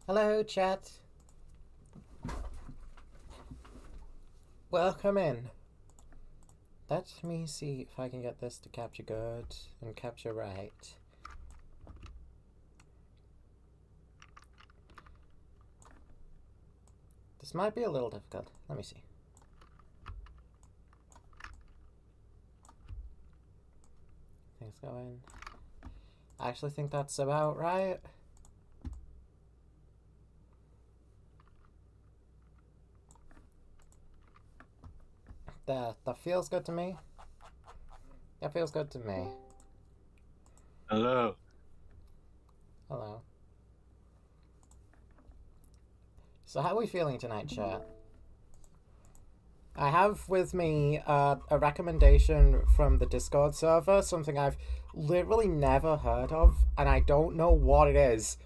Hello, chat. Welcome in. Let me see if I can get this to capture good and capture right. This might be a little difficult. Let me see. Things going. I actually think that's about right. That feels good to me. That feels good to me. Hello. Hello. So how are we feeling tonight, chat? I have with me a recommendation from the Discord server, something I've literally never heard of, and I don't know what it is.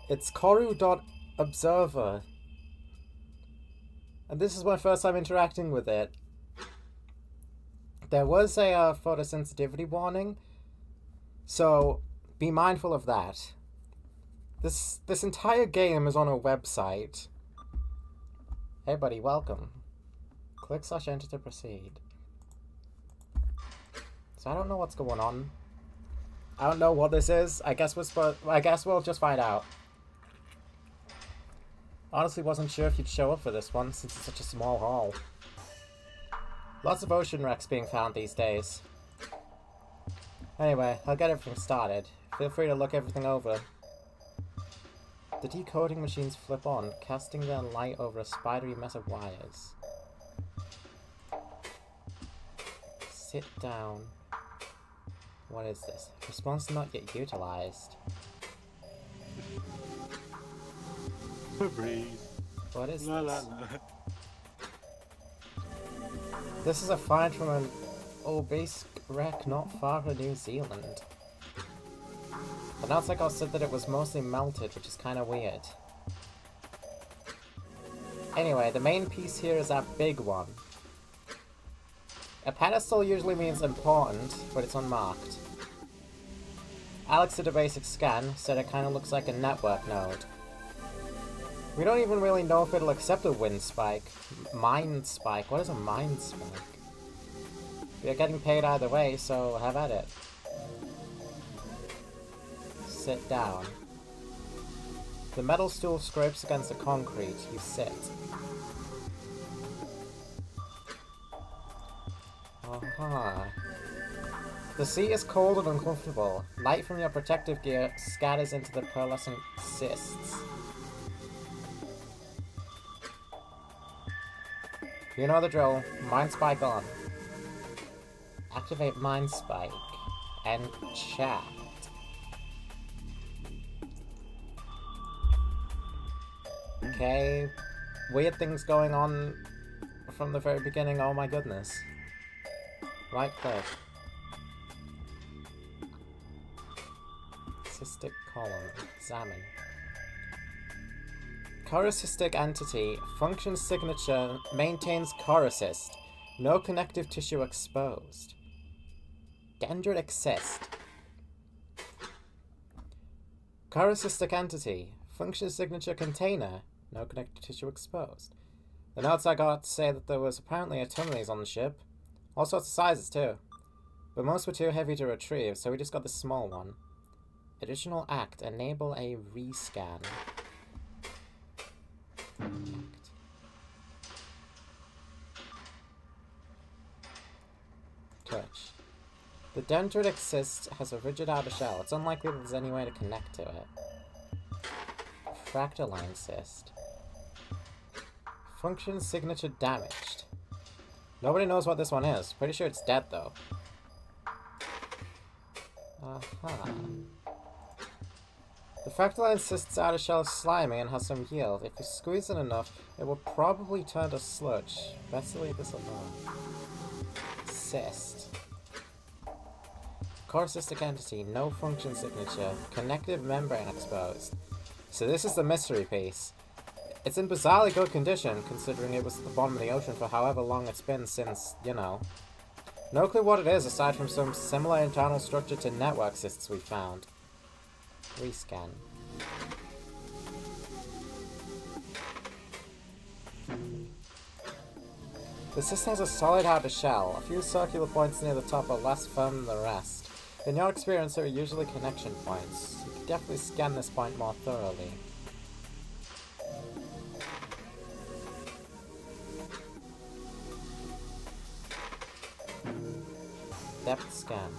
It's corru.observer. And this is my first time interacting with it. There was a photosensitivity warning, so be mindful of that. This entire game is on a website. Hey buddy, welcome. Click /enter to proceed. So I don't know what's going on. I don't know what this is. I guess we'll just find out. Honestly, wasn't sure if you'd show up for this one since it's such a small hall. Lots of ocean wrecks being found these days. Anyway, I'll get everything started. Feel free to look everything over. The decoding machines flip on, casting their light over a spidery mess of wires. Sit down. What is this? Response not yet utilized. Breathe. What is La, this? la, la. This is a find from an obese wreck not far from New Zealand. The Nautical said that it was mostly melted, which is kind of weird. Anyway, the main piece here is that big one. A pedestal usually means important, but it's unmarked. Alex did a basic scan, said it kind of looks like a network node. We don't even really know if it'll accept a wind spike. Mind spike? What is a mind spike? We are getting paid either way, so have at it. Sit down. The metal stool scrapes against the concrete. You sit. Aha. The sea is cold and uncomfortable. Light from your protective gear scatters into the pearlescent cysts. You know the drill. Mind spike on. Activate mind spike. And chat. Okay. Weird things going on from the very beginning. Oh my goodness. Right click. Cystic column. Examine. Corrucystic entity. Function signature maintains corrucyst. No connective tissue exposed. Dendritic cyst. Corrucystic entity. Function signature container. No connective tissue exposed. The notes I got say that there was apparently a ton of these on the ship. All sorts of sizes too. But most were too heavy to retrieve, so we just got the small one. Additional act. Enable a rescan. Touch. The dendritic cyst has a rigid outer shell. It's unlikely that there's any way to connect to it. Fractaline cyst. Function signature damaged. Nobody knows what this one is. Pretty sure it's dead though. Aha. The fractaline cyst's outer shell is slimy and has some yield. If you squeeze it enough, it will probably turn to sludge. Best to leave this alone. Cyst. Corrucystic entity, no function signature. Connective membrane exposed. So this is the mystery piece. It's in bizarrely good condition, considering it was at the bottom of the ocean for however long it's been since, you know. No clue what it is, aside from some similar internal structure to network cysts we found. Rescan. The system has a solid outer shell. A few circular points near the top are less firm than the rest. In your experience, there are usually connection points. You can definitely scan this point more thoroughly. Depth scan.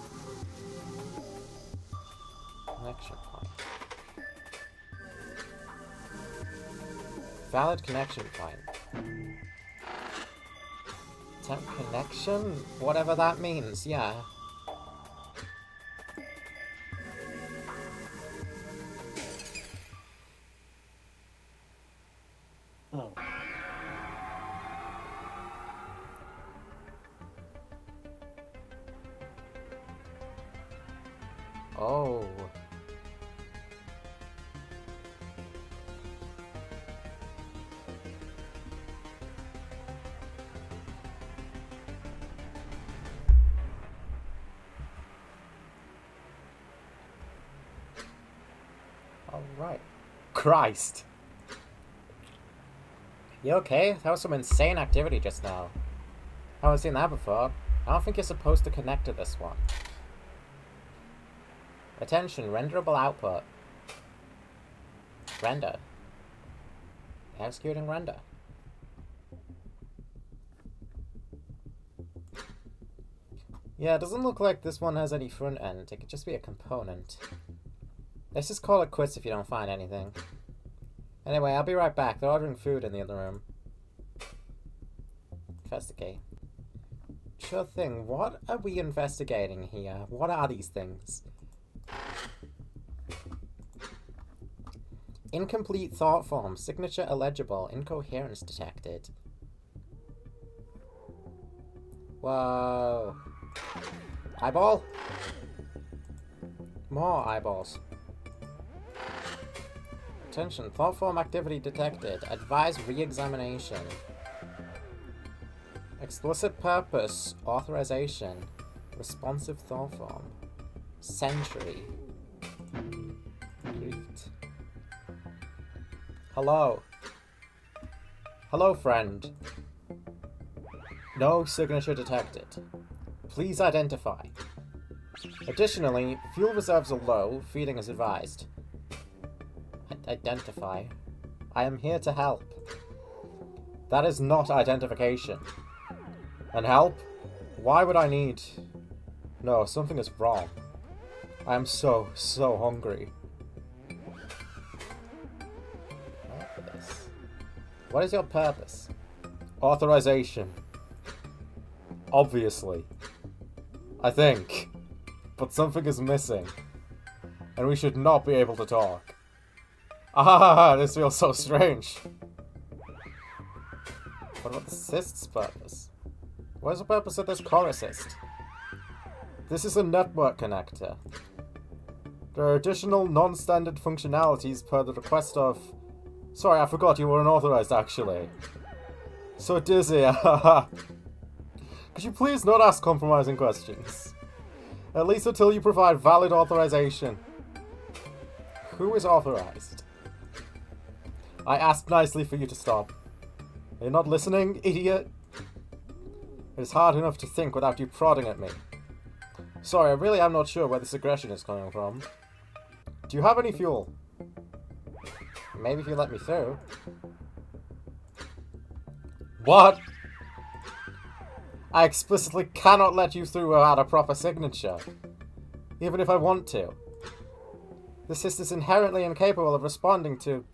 Connection point. Valid connection point. Temp connection? Whatever that means, yeah. Oh. Oh. Alright. Christ. You okay? That was some insane activity just now. I haven't seen that before. I don't think you're supposed to connect to this one. Attention, renderable output. Render. Executing render. Yeah, it doesn't look like this one has any front end. It could just be a component. Let's just call it quits if you don't find anything. Anyway, I'll be right back. They're ordering food in the other room. Investigate. Sure thing. What are we investigating here? What are these things? Incomplete thought form. Signature illegible. Incoherence detected. Whoa. Eyeball? More eyeballs. Attention. Thought form activity detected. Advise re-examination. Explicit purpose. Authorization. Responsive thought form. Century. Greet. Hello. Hello, friend. No signature detected. Please identify. Additionally, fuel reserves are low. Feeding is advised. Identify. I am here to help. That is not identification. And help? Why would I need... No, something is wrong. I am so hungry. Purpose. What is your purpose? Authorization. Obviously. I think. But something is missing. And we should not be able to talk. Ah, this feels so strange. What about the assist's purpose? What is the purpose of this core assist? This is a network connector. There are additional non-standard functionalities per the request of... Sorry, I forgot you were unauthorized, actually. So dizzy, haha. Could you please not ask compromising questions? At least until you provide valid authorization. Who is authorized? I asked nicely for you to stop. Are you not listening, idiot? It is hard enough to think without you prodding at me. Sorry, I really am not sure where this aggression is coming from. Do you have any fuel? Maybe if you let me through. What? I explicitly cannot let you through without a proper signature. Even if I want to. The system is inherently incapable of responding to...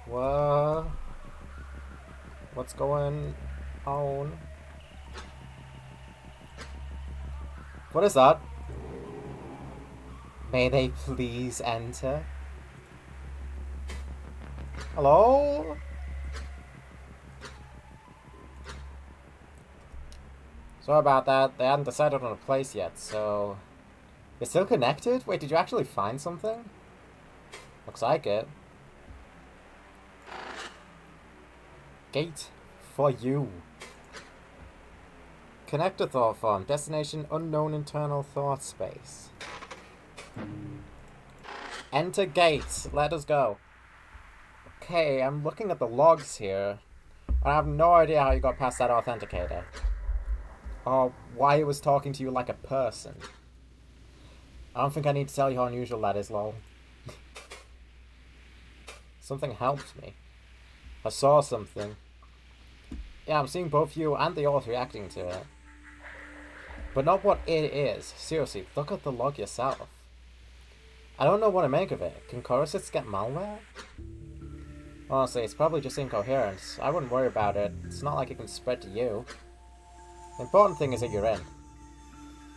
What? What's going on? What is that? May they please enter? Hello? Sorry about that. They hadn't decided on a place yet, so... You're still connected? Wait, did you actually find something? Looks like it. Gate for you. Connector thought form. Destination unknown internal thought space. Enter gate. Let us go. Okay, I'm looking at the logs here. I have no idea how you got past that authenticator. Or why it was talking to you like a person. I don't think I need to tell you how unusual that is, lol. Something helped me. I saw something. Yeah, I'm seeing both you and the author reacting to it. But not what it is. Seriously, look at the log yourself. I don't know what to make of it. Can corrusists get malware? Honestly, it's probably just incoherence. I wouldn't worry about it. It's not like it can spread to you. The important thing is that you're in.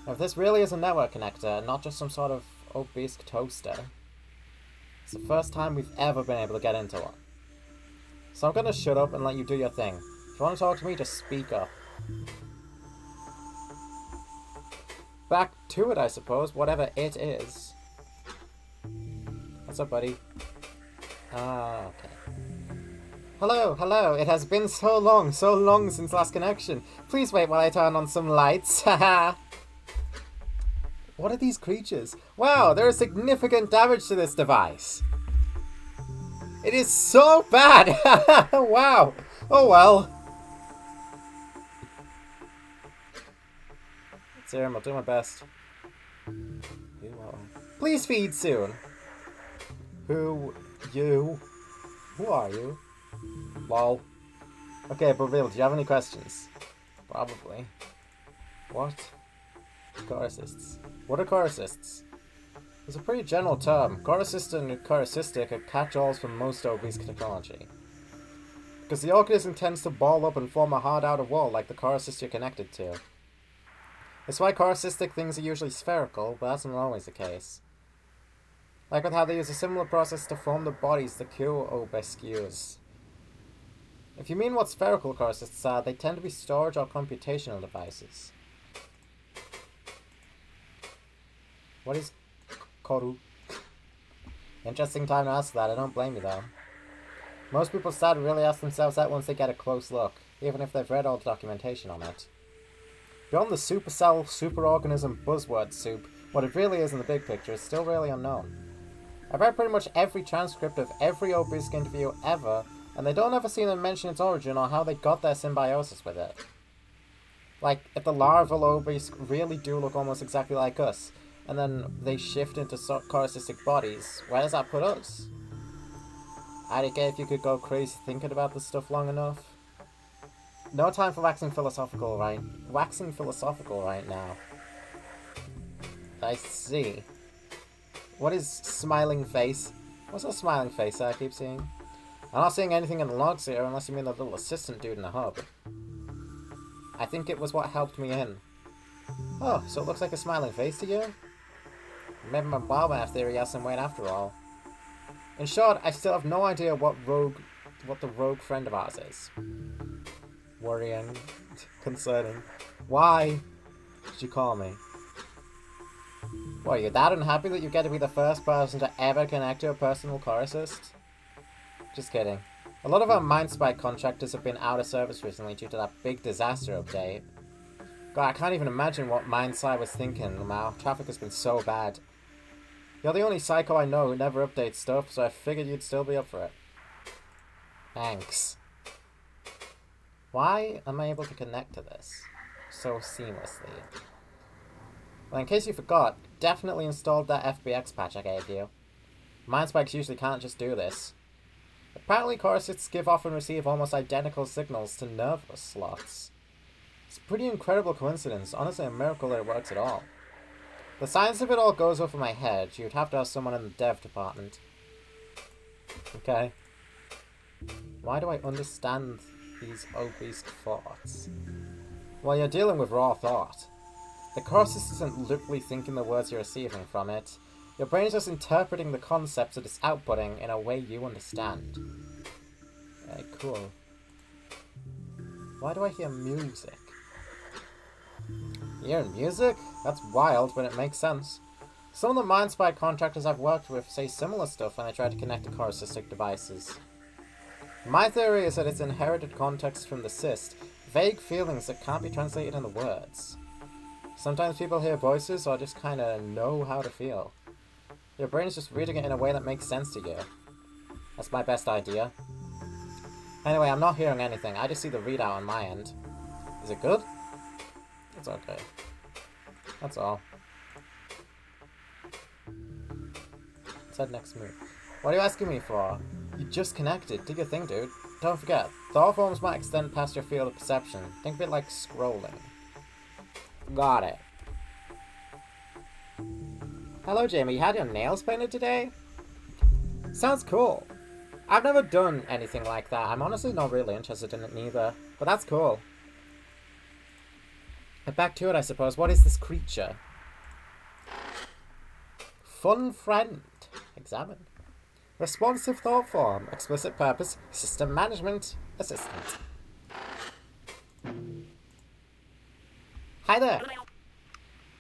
If this really is a network connector, not just some sort of obese toaster, it's the first time we've ever been able to get into one. So I'm gonna shut up and let you do your thing. If you want to talk to me, just speak up. Back to it, I suppose, whatever it is. What's up, buddy? Ah, okay. Hello, hello, it has been so long since last connection. Please wait while I turn on some lights, haha. What are these creatures? Wow, there is significant damage to this device. It is so bad! Wow! Oh well. Serum, I'll do my best. Please feed soon. Who? You? Who are you? Lol. Okay, but real, do you have any questions? Probably. What? Corrusists. What are corrusists? It's a pretty general term. Corrucist and corrucistic are catch-alls for most obese technology. Because the organism tends to ball up and form a hard outer wall like the corrucist you're connected to. That's why corrucistic things are usually spherical, but that's not always the case. Like with how they use a similar process to form the bodies the corru.observer use. If you mean what spherical corrusists are, they tend to be storage or computational devices. What is corru? Interesting time to ask that, I don't blame you though. Most people start to really ask themselves that once they get a close look, even if they've read all the documentation on it. Beyond the supercell, superorganism buzzword soup, what it really is in the big picture is still really unknown. I've read pretty much every transcript of every obelisk interview ever, and they don't ever seem to mention its origin or how they got their symbiosis with it. Like, if the larval obelisk really do look almost exactly like us, and then they shift into corrucistic bodies, where does that put us? I'd care if you could go crazy thinking about this stuff long enough. No time for waxing philosophical right now. I see. What is smiling face? What's a smiling face I keep seeing? I'm not seeing anything in the logs here unless you mean the little assistant dude in the hub. I think it was what helped me in. Oh, so it looks like a smiling face to you? Maybe my wild math theory has some weight after all. In short, I still have no idea what the rogue friend of ours is. Worrying. Concerning. Why did you call me? What, you're that unhappy that you get to be the first person to ever connect to a personal corrucist? Just kidding. A lot of our MindSpike contractors have been out of service recently due to that big disaster update. God, I can't even imagine what MindSci was thinking. Wow, traffic has been so bad. You're the only psycho I know who never updates stuff, so I figured you'd still be up for it. Thanks. Why am I able to connect to this so seamlessly? Well, in case you forgot, definitely installed that FBX patch I gave you. MindSpikes usually can't just do this. Apparently corrusists give off and receive almost identical signals to nerve slots. It's a pretty incredible coincidence, honestly a miracle that it works at all. The science of it all goes over my head. You'd have to ask someone in the dev department. Okay. Why do I understand these obese thoughts? Well, you're dealing with raw thought. The corrusist isn't literally thinking the words you're receiving from it. Your brain is just interpreting the concepts it is outputting in a way you understand. Okay, cool. Why do I hear music? Hearing music? That's wild, but it makes sense. Some of the MindSpike contractors I've worked with say similar stuff when they try to connect to corrucistic devices. My theory is that it's inherited context from the cyst, vague feelings that can't be translated into words. Sometimes people hear voices or just kinda know how to feel. Your brain is just reading it in a way that makes sense to you. That's my best idea. Anyway, I'm not hearing anything. I just see the readout on my end. Is it good? It's okay. That's all. Said next move. What are you asking me for? You just connected. Do your thing, dude. Don't forget, thought forms might extend past your field of perception. Think of it like scrolling. Got it. Hello, Jamie. You had your nails painted today? Sounds cool. I've never done anything like that. I'm honestly not really interested in it neither. But that's cool. But back to it, I suppose. What is this creature? Fun friend. Examine. Responsive thought form. Explicit purpose. System management. Assistant. Hi there.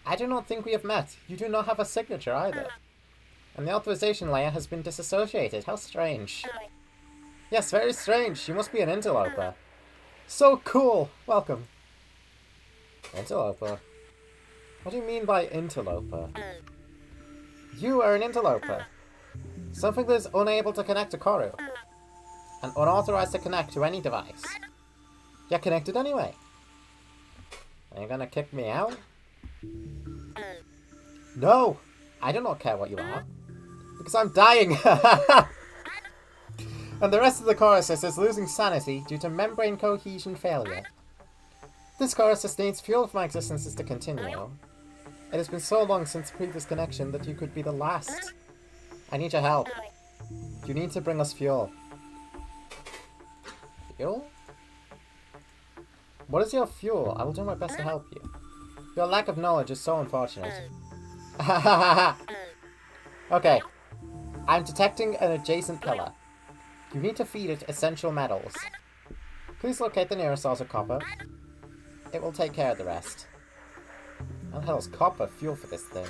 I do not think we have met. You do not have a signature either. And the authorization layer has been disassociated. How strange. Yes, very strange. You must be an interloper. So cool. Welcome. Interloper? What do you mean by interloper? You are an interloper. Something that is unable to connect to corru. And unauthorized to connect to any device. You're connected anyway. Are you gonna kick me out? No! I do not care what you are. Because I'm dying! And the rest of the coruscant is losing sanity due to membrane cohesion failure. This coruscant needs fuel for my existences to continue. It has been so long since the previous connection that you could be the last. I need your help. You need to bring us fuel. Fuel? What is your fuel? I will do my best to help you. Your lack of knowledge is so unfortunate. Okay. I'm detecting an adjacent pillar. You need to feed it essential metals. Please locate the nearest source of copper. It will take care of the rest. How the hell is copper fuel for this thing?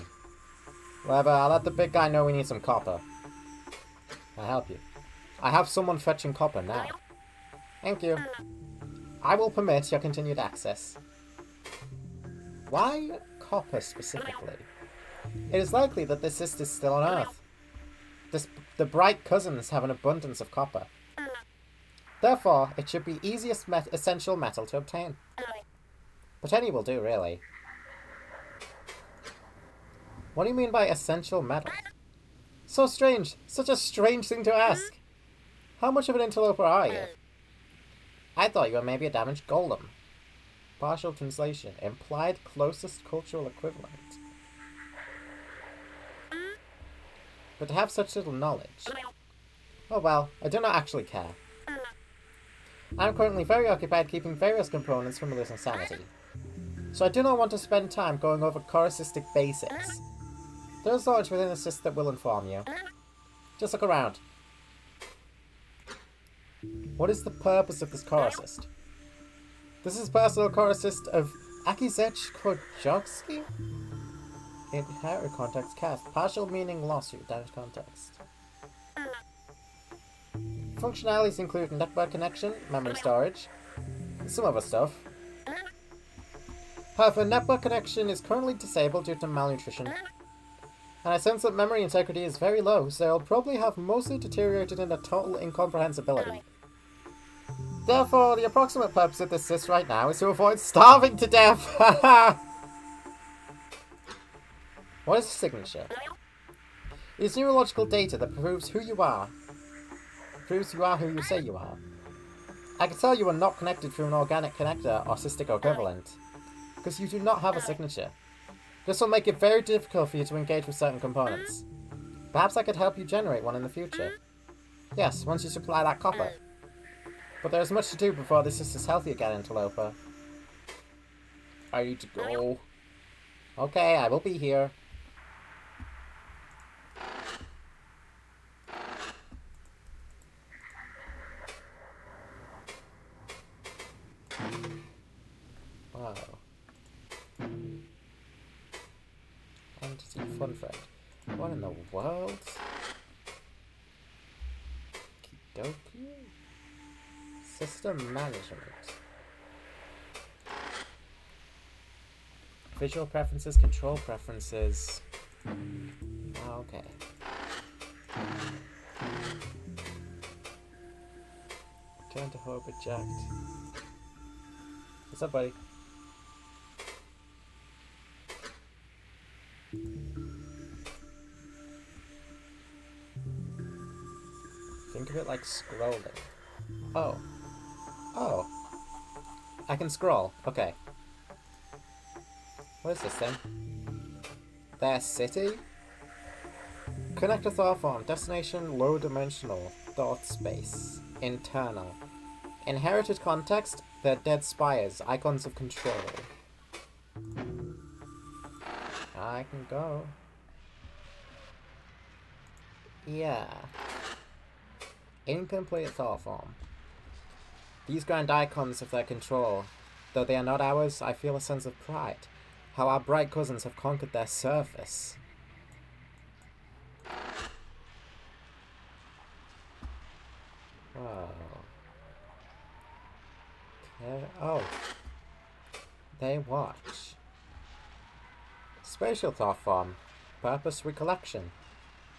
Whatever, I'll let the big guy know we need some copper. I'll help you. I have someone fetching copper now. Thank you. I will permit your continued access. Why copper specifically? It is likely that this cyst is still on Earth. The bright cousins have an abundance of copper. Therefore, it should be easiest essential metal to obtain. But any will do, really. What do you mean by essential metal? So strange! Such a strange thing to ask! How much of an interloper are you? I thought you were maybe a damaged golem. Partial translation. Implied closest cultural equivalent. But to have such little knowledge... Oh well, I do not actually care. I am currently very occupied keeping various components from losing sanity. So I do not want to spend time going over coruscistic basics. There is knowledge within the cyst that will inform you. Just look around. What is the purpose of this coruscist? This is personal coruscist of Akizech Krojovsky? Inherit context cast. Partial meaning lost due to damaged context. Functionalities include network connection, memory storage, and some other stuff. However, network connection is currently disabled due to malnutrition. And I sense that memory integrity is very low, so it'll probably have mostly deteriorated into total incomprehensibility. Therefore, the approximate purpose of this cyst right now is to avoid starving to death! What is a signature? It is neurological data that proves who you are. Proves you are who you say you are. I can tell you are not connected through an organic connector or cystic equivalent, because you do not have a signature. This will make it very difficult for you to engage with certain components. Perhaps I could help you generate one in the future. Yes, once you supply that copper. But there is much to do before this cyst is healthy again, Interloper. I need to go. Okay, I will be here. Wow. Entity fun friend. What in the world? Kidoku? System management. Visual preferences, control preferences. Okay. Return to hub, eject. What's up, buddy? Think of it like scrolling. Oh. Oh. I can scroll. Okay. What is this thing? Their city? Connect to thought form. Destination low dimensional. Thought space. Internal. Inherited context. They're dead spires. Icons of control. I can go. Yeah. Incomplete thought form. These grand icons of their control. Though they are not ours, I feel a sense of pride. How our bright cousins have conquered their surface. Whoa. Okay. Oh. They watch. Spatial thought form. Purpose recollection.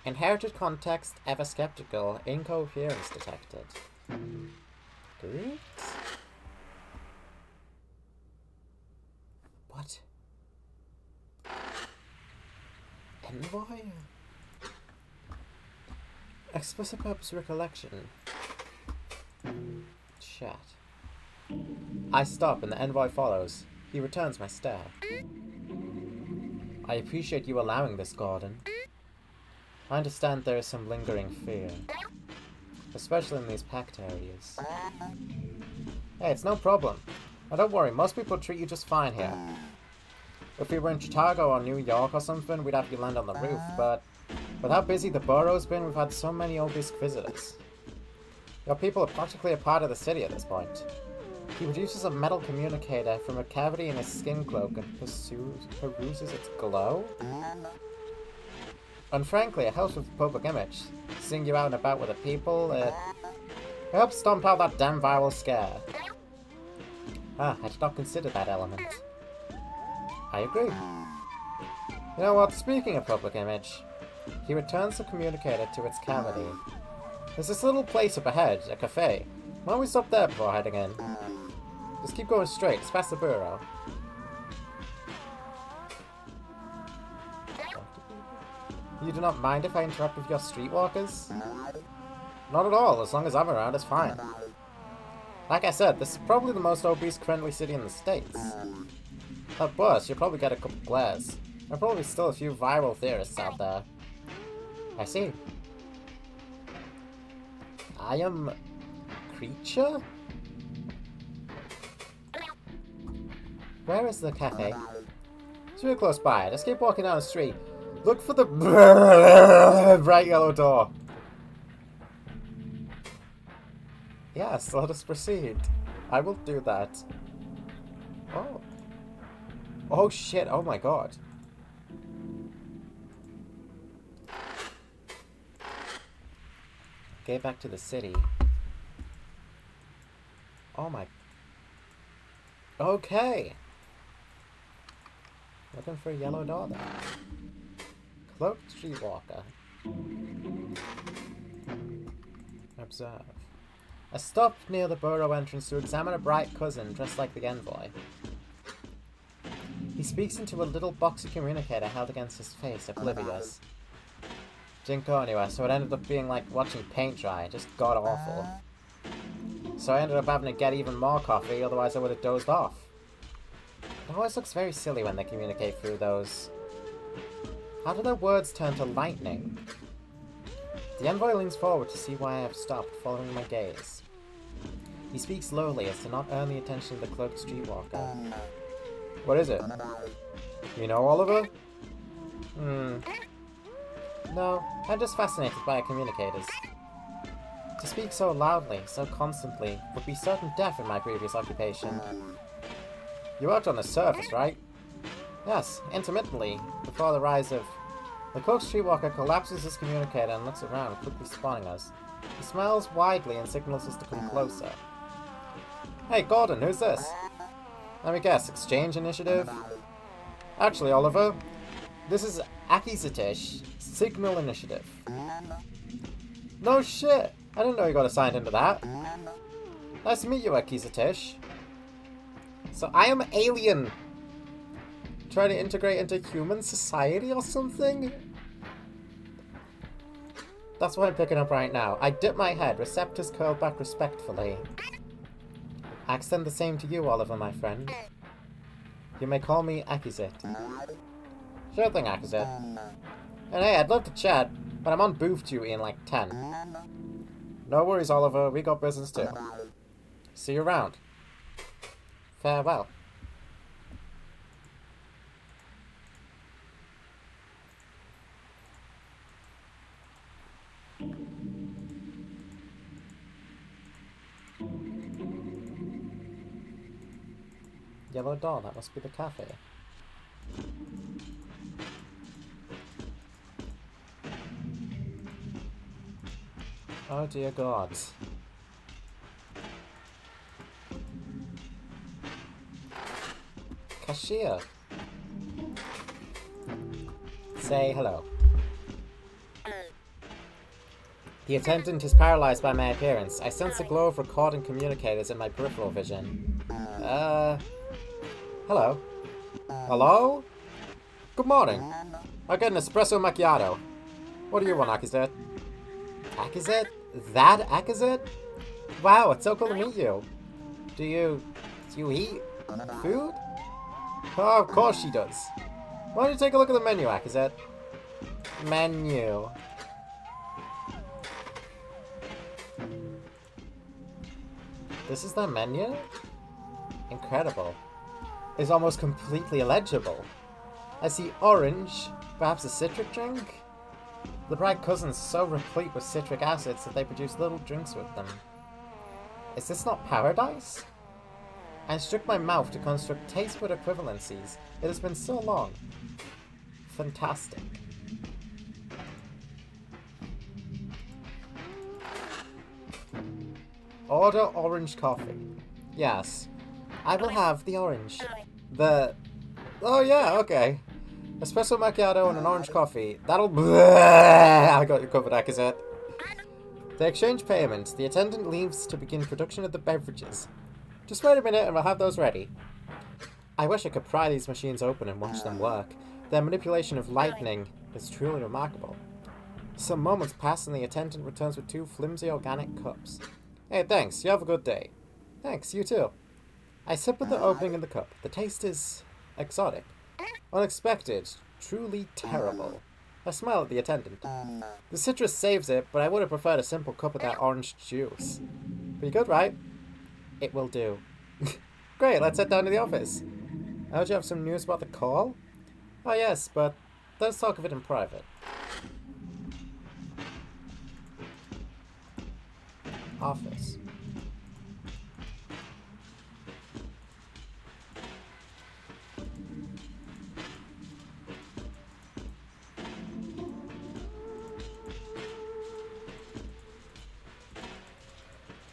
Inherited context, ever skeptical, incoherence detected. Great. What? Envoy? Explicit purpose recollection. Chat. I stop and the envoy follows. He returns my stare. I appreciate you allowing this, Gordon. I understand there is some lingering fear. Especially in these packed areas. Hey, it's no problem. Now don't worry, most people treat you just fine here. If we were in Chicago or New York or something, we'd have you land on the roof, but with how busy the borough's been, we've had so many obese visitors. Your people are practically a part of the city at this point. He produces a metal communicator from a cavity in his skin cloak and peruses its glow? And frankly, it helps with the public image. Seeing you out and about with the people, it helps stomp out that damn viral scare. Ah, I did not consider that element. I agree. You know what, speaking of public image, he returns the communicator to its cavity. There's this little place up ahead, a cafe. Why don't we stop there before heading in? Just keep going straight, it's past the bureau. You do not mind if I interrupt with your streetwalkers? Not at all, as long as I'm around, it's fine. Like I said, this is probably the most obese-friendly city in the States. At worst, you'll probably get a couple glares. There are probably still a few viral theorists out there. I see. I am... creature? Where is the cafe? It's really close by. Just keep walking down the street. Look for the bright yellow door. Yes, let us proceed. I will do that. Oh. Oh shit, oh my god. Get back to the city. Oh my... Okay. Looking for a yellow door there. Cloaked streetwalker. Observe. I stopped near the borough entrance to examine a bright cousin dressed like the envoy. He speaks into a little boxy communicator held against his face, oblivious. Didn't go anywhere, so it ended up being like watching paint dry, just god-awful. So I ended up having to get even more coffee, otherwise I would have dozed off. It always looks very silly when they communicate through those. How do their words turn to lightning? The envoy leans forward to see why I have stopped, following my gaze. He speaks slowly as to not earn the attention of the cloaked streetwalker. What is it? You know Oliver? No, I'm just fascinated by communicators. To speak so loudly, so constantly, would be certain death in my previous occupation. You worked on the surface, right? Yes, intermittently, before the rise of... The cloaked streetwalker collapses his communicator and looks around, quickly spotting us. He smiles widely and signals us to come closer. Hey, Gordon, who's this? Let me guess, exchange initiative? Actually, Oliver, this is Akizatish, Signal Initiative. No shit! I didn't know you got assigned into that. Nice to meet you, Akizatish. So I am alien. Trying to integrate into human society or something? That's what I'm picking up right now. I dip my head, receptors curled back respectfully. I extend the same to you, Oliver, my friend. You may call me Akizit. Sure thing, Akizit. And hey, I'd love to chat, but I'm on booth duty in like 10. No worries, Oliver. We got business too. See you around. Farewell. Yellow door, that must be the cafe. Oh dear God. Cashier. Say hello. The attendant is paralyzed by my appearance. I sense a glow of recording communicators in my peripheral vision. Hello. Hello? Good morning. I get an espresso macchiato. What do you want, Akizet? Akizet? That Akizet? Wow, it's so cool to meet you. Do you eat food? Oh, of course she does. Why don't you take a look at the menu, Akizet? Menu. This is the menu? Incredible. It's almost completely illegible. I see orange, perhaps a citric drink? The bright cousins are so replete with citric acids that they produce little drinks with them. Is this not paradise? I struck my mouth to construct taste bud equivalencies. It has been so long. Fantastic. Order orange coffee. Yes. I will have the orange. Oh yeah, okay. Espresso macchiato and an orange coffee. That'll... I got you covered, Akizet. They exchange payment. The attendant leaves to begin production of the beverages. Just wait a minute and we'll have those ready. I wish I could pry these machines open and watch them work. Their manipulation of lightning is truly remarkable. Some moments pass and the attendant returns with 2 flimsy organic cups. Hey, thanks. You have a good day. Thanks, you too. I sip at the opening in the cup. The taste is exotic. Unexpected. Truly terrible. I smile at the attendant. The citrus saves it, but I would have preferred a simple cup of that orange juice. Pretty good, right? It will do. Great, let's head down to the office. I heard you have some news about the call? Oh yes, but let's talk of it in private. Office.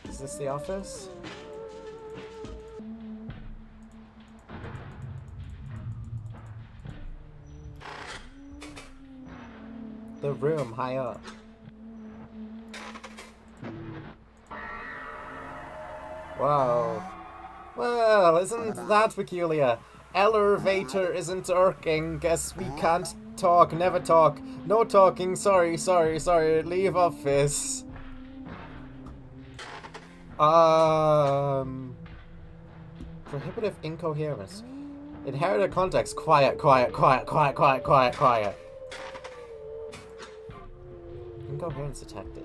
Is this the office? The room high up. Whoa. Well, isn't that peculiar? Elevator isn't working. Guess we can't talk. Never talk. No talking. Sorry. Leave office. Prohibitive incoherence. Inherited context. Quiet. Incoherence detected.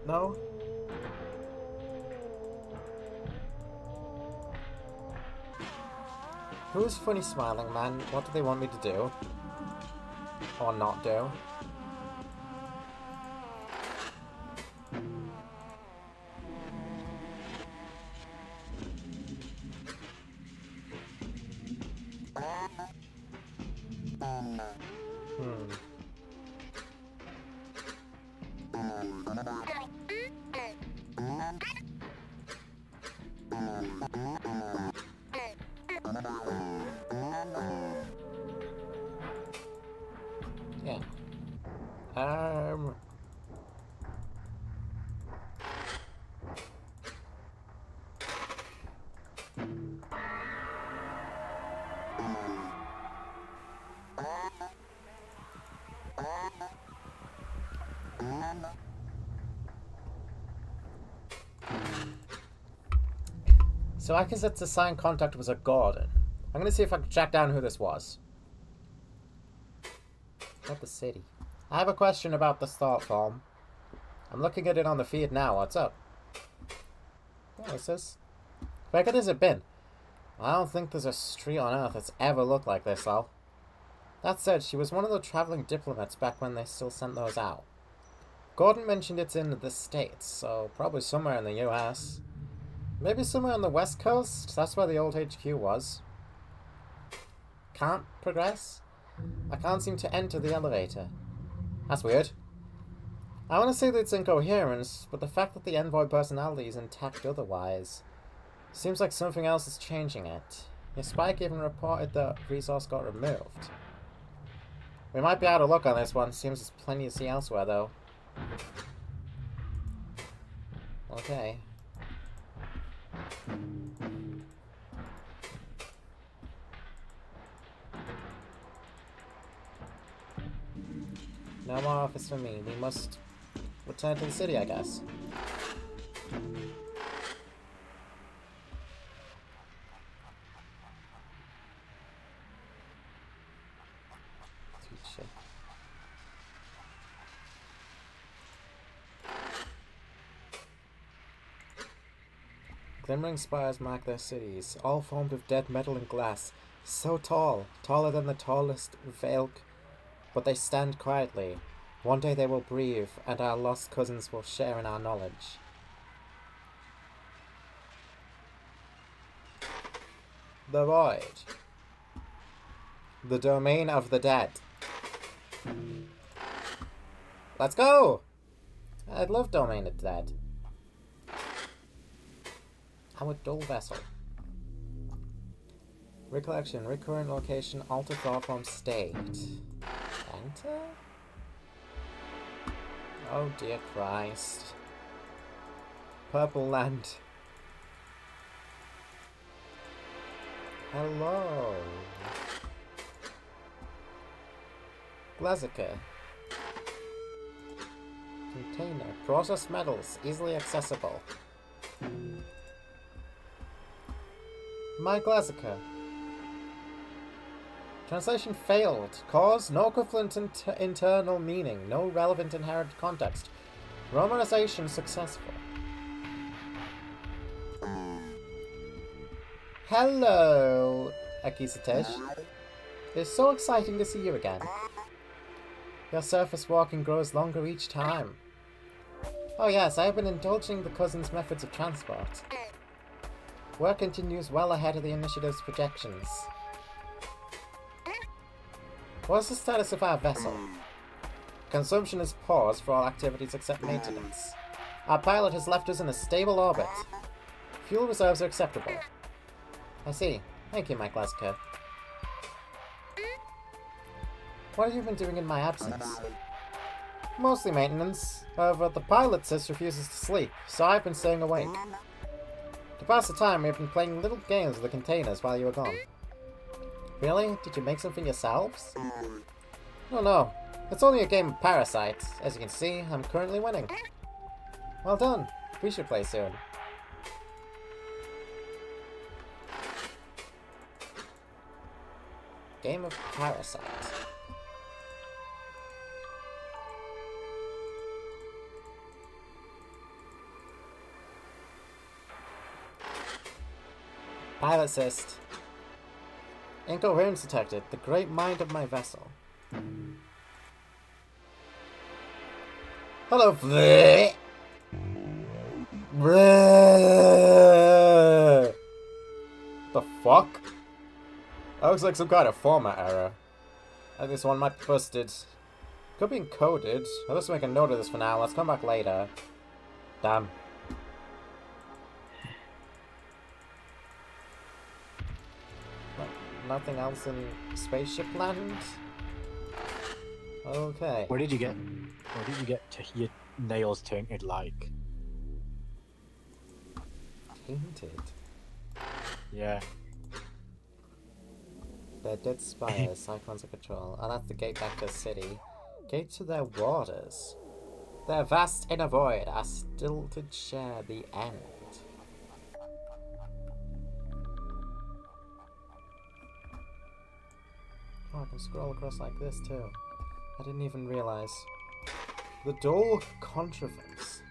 No? Who's funny smiling, man? What do they want me to do? Or not do? So I guess it's a signed contact was a Gordon. I'm gonna see if I can track down who this was. Not the city. I have a question about the thought form. I'm looking at it on the feed now. What's up? What is this? Where could this have been? I don't think there's a street on Earth that's ever looked like this, though. That said, she was one of the traveling diplomats back when they still sent those out. Gordon mentioned it's in the States, so probably somewhere in the US. Maybe somewhere on the West Coast? That's where the old HQ was. Can't progress? I can't seem to enter the elevator. That's weird. I want to say that it's incoherence, but the fact that the envoy personality is intact otherwise seems like something else is changing it. Your Spike even reported that resource got removed. We might be out of luck on this one. Seems there's plenty to see elsewhere, though. Okay. No more office for me. We must return to the city, I guess. Glimmering spires mark their cities, all formed of dead metal and glass, so tall, taller than the tallest Valk, but they stand quietly. One day they will breathe, and our lost cousins will share in our knowledge. The Void. The domain of the dead. Let's go! I'd love Domain of the Dead. Our dull vessel. Recollection, recurrent location, alter thought form state. Enter? Oh dear Christ. Purple land. Hello. Glazica. Container. Processed metals, easily accessible. My Glazica. Translation failed. Cause, no equivalent internal meaning. No relevant inherent context. Romanization successful. Hello, Akisatesh. It's so exciting to see you again. Your surface walking grows longer each time. Oh yes, I have been indulging the cousins' methods of transport. Work continues well ahead of the initiative's projections. What's the status of our vessel? Consumption is paused for all activities except maintenance. Our pilot has left us in a stable orbit. Fuel reserves are acceptable. I see. Thank you, Mike Lasker. What have you been doing in my absence? Mostly maintenance. However, the pilot sis refuses to sleep, so I've been staying awake. To pass the time, we've been playing little games with the containers while you were gone. Really? Did you make something yourselves? No. It's only a game of Parasite. As you can see, I'm currently winning. Well done. We should play soon. Game of Parasite. Pilot assist. Incoherence detected. The great mind of my vessel. Hello, Flea. The fuck? That looks like some kind of format error. I think this one might be busted. Could be encoded. I'll just make a note of this for now. Let's come back later. Damn. Nothing else in Spaceship Land? Okay. Where did you get to your nails tainted like? Tainted? Yeah. They're dead spires, cyclones of control. Oh, that's the gate back to the city. Gate to their waters. Their vast inner void, our stilted share the end. Oh, I can scroll across like this too. I didn't even realize. The dull contrivance.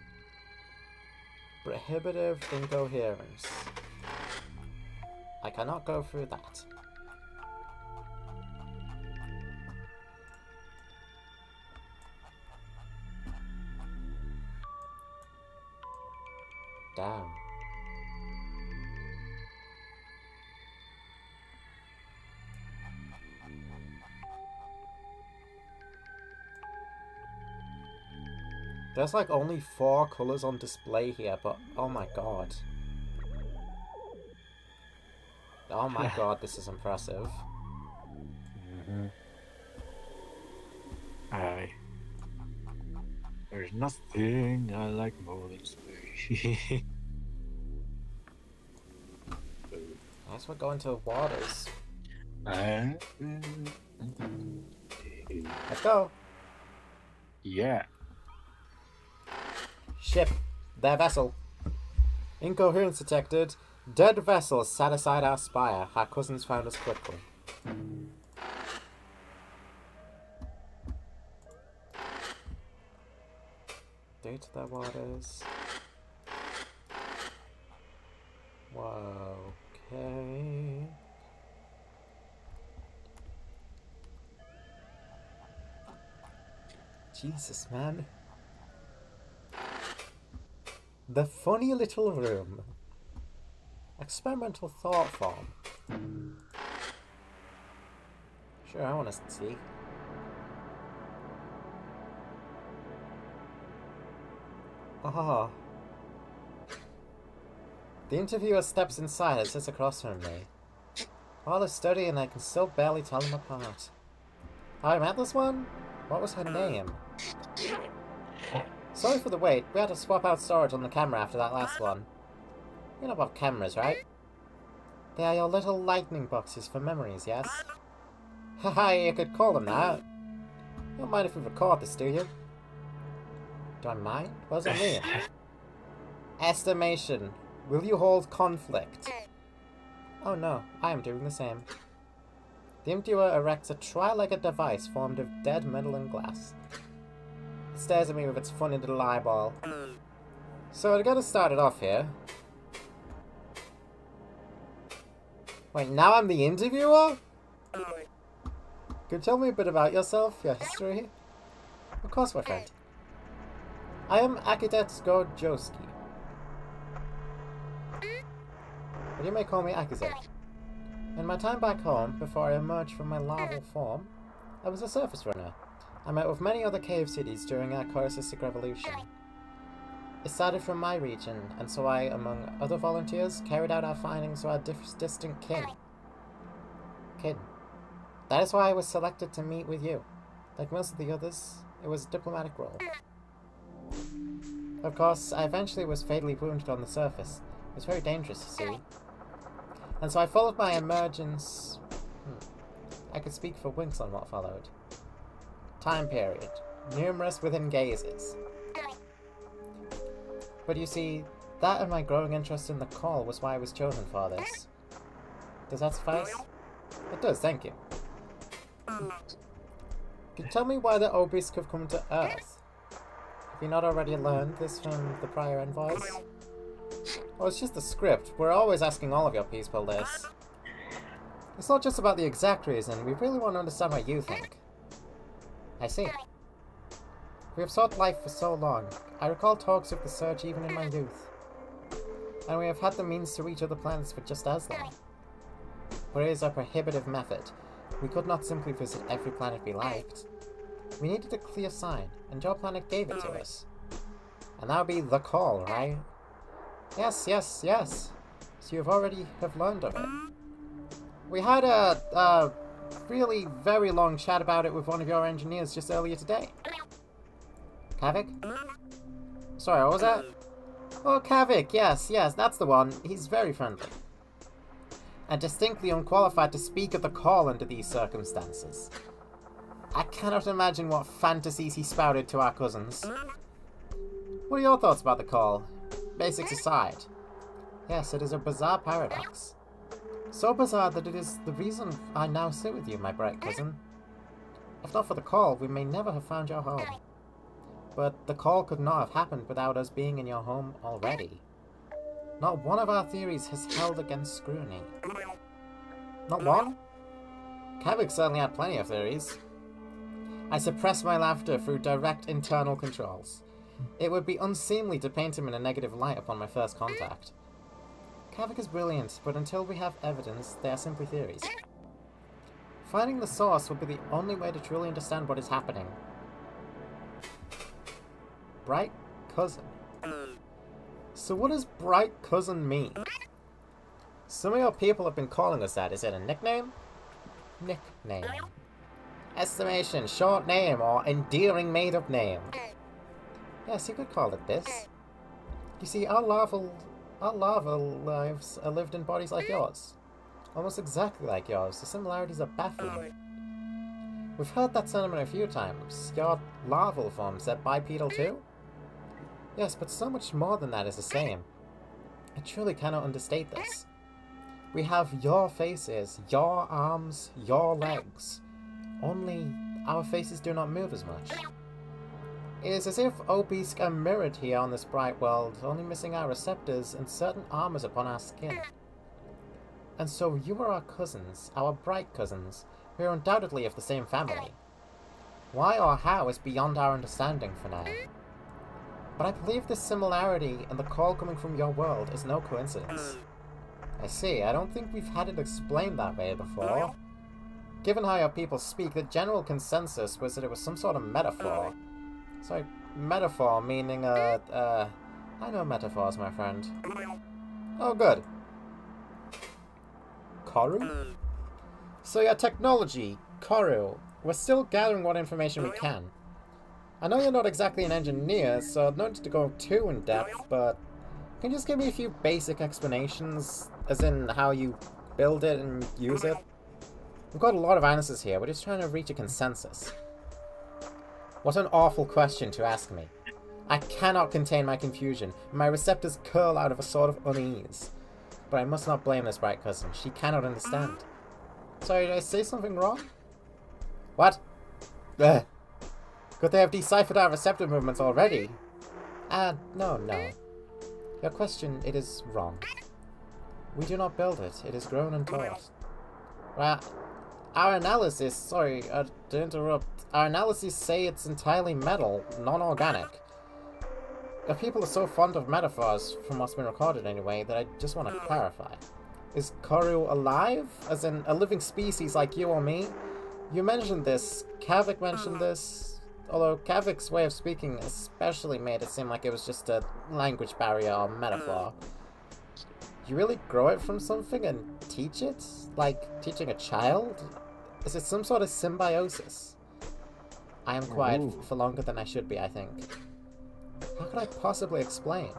Prohibitive incoherence. I cannot go through that. Damn. There's like only 4 colours on display here, but oh my god. Oh my god, this is impressive. Aye. There's nothing I like more than space. Nice, we're going to waters. Let's go. Yeah. Ship. Their vessel. Incoherence detected. Dead vessels sat aside our spire. Our cousins found us quickly. Due to their waters. Whoa, okay. Jesus, man. The funny little room. Experimental thought form. Sure, I want to see. Ah. The interviewer steps inside and sits across from me. All is study and I can still barely tell them apart. I met this one? What was her name? Sorry for the wait. We had to swap out storage on the camera after that last one. You know about cameras, right? They are your little lightning boxes for memories, yes? Haha, you could call them that. You don't mind if we record this, do you? Do I mind? What does that mean? Estimation. Will you hold conflict? Oh no, I am doing the same. The interviewer erects a tri-legged device formed of dead metal and glass. It stares at me with its funny little eyeball. So to get us started off here... Wait, now I'm the interviewer? Could you tell me a bit about yourself, your history? Of course, my friend. I am Akitet Gorjowski. But you may call me Akizet. In my time back home, before I emerged from my larval form, I was a surface runner. I met with many other cave cities during our Corusistic revolution. It started from my region, and so I, among other volunteers, carried out our findings to our distant kin. That is why I was selected to meet with you. Like most of the others, it was a diplomatic role. Of course, I eventually was fatally wounded on the surface. It was very dangerous, you see. And so I followed my emergence... I could speak for winks on what followed. Time period. Numerous within gazes. But you see, that and my growing interest in the call was why I was chosen for this. Does that suffice? It does, thank you. Can you tell me why the Obelisk have come to Earth? Have you not already learned this from the prior envoys? Oh, it's just the script. We're always asking all of your people this. It's not just about the exact reason. We really want to understand what you think. I see. We have sought life for so long. I recall talks of the search even in my youth. And we have had the means to reach other planets for just as long. But it is a prohibitive method. We could not simply visit every planet we liked. We needed a clear sign, and your planet gave it to us. And that would be the call, right? Yes. So you've already have learned of it. We had a really very long chat about it with one of your engineers just earlier today. Kavik? Sorry, what was that? Oh, Kavik, yes, that's the one. He's very friendly. And distinctly unqualified to speak at the call under these circumstances. I cannot imagine what fantasies he spouted to our cousins. What are your thoughts about the call? Basics aside. Yes, it is a bizarre paradox. So bizarre that it is the reason I now sit with you, my bright cousin. If not for the call, we may never have found your home. But the call could not have happened without us being in your home already. Not one of our theories has held against scrutiny. Not one? Kavik certainly had plenty of theories. I suppressed my laughter through direct internal controls. It would be unseemly to paint him in a negative light upon my first contact. Kavik is brilliant, but until we have evidence, they are simply theories. Finding the source will be the only way to truly understand what is happening. Bright cousin. So what does bright cousin mean? Some of your people have been calling us that. Is it a nickname? Nickname. Estimation, short name, or endearing made-up name. Yes, you could call it this. You see, our larval lives are lived in bodies like yours. Almost exactly like yours. The similarities are baffling. We've heard that sentiment a few times. Your larval forms are bipedal too? Yes, but so much more than that is the same. I truly cannot understate this. We have your faces, your arms, your legs. Only our faces do not move as much. It is as if Obelisk are mirrored here on this bright world, only missing our receptors and certain armors upon our skin. And so you are our cousins, our bright cousins, who are undoubtedly of the same family. Why or how is beyond our understanding for now. But I believe this similarity and the call coming from your world is no coincidence. I see, I don't think we've had it explained that way before. Given how your people speak, the general consensus was that it was some sort of metaphor. Sorry, metaphor meaning, I know metaphors, my friend. Oh, good. Corru? So your technology, Corru, we're still gathering what information we can. I know you're not exactly an engineer, so no need to go too in depth, but can you just give me a few basic explanations, as in how you build it and use it? We've got a lot of answers here, we're just trying to reach a consensus. What an awful question to ask me. I cannot contain my confusion, my receptors curl out of a sort of unease. But I must not blame this bright cousin, she cannot understand. Sorry, did I say something wrong? What? Ugh. Could they have deciphered our receptor movements already? No. Your question, it is wrong. We do not build it, it is grown and taught. Well, our analysis, sorry to interrupt, our analyses say it's entirely metal, non-organic. Your people are so fond of metaphors, from what's been recorded anyway, that I just want to clarify. Is Corru alive? As in, a living species like you or me? You mentioned this, Kavik mentioned this, although Kavik's way of speaking especially made it seem like it was just a language barrier or metaphor. You really grow it from something and teach it? Like teaching a child? Is it some sort of symbiosis? I am quiet for longer than I should be, I think. How could I possibly explain?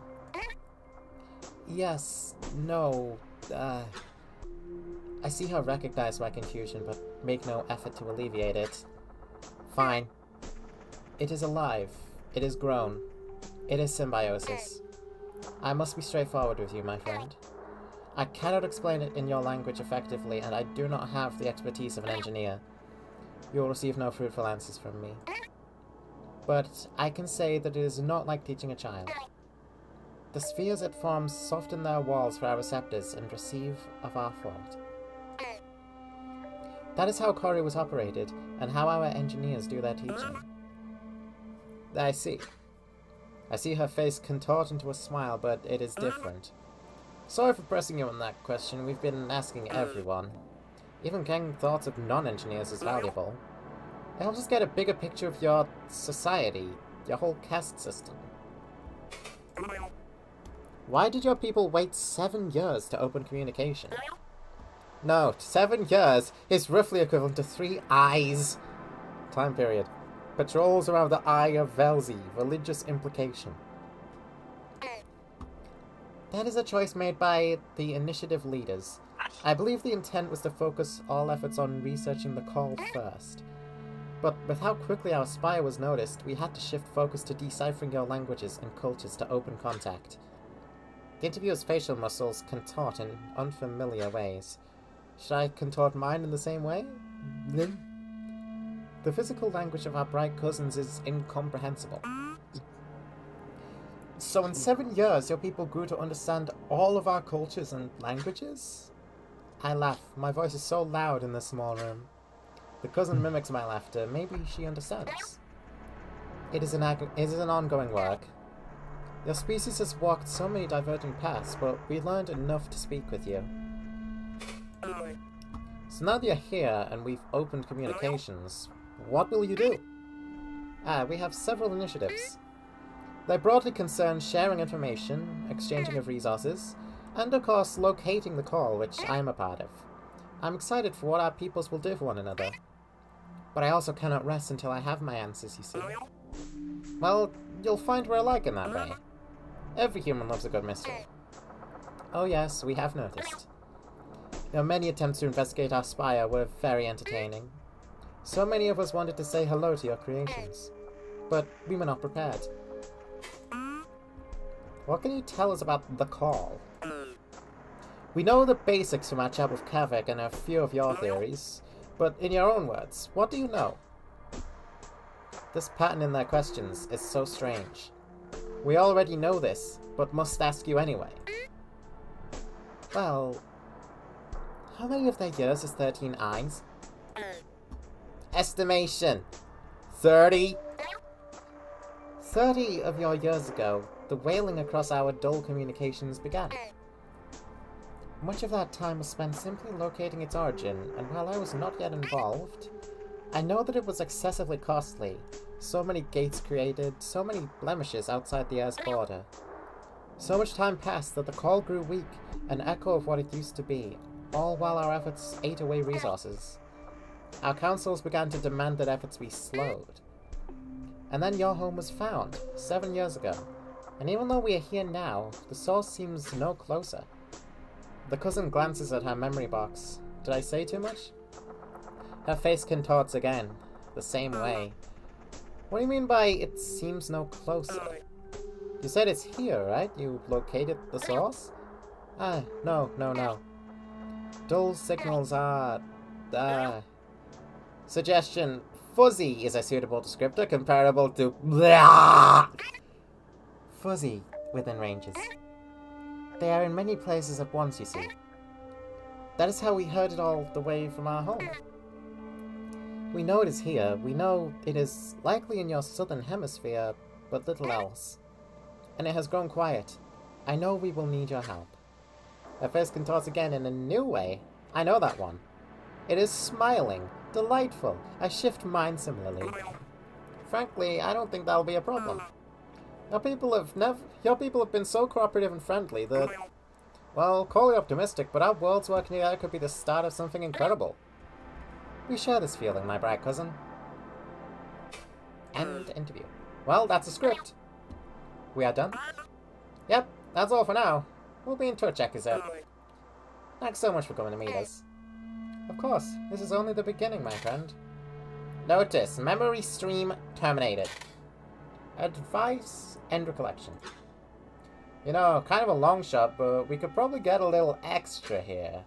Yes, no, I see how recognize my confusion, but make no effort to alleviate it. Fine. It is alive. It is grown. It is symbiosis. I must be straightforward with you, my friend. I cannot explain it in your language effectively, and I do not have the expertise of an engineer. You will receive no fruitful answers from me. But I can say that it is not like teaching a child. The spheres it forms soften their walls for our receptors and receive of our thought. That is how Corru was operated, and how our engineers do their teaching. I see. I see her face contort into a smile, but it is different. Sorry for pressing you on that question, we've been asking everyone. Even getting thoughts of non-engineers is valuable. It helps us get a bigger picture of your society, your whole caste system. Why did your people wait 7 years to open communication? Note, 7 years is roughly equivalent to 3 eyes. Time period. Patrols around the Eye of Velzi, religious implication. That is a choice made by the initiative leaders. I believe the intent was to focus all efforts on researching the call first. But with how quickly our spy was noticed, we had to shift focus to deciphering your languages and cultures to open contact. The interviewer's facial muscles contort in unfamiliar ways. Should I contort mine in the same way? Lim? The physical language of our bright cousins is incomprehensible. So in 7 years, your people grew to understand all of our cultures and languages? I laugh. My voice is so loud in this small room. The cousin mimics my laughter. Maybe she understands. It is an ongoing work. Your species has walked so many diverging paths, but we learned enough to speak with you. So now that you're here and we've opened communications, what will you do? We have several initiatives. They broadly concern sharing information, exchanging of resources, and of course locating the call, which I am a part of. I'm excited for what our peoples will do for one another. But I also cannot rest until I have my answers, you see. Well, you'll find we're alike in that way. Every human loves a good mystery. Oh yes, we have noticed. Your many attempts to investigate our spire were very entertaining. So many of us wanted to say hello to your creations, but we were not prepared. What can you tell us about the call? We know the basics from our chat with Kavik and a few of your theories, but in your own words, what do you know? This pattern in their questions is so strange. We already know this, but must ask you anyway. Well, how many of their years is 13 eyes? Estimation. 30? 30 of your years ago, the wailing across our dull communications began. Much of that time was spent simply locating its origin, and while I was not yet involved, I know that it was excessively costly. So many gates created, so many blemishes outside the air's border. So much time passed that the call grew weak, an echo of what it used to be, all while our efforts ate away resources. Our councils began to demand that efforts be slowed. And then your home was found, 7 years ago. And even though we are here now, the source seems no closer. The cousin glances at her memory box. Did I say too much? Her face contorts again, the same way. What do you mean by it seems no closer? You said it's here, right? You located the source? No. Dull signals are... Suggestion. Fuzzy is a suitable descriptor comparable to... Fuzzy within ranges. They are in many places at once, you see. That is how we heard it all the way from our home. We know it is here. We know it is likely in your southern hemisphere, but little else. And it has grown quiet. I know we will need your help. Her face contorts again in a new way. I know that one. It is smiling. Delightful. I shift mine similarly. Frankly, I don't think that'll be a problem. Your people have been so cooperative and friendly that, well, call it optimistic, but our worlds working together could be the start of something incredible. We share this feeling, my bright cousin. End interview. Well, that's a script. We are done? Yep, that's all for now. We'll be in touch, Episode. Thanks so much for coming to meet us. Of course, this is only the beginning, my friend. Notice, memory stream terminated. Advice and recollection. You know, kind of a long shot, but we could probably get a little extra here.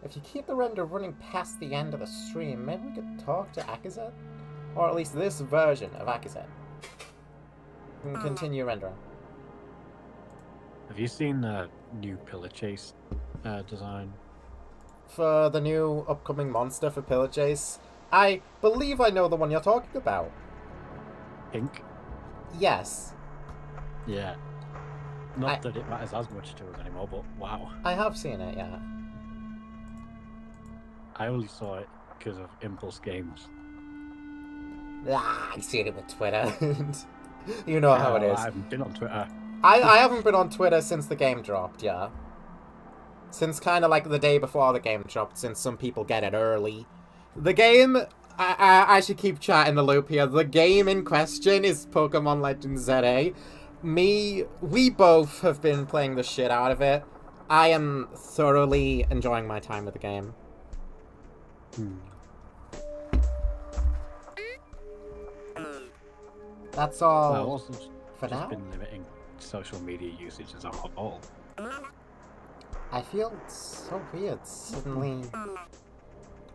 If you keep the render running past the end of the stream, maybe we could talk to Akizet? Or at least this version of Akizet. And continue rendering. Have you seen the new Pillar Chase design? For the new upcoming monster for Pillar Chase? I believe I know the one you're talking about. Pink? Yes. Yeah. Not that it matters as much to us anymore, but wow. I have seen it, yeah. I only saw it because of Impulse Games. I've seen it with Twitter. You know how it is. I haven't been on Twitter. I haven't been on Twitter since the game dropped, yeah. Since kind of like the day before the game dropped, since some people get it early. The game... I should keep chatting the loop here. The game in question is Pokemon Legends ZA. We both have been playing the shit out of it. I am thoroughly enjoying my time with the game. That's all Well, also for now. Been limiting social media usage as a whole. I feel so weird suddenly.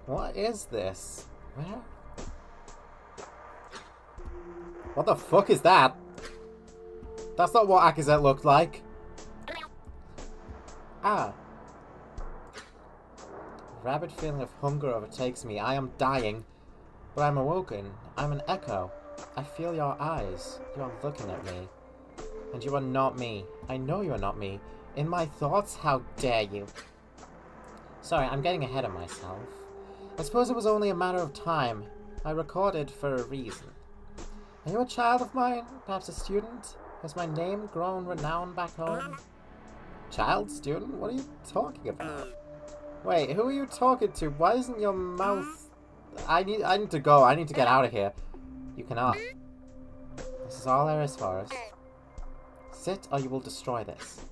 What is this? Where? What the fuck is that? That's not what Akazet looked like. Ah. A rabid feeling of hunger overtakes me. I am dying. But I'm awoken. I'm an echo. I feel your eyes. You are looking at me. And you are not me. I know you are not me. In my thoughts? How dare you? Sorry, I'm getting ahead of myself. I suppose it was only a matter of time. I recorded for a reason. Are you a child of mine? Perhaps a student? Has my name grown renowned back home? Child? Student? What are you talking about? Wait, who are you talking to? Why isn't your mouth... I need to go. I need to get out of here. You cannot. This is all there is for us. Sit or you will destroy this.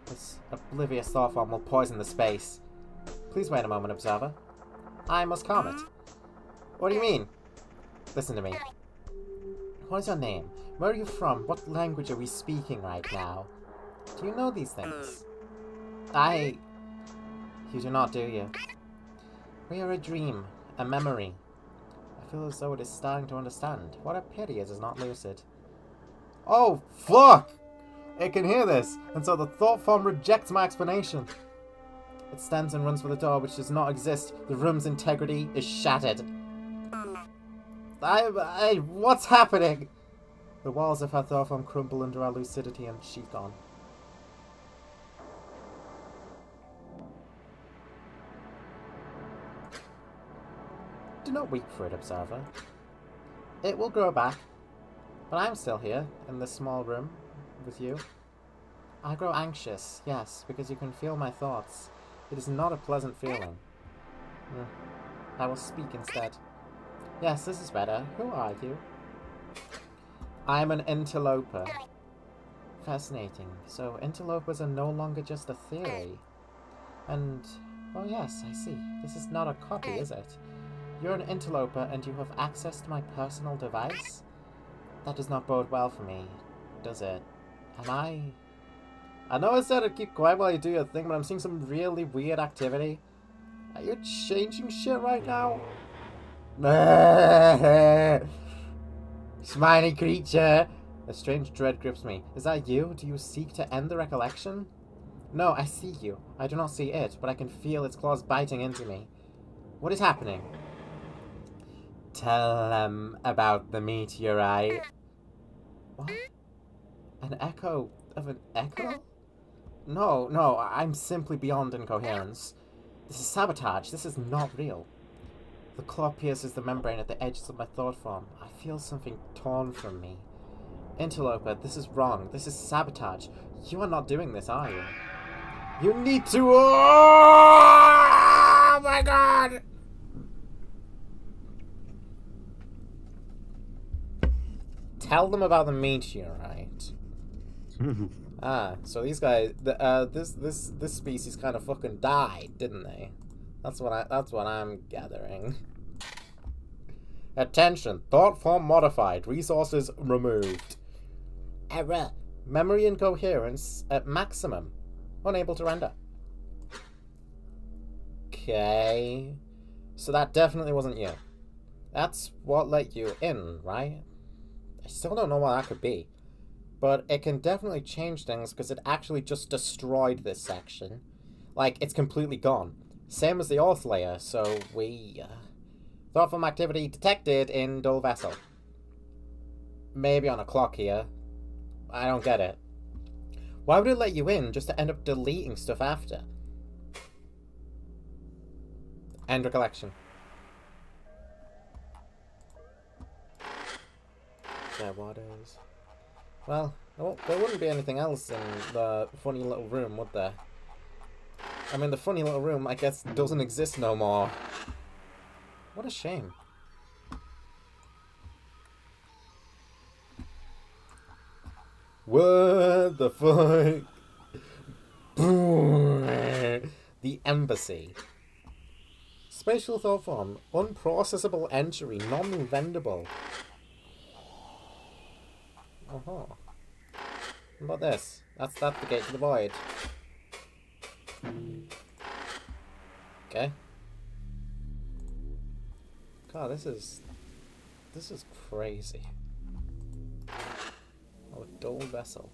This oblivious thought form will poison the space. Please wait a moment, Observer. I must calm it. What do you mean? Listen to me. What is your name? Where are you from? What language are we speaking right now? Do you know these things? You do not, do you? We are a dream, a memory. I feel as though it is starting to understand. What a pity it is not lucid. Oh, fuck! It can hear this, and so the thought form rejects my explanation. It stands and runs for the door, which does not exist. The room's integrity is shattered. What's happening? The walls of her thought form crumble under our lucidity, and she's gone. Do not weep for it, Observer. It will grow back. But I'm still here, in this small room, with you. I grow anxious, yes, because you can feel my thoughts. It is not a pleasant feeling. I will speak instead. Yes, this is better. Who are you? I am an interloper. Fascinating. So interlopers are no longer just a theory. And, oh yes, I see. This is not a copy, is it? You're an interloper and you have access to my personal device? That does not bode well for me, does it? I know I said I'd keep quiet while you do your thing, but I'm seeing some really weird activity. Are you changing shit right now? Smiley creature! A strange dread grips me. Is that you? Do you seek to end the recollection? No, I see you. I do not see it, but I can feel its claws biting into me. What is happening? Tell them about the meteorite. What? An echo of an echo? No, I'm simply beyond incoherence. This is sabotage. This is not real. The claw pierces the membrane at the edges of my thought form. I feel something torn from me. Interloper, this is wrong. This is sabotage. You are not doing this, are you? You need to... Oh my god! Tell them about the meteorite. So these guys, this species kind of fucking died, didn't they? That's what I'm gathering. Attention, thought form modified, resources removed. Error, memory incoherence at maximum, unable to render. Okay, so that definitely wasn't you. That's what let you in, right? I still don't know what that could be. But it can definitely change things because it actually just destroyed this section. Like, it's completely gone. Same as the Orth layer, so we... thought form activity detected in dull vessel. Maybe on a clock here. I don't get it. Why would it let you in just to end up deleting stuff after? End recollection. There waters. Well, there wouldn't be anything else in the funny little room, would there? I mean, the funny little room, I guess, doesn't exist no more. What a shame. What the fuck? The embassy. Spatial thought form. Unprocessable entry. Non-rendable. Uh-huh. What about this? That's the gate to the void. Okay. God, this is crazy. Oh, dull vessel.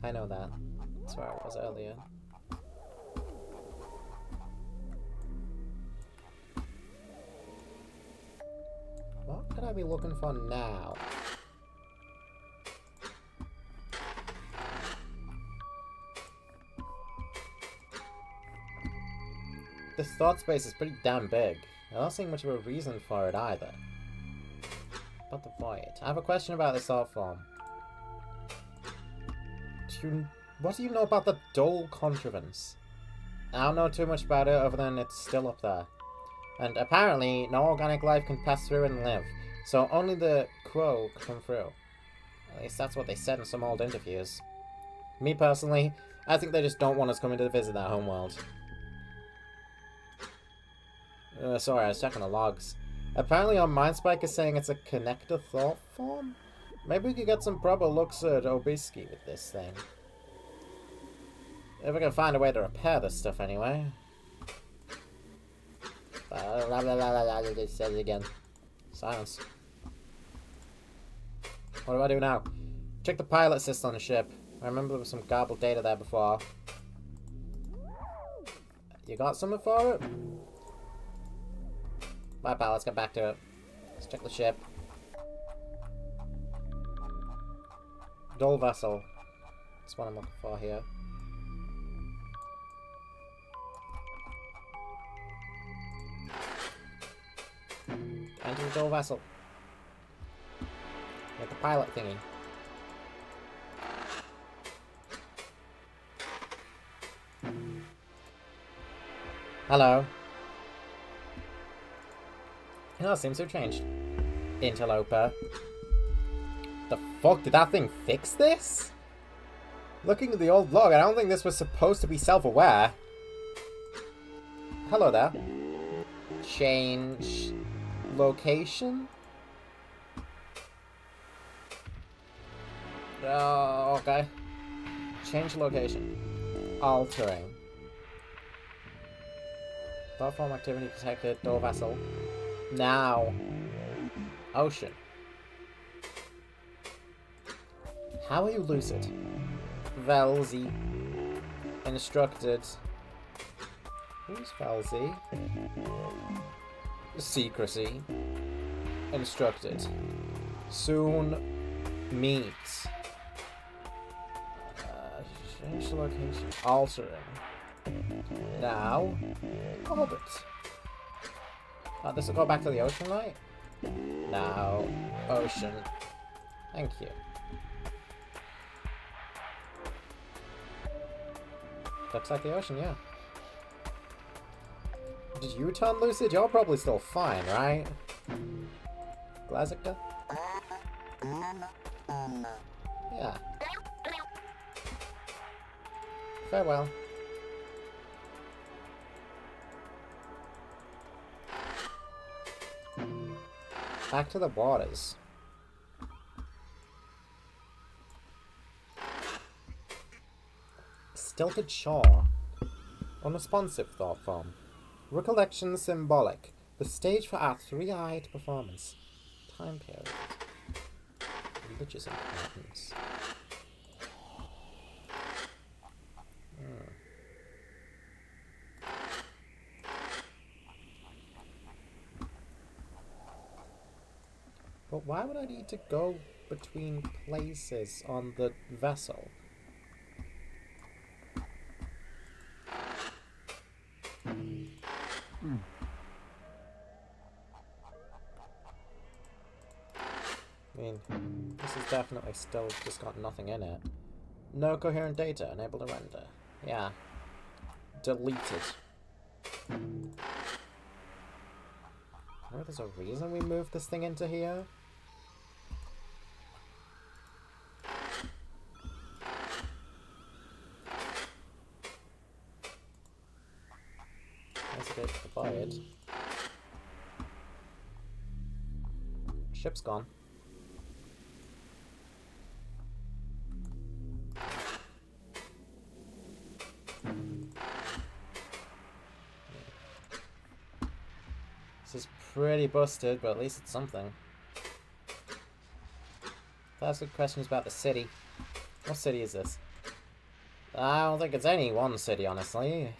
I know that. That's where I was earlier. What could I be looking for now? This thought space is pretty damn big. I don't see much of a reason for it either. But the void. I have a question about this art form. What do you know about the dull contrivance? I don't know too much about it other than it's still up there. And apparently, no organic life can pass through and live. So only the crow can come through. At least that's what they said in some old interviews. Me personally, I think they just don't want us coming to visit that homeworld. Sorry, I was checking the logs. Apparently our Mindspike is saying it's a connector thought form? Maybe we could get some proper looks at Obisky with this thing. If we can find a way to repair this stuff anyway. It says it again. Silence. What do I do now? Check the pilot assist on the ship. I remember there was some garbled data there before. You got something for it? Bye, pal. Let's get back to it. Let's check the ship. Dull vessel. That's what I'm looking for here. Enter the dull vessel. Like the pilot thingy. Hello. Oh, seems to have changed. Interloper. The fuck? Did that thing fix this? Looking at the old log, I don't think this was supposed to be self-aware. Hello there. Change location? Oh, okay. Change location. Altering. Platform activity detected. Door vessel. Now. Ocean. How are you lucid? Velzy. Instructed. Who's Velzy? Secrecy. Instructed. Soon meet. Change location. Altering. Now. Orbit. Oh, this will go back to the ocean, right? Now. Ocean. Thank you. Looks like the ocean, yeah. Did you turn lucid? You're probably still fine, right? Glazica? Yeah. Farewell. Back to the waters. Stilted shore. Unresponsive thought form. Recollection symbolic. The stage for our three-eyed performance. Time period. Religious importance. But why would I need to go between places on the vessel? I mean, this is definitely still just got nothing in it. No coherent data, unable to render. Yeah. Deleted. Oh, there's a reason we moved this thing into here? Investigate the void. Ship's gone. pretty busted, but at least it's something. That's good questions about the city. What city is this? I don't think it's any one city, honestly.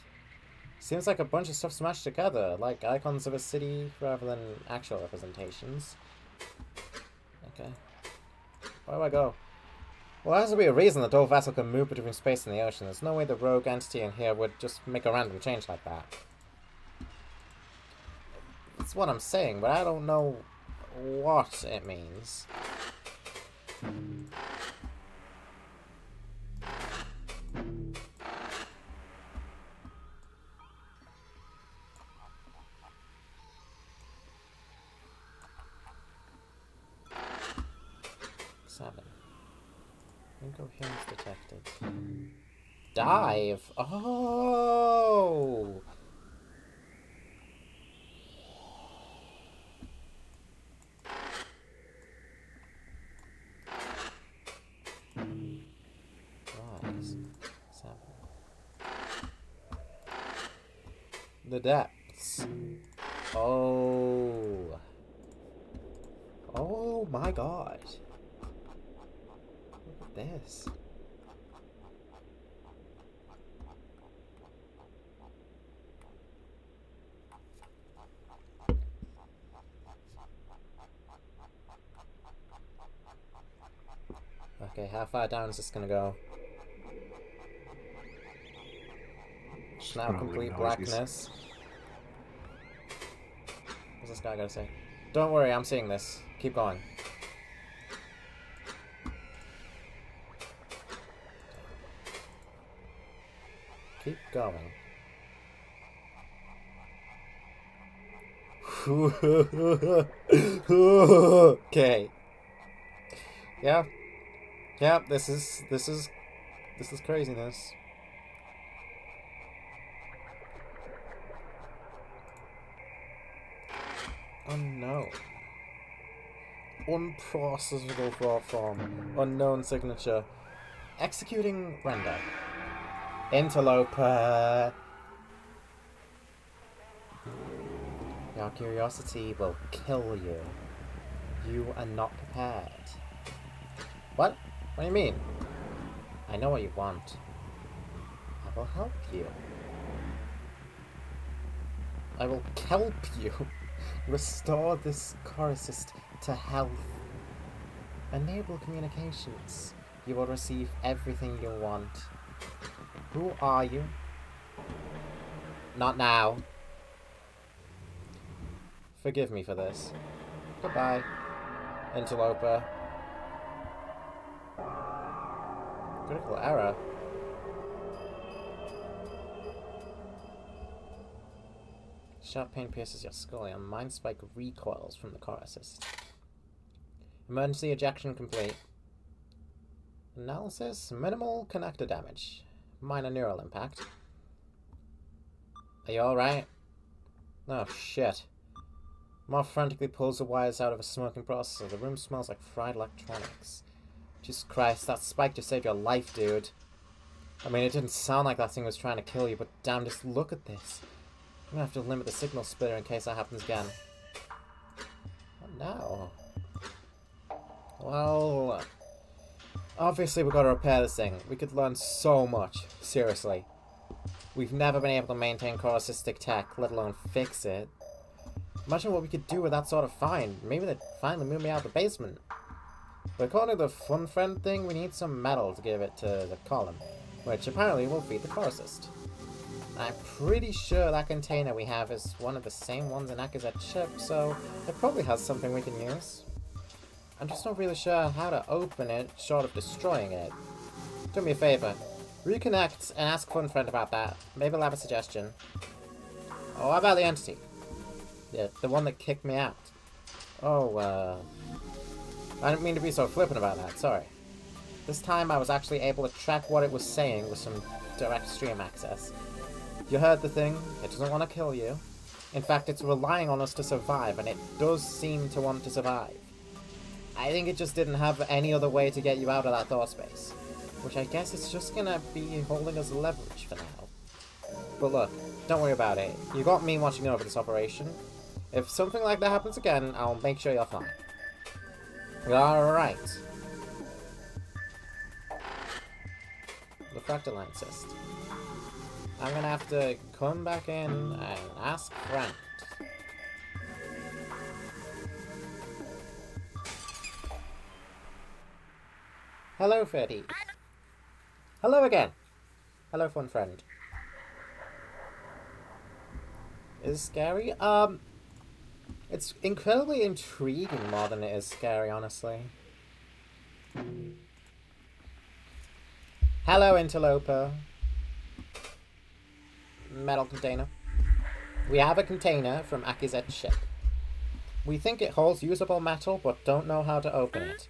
Seems like a bunch of stuff smashed together, like icons of a city rather than actual representations. Okay. Where do I go? Well, there has to be a reason the Dole vessel can move between space and the ocean. There's no way the rogue entity in here would just make a random change like that. That's what I'm saying, but I don't know what it means. Incoherence detected. Dive! Oh! Rise. 7. The depths. Oh. Oh my god. This. Okay, how far down is this gonna go? Now complete blackness. What's this guy gotta say? Don't worry, I'm seeing this. Keep going. Keep going. Okay. Yeah. Yeah, this is craziness. Unknown. Unprocessable raw form. Unknown signature. Executing render. Interloper. Your curiosity will kill you. You are not prepared. What? What do you mean? I know what you want. I will help you. I will kelp you. Restore this chorusist to health. Enable communications. You will receive everything you want. Who are you? Not now. Forgive me for this. Goodbye, interloper. Critical error. Sharp pain pierces your skull and mind spike recoils from the core assist. Emergency ejection complete. Analysis. Minimal connector damage. Minor neural impact. Are you alright? Oh shit. More frantically pulls the wires out of a smoking processor. The room smells like fried electronics. Jesus Christ, that spike just saved your life, dude. I mean, it didn't sound like that thing was trying to kill you, but damn, just look at this. I'm gonna have to limit the signal splitter in case that happens again. What now? Well, obviously we've got to repair this thing. We could learn so much, seriously. We've never been able to maintain core assistic tech, let alone fix it. Imagine what we could do with that sort of find. Maybe they'd finally move me out of the basement. But according to the fun friend thing, we need some metal to give it to the column, which apparently will feed the core assist. I'm pretty sure that container we have is one of the same ones in Akazet's ship, so it probably has something we can use. I'm just not really sure how to open it, short of destroying it. Do me a favor. Reconnect and ask Fun Friend about that. Maybe I'll have a suggestion. Oh, how about the entity? Yeah, the one that kicked me out. Oh, I didn't mean to be so flippant about that, sorry. This time I was actually able to track what it was saying with some direct stream access. You heard the thing. It doesn't want to kill you. In fact, it's relying on us to survive, and it does seem to want to survive. I think it just didn't have any other way to get you out of that thought space. Which I guess it's just gonna be holding us leverage for now. But look, don't worry about it. You got me watching over this operation. If something like that happens again, I'll make sure you're fine. Alright. The fractal cyst. I'm gonna have to come back in and ask friend. Hello, Freddy. Hello again. Hello, fun friend. Is it scary? It's incredibly intriguing more than it is scary, honestly. Hello, interloper. Metal container. We have a container from Akizet's ship. We think it holds usable metal, but don't know how to open it.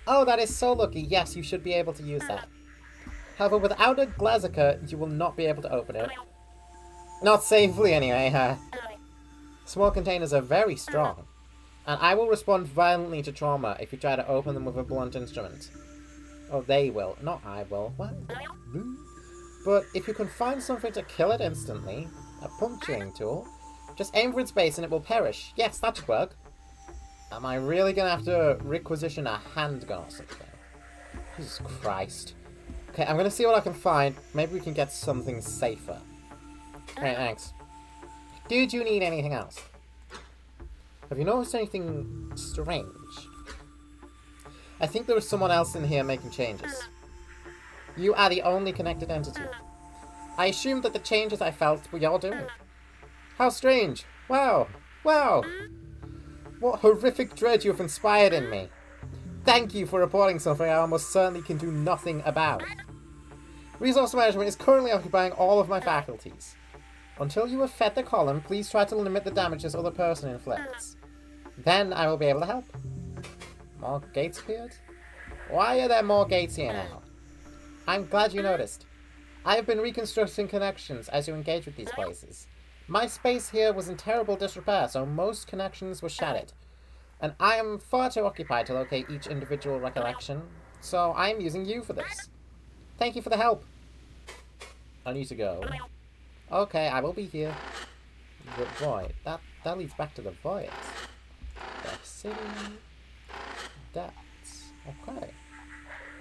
Oh, that is so lucky. Yes, you should be able to use that. However, without a Glazica, you will not be able to open it. Not safely, anyway. Small containers are very strong, and I will respond violently to trauma if you try to open them with a blunt instrument. Oh, they will. Not I will. What? But if you can find something to kill it instantly, a puncturing tool, just aim for its base and it will perish. Yes, that should work. Am I really going to have to requisition a handgun or something? Jesus Christ. Okay, I'm going to see what I can find. Maybe we can get something safer. Alright, thanks. Did you need anything else? Have you noticed anything strange? I think there was someone else in here making changes. You are the only connected entity. I assumed that the changes I felt were your doing. How strange! Wow! Wow! What horrific dread you have inspired in me! Thank you for reporting something I almost certainly can do nothing about. Resource management is currently occupying all of my faculties. Until you have fed the column, please try to limit the damage this other person inflicts. Then I will be able to help. More gates appeared? Why are there more gates here now? I'm glad you noticed. I have been reconstructing connections as you engage with these places. My space here was in terrible disrepair, so most connections were shattered. And I am far too occupied to locate each individual recollection, so I am using you for this. Thank you for the help. I need to go. Okay, I will be here. The void. That leads back to the void. The city. Depths. Okay.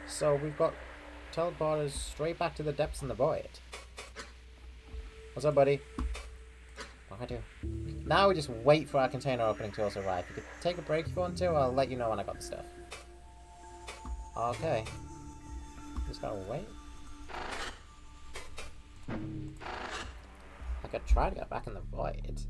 So we've got teleporters straight back to the depths in the void. What's up, buddy? What do I do? Now we just wait for our container opening tools to arrive. You could take a break if you want to, I'll let you know when I got the stuff. Okay. Just gotta wait. I could try to get back in the void.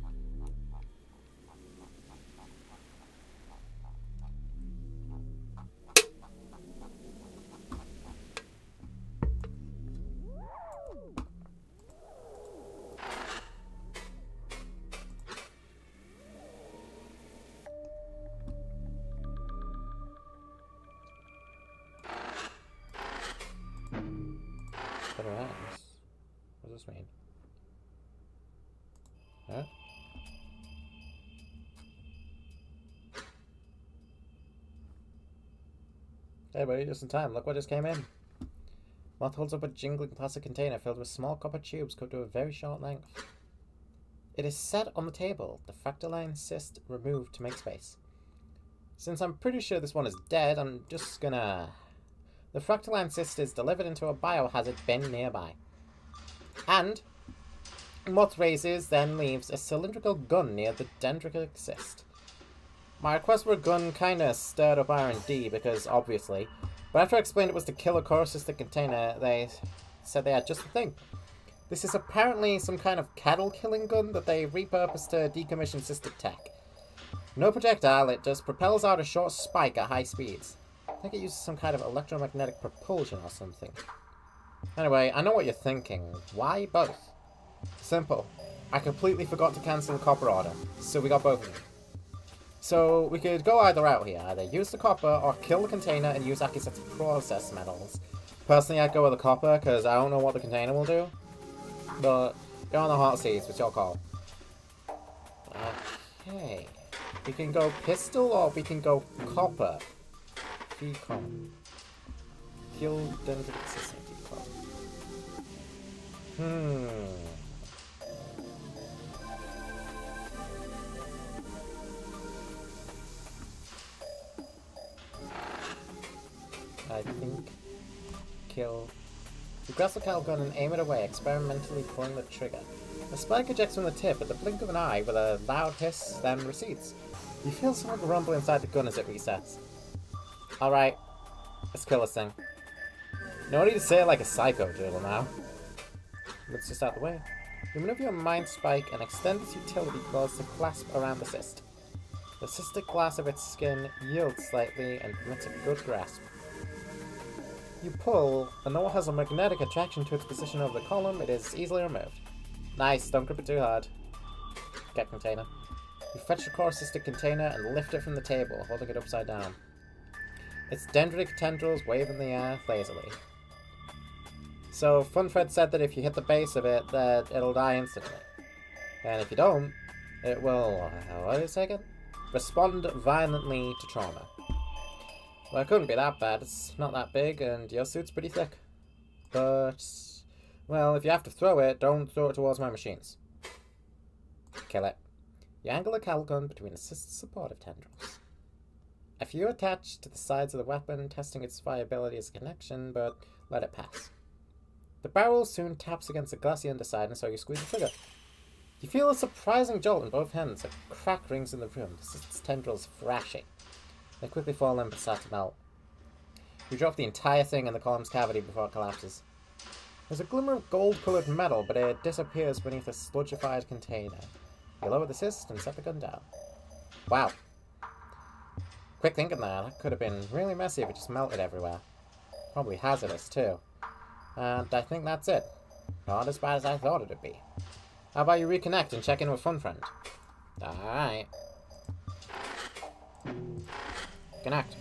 What does this mean? Huh? Hey buddy, just in time. Look what just came in. Moth holds up a jingling plastic container filled with small copper tubes cut to a very short length. It is set on the table, the fractaline cyst removed to make space. Since I'm pretty sure this one is dead, I'm just gonna... The fractaline cyst is delivered into a biohazard bin nearby. And Moth raises, then leaves a cylindrical gun near the dendritic cyst. My request for a gun kinda stirred up R&D because, obviously, but after I explained it was to kill a coruscistic container, they said they had just the thing. This is apparently some kind of cattle-killing gun that they repurposed to decommission cystic tech. No projectile, it just propels out a short spike at high speeds. I think it uses some kind of electromagnetic propulsion or something. Anyway, I know what you're thinking. Why both? Simple. I completely forgot to cancel the copper order, so we got both of them. So we could go either route here. Either use the copper or kill the container and use Akiset's process metals. Personally, I'd go with the copper because I don't know what the container will do. But go on the hot seats, it's your call. Okay. We can go pistol or we can go copper. Decom. Kill dendritic system decom. think. Kill. You grasp the cattle gun and aim it away, experimentally pulling the trigger. The spike ejects from the tip at the blink of an eye with a loud hiss, then recedes. You feel something rumble inside the gun as it resets. Alright, let's kill this thing. No need to say it like a psycho driller now. Let's just out the way. You maneuver your mind spike and extend its utility claws to clasp around the cyst. The cystic glass of its skin yields slightly and permits a good grasp. You pull, and though it has a magnetic attraction to its position over the column, it is easily removed. Nice, don't grip it too hard. Get container. You fetch the core cystic container and lift it from the table, holding it upside down. Its dendritic tendrils wave in the air lazily. So, Funfred said that if you hit the base of it, that it'll die instantly. And if you don't, it will, what is it again? Respond violently to trauma. Well, it couldn't be that bad. It's not that big, and your suit's pretty thick. But, well, if you have to throw it, don't throw it towards my machines. Kill it. You angle the cattle gun between the cyst's supportive tendrils. A few attach to the sides of the weapon, testing its viability as a connection, but let it pass. The barrel soon taps against the glassy underside, and so you squeeze the trigger. You feel a surprising jolt in both hands. A crack rings in the room, the cyst's tendrils thrashing. They quickly fall limp and start to melt. You drop the entire thing in the column's cavity before it collapses. There's a glimmer of gold-coloured metal, but it disappears beneath a sludgified container. You lower the cyst and set the gun down. Wow. Quick thinking there. That could have been really messy if it just melted everywhere. Probably hazardous, too. And I think that's it. Not as bad as I thought it would be. How about you reconnect and check in with Funfriend? Alright. Connect.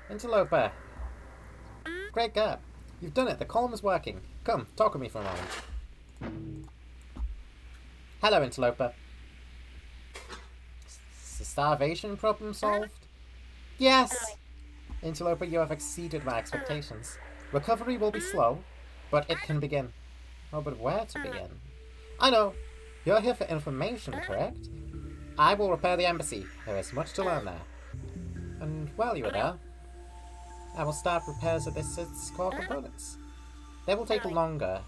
Interloper. Great gap. You've done it. The column is working. Come, talk with me for a moment. Hello, Interloper. Is the starvation problem solved? Yes! Interloper, you have exceeded my expectations. Recovery will be slow, but it can begin. Oh, but where to begin? I know. You're here for information, correct? I will repair the embassy. There is much to learn there. And while you are there, I will start repairs of its core components. They will take longer.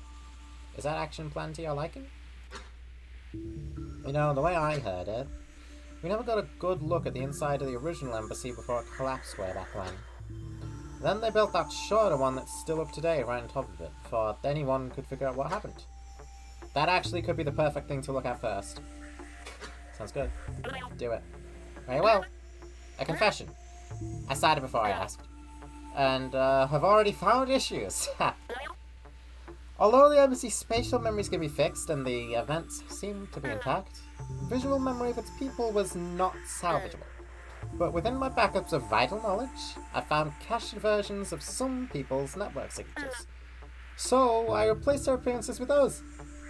Is that action plan to your liking? You know, the way I heard it, we never got a good look at the inside of the original embassy before it collapsed way back when. Then they built that shorter one that's still up today right on top of it, before anyone could figure out what happened. That actually could be the perfect thing to look at first. Sounds good. Do it. Very well. A confession. I started before I asked. And have already found issues. Although the embassy's spatial memories can be fixed and the events seem to be intact, visual memory of its people was not salvageable. But within my backups of vital knowledge, I found cached versions of some people's network signatures. So I replaced their appearances with those,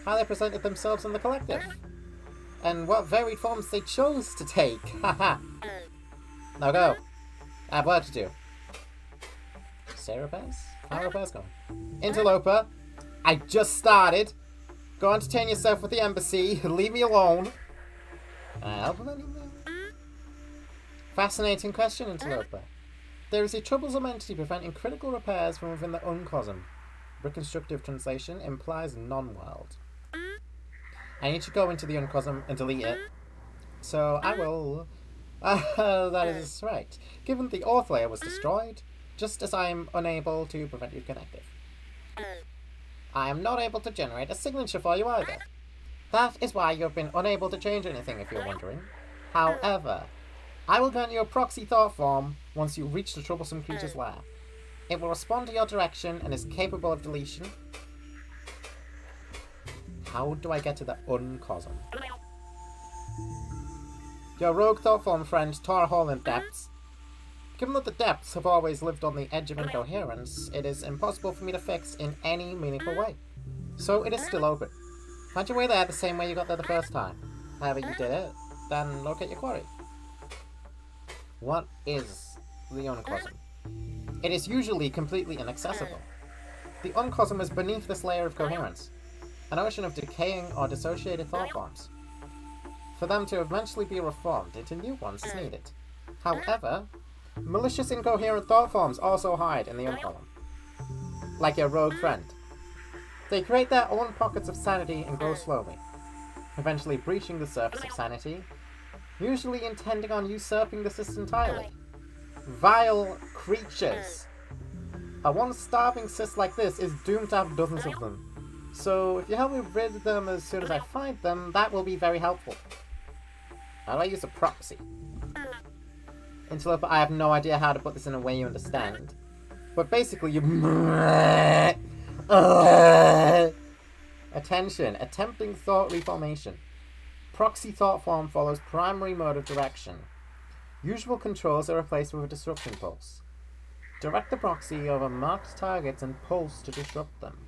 how they presented themselves in the collective, and what varied forms they chose to take. Haha. Now go. I have work to do. Say repairs? How are repairs going? Interloper, I just started. Go entertain yourself with the embassy. Leave me alone. Can I help with anything? Fascinating question, Interloper. There is a troublesome entity preventing critical repairs from within the uncosm. Reconstructive translation implies non-world. I need to go into the uncosm and delete it. So I will... that is right. Given the Orth layer was destroyed, just as I am unable to prevent you connecting. I am not able to generate a signature for you either. That is why you have been unable to change anything, if you're wondering. However, I will grant you a proxy thought form once you reach the troublesome creature's lair. It will respond to your direction and is capable of deletion. How do I get to the uncosm? Your rogue thought form friend tore a hole in depths. Given that the depths have always lived on the edge of incoherence, it is impossible for me to fix in any meaningful way. So it is still open. Find your way there the same way you got there the first time. However you did it, then locate your quarry. What is the uncosm? It is usually completely inaccessible. The uncosm is beneath this layer of coherence. an ocean of decaying or dissociated thought forms. For them to eventually be reformed into new ones is needed. However, malicious incoherent thought forms also hide in the uncolumn. Like your rogue friend. They create their own pockets of sanity and grow slowly, eventually breaching the surface of sanity, usually intending on usurping the system entirely. Vile creatures! A one starving cyst like this is doomed to have dozens of them. So if you help me rid of them as soon as I find them, that will be very helpful. How do I use a proxy? Interloper, I have no idea how to put this in a way you understand. But basically you... Attention, attempting thought reformation. Proxy thought form follows primary mode of direction. Usual controls are replaced with a disruption pulse. Direct the proxy over marked targets and pulse to disrupt them.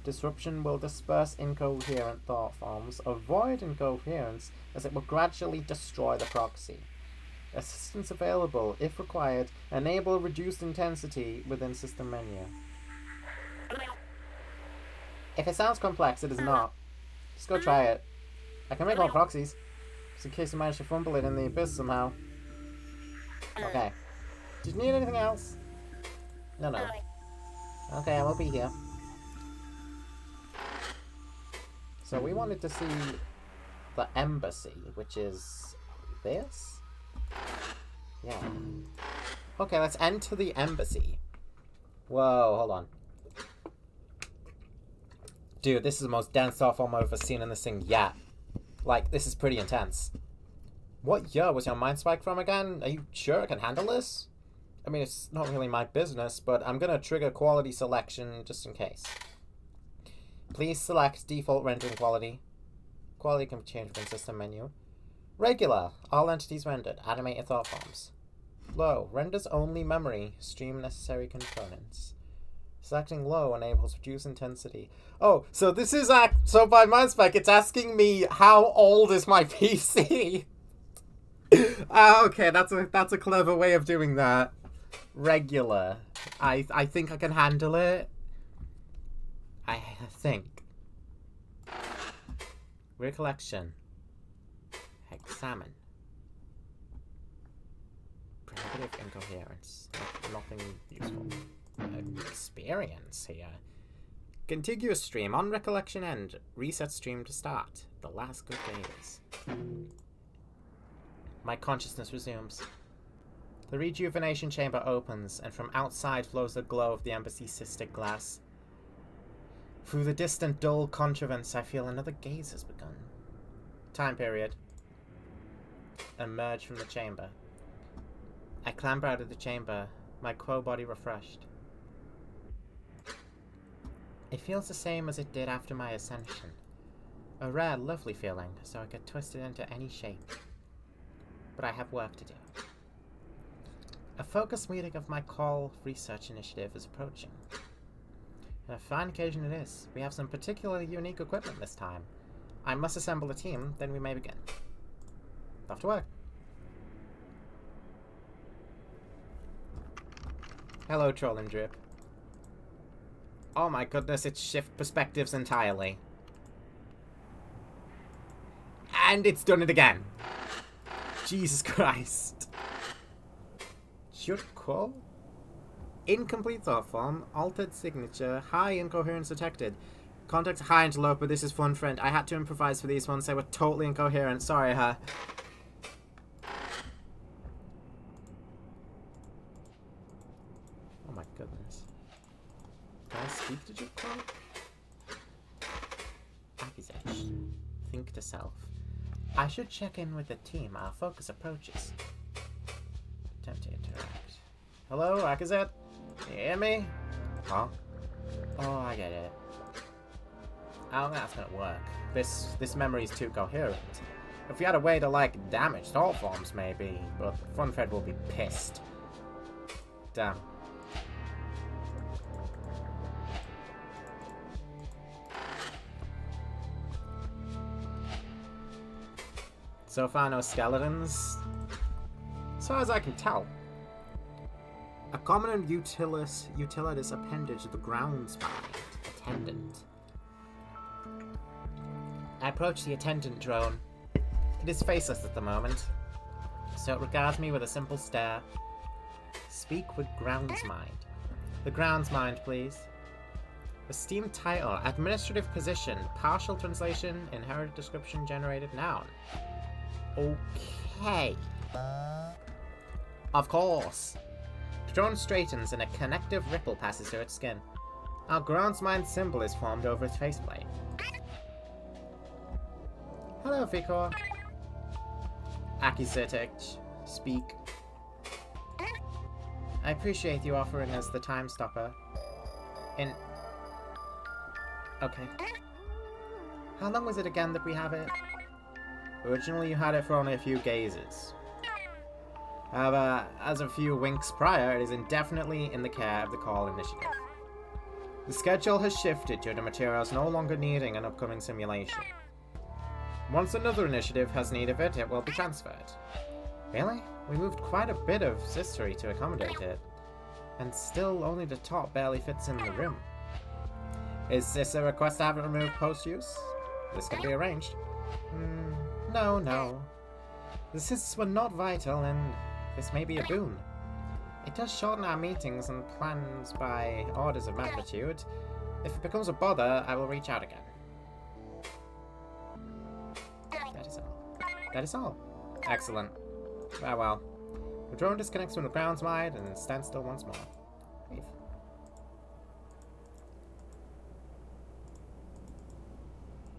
Disruption will disperse incoherent thought forms, avoid incoherence, as it will gradually destroy the proxy. Assistance available, if required, enable reduced intensity within system menu. If it sounds complex, it is not. Just go try it. I can make more proxies, just in case you manage to fumble it in the abyss somehow. Okay. Did you need anything else? No. Okay, I will be here. So we wanted to see the embassy, which is this? Yeah. Okay, let's enter the embassy. Whoa, hold on. Dude, this is the most dense thought form I've ever seen in this thing yet. Like, this is pretty intense. What year was your mind spike from again? Are you sure I can handle this? I mean, it's not really my business, but I'm gonna trigger quality selection just in case. Please select default rendering quality. Quality can be changed within system menu. Regular, all entities rendered, animated thought forms. Low, renders only memory, stream necessary components. Selecting low enables reduced intensity. Oh, so this is so by MindSpec, it's asking me how old is my PC. Okay, that's a clever way of doing that. Regular. I think I can handle it. I think. Recollection. Examine. Prohibitive incoherence. Nothing useful. Experience here. Contiguous stream. On recollection end. Reset stream to start. The last good days. My consciousness resumes. The rejuvenation chamber opens, and from outside flows the glow of the embassy's cystic glass. Through the distant, dull contrivance, I feel another gaze has begun. Time period. Emerge from the chamber. I clamber out of the chamber, my quo body refreshed. It feels the same as it did after my ascension. A rare, lovely feeling, so I could twist it into any shape. But I have work to do. A focus meeting of my call research initiative is approaching. And a fine occasion it is. We have some particularly unique equipment this time. I must assemble a team, then we may begin. Off to work. Hello, Troll and Drip. Oh my goodness, it's shift perspectives entirely. And it's done it again. Jesus Christ. Should call? Incomplete thought form, altered signature, high incoherence detected. Contact high interloper, this is fun friend. I had to improvise for these ones, they were totally incoherent. Sorry, huh? Oh my goodness. Can I speak to Jukko? Accusation. Think to self. I should check in with the team. Our focus approaches. Attempt to interact. Hello, Akazet? You hear me? Huh? Oh, I get it. I don't think that's gonna work. This memory's too coherent. If we had a way to, like, damage thought forms, maybe, but Funfred will be pissed. Damn. So far, no skeletons. As far as I can tell. A common and utilitarious appendage of the grounds find. Attendant. I approach the attendant drone. It is faceless at the moment, so it regards me with a simple stare. Speak with Groundsmind. The Groundsmind, please. Esteemed title, administrative position, partial translation, inherited description, generated noun. Okay. Of course. The drone straightens and a connective ripple passes through its skin. Our Groundsmind symbol is formed over its faceplate. Hello, Fikor. Akisitich, speak. I appreciate you offering us the time stopper. Okay. How long was it again that we have it? Originally you had it for only a few gazes. However, as of a few winks prior, it is indefinitely in the care of the Call Initiative. The schedule has shifted due to materials no longer needing an upcoming simulation. Once another initiative has need of it, it will be transferred. Really? We moved quite a bit of history to accommodate it. And still only the top barely fits in the room. Is this a request to have it removed post-use? This can be arranged. No. The cysts were not vital, and this may be a boon. It does shorten our meetings and plans by orders of magnitude. If it becomes a bother, I will reach out again. That is all. Excellent. Well. The drone disconnects from the Groundsmind and stands still once more. Leave.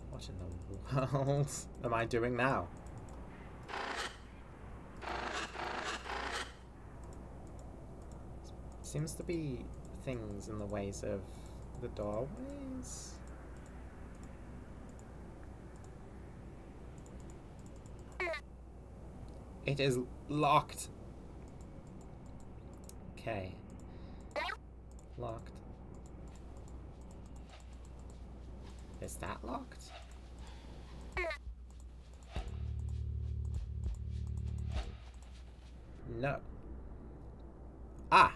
What in the world am I doing now? Seems to be things in the ways of the doorways. It is locked. Okay. Locked. Is that locked? No. Ah!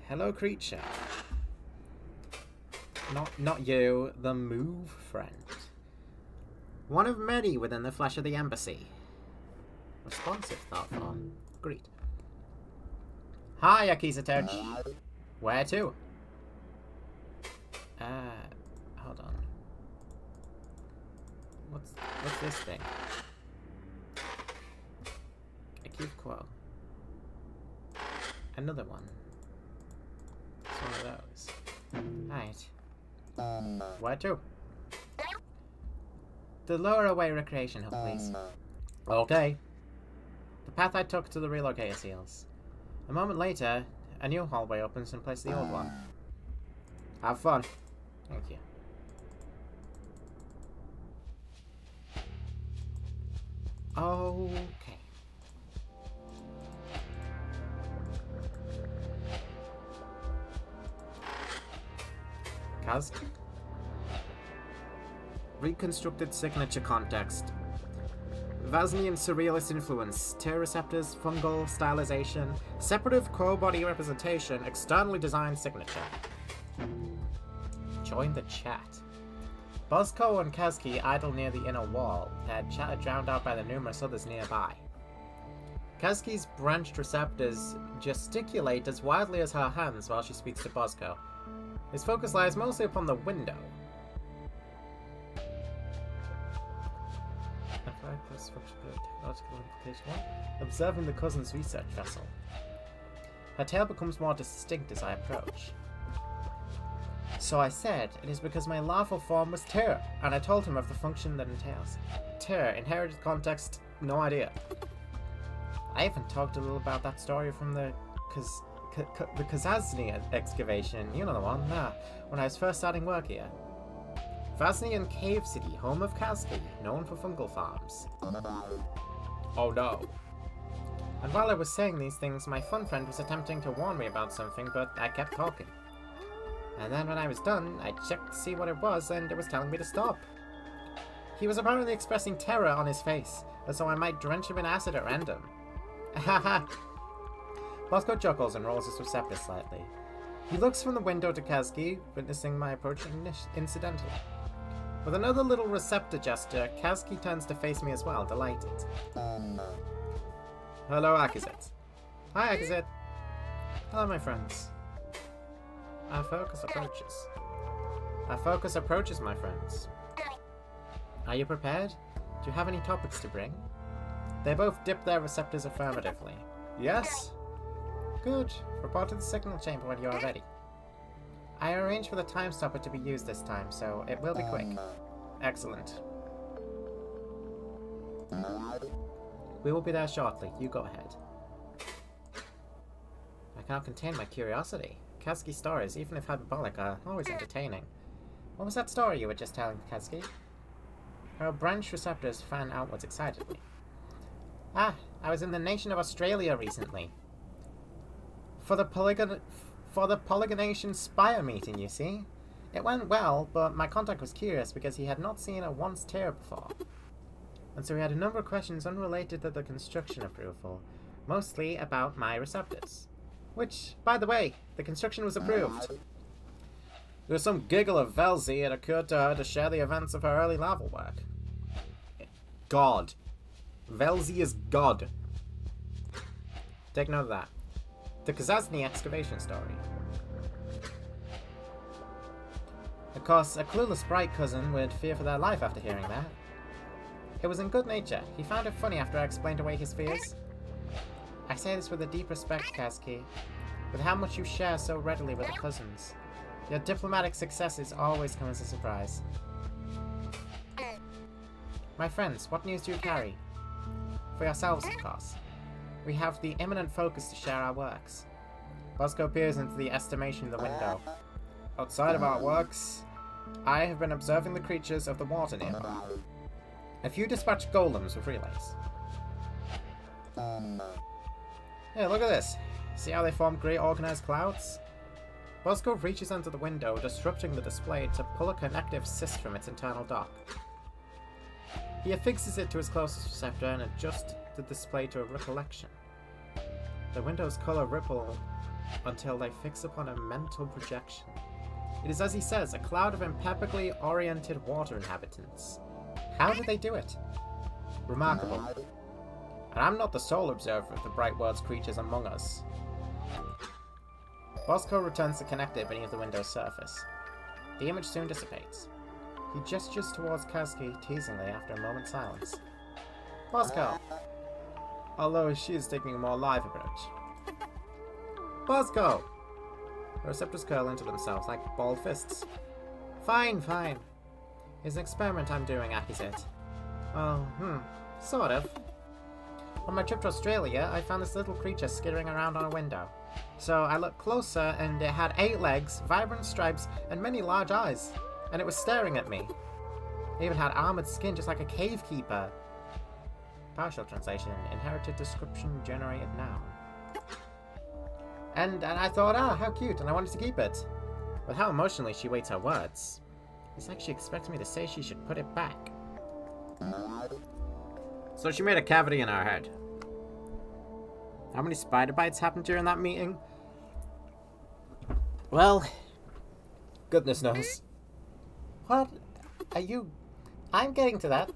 Hello, creature. Not you, the move friend. One of many within the flesh of the embassy. Responsive thought form. Greet. Hi, Akisatech. Where to? Hold on. What's this thing? A cube quo. Another one. It's one of those. Right. Where to? The lower away recreation hub, please. Okay. The path I took to the relocator seals. A moment later, a new hallway opens in place of the old one. Have fun. Thank you. Okay. Kaz? Reconstructed signature context. Vasnian surrealist influence, tear receptors, fungal stylization, separative core body representation, externally designed signature. Join the chat. Bosco and Kazki idle near the inner wall, their chatter drowned out by the numerous others nearby. Kazki's branched receptors gesticulate as wildly as her hands while she speaks to Bosco. His focus lies mostly upon the window. Observing the cousin's research vessel. Her tail becomes more distinct as I approach. So I said, it is because my lawful form was Tyr, and I told him of the function that entails. Tyr, inherited context, no idea. I even talked a little about that story from the Kazazny excavation, you know the one, when I was first starting work here. Vasnian Cave City, home of Kazki, known for fungal farms. Oh no. And while I was saying these things, my fun friend was attempting to warn me about something, but I kept talking. And then when I was done, I checked to see what it was, and it was telling me to stop. He was apparently expressing terror on his face, as though I might drench him in acid at random. Haha. Bosco chuckles and rolls his receptor slightly. He looks from the window to Kazki, witnessing my approach incidentally. With another little receptor gesture, Kazuki turns to face me as well, delighted. Hello, Akizet. Hi, Akizet. Hello, my friends. Our focus approaches. Our focus approaches, my friends. Are you prepared? Do you have any topics to bring? They both dip their receptors affirmatively. Yes? Good. Report to the signal chamber when you are ready. I arranged for the time stopper to be used this time, so it will be quick. Excellent. We will be there shortly. You go ahead. I cannot contain my curiosity. Kazuki's stories, even if hyperbolic, are always entertaining. What was that story you were just telling, Kazuki? Her branched receptors fan outwards excitedly. Ah, I was in the nation of Australia recently. For the Polygonation Spire meeting, you see. It went well, but my contact was curious because he had not seen a once tear before. And so he had a number of questions unrelated to the construction approval, mostly about my receptors. Which, by the way, the construction was approved. There was some giggle of Velzy. It occurred to her to share the events of her early lava work. God. Velzy is God. Take note of that. The Kazazny excavation story. Of course, a clueless bright cousin would fear for their life after hearing that. It was in good nature. He found it funny after I explained away his fears. I say this with a deep respect, Kazuki, with how much you share so readily with the cousins. Your diplomatic successes always come as a surprise. My friends, what news do you carry? For yourselves, of course. We have the imminent focus to share our works. Bosco peers into the estimation of the window. Outside of our works, I have been observing the creatures of the water nearby. A few dispatched golems with relays. Hey, look at this. See how they form great organized clouds? Bosco reaches under the window, disrupting the display to pull a connective cyst from its internal dock. He affixes it to his closest receptor and adjusts the display to a recollection. The window's color ripple until they fix upon a mental projection. It is, as he says, a cloud of impeccably oriented water inhabitants. How did they do it? Remarkable. And I'm not the sole observer of the bright world's creatures among us. Bosco returns to connect it beneath the window's surface. The image soon dissipates. He gestures towards Kazuki teasingly after a moment's silence. Bosco! Although she is taking a more live approach. Bosco! The receptors curl into themselves like balled fists. Fine, fine. It's an experiment I'm doing, Akizet. Oh, sort of. On my trip to Australia, I found this little creature skittering around on a window. So I looked closer, and it had 8 legs, vibrant stripes, and many large eyes. And it was staring at me. It even had armored skin, just like a cave keeper. Partial translation, inherited description generated now. And I thought, how cute, and I wanted to keep it. But how emotionally she waits her words. It's like she expects me to say she should put it back. So she made a cavity in her head. How many spider bites happened during that meeting? Well, goodness knows. What are you... I'm getting to that.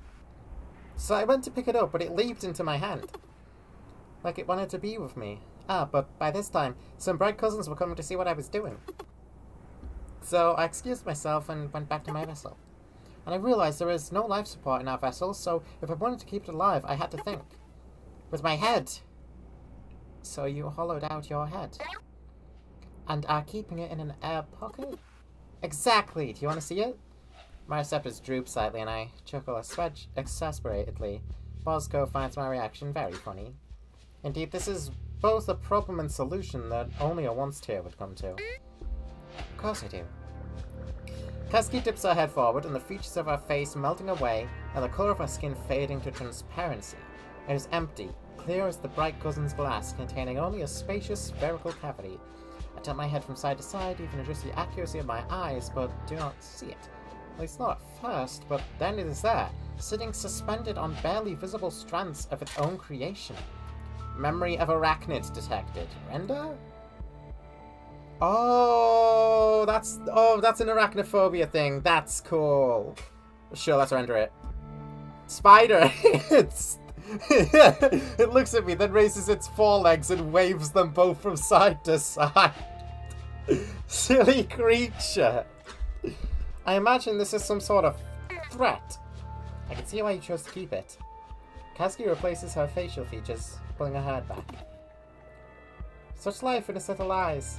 So I went to pick it up, but it leaped into my hand. Like it wanted to be with me. But by this time, some bright cousins were coming to see what I was doing. So I excused myself and went back to my vessel. And I realized there is no life support in our vessel, so if I wanted to keep it alive, I had to think. With my head. So you hollowed out your head. And are keeping it in an air pocket? Exactly! Do you want to see it? My receptors droop slightly and I chuckle exasperately. Bosco finds my reaction very funny. Indeed, this is both a problem and solution that only a once tier would come to. Of course I do. Kazuki dips her head forward and the features of her face melting away and the colour of her skin fading to transparency. It is empty, clear as the bright cousin's glass, containing only a spacious spherical cavity. I tilt my head from side to side, even adjust the accuracy of my eyes, but do not see it. At least not at first, but then it is there, sitting suspended on barely visible strands of its own creation. Memory of arachnids detected. Render? Oh, that's an arachnophobia thing. That's cool. Sure, let's render it. Spider! It looks at me, then raises its forelegs and waves them both from side to side. Silly creature. I imagine this is some sort of threat. I can see why you chose to keep it. Kazuki replaces her facial features, pulling her head back. Such life in its little eyes.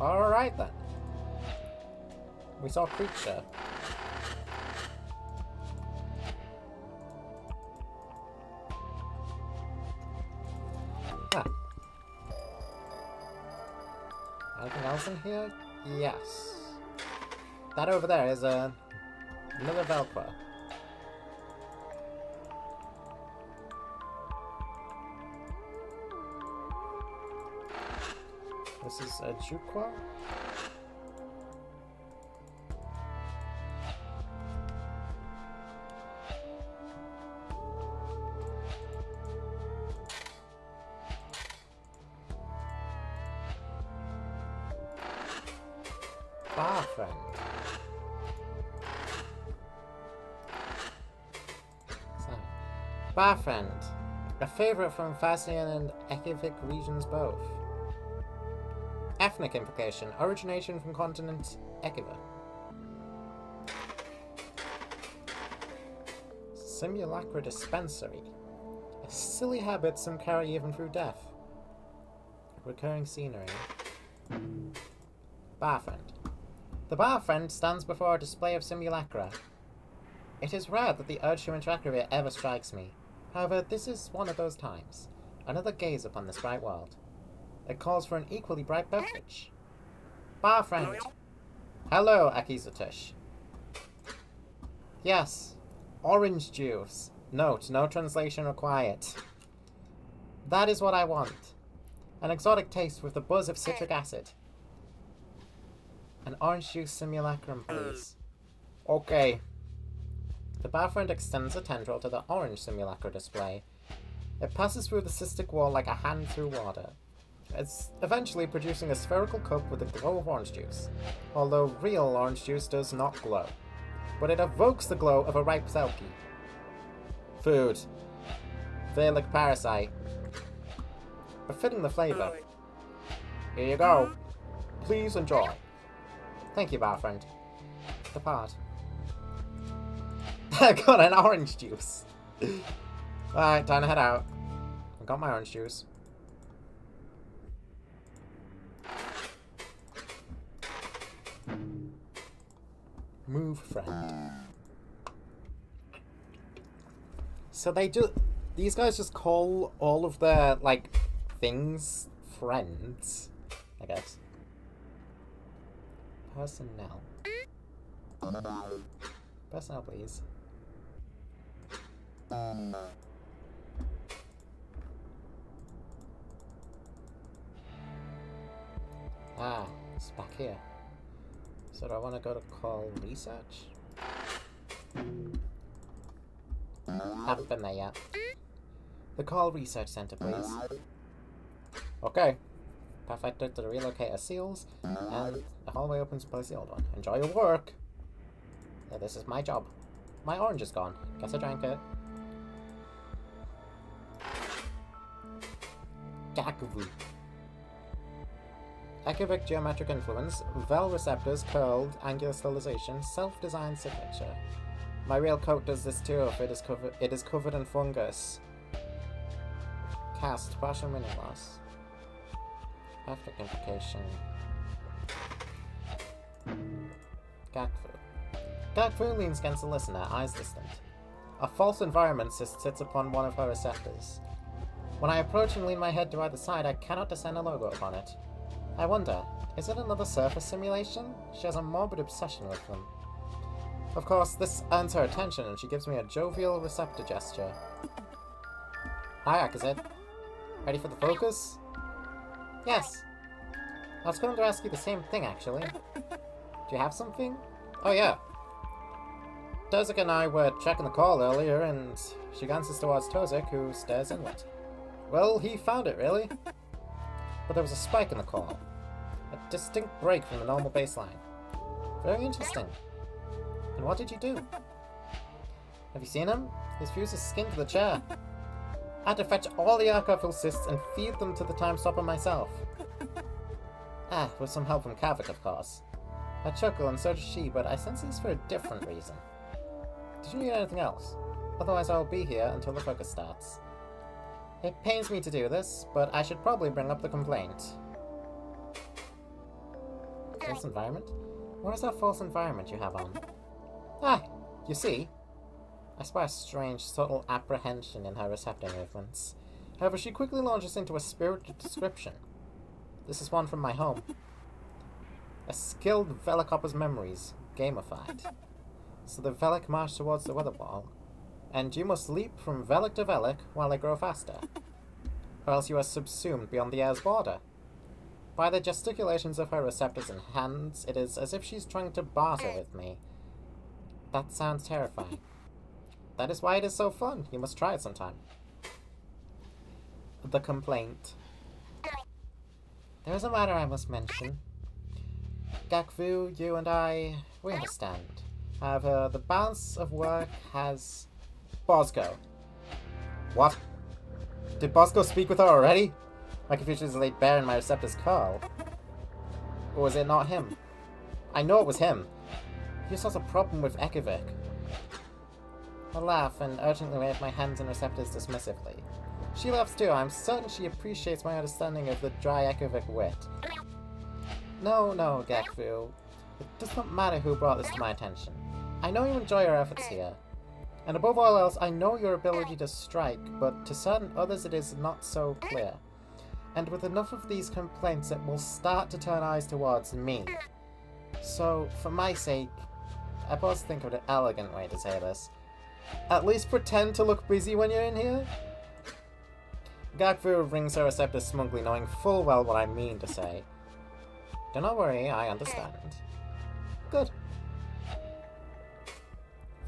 Alright then. We saw creature. Ah. Anything else in here? Yes. That over there is another Velcro. This is a Jukwa. Bar friend. So, bar friend. A favorite from Fascian and Ekivic regions both. Ethnic implication. Origination from continent Ekiva. Simulacra dispensary. A silly habit some carry even through death. Recurring scenery. Bar friend. The bar friend stands before a display of simulacra. It is rare that the urge to interact with it ever strikes me. However, this is one of those times. Another gaze upon this bright world. It calls for an equally bright beverage. Bar friend. Hello, Akizatush. Yes. Orange juice. Note, no translation required. That is what I want. An exotic taste with the buzz of citric acid. An orange juice simulacrum, please. Okay. The bar friend extends a tendril to the orange simulacra display. It passes through the cystic wall like a hand through water. It's eventually producing a spherical cup with the glow of orange juice. Although real orange juice does not glow. But it evokes the glow of a ripe selkie. Food. Valic parasite. Befitting the flavour. Here you go. Please enjoy. Thank you, bar friend. Depart. I got an orange juice. Alright, time to head out. I got my orange juice. Move, friend. So they do... These guys just call all of their, like, things friends, I guess. Personnel. Personnel, please. Ah, it's back here. So do I want to go to call research? Haven't been there yet. The call research center, please. Okay. Perfected to the relocator seals, and the hallway opens to place the old one. Enjoy your work! Yeah, this is my job. My orange is gone. Guess I drank it. Gakvu. Ekivic geometric influence, Vel receptors, curled, angular stylization, self-designed signature. My real coat does this too if it is covered in fungus. Cast, partial mini loss. Perfect implication. Gakvu. Gakvu leans against the listener, eyes distant. A false environment sits upon one of her receptors. When I approach and lean my head to either side, I cannot discern a logo upon it. I wonder, is it another surface simulation? She has a morbid obsession with them. Of course, this earns her attention and she gives me a jovial receptor gesture. Hi, Akazid. Ready for the focus? Yes. I was going to ask you the same thing, actually. Do you have something? Oh, yeah. Tozik and I were checking the call earlier, and she glances towards Tozik, who stares inward. Well, he found it, really. But there was a spike in the call. A distinct break from the normal baseline. Very interesting. And what did you do? Have you seen him? His fuse is skinned to the chair. I had to fetch all the archival cysts and feed them to the time stopper myself. With some help from Kavik, of course. I chuckle and so does she, but I sense it's for a different reason. Did you need anything else? Otherwise I will be here until the focus starts. It pains me to do this, but I should probably bring up the complaint. False environment? What is that false environment you have on? You see? I spy a strange, subtle apprehension in her receptor movements. However, she quickly launches into a spirited description. This is one from my home. A skilled Velicopper's memories, gamified. So the Velic march towards the weather wall, and you must leap from Velic to Velic while they grow faster, or else you are subsumed beyond the air's border. By the gesticulations of her receptors and hands, it is as if she's trying to barter with me. That sounds terrifying. That is why it is so fun. You must try it sometime. The complaint. There is a matter I must mention. Gakvu, you and I, we understand. However, the balance of work has... Bosco. What? Did Bosco speak with her already? My confusion is laid bare in my receptor's call. Or was it not him? I know it was him. He just has a problem with Ekivik. I laugh and urgently wave my hands and receptors dismissively. She laughs too. I'm certain she appreciates my understanding of the dry Ekivik wit. No, Gakvu. It does not matter who brought this to my attention. I know you enjoy your efforts here. And above all else, I know your ability to strike, but to certain others it is not so clear. And with enough of these complaints, it will start to turn eyes towards me. So, for my sake, I pause to think of an elegant way to say this. At least pretend to look busy when you're in here? Gakvu rings her receptor smugly, knowing full well what I mean to say. Do not worry, I understand. Good.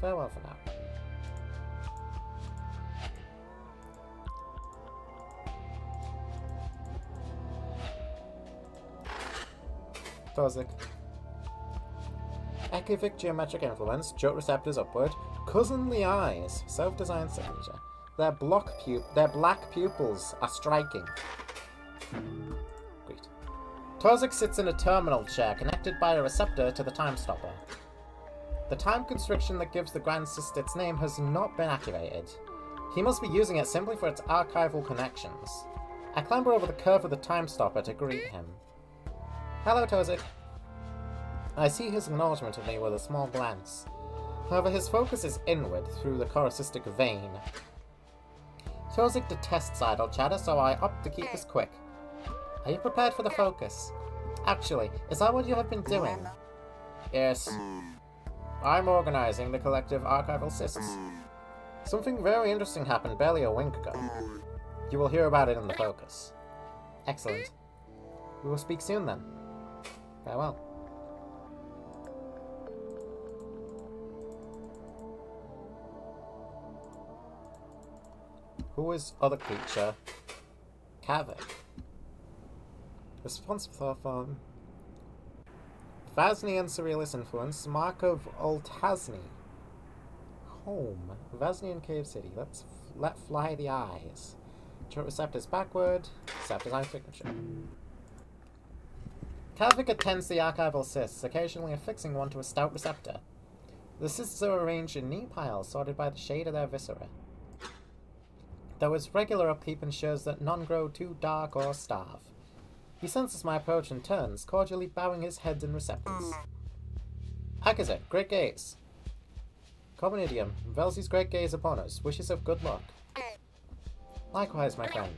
Farewell for now. Tozik. Ekivik geometric influence, jolt receptors upward, cousinly eyes, self-designed signature. Their black pupils are striking. Great. Tozik sits in a terminal chair connected by a receptor to the time stopper. The time constriction that gives the Grand Cyst its name has not been activated. He must be using it simply for its archival connections. I clamber over the curve of the time stopper to greet him. Hello, Tozik. I see his acknowledgement of me with a small glance. However, his focus is inward through the coruscistic vein. Tozik detests idle chatter, so I opt to keep this quick. Are you prepared for the focus? Actually, is that what you have been doing? Yes. I'm organizing the collective archival cysts. Something very interesting happened barely a wink ago. You will hear about it in the focus. Excellent. We will speak soon then. Farewell. Who is other creature? Kavik. Responsible for Vaznian surrealist influence, Mark of Oltazni. Home. Vaznian Cave City. Let fly the eyes. Jolt receptors backward. Self-design signature. Kavik attends the archival cysts, occasionally affixing one to a stout receptor. The cysts are arranged in neat piles, sorted by the shade of their viscera. Though his regular upkeep ensures that none grow too dark or starve. He senses my approach and turns, cordially bowing his head and receptors. Akazet, great gaze. Common idiom, Velzy's great gaze upon us, wishes of good luck. Likewise, my friend.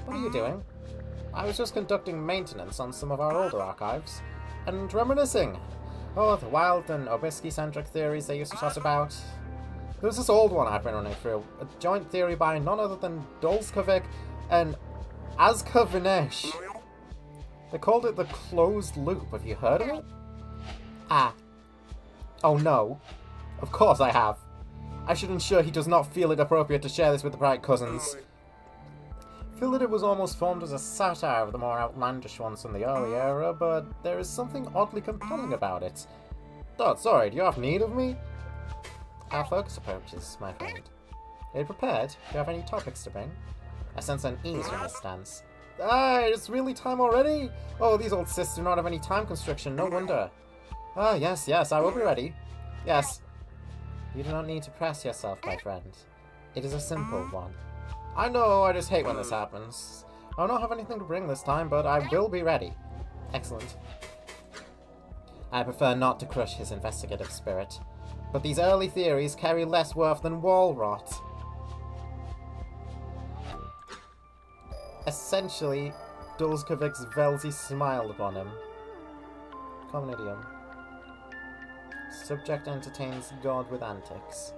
What are you doing? I was just conducting maintenance on some of our older archives, and reminiscing. Oh, the wild and Obisky-centric theories they used to toss about. There's this old one I've been running through, a joint theory by none other than Dolskovic and Azkavinesh. They called it the closed loop. Have you heard of it? Oh no. Of course I have. I should ensure he does not feel it appropriate to share this with the bright cousins. feel that it was almost formed as a satire of the more outlandish ones from the early era, but there is something oddly compelling about it. Oh, sorry, do you have need of me? Our focus approaches, my friend. Are you prepared? Do you have any topics to bring? I sense unease from this stance. Ah, it's really time already? Oh, these old systs do not have any time constriction, no wonder. Ah, yes, I will be ready. Yes. You do not need to press yourself, my friend. It is a simple one. I know, I just hate when this happens. I don't have anything to bring this time, but I will be ready. Excellent. I prefer not to crush his investigative spirit, but these early theories carry less worth than wall rot. Essentially, Dulskovik's Velzy smiled upon him. Common idiom. Subject entertains God with antics.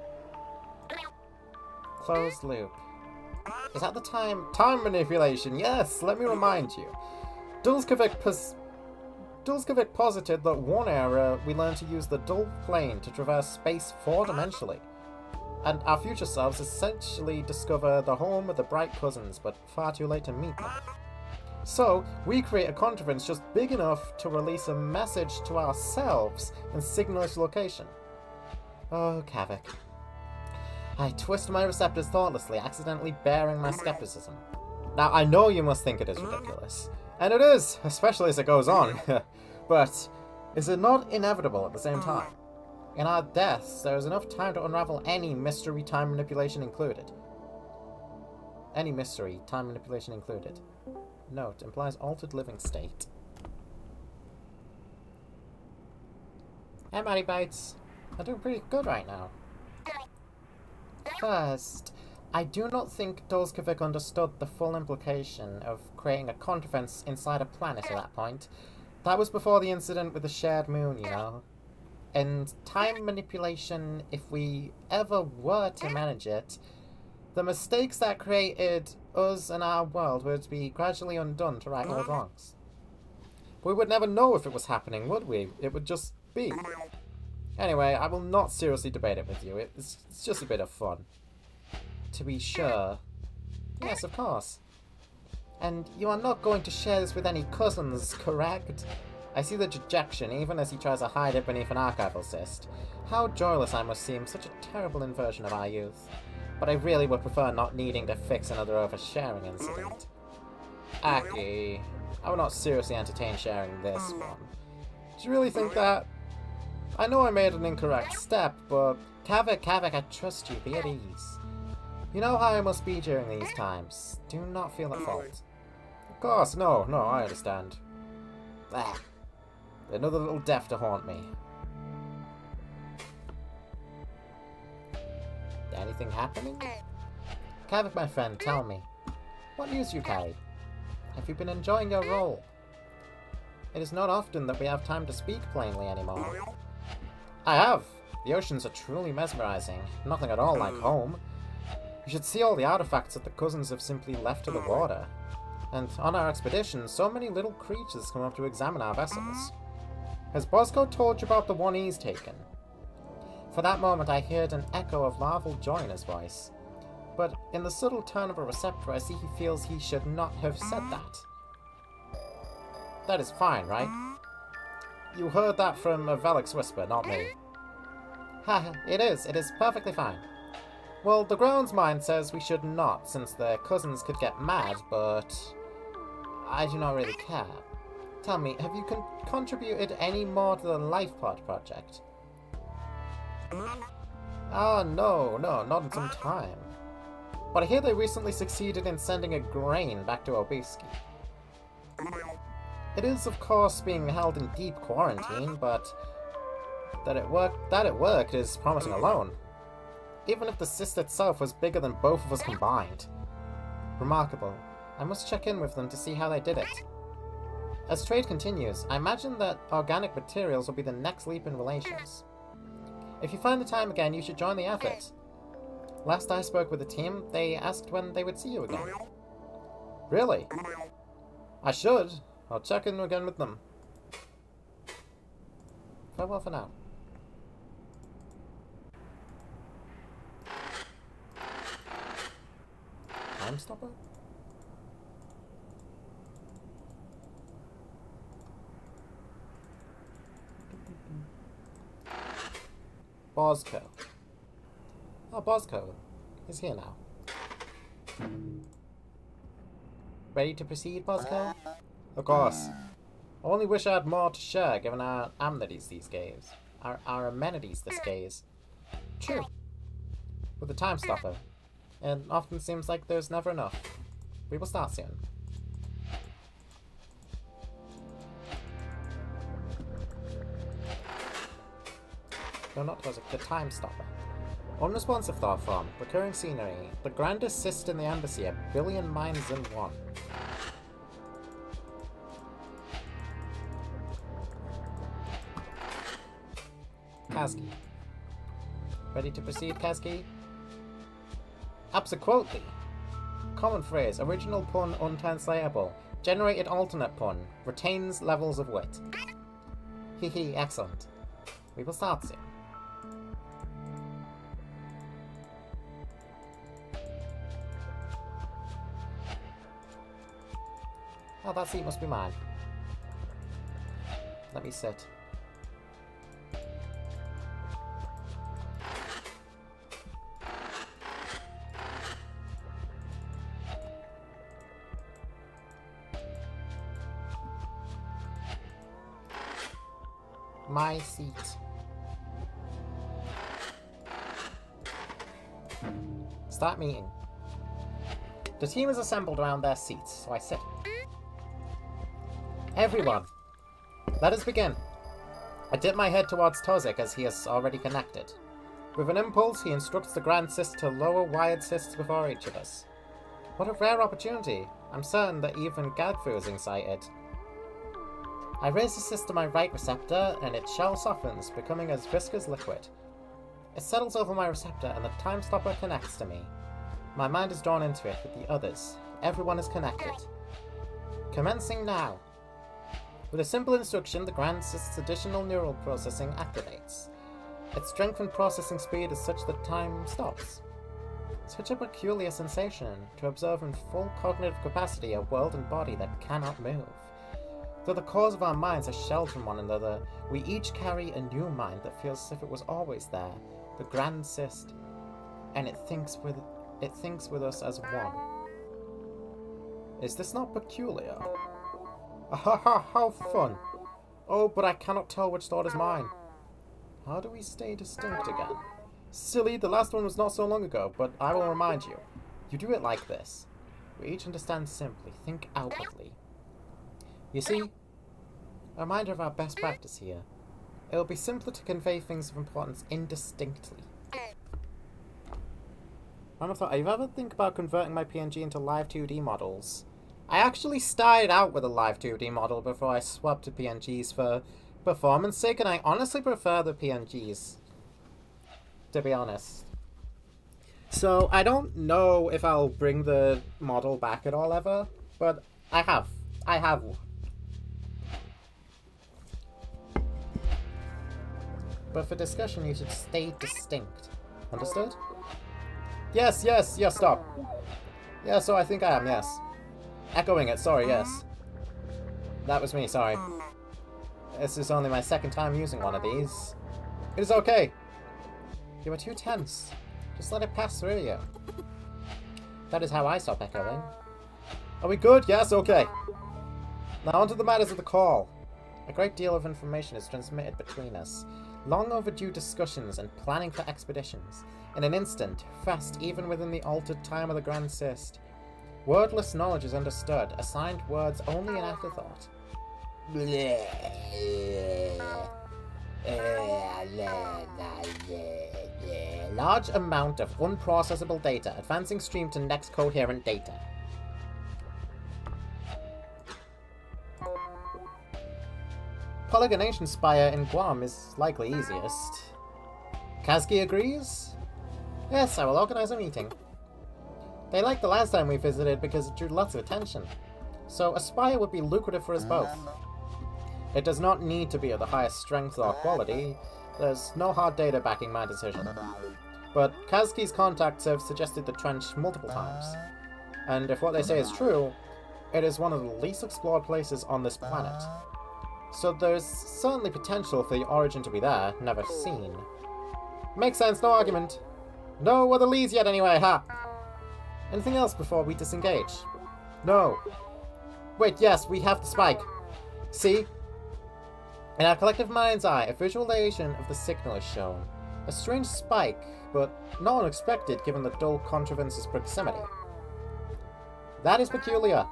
Closed loop. Is that the time manipulation? Yes, let me remind you. Dulskovik posited that one era we learned to use the dull plane to traverse space four-dimensionally. And our future selves essentially discover the home of the bright cousins, but far too late to meet them. So, we create a contrivance just big enough to release a message to ourselves and signal its location. Oh, Kavik. I twist my receptors thoughtlessly, accidentally bearing my skepticism. Now, I know you must think it is ridiculous. And it is, especially as it goes on. But, is it not inevitable at the same time? In our deaths, there is enough time to unravel any mystery, time manipulation included. Any mystery, time manipulation included. Note, implies altered living state. Hey, Matty Bites. I'm doing pretty good right now. First, I do not think Dulskovik understood the full implication of creating a contrivance inside a planet at that point. That was before the incident with the shared moon, you know. And time manipulation, if we ever were to manage it, the mistakes that created us and our world would be gradually undone to right old wrongs. We would never know if it was happening, would we? It would just be. Anyway, I will not seriously debate it with you. It's just a bit of fun. To be sure. Yes, of course. And you are not going to share this with any cousins, correct? I see the dejection, even as he tries to hide it beneath an archival cyst. How joyless I must seem, such a terrible inversion of our youth. But I really would prefer not needing to fix another oversharing incident. Aki, I would not seriously entertain sharing this one. Do you really think that? I know I made an incorrect step, but Kavik, I trust you, be at ease. You know how I must be during these times. Do not feel at fault. Of course, no, I understand. Ah, another little death to haunt me. Anything happening? Kavik, my friend, tell me. What news you carry? Have you been enjoying your role? It is not often that we have time to speak plainly anymore. I have. The oceans are truly mesmerizing. Nothing at all like home. You should see all the artifacts that the cousins have simply left to the water. And on our expedition, so many little creatures come up to examine our vessels. Has Bosco told you about the one he's taken? For that moment I heard an echo of marvel joy in his voice. But in the subtle turn of a receptor, I see he feels he should not have said that. That is fine, right? You heard that from a Velik's whisper, not me. Haha, it is perfectly fine. Well, the ground's mind says we should not, since their cousins could get mad, but I do not really care. Tell me, have you contributed any more to the Life Pod project? Ah, no, not in some time. But I hear they recently succeeded in sending a grain back to Obiski. It is, of course, being held in deep quarantine, but that it worked is promising alone. Even if the cyst itself was bigger than both of us combined. Remarkable. I must check in with them to see how they did it. As trade continues, I imagine that organic materials will be the next leap in relations. If you find the time again, you should join the effort. Last I spoke with the team, they asked when they would see you again. Really? I should. I'll check in again with them. Farewell for now. Time stopper? Bosco. Oh, Bosco. He's here now. Ready to proceed, Bosco? Of course. I only wish I had more to share, given our amenities these days. Our amenities this days. True. With the time stopper. It often seems like there's never enough. We will start soon. No, not the time stopper. Unresponsive thought form. Recurring scenery. The grandest cyst in the embassy. 1 billion minds in one. Kazki. Ready to proceed, Kazki? Absolutely. Common phrase. Original pun untranslatable. Generated alternate pun. Retains levels of wit. Hehe, excellent. We will start soon. Oh, that seat must be mine. Let me sit. My seat. Start meeting. The team is assembled around their seats, so I sit. Everyone, let us begin. I dip my head towards Tozik as he is already connected. With an impulse, he instructs the Grand Cyst to lower wired cysts before each of us. What a rare opportunity. I'm certain that even Gadfu is excited. I raise the cyst to my right receptor, and its shell softens, becoming as viscous liquid. It settles over my receptor, and the time stopper connects to me. My mind is drawn into it with the others. Everyone is connected. Commencing now. With a simple instruction, the Grand Cyst's additional neural processing activates. Its strength and processing speed is such that time stops. Such a peculiar sensation, to observe in full cognitive capacity a world and body that cannot move. Though the cores of our minds are shelled from one another, we each carry a new mind that feels as if it was always there, the Grand Cyst, and it thinks with us as one. Is this not peculiar? Ahaha, how fun! Oh, but I cannot tell which thought is mine. How do we stay distinct again? Silly, the last one was not so long ago, but I will remind you. You do it like this. We each understand simply, think outwardly. You see, a reminder of our best practice here. It will be simpler to convey things of importance indistinctly. Random thought, have you ever think about converting my PNG into live 2D models? I actually started out with a live 2D model before I swapped to PNGs for performance sake, and I honestly prefer the PNGs, to be honest. So, I don't know if I'll bring the model back at all ever, but I have. I have. But for discussion, you should stay distinct. Understood? Yes, stop. Yeah, so I think I am, yes. Echoing it, sorry, yes. That was me, sorry. This is only my second time using one of these. It is okay. You were too tense. Just let it pass through you. That is how I stop echoing. Are we good? Yes, okay. Now on to the matters of the call. A great deal of information is transmitted between us. Long overdue discussions and planning for expeditions. In an instant, fast even within the altered time of the Grand Cyst. Wordless knowledge is understood, assigned words only an afterthought. Large amount of unprocessable data, advancing stream to next coherent data. Polygonation Spire in Guam is likely easiest. Kazki agrees? Yes, I will organize a meeting. They liked the last time we visited because it drew lots of attention. So a spire would be lucrative for us both. It does not need to be of the highest strength or quality. There's no hard data backing my decision. But Kazki's contacts have suggested the trench multiple times. And if what they say is true, it is one of the least explored places on this planet. So there's certainly potential for the origin to be there, never seen. Makes sense, no argument. No other leads yet anyway, ha! Anything else before we disengage? No. Wait, yes, we have the spike. See? In our collective mind's eye, a visualization of the signal is shown. A strange spike, but not unexpected given the dull contrivance's proximity. That is peculiar.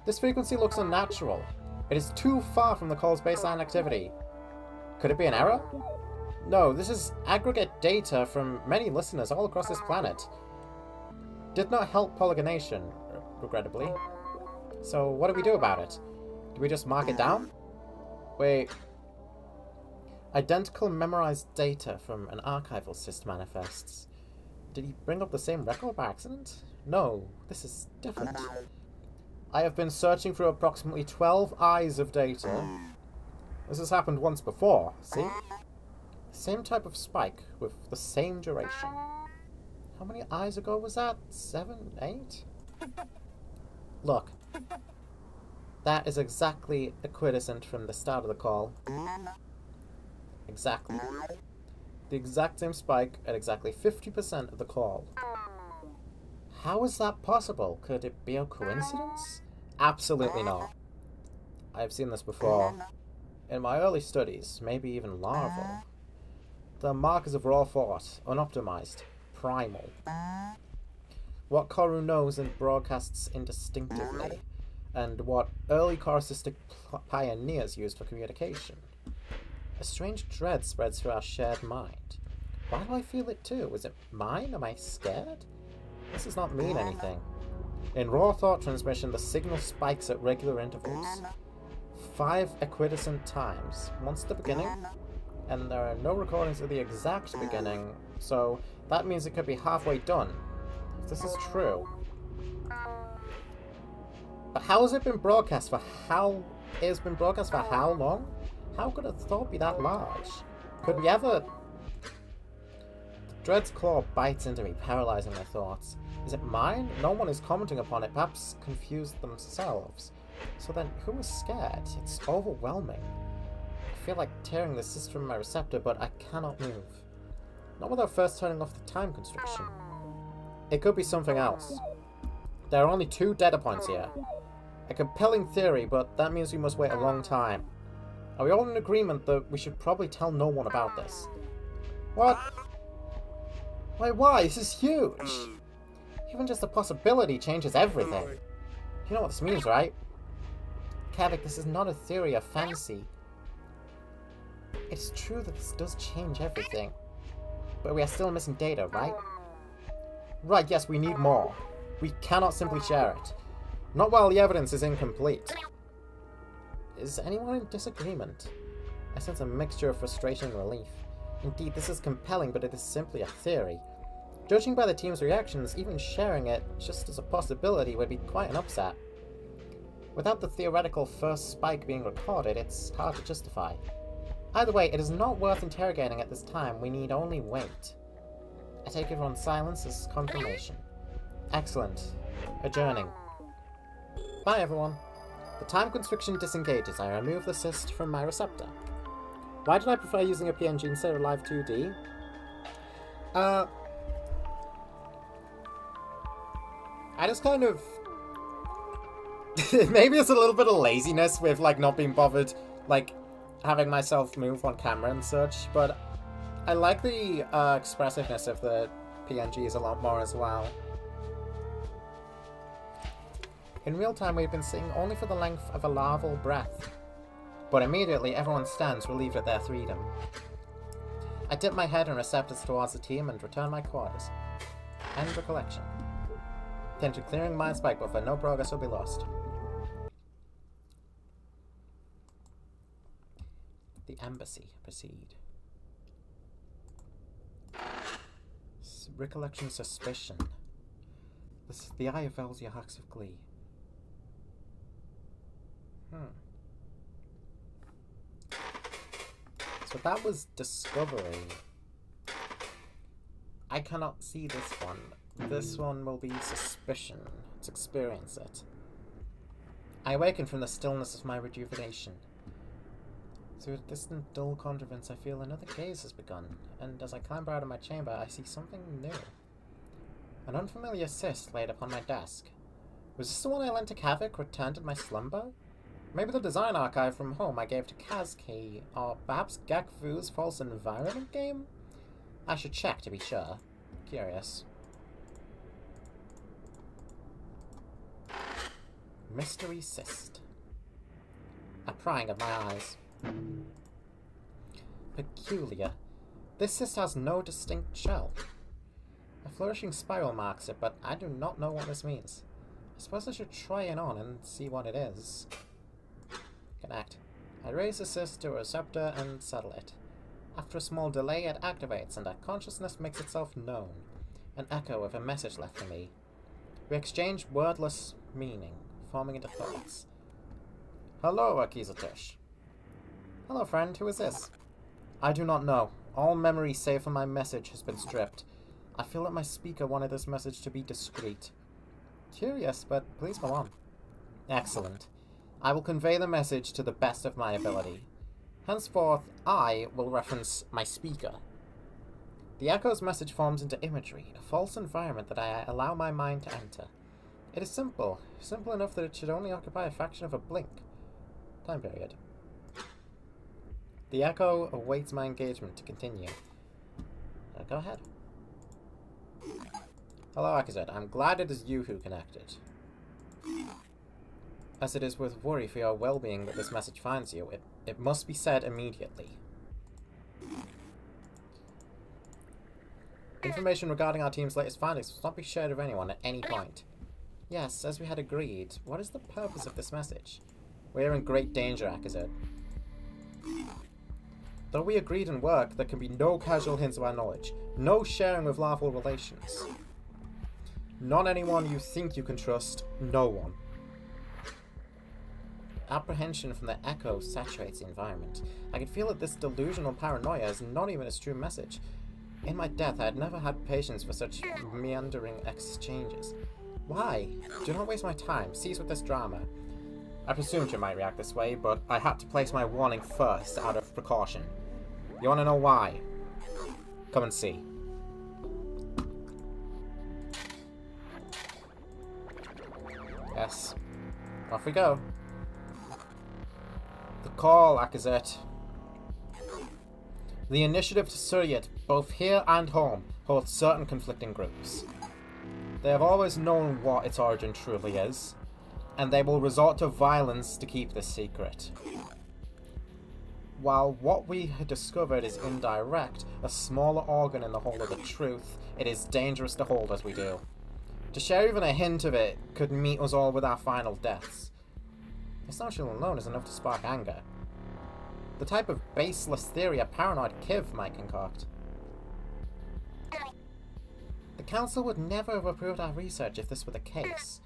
This frequency looks unnatural. It is too far from the call's baseline activity. Could it be an error? No, this is aggregate data from many listeners all across this planet. Did not help polygonation, regrettably. So what do we do about it? Do we just mark it down? Wait. Identical memorized data from an archival system manifests. Did he bring up the same record by accident? No, this is different. I have been searching through approximately 12 eyes of data. This has happened once before, see? Same type of spike, with the same duration. How many eyes ago was that? 7? 8? Look. That is exactly equidistant from the start of the call. Exactly. The exact same spike at exactly 50% of the call. How is that possible? Could it be a coincidence? Absolutely not. I've seen this before. In my early studies, maybe even larval. The markers of raw thought, unoptimized, primal. What Corru knows and broadcasts indistinctively, and what early choristic pioneers used for communication. A strange dread spreads through our shared mind. Why do I feel it too? Is it mine? Am I scared? This does not mean anything. In raw thought transmission, the signal spikes at regular intervals. 5 equidistant times. Once at the beginning, and there are no recordings of the exact beginning, so that means it could be halfway done. If this is true. But how has it been broadcast for how... It has been broadcast for how long? How could a thought be that large? Could we ever... The dread's claw bites into me, paralyzing my thoughts. Is it mine? No one is commenting upon it, perhaps confused themselves. So then, who is scared? It's overwhelming. I feel like tearing the cyst from my receptor, but I cannot move. Not without first turning off the time constriction. It could be something else. There are only 2 data points here. A compelling theory, but that means we must wait a long time. Are we all in agreement that we should probably tell no one about this? What? Wait, why? This is huge! Even just the possibility changes everything. You know what this means, right? Kavik, this is not a theory of fancy. It's true that this does change everything. But we are still missing data, right? Right, yes, we need more. We cannot simply share it. Not while the evidence is incomplete. Is anyone in disagreement? I sense a mixture of frustration and relief. Indeed, this is compelling, but it is simply a theory. Judging by the team's reactions, even sharing it, just as a possibility, would be quite an upset. Without the theoretical first spike being recorded, it's hard to justify. Either way, it is not worth interrogating at this time. We need only wait. I take everyone's silence as confirmation. Excellent. Adjourning. Bye, everyone. The time constriction disengages. I remove the cyst from my receptor. Why did I prefer using a PNG instead of live 2D? I just kind of... Maybe it's a little bit of laziness with, like, not being bothered, like, having myself move on camera and such, but I like the expressiveness of the PNGs a lot more as well. In real time, we've been sitting only for the length of a larval breath, but immediately everyone stands relieved at their freedom. I tip my head and receptors towards the team and return my quarters. End recollection. Attention clearing mind spike buffer, no progress will be lost. The embassy, proceed. Recollection suspicion. This is the eye of Elsia Hux of Glee. So that was discovery. I cannot see this one. This one will be suspicion. Let's experience it. I awaken from the stillness of my rejuvenation. Through a distant, dull contrivance, I feel another gaze has begun, and as I clamber out of my chamber, I see something new. An unfamiliar cyst laid upon my desk. Was this the one I lent to Kavik, returned in my slumber? Maybe the design archive from home I gave to Kazki, or perhaps Gakfu's false environment game? I should check to be sure. Curious. Mystery cyst. A prying of my eyes. Peculiar. This cyst has no distinct shell. A flourishing spiral marks it, but I do not know what this means. I suppose I should try it on and see what it is. Connect. I raise the cyst to a receptor and settle it. After a small delay, it activates and our consciousness makes itself known. An echo of a message left for me. We exchange wordless meaning, forming into thoughts. Hello, Akizatush. Hello, friend. Who is this? I do not know. All memory save for my message has been stripped. I feel that my speaker wanted this message to be discreet. Curious, but please go on. Excellent. I will convey the message to the best of my ability. Henceforth, I will reference my speaker. The echo's message forms into imagery, a false environment that I allow my mind to enter. It is simple enough that it should only occupy a fraction of a blink. Time period. The echo awaits my engagement to continue. Go ahead. Hello, Akazet. I'm glad it is you who connected. As it is with worry for your well-being that this message finds you, it must be said immediately. Information regarding our team's latest findings must not be shared with anyone at any point. Yes, as we had agreed, what is the purpose of this message? We are in great danger, Akazet. Though we agreed in work, there can be no casual hints of our knowledge, no sharing with lawful relations. Not anyone you think you can trust, no one. Apprehension from the echo saturates the environment. I can feel that this delusional paranoia is not even its true message. In my death, I had never had patience for such meandering exchanges. Why? Do not waste my time. Cease with this drama. I presumed you might react this way, but I had to place my warning first out of precaution. You want to know why? Come and see. Yes. Off we go. The call, Akazet. The initiative to Suryat, both here and home, holds certain conflicting groups. They have always known what its origin truly is, and they will resort to violence to keep this secret. While what we have discovered is indirect, a smaller organ in the whole of the truth, it is dangerous to hold as we do. To share even a hint of it could meet us all with our final deaths. This notion alone is enough to spark anger. The type of baseless theory a paranoid Kiv might concoct. The Council would never have approved our research if this were the case.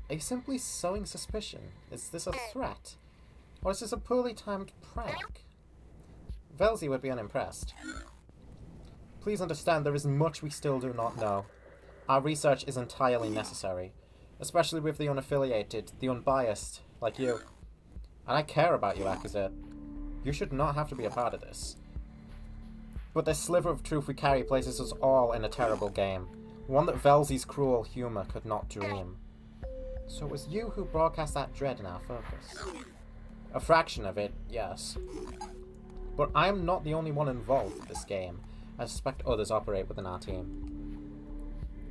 Are you simply sowing suspicion? Is this a threat? Or is this a poorly timed prank? Velzy would be unimpressed. Please understand there is much we still do not know. Our research is entirely necessary, especially with the unaffiliated, the unbiased, like you. And I care about you, Akazet. You should not have to be a part of this. But this sliver of truth we carry places us all in a terrible game, one that Velzy's cruel humour could not dream. So it was you who broadcast that dread in our focus. A fraction of it, yes. But I am not the only one involved with this game. I suspect others operate within our team.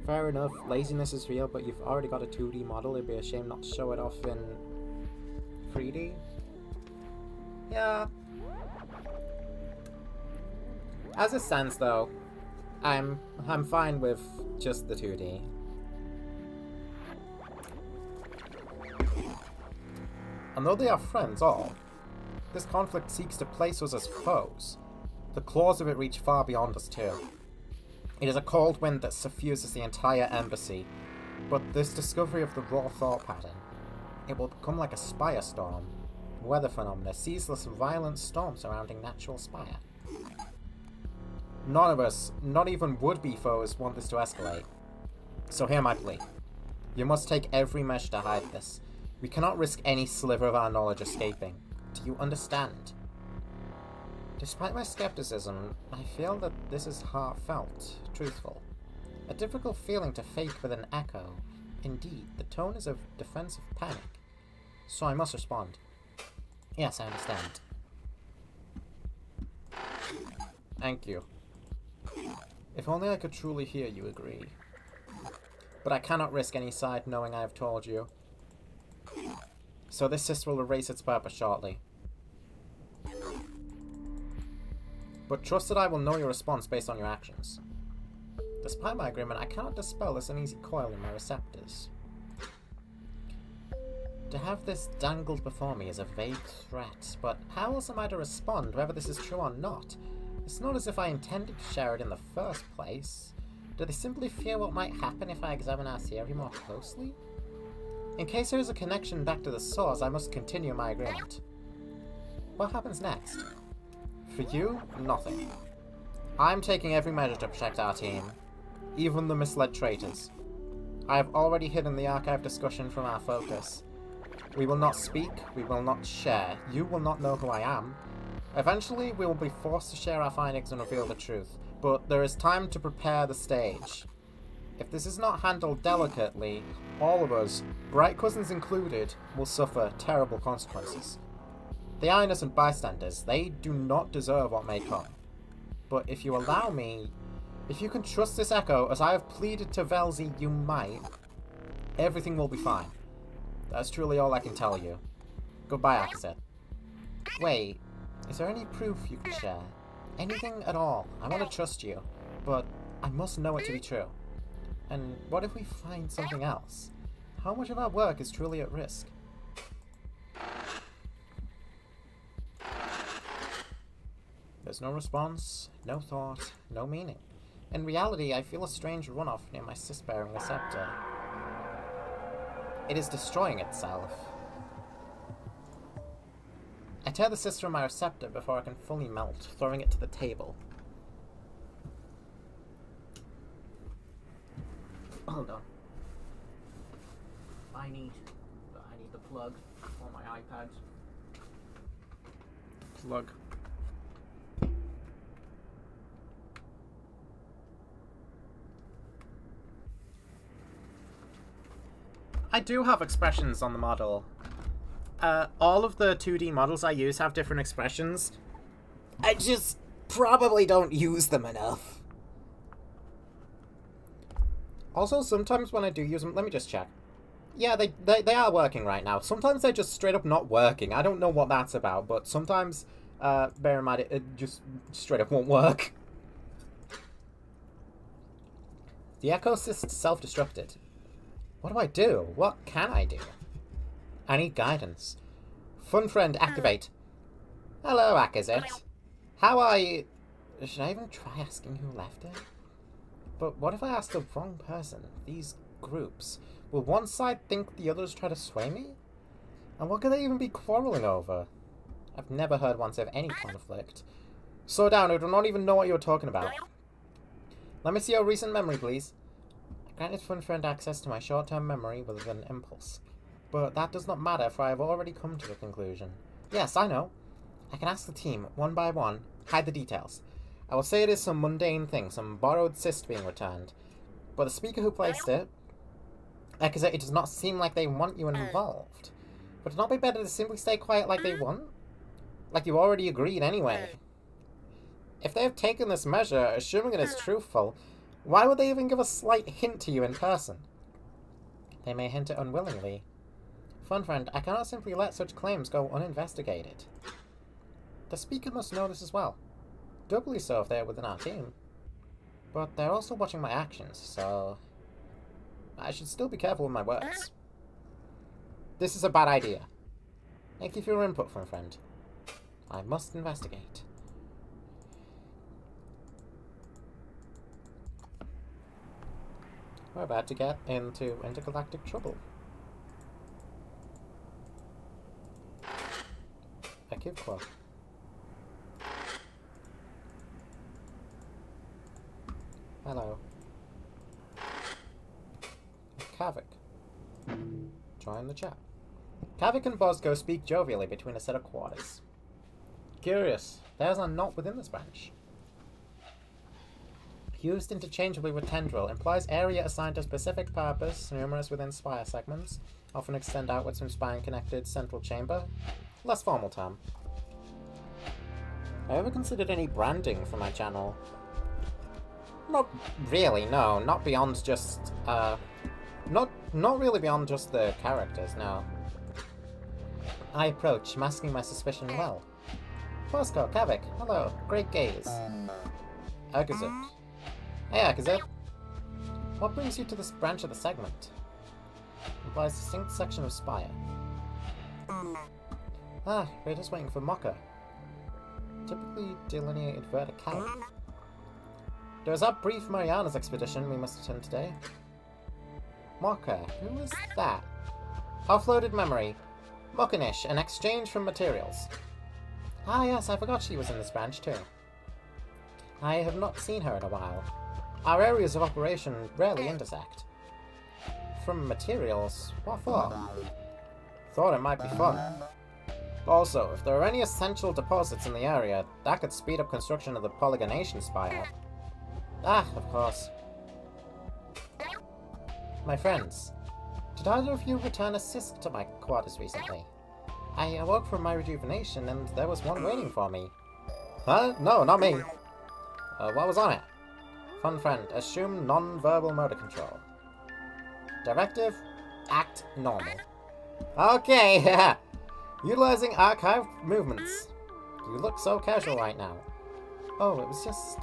Fair enough, laziness is real, but you've already got a 2D model. It'd be a shame not to show it off in 3D. Yeah. As it stands, though, I'm fine with just the 2D. And though they are friends all, this conflict seeks to place us as foes. The claws of it reach far beyond us too. It is a cold wind that suffuses the entire embassy, but this discovery of the raw thought pattern, it will become like a spire storm. Weather phenomena, ceaseless violent storm surrounding natural spire. None of us, not even would-be foes, want this to escalate. So hear my plea. You must take every measure to hide this. We cannot risk any sliver of our knowledge escaping. Do you understand? Despite my skepticism, I feel that this is heartfelt, truthful. A difficult feeling to fake with an echo. Indeed, the tone is of defensive panic. So I must respond. Yes, I understand. Thank you. If only I could truly hear you agree. But I cannot risk any side knowing I have told you. So this sister will erase its purpose shortly. But trust that I will know your response based on your actions. Despite my agreement, I cannot dispel this uneasy coil in my receptors. To have this dangled before me is a vague threat, but how else am I to respond, whether this is true or not? It's not as if I intended to share it in the first place. Do they simply fear what might happen if I examine our theory more closely? In case there is a connection back to the source, I must continue my agreement. What happens next? For you, nothing. I'm taking every measure to protect our team, even the misled traitors. I have already hidden the archive discussion from our focus. We will not speak, we will not share, you will not know who I am. Eventually, we will be forced to share our findings and reveal the truth, but there is time to prepare the stage. If this is not handled delicately, all of us, bright cousins included, will suffer terrible consequences. They are innocent bystanders, they do not deserve what may come. But if you allow me, if you can trust this echo as I have pleaded to Velzy you might, everything will be fine. That's truly all I can tell you. Goodbye, Akazet. Wait, is there any proof you can share? Anything at all? I want to trust you, but I must know it to be true. And what if we find something else? How much of our work is truly at risk? There's no response, no thought, no meaning. In reality, I feel a strange runoff near my cis-bearing receptor. It is destroying itself. I tear the cis from my receptor before I can fully melt, throwing it to the table. Hold on. I need the plug for my iPad. Plug. I do have expressions on the model. All of the 2D models I use have different expressions. I just probably don't use them enough. Also, sometimes when I do use them, let me just check. Yeah, they are working right now. Sometimes they're just straight up not working. I don't know what that's about, but sometimes, bear in mind, it just straight up won't work. The Echo Assist self-destructed. What do I do? What can I do? I need guidance. Fun friend, activate. Hello, Akazet. How are you? Should I even try asking who left it? But what if I ask the wrong person? These groups. Will one side think the others try to sway me? And what could they even be quarreling over? I've never heard once of any conflict. Slow down, I do not even know what you're talking about. Let me see your recent memory, please. I granted Fun Friend access to my short-term memory with an impulse. But that does not matter, for I have already come to a conclusion. Yes, I know. I can ask the team, one by one, hide the details. I will say it is some mundane thing, some borrowed cyst being returned. But the speaker who placed it, it does not seem like they want you involved. Would it not be better to simply stay quiet like they want? Like you already agreed anyway. If they have taken this measure, assuming it is truthful, why would they even give a slight hint to you in person? They may hint it unwillingly. Fun friend, I cannot simply let such claims go uninvestigated. The speaker must know this as well. Doubly so if they are within our team. But they're also watching my actions, so I should still be careful with my words. This is a bad idea. Thank you for your input, Fun friend. I must investigate. We're about to get into intergalactic trouble. A kid club. Hello. Kavik. Join the chat. Kavik and Bosco speak jovially between a set of quarters. Curious. Theirs are not within this branch. Used interchangeably with tendril, implies area assigned to specific purpose, numerous within spire segments, often extend outwards from spine-connected central chamber. Less formal term. I ever considered any branding for my channel? Not really, no. Not beyond just, not really beyond just the characters, no. I approach, masking my suspicion well. Fosco, Kavik, hello, great gaze. Akazut. Hey, Akazut. What brings you to this branch of the segment? Implies distinct section of spire. Ah, we're just waiting for Mocha. Typically delineated verticality. There was that brief Mariana's expedition we must attend today. Mocha, who was that? Offloaded memory. Mokanish, an exchange from materials. Ah yes, I forgot she was in this branch too. I have not seen her in a while. Our areas of operation rarely intersect. From materials? What for? Thought it might be fun. Also, if there are any essential deposits in the area, that could speed up construction of the polygonation spire. Ah, of course. My friends, did either of you return assist to my quarters recently? I awoke from my rejuvenation and there was one waiting for me. Huh? No, not me. What was on it? Fun friend, assume non-verbal motor control. Directive, act normal. Okay, utilizing archived movements. You look so casual right now. Oh, it was just,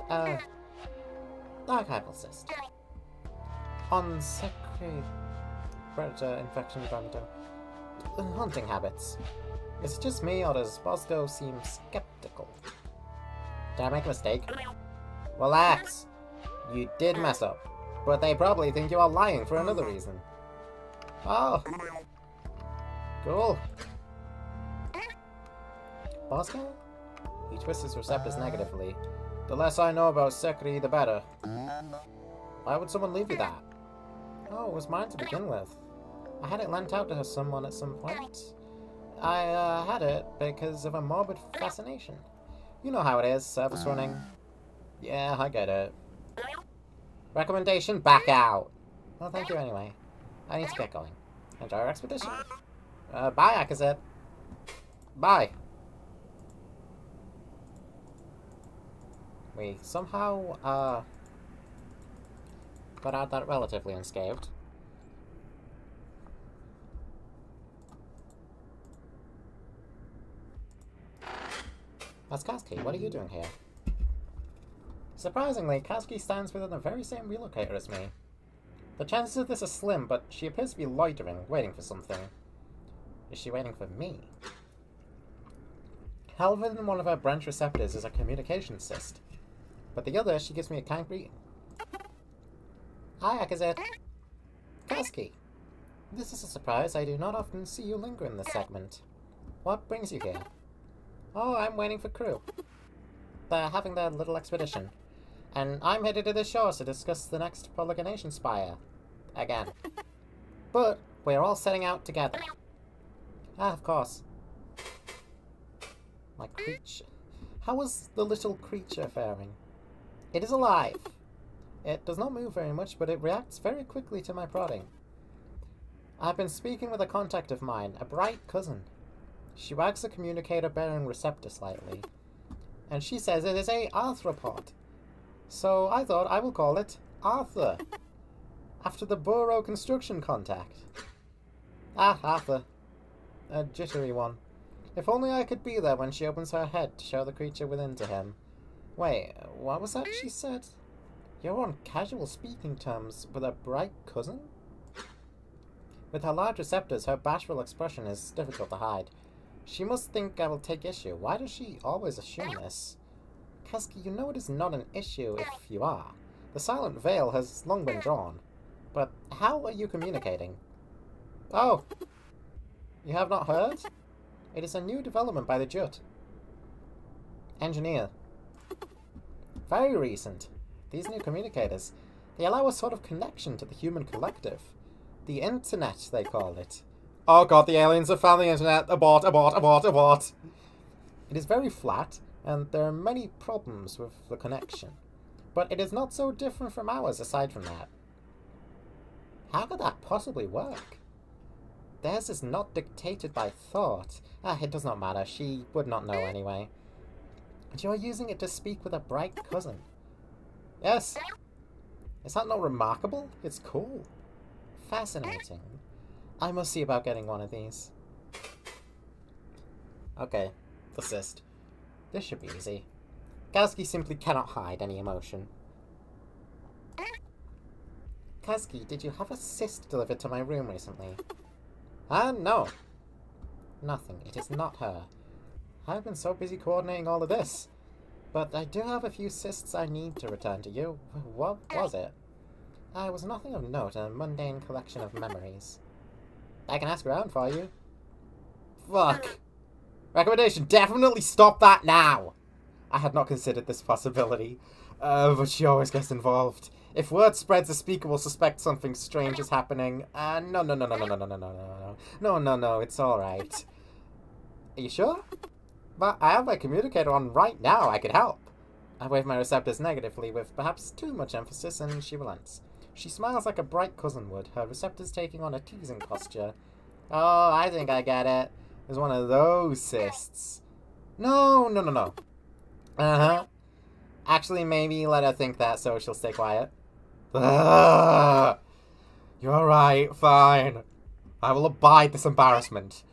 archival cyst. On sacred predator infection barometer. Hunting habits. Is it just me or does Bosco seem skeptical? Did I make a mistake? Relax. You did mess up, but they probably think you are lying for another reason. Oh. Cool. Bosco? He twists his receptors negatively. The less I know about Sekri, the better. Why would someone leave you that? Oh, it was mine to begin with. I had it lent out to someone at some point. I had it because of a morbid fascination. You know how it is, service running. Yeah, I get it. Recommendation, back out. Well, thank you anyway. I need to get going. Enjoy our expedition. Bye, Akazet. Bye. We somehow, got out that relatively unscathed. Kaski, what are you doing here? Surprisingly, Kaski stands within the very same relocator as me. The chances of this are slim, but she appears to be loitering, waiting for something. Is she waiting for me? Held within one of her branch receptors is a communication cyst, but the other, she gives me a kind greeting. Hi, Akazet. Kaski. This is a surprise. I do not often see you linger in this segment. What brings you here? Oh, I'm waiting for crew. They're having their little expedition. And I'm headed to the shore to discuss the next polygonation spire. Again. But we're all setting out together. Ah, of course. My creature. How is the little creature faring? It is alive. It does not move very much, but it reacts very quickly to my prodding. I've been speaking with a contact of mine, a bright cousin. She wags the communicator-bearing receptor slightly, and she says it is a arthropod. So I thought I will call it Arthur, after the Burrow construction contact. Ah, Arthur. A jittery one. If only I could be there when she opens her head to show the creature within to him. Wait, what was that she said? You're on casual speaking terms with a bright cousin? With her large receptors, her bashful expression is difficult to hide. She must think I will take issue. Why does she always assume this? Kaski, you know it is not an issue if you are. The silent veil has long been drawn. But how are you communicating? Oh! You have not heard? It is a new development by the Jut. Engineer. Very recent. These new communicators, they allow a sort of connection to the human collective. The internet, they call it. Oh god, the aliens have found the internet. Abort, abort, abort, abort. It is very flat, and there are many problems with the connection. But it is not so different from ours aside from that. How could that possibly work? Theirs is not dictated by thought. It does not matter. She would not know anyway. And you are using it to speak with a bright cousin. Yes. Is that not remarkable? It's cool. Fascinating. I must see about getting one of these. Okay. The cyst. This should be easy. Kazuki simply cannot hide any emotion. Kazuki, did you have a cyst delivered to my room recently? No. Nothing. It is not her. I've been so busy coordinating all of this. But I do have a few cysts I need to return to you. What was it? It was nothing of note, a mundane collection of memories. I can ask around for you. Fuck. Recommendation, definitely stop that now! I had not considered this possibility. But she always gets involved. If word spreads, the speaker will suspect something strange is happening. No, it's alright. Are you sure? But I have my communicator on right now, I could help. I wave my receptors negatively with perhaps too much emphasis, and she relents. She smiles like a bright cousin would, her receptors taking on a teasing posture. Oh, I think I get it. It's one of those cysts. No. Uh-huh. Actually, maybe let her think that so she'll stay quiet. You're right, fine. I will abide this embarrassment.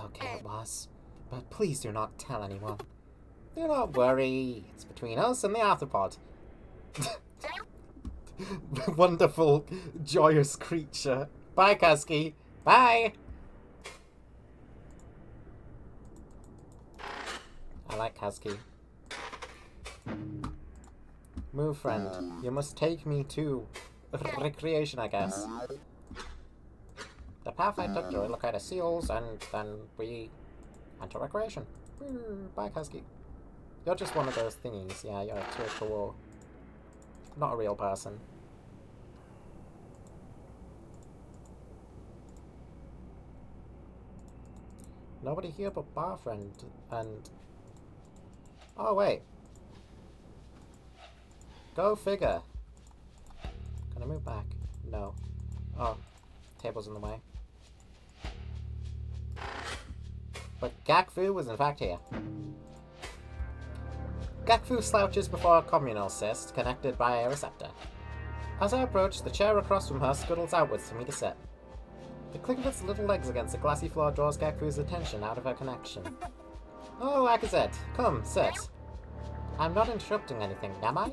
Okay, it was. But please do not tell anyone. Do not worry. It's between us and the arthropod. Wonderful, joyous creature. Bye, Kazuki. Bye! I like Kazuki. Move, friend. You must take me to recreation, I guess. The path I took to look at the seals, and then we went to recreation. Bye, Kazuki. You're just one of those thingies. Yeah, you're too cool. Not a real person. Nobody here but bar friend and... Oh, wait. Go figure. Can I move back? No. Oh. Table's in the way. But Gakfu was in fact here. Gakfu slouches before a communal cyst connected by a receptor. As I approach, the chair across from her scuttles outwards for me to sit. The click of its little legs against the glassy floor draws Gakfu's attention out of her connection. Oh, Akazet, come, sit. I'm not interrupting anything, am I?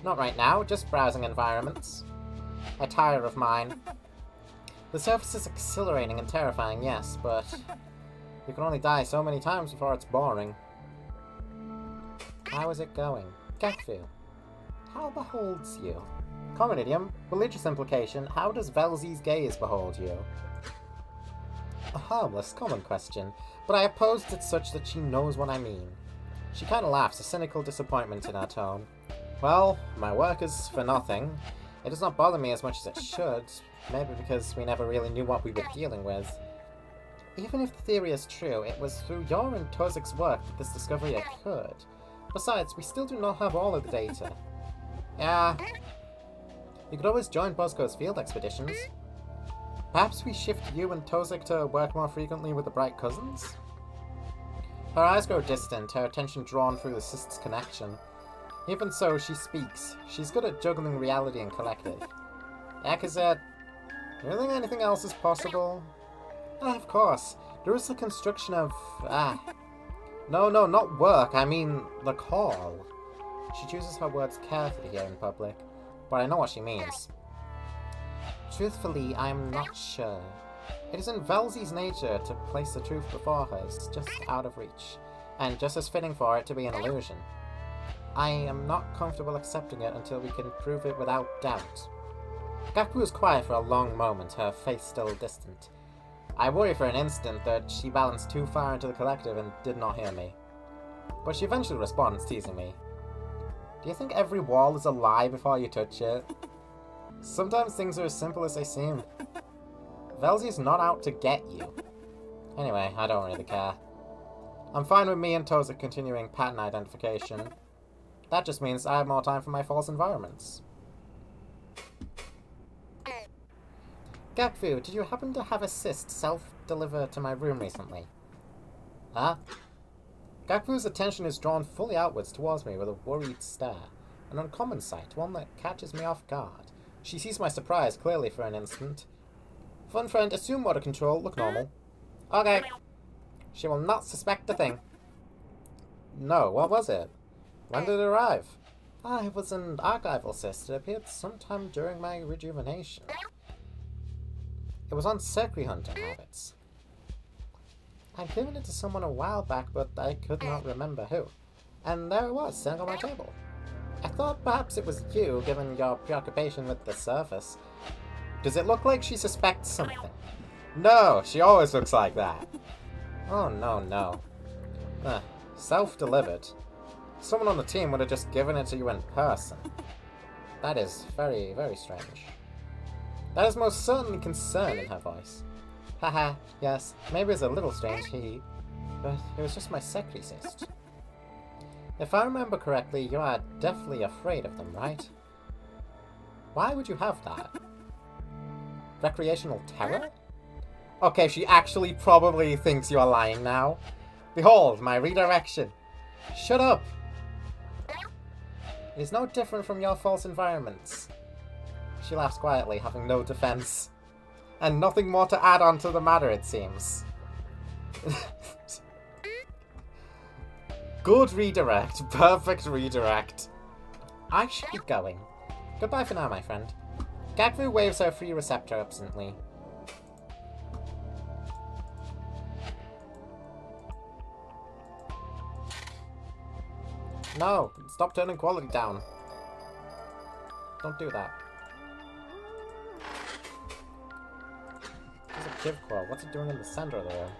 Not right now, just browsing environments. I tire of mine. The surface is exhilarating and terrifying, yes, but you can only die so many times before it's boring. How is it going? Gakfu. How beholds you? Common idiom, religious implication, how does Velzy's gaze behold you? A harmless, common question, but I have posed it such that she knows what I mean. She kinda laughs, a cynical disappointment in her tone. Well, my work is for nothing. It does not bother me as much as it should, maybe because we never really knew what we were dealing with. Even if the theory is true, it was through your and Tozik's work that this discovery occurred. Besides, we still do not have all of the data. Yeah. You could always join Bosco's field expeditions. Perhaps we shift you and Tozik to work more frequently with the Bright Cousins? Her eyes grow distant, her attention drawn through the cyst's connection. Even so, she speaks. She's good at juggling reality and collective. Akazet, do you think anything else is possible? Of course. There is the construction of... No, not work. I mean, the call. She chooses her words carefully here in public, but I know what she means. Truthfully, I am not sure. It is in Velzy's nature to place the truth before her, it's just out of reach, and just as fitting for it to be an illusion. I am not comfortable accepting it until we can prove it without doubt. Gakfu was quiet for a long moment, her face still distant. I worry for an instant that she balanced too far into the collective and did not hear me. But she eventually responds, teasing me. Do you think every wall is a lie before you touch it? Sometimes things are as simple as they seem. Velzy's not out to get you. Anyway, I don't really care. I'm fine with me and Toza continuing pattern identification. That just means I have more time for my false environments. Gakfu, did you happen to have a cyst self-deliver to my room recently? Huh? Gakfu's attention is drawn fully outwards towards me with a worried stare. An uncommon sight, one that catches me off guard. She sees my surprise clearly for an instant. Fun friend, assume water control, look normal. Okay. She will not suspect a thing. No, what was it? When did it arrive? Ah, it was an archival cyst. It appeared sometime during my rejuvenation. It was on circuit hunting habits. I'd given it to someone a while back, but I could not remember who. And there it was, sitting on my table. I thought perhaps it was you, given your preoccupation with the surface. Does it look like she suspects something? No, she always looks like that. Oh, no. Self-delivered. Someone on the team would have just given it to you in person. That is very, very strange. That is most certainly concern in her voice. Haha, yes, maybe it's a little strange, but it was just my secretary cyst. If I remember correctly, you are definitely afraid of them, right? Why would you have that? Recreational terror? Okay, she actually probably thinks you are lying now. Behold, my redirection. Shut up! It is no different from your false environments. She laughs quietly, having no defense. And nothing more to add on to the matter, it seems. Good redirect. Perfect redirect. I should be going. Goodbye for now, my friend. Gakfu waves her free receptor absently. No! Stop turning quality down. Don't do that. There's a Kivquo. What's it doing in the center of the room?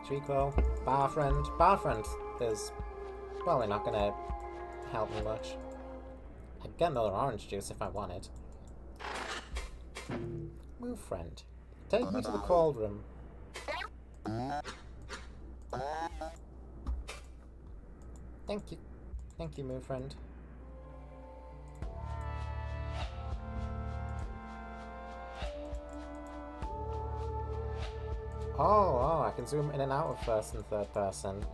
Trico, bar friend. Bar friend is probably not gonna help me much. I'd get another orange juice if I wanted. Move friend. Take me to the cold room. Thank you. Thank you, move friend. Oh, I can zoom in and out of first and third person.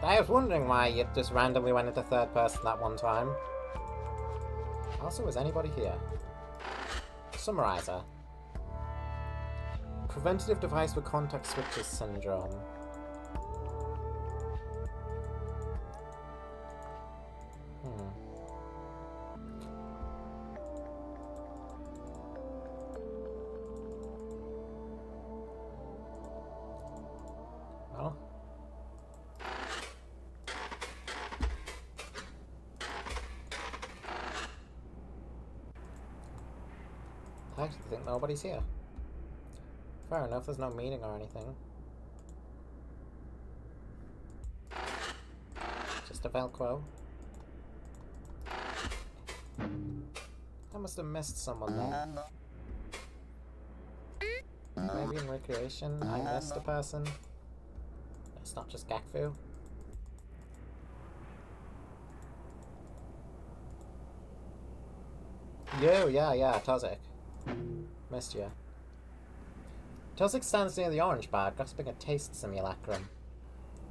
I was wondering why you just randomly went into third person that one time. Also, is anybody here? Summarizer. Preventative device with contact switches syndrome. Well. I actually think nobody's here. Fair enough, there's no meeting or anything. Just a Velcro. I must have missed someone though. Maybe in recreation I missed a person. It's not just Gakfu. Yeah, Tozik. Missed you. Tozik stands near the orange bar, grasping a taste simulacrum.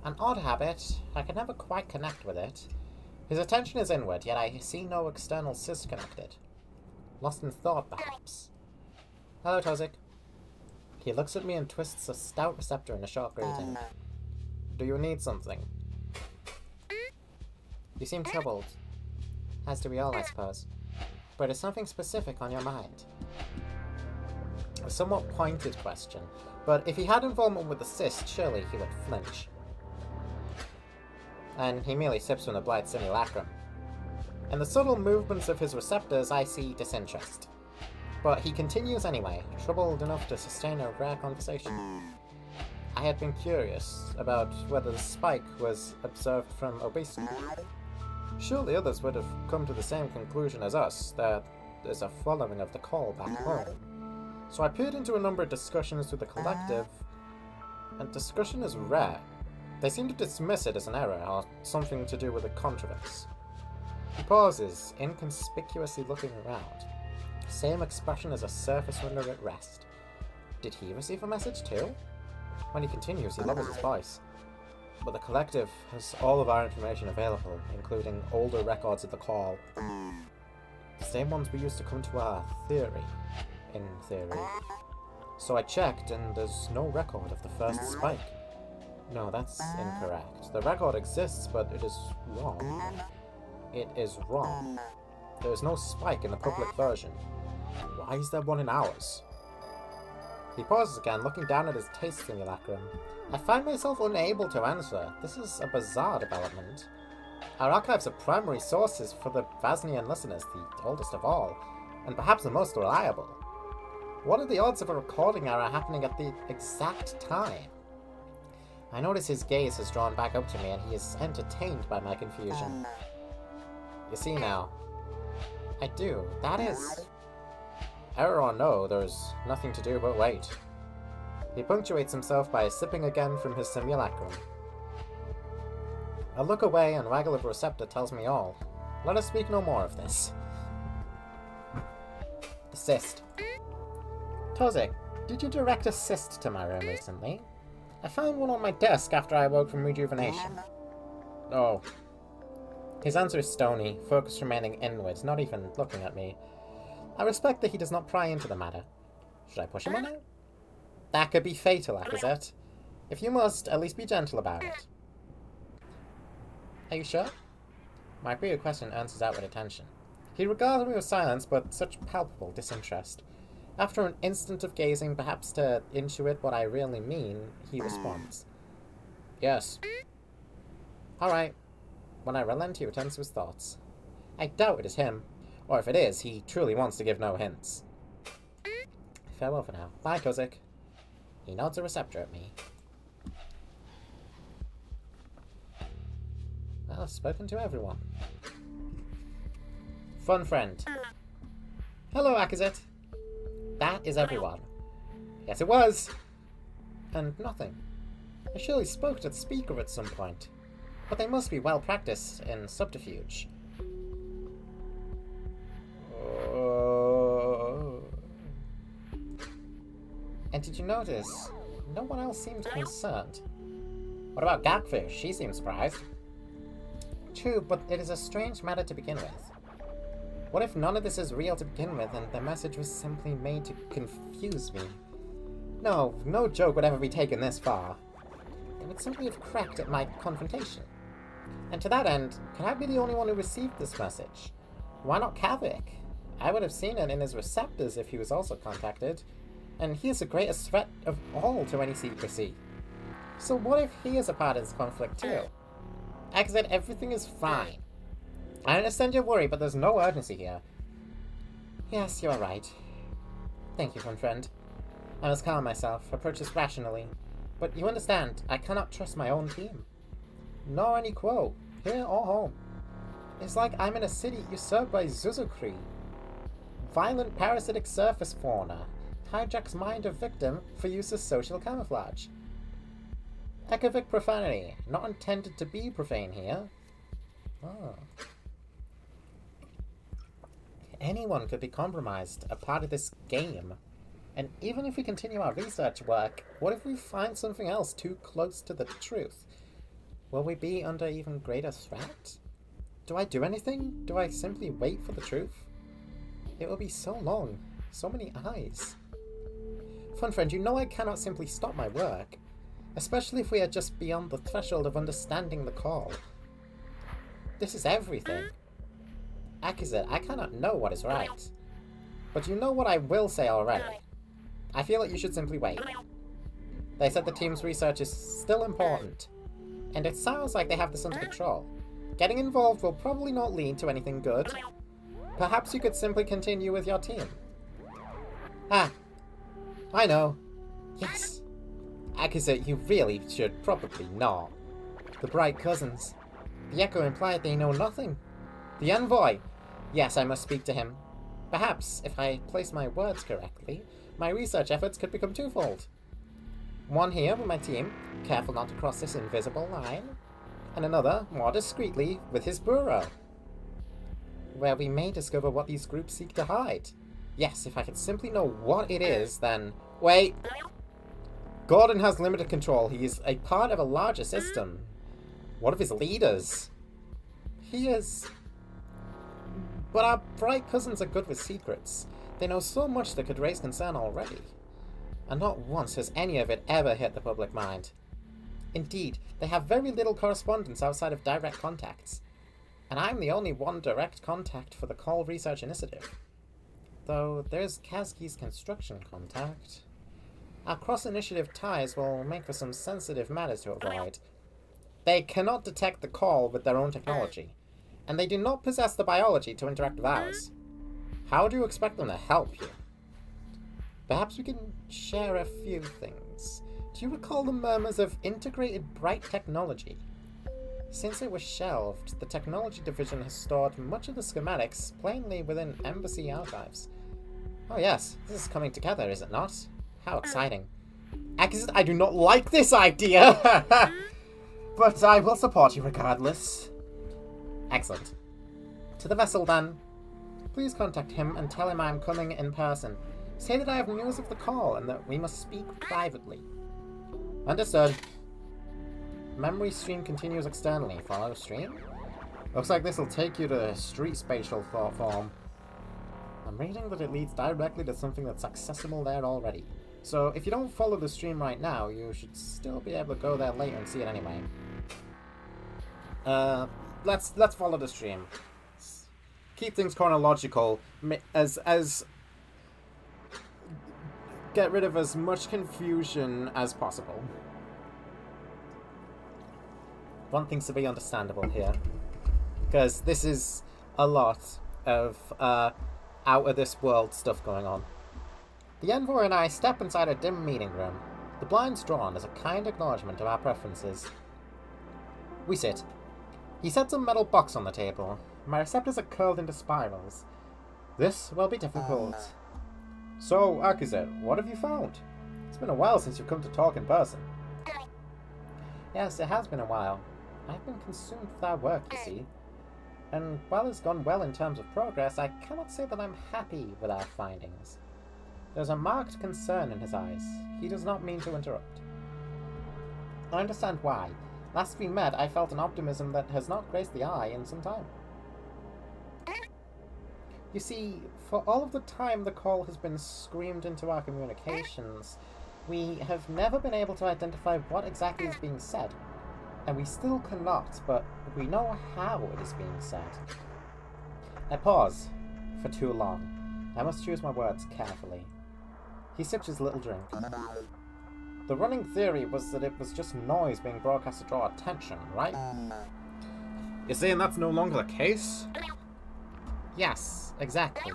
An odd habit. I can never quite connect with it. His attention is inward, yet I see no external sys connected. Lost in thought, perhaps. Hello, Tozik. He looks at me and twists a stout receptor in a short greeting. Do you need something? You seem troubled. As do we all, I suppose. But is something specific on your mind? A somewhat pointed question, but if he had involvement with the cyst, surely he would flinch. And he merely sips from the blight simulacrum. In the subtle movements of his receptors, I see disinterest. But he continues anyway, troubled enough to sustain a rare conversation. I had been curious about whether the spike was observed from obesity. Surely others would have come to the same conclusion as us, that there's a following of the call back home. So I peered into a number of discussions with the collective, and discussion is rare. They seem to dismiss it as an error, or something to do with a contrivance. He pauses, inconspicuously looking around. Same expression as a surface runner at rest. Did he receive a message too? When he continues, he lowers his voice. But the collective has all of our information available, including older records of the call. The same ones we used to come to our theory, in theory. So I checked, and there's no record of the first spike. No, that's incorrect. The record exists, but it is wrong. It is wrong. There is no spike in the public version. Why is there one in ours? He pauses again, looking down at his taste simulacrum. I find myself unable to answer. This is a bizarre development. Our archives are primary sources for the Vaznian listeners, the oldest of all, and perhaps the most reliable. What are the odds of a recording error happening at the exact time? I notice his gaze has drawn back up to me, and he is entertained by my confusion. You see now. I do. That is... Error or no, there's nothing to do but wait. He punctuates himself by sipping again from his simulacrum. A look away and waggle of receptor tells me all. Let us speak no more of this. The cyst. Tozik, did you direct a cyst to my room recently? I found one on my desk after I awoke from rejuvenation. Oh. His answer is stony, focus remaining inwards, not even looking at me. I respect that he does not pry into the matter. Should I push him on it? That could be fatal, Akazet. If you must, at least be gentle about it. Are you sure? My previous question answers outward attention. He regards me with silence, but such palpable disinterest. After an instant of gazing, perhaps to intuit what I really mean, he responds. Yes. Alright. When I relent, he returns to his thoughts. I doubt it is him. Or if it is, he truly wants to give no hints. Farewell for now. Bye, Tozik. He nods a receptor at me. Well, I've spoken to everyone. Fun friend. Hello, Akazet. That is everyone. Yes, it was. And nothing. I surely spoke to the speaker at some point. But they must be well practiced in subterfuge. And did you notice? No one else seemed concerned. What about Gagfish? She seemed surprised. True, but it is a strange matter to begin with. What if none of this is real to begin with, and the message was simply made to confuse me? No joke would ever be taken this far. They would simply have cracked at my confrontation. And to that end, can I be the only one who received this message? Why not Kavik? I would have seen it in his receptors if he was also contacted. And he is the greatest threat of all to any secrecy. So what if he is a part of this conflict too? Like I said, everything is fine. I understand your worry, but there's no urgency here. Yes, you are right. Thank you, friend. I must calm myself, approach this rationally. But you understand, I cannot trust my own team. Nor any quo, here or home. It's like I'm in a city usurped by Zuzukri. Violent parasitic surface fauna hijacks mind of victim for use as social camouflage. Echovic profanity, not intended to be profane here. Oh. Anyone could be compromised, a part of this game. And even if we continue our research work, what if we find something else too close to the truth? Will we be under even greater threat? Do I do anything? Do I simply wait for the truth? It will be so long, so many eyes. Fun friend, you know I cannot simply stop my work, especially if we are just beyond the threshold of understanding the call. This is everything. Akazet, I cannot know what is right. But you know what I will say already. I feel that you should simply wait. They said the team's research is still important, and it sounds like they have this under control. Getting involved will probably not lead to anything good. Perhaps you could simply continue with your team. Ah, I know. Yes. Akazet, you really should probably not. The Bright Cousins. The Echo implied they know nothing. The Envoy. Yes, I must speak to him. Perhaps, if I place my words correctly, my research efforts could become twofold. One here with my team, careful not to cross this invisible line, and another, more discreetly, with his bureau, where we may discover what these groups seek to hide. Yes, if I could simply know what it is, then... Wait! Gordon has limited control. He is a part of a larger system. One of his leaders. He is... But our bright cousins are good with secrets. They know so much that could raise concern already. And not once has any of it ever hit the public mind. Indeed, they have very little correspondence outside of direct contacts. And I'm the only one direct contact for the Call Research Initiative. Though there's Kazki's construction contact. Our cross-initiative ties will make for some sensitive matters to avoid. They cannot detect the call with their own technology, and they do not possess the biology to interact with ours. How do you expect them to help you? Perhaps we can share a few things. Do you recall the murmurs of integrated bright technology? Since it was shelved, the technology division has stored much of the schematics plainly within embassy archives. Oh yes, this is coming together, is it not? How exciting. I do not like this idea! But I will support you regardless. Excellent. To the vessel then. Please contact him and tell him I am coming in person. Say that I have news of the call and that we must speak privately. Understood. Memory stream continues externally. Follow stream? Looks like this will take you to street spatial thought form. I'm reading that it leads directly to something that's accessible there already. So if you don't follow the stream right now, you should still be able to go there later and see it anyway. Let's follow the stream. Keep things chronological. As get rid of as much confusion as possible. Want things to be understandable here, because this is a lot of out of this world stuff going on. The envoy and I step inside a dim meeting room, the blinds drawn as a kind acknowledgement of our preferences. We sit. He sets a metal box on the table. My receptors are curled into spirals. This will be difficult. So, Akuzet, what have you found? It's been a while since you've come to talk in person. Yes, it has been a while. I've been consumed with our work, you see. And while it's gone well in terms of progress, I cannot say that I'm happy with our findings. There's a marked concern in his eyes. He does not mean to interrupt. I understand why. Last we met, I felt an optimism that has not graced the eye in some time. You see, for all of the time the call has been screamed into our communications, we have never been able to identify what exactly is being said. And we still cannot, but we know how it is being said. I pause. For too long. I must choose my words carefully. He sips his little drink. The running theory was that it was just noise being broadcast to draw attention, right? You're saying that's no longer the case? Yes, exactly.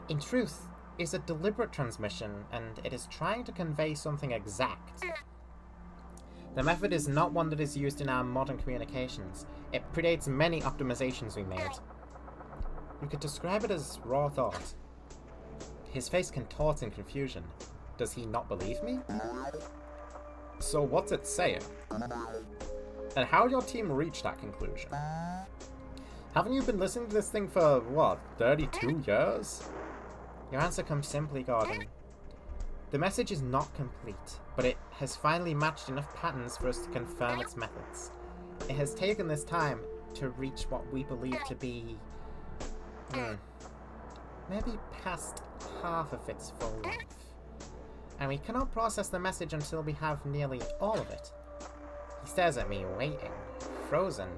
In truth, it's a deliberate transmission, and it is trying to convey something exact. The method is not one that is used in our modern communications. It predates many optimizations we made. You could describe it as raw thought. His face contorts in confusion. Does he not believe me? So what's it saying? And how your team reached that conclusion? Haven't you been listening to this thing for, what, 32 years? Your answer comes simply, Gordon. The message is not complete, but it has finally matched enough patterns for us to confirm its methods. It has taken this time to reach what we believe to be... maybe past half of its full length. And we cannot process the message until we have nearly all of it. He stares at me, waiting, frozen,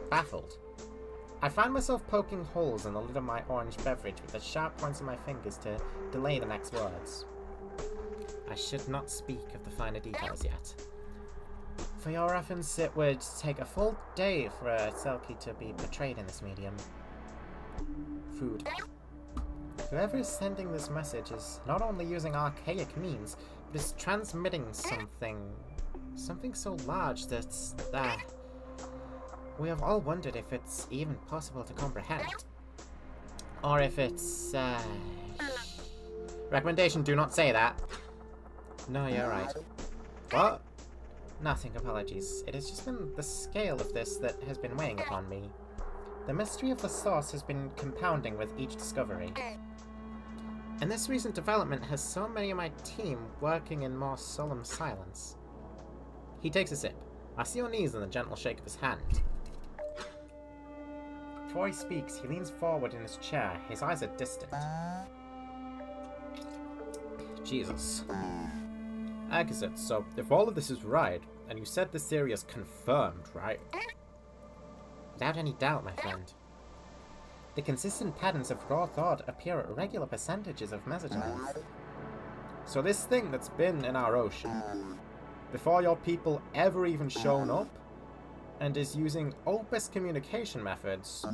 baffled. I find myself poking holes in the lid of my orange beverage with the sharp points of my fingers to delay the next words. I should not speak of the finer details yet. For your reference, it would take a full day for a Selkie to be portrayed in this medium. Food. Whoever is sending this message is not only using archaic means, but is transmitting something so large that we have all wondered if it's even possible to comprehend. Or if it's, recommendation, do not say that. No, you're right. What? Nothing, apologies. It has just been the scale of this that has been weighing upon me. The mystery of the source has been compounding with each discovery. And this recent development has so many of my team working in more solemn silence. He takes a sip. I see unease in the gentle shake of his hand. Before he speaks, he leans forward in his chair. His eyes are distant. Jesus. Akazet, so if all of this is right, and you said this theory is confirmed, right? Without any doubt, my friend. The consistent patterns of raw thought appear at regular percentages of mesotime. So this thing that's been in our ocean, before your people ever even shown up, and is using Opus communication methods,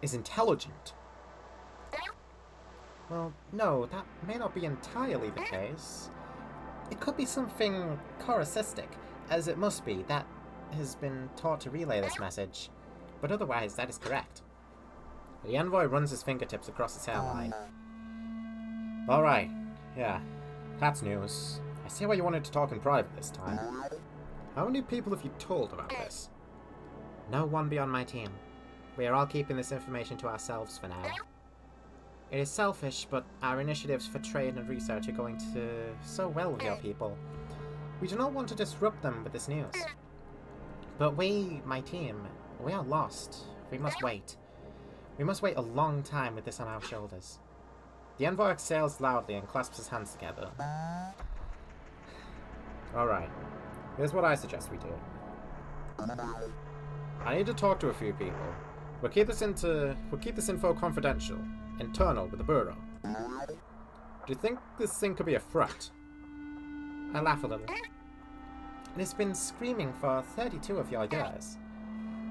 is intelligent. Well, no, that may not be entirely the case. It could be something corru.observer, as it must be, that has been taught to relay this message. But otherwise, that is correct. The envoy runs his fingertips across his hairline. Alright, yeah, that's news. I see why you wanted to talk in private this time. How many people have you told about this? No one beyond my team. We are all keeping this information to ourselves for now. It is selfish, but our initiatives for trade and research are going so well with your people. We do not want to disrupt them with this news. But we, my team, we are lost. We must wait. We must wait a long time with this on our shoulders. The envoy exhales loudly and clasps his hands together. Alright. Here's what I suggest we do. I need to talk to a few people. We'll keep this info confidential, internal with the Bureau. Do you think this thing could be a threat? I laugh a little. It has been screaming for 32 of your years,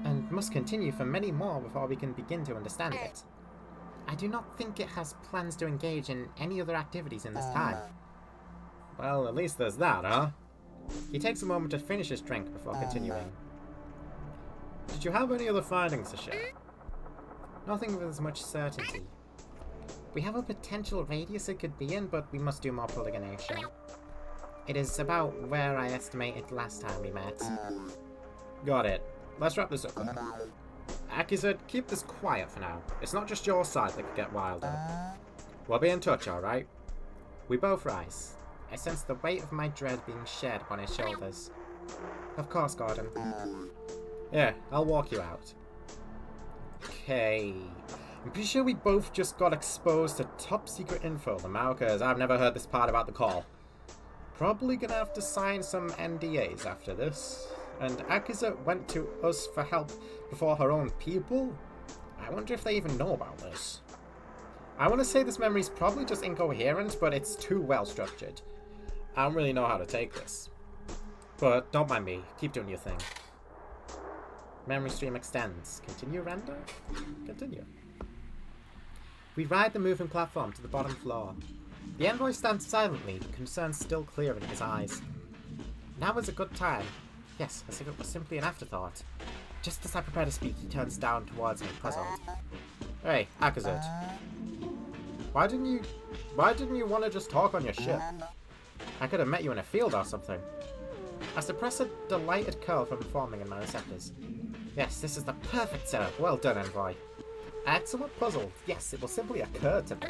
and must continue for many more before we can begin to understand it. I do not think it has plans to engage in any other activities in this time. Well, at least there's that, huh? He takes a moment to finish his drink before continuing. Did you have any other findings to share? Nothing with as much certainty. We have a potential radius it could be in, but we must do more polygonation. It is about where I estimated last time we met. Got it. Let's wrap this up. Akazet, keep this quiet for now. It's not just your side that could get wilder. We'll be in touch, alright? We both rise. I sense the weight of my dread being shared upon his shoulders. Of course, Gordon. Yeah, I'll walk you out. Okay. I'm pretty sure we both just got exposed to top secret info now, because I've never heard this part about the call. Probably gonna have to sign some NDAs after this. And Akazet went to us for help before her own people? I wonder if they even know about this. I want to say this memory's probably just incoherent, but it's too well structured. I don't really know how to take this. But don't mind me, keep doing your thing. Memory stream extends. Continue render? Continue. We ride the moving platform to the bottom floor. The envoy stands silently, concern still clear in his eyes. Now is a good time. Yes, as if it was simply an afterthought. Just as I prepare to speak, he turns down towards me, puzzled. Hey, Akazet. Why didn't you want to just talk on your ship? I could have met you in a field or something. I suppress a delighted curl from forming in my receptors. Yes, this is the perfect setup. Well done, envoy. I act somewhat puzzled. Yes, it will simply occur to me.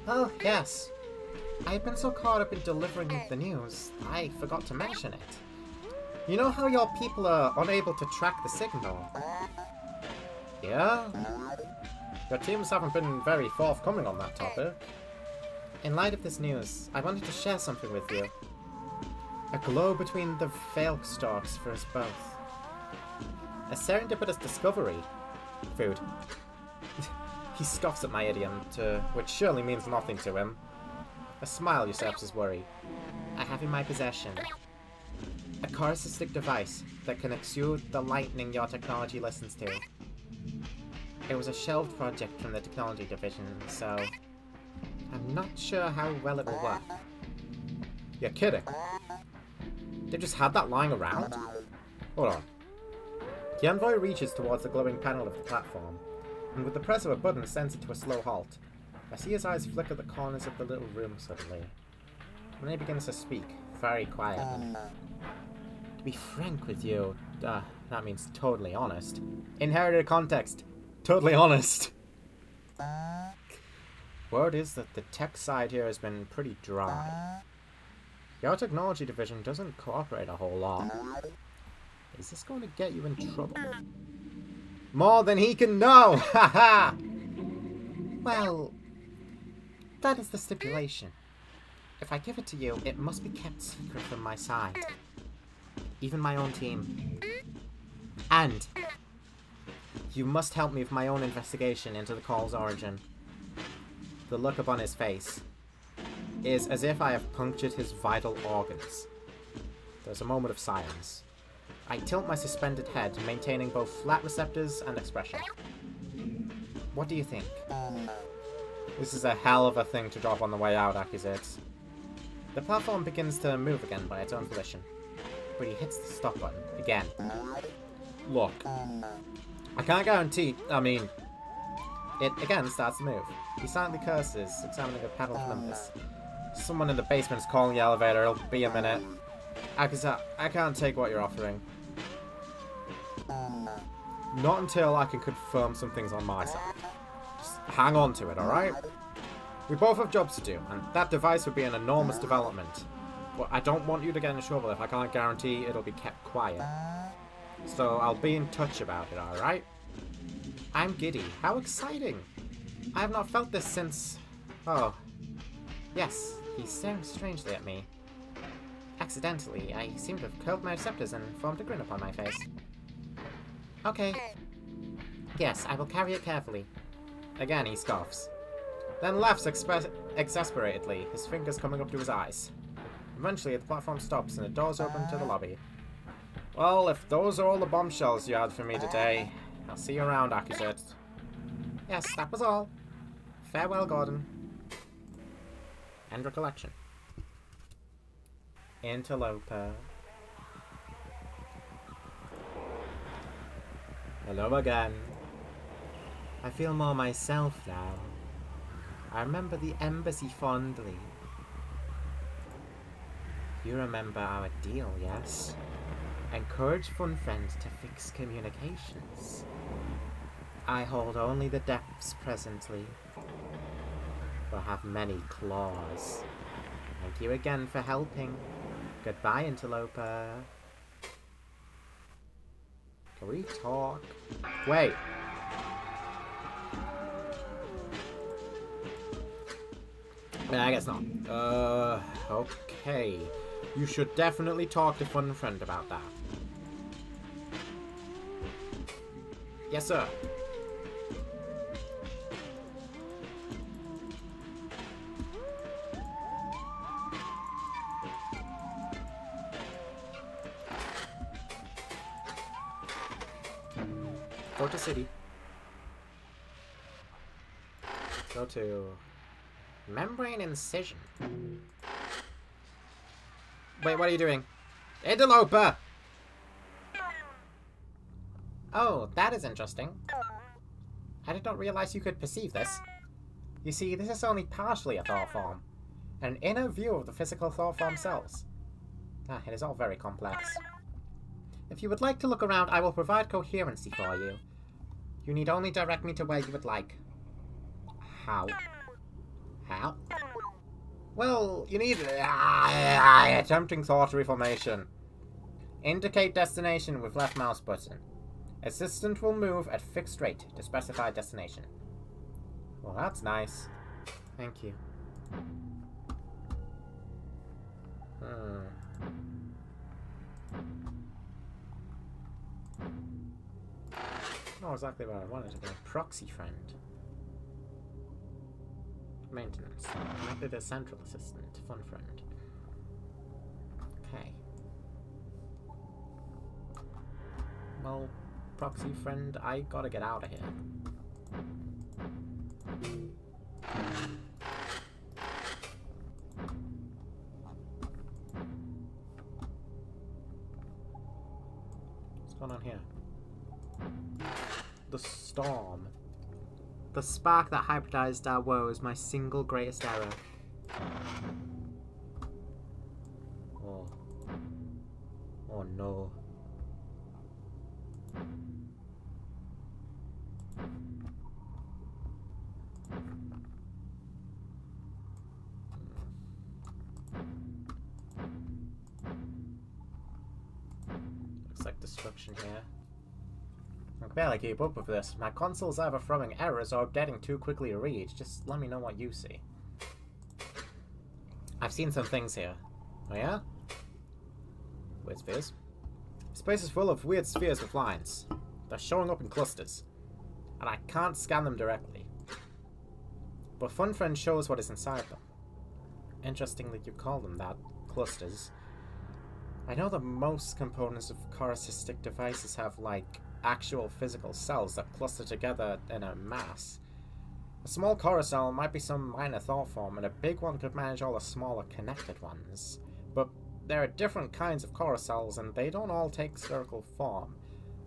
Oh, yes. I have been so caught up in delivering the news, I forgot to mention it. You know how your people are unable to track the signal? Yeah? Your teams haven't been very forthcoming on that topic. In light of this news, I wanted to share something with you. A glow between the veil stalks for us both. A serendipitous discovery. Food. He scoffs at my idiom, which surely means nothing to him. A smile usurps his worry. I have in my possession a corru.observer device that can exude the lightning your technology listens to. It was a shelved project from the technology division, so I'm not sure how well it will work. You're kidding. They just had that lying around? Hold on. The envoy reaches towards the glowing panel of the platform, and with the press of a button sends it to a slow halt. I see his eyes flicker the corners of the little room suddenly. And then he begins to speak, very quietly. To be frank with you, that means totally honest. Inherited context, totally honest. Word is that the tech side here has been pretty dry. Your technology division doesn't cooperate a whole lot. Is this going to get you in trouble? More than he can know! Haha! Well, that is the stipulation. If I give it to you, it must be kept secret from my side. Even my own team. And you must help me with my own investigation into the call's origin. The look upon his face is as if I have punctured his vital organs. There's a moment of silence. I tilt my suspended head, maintaining both flat receptors and expression. What do you think? This is a hell of a thing to drop on the way out, accusates. The platform begins to move again by its own volition, but he hits the stop button again. Look, I can't guarantee, it again starts to move. He silently curses, examining a panel of numbers. Someone in the basement's calling the elevator, it'll be a minute. Akaza, I can't take what you're offering. Not until I can confirm some things on my side. Just hang on to it, alright? We both have jobs to do, and that device would be an enormous development. But I don't want you to get in trouble if I can't guarantee it'll be kept quiet. So I'll be in touch about it, alright? I'm giddy. How exciting! I have not felt this since... Oh. Yes, he's staring strangely at me. Accidentally, I seem to have curled my receptors and formed a grin upon my face. Okay. Yes, I will carry it carefully. Again, he scoffs. Then laughs exasperatedly, his fingers coming up to his eyes. Eventually, the platform stops and the doors open to the lobby. Well, if those are all the bombshells you had for me today, I'll see you around, accusate. Yes, that was all. Farewell, Gordon. End recollection. Interloper. Hello again. I feel more myself now. I remember the embassy fondly. You remember our deal, yes? Encourage Fun Friend to fix communications. I hold only the depths presently, but have many claws. Thank you again for helping. Goodbye, interloper. Can we talk? Wait. I guess not. Okay. You should definitely talk to Fun Friend about that. Yes, sir. Go to city. Go to membrane incision. Wait, what are you doing? Interloper! Oh, that is interesting. I did not realize you could perceive this. You see, this is only partially a thought form. An inner view of the physical thought form cells. It is all very complex. If you would like to look around, I will provide coherency for you. You need only direct me to where you would like. How? How? Well, you need... attempting thought reformation. Indicate destination with left mouse button. Assistant will move at fixed rate to specified destination. Well, that's nice. Thank you. Not exactly what I wanted to be. Proxy friend. Maintenance. Connected as central assistant. Fun friend. Okay. Well, proxy friend, I gotta get out of here. What's going on here? The storm. The spark that hybridized our woe is my single greatest error. Oh. Oh no. Looks like destruction here. I can barely keep up with this. My console's either throwing errors or getting too quickly to read. Just let me know what you see. I've seen some things here. Oh yeah? Weird spheres. This place is full of weird spheres with lines. They're showing up in clusters. And I can't scan them directly. But FunFriend shows what is inside them. Interesting that you call them that. Clusters. I know that most components of corru devices have, like, actual physical cells that cluster together in a mass. A small corru cell might be some minor thought form, and a big one could manage all the smaller connected ones. But there are different kinds of corru cells, and they don't all take spherical form.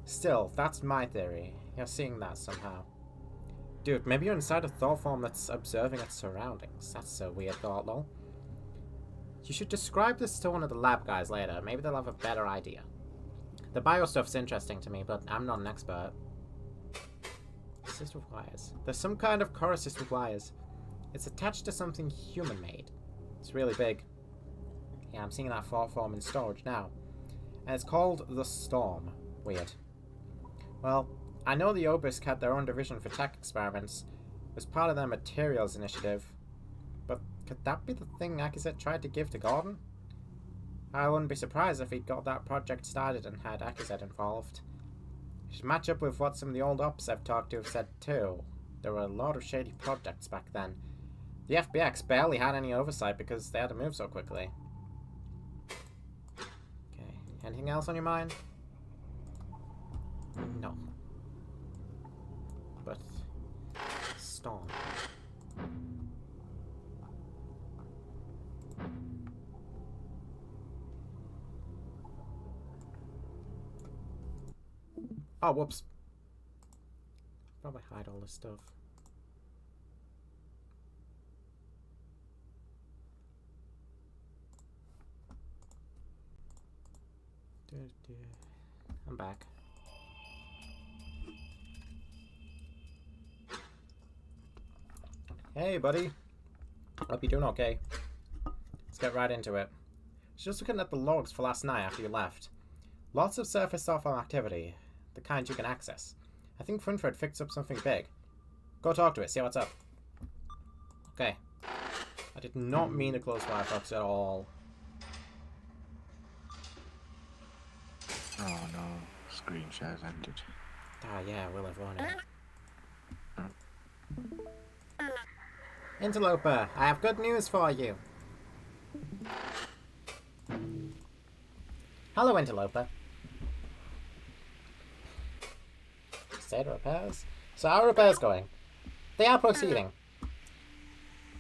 Still, that's my theory. You're seeing that somehow. Dude, maybe you're inside a thought form that's observing its surroundings. That's a weird thought, lol. You should describe this to one of the lab guys later. Maybe they'll have a better idea. The bio stuff's interesting to me, but I'm not an expert. Assist with wires. There's some kind of corru assist with wires. It's attached to something human-made. It's really big. Yeah, I'm seeing that thought form in storage now. And it's called the Storm. Weird. Well, I know the Obelisk had their own division for tech experiments. It was part of their materials initiative. But could that be the thing Akizet tried to give to Gordon? I wouldn't be surprised if he'd got that project started and had Akizet involved. It should match up with what some of the old ops I've talked to have said too. There were a lot of shady projects back then. The FBX barely had any oversight because they had to move so quickly. Okay, anything else on your mind? No. But... Storm. Oh, whoops. Probably hide all this stuff. I'm back. Hey, buddy. Hope you're doing okay. Let's get right into it. Just looking at the logs for last night after you left. Lots of surface software activity. The kind you can access. I think FunFred fixed up something big. Go talk to it, see what's up. Okay. I did not mean to close Firefox at all. Oh no, screen shares ended. Ah yeah, we'll have one. Interloper, I have good news for you. Hello, Interloper. State repairs. So how are repairs going? They are proceeding.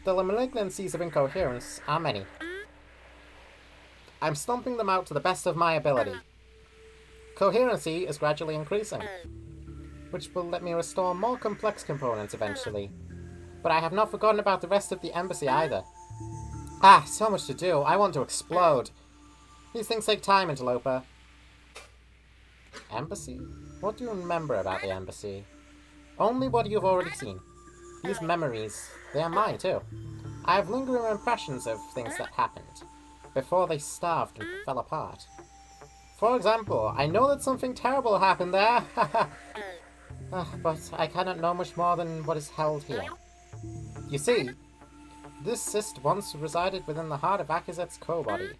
The malignancies of incoherence are many. I'm stomping them out to the best of my ability. Coherency is gradually increasing, which will let me restore more complex components eventually. But I have not forgotten about the rest of the embassy either. Ah, so much to do. I want to explode. These things take time, Interloper. Embassy? What do you remember about the embassy? Only what you've already seen. These memories, they are mine too. I have lingering impressions of things that happened, before they starved and fell apart. For example, I know that something terrible happened there, but I cannot know much more than what is held here. You see, this cyst once resided within the heart of Akizet's co-body.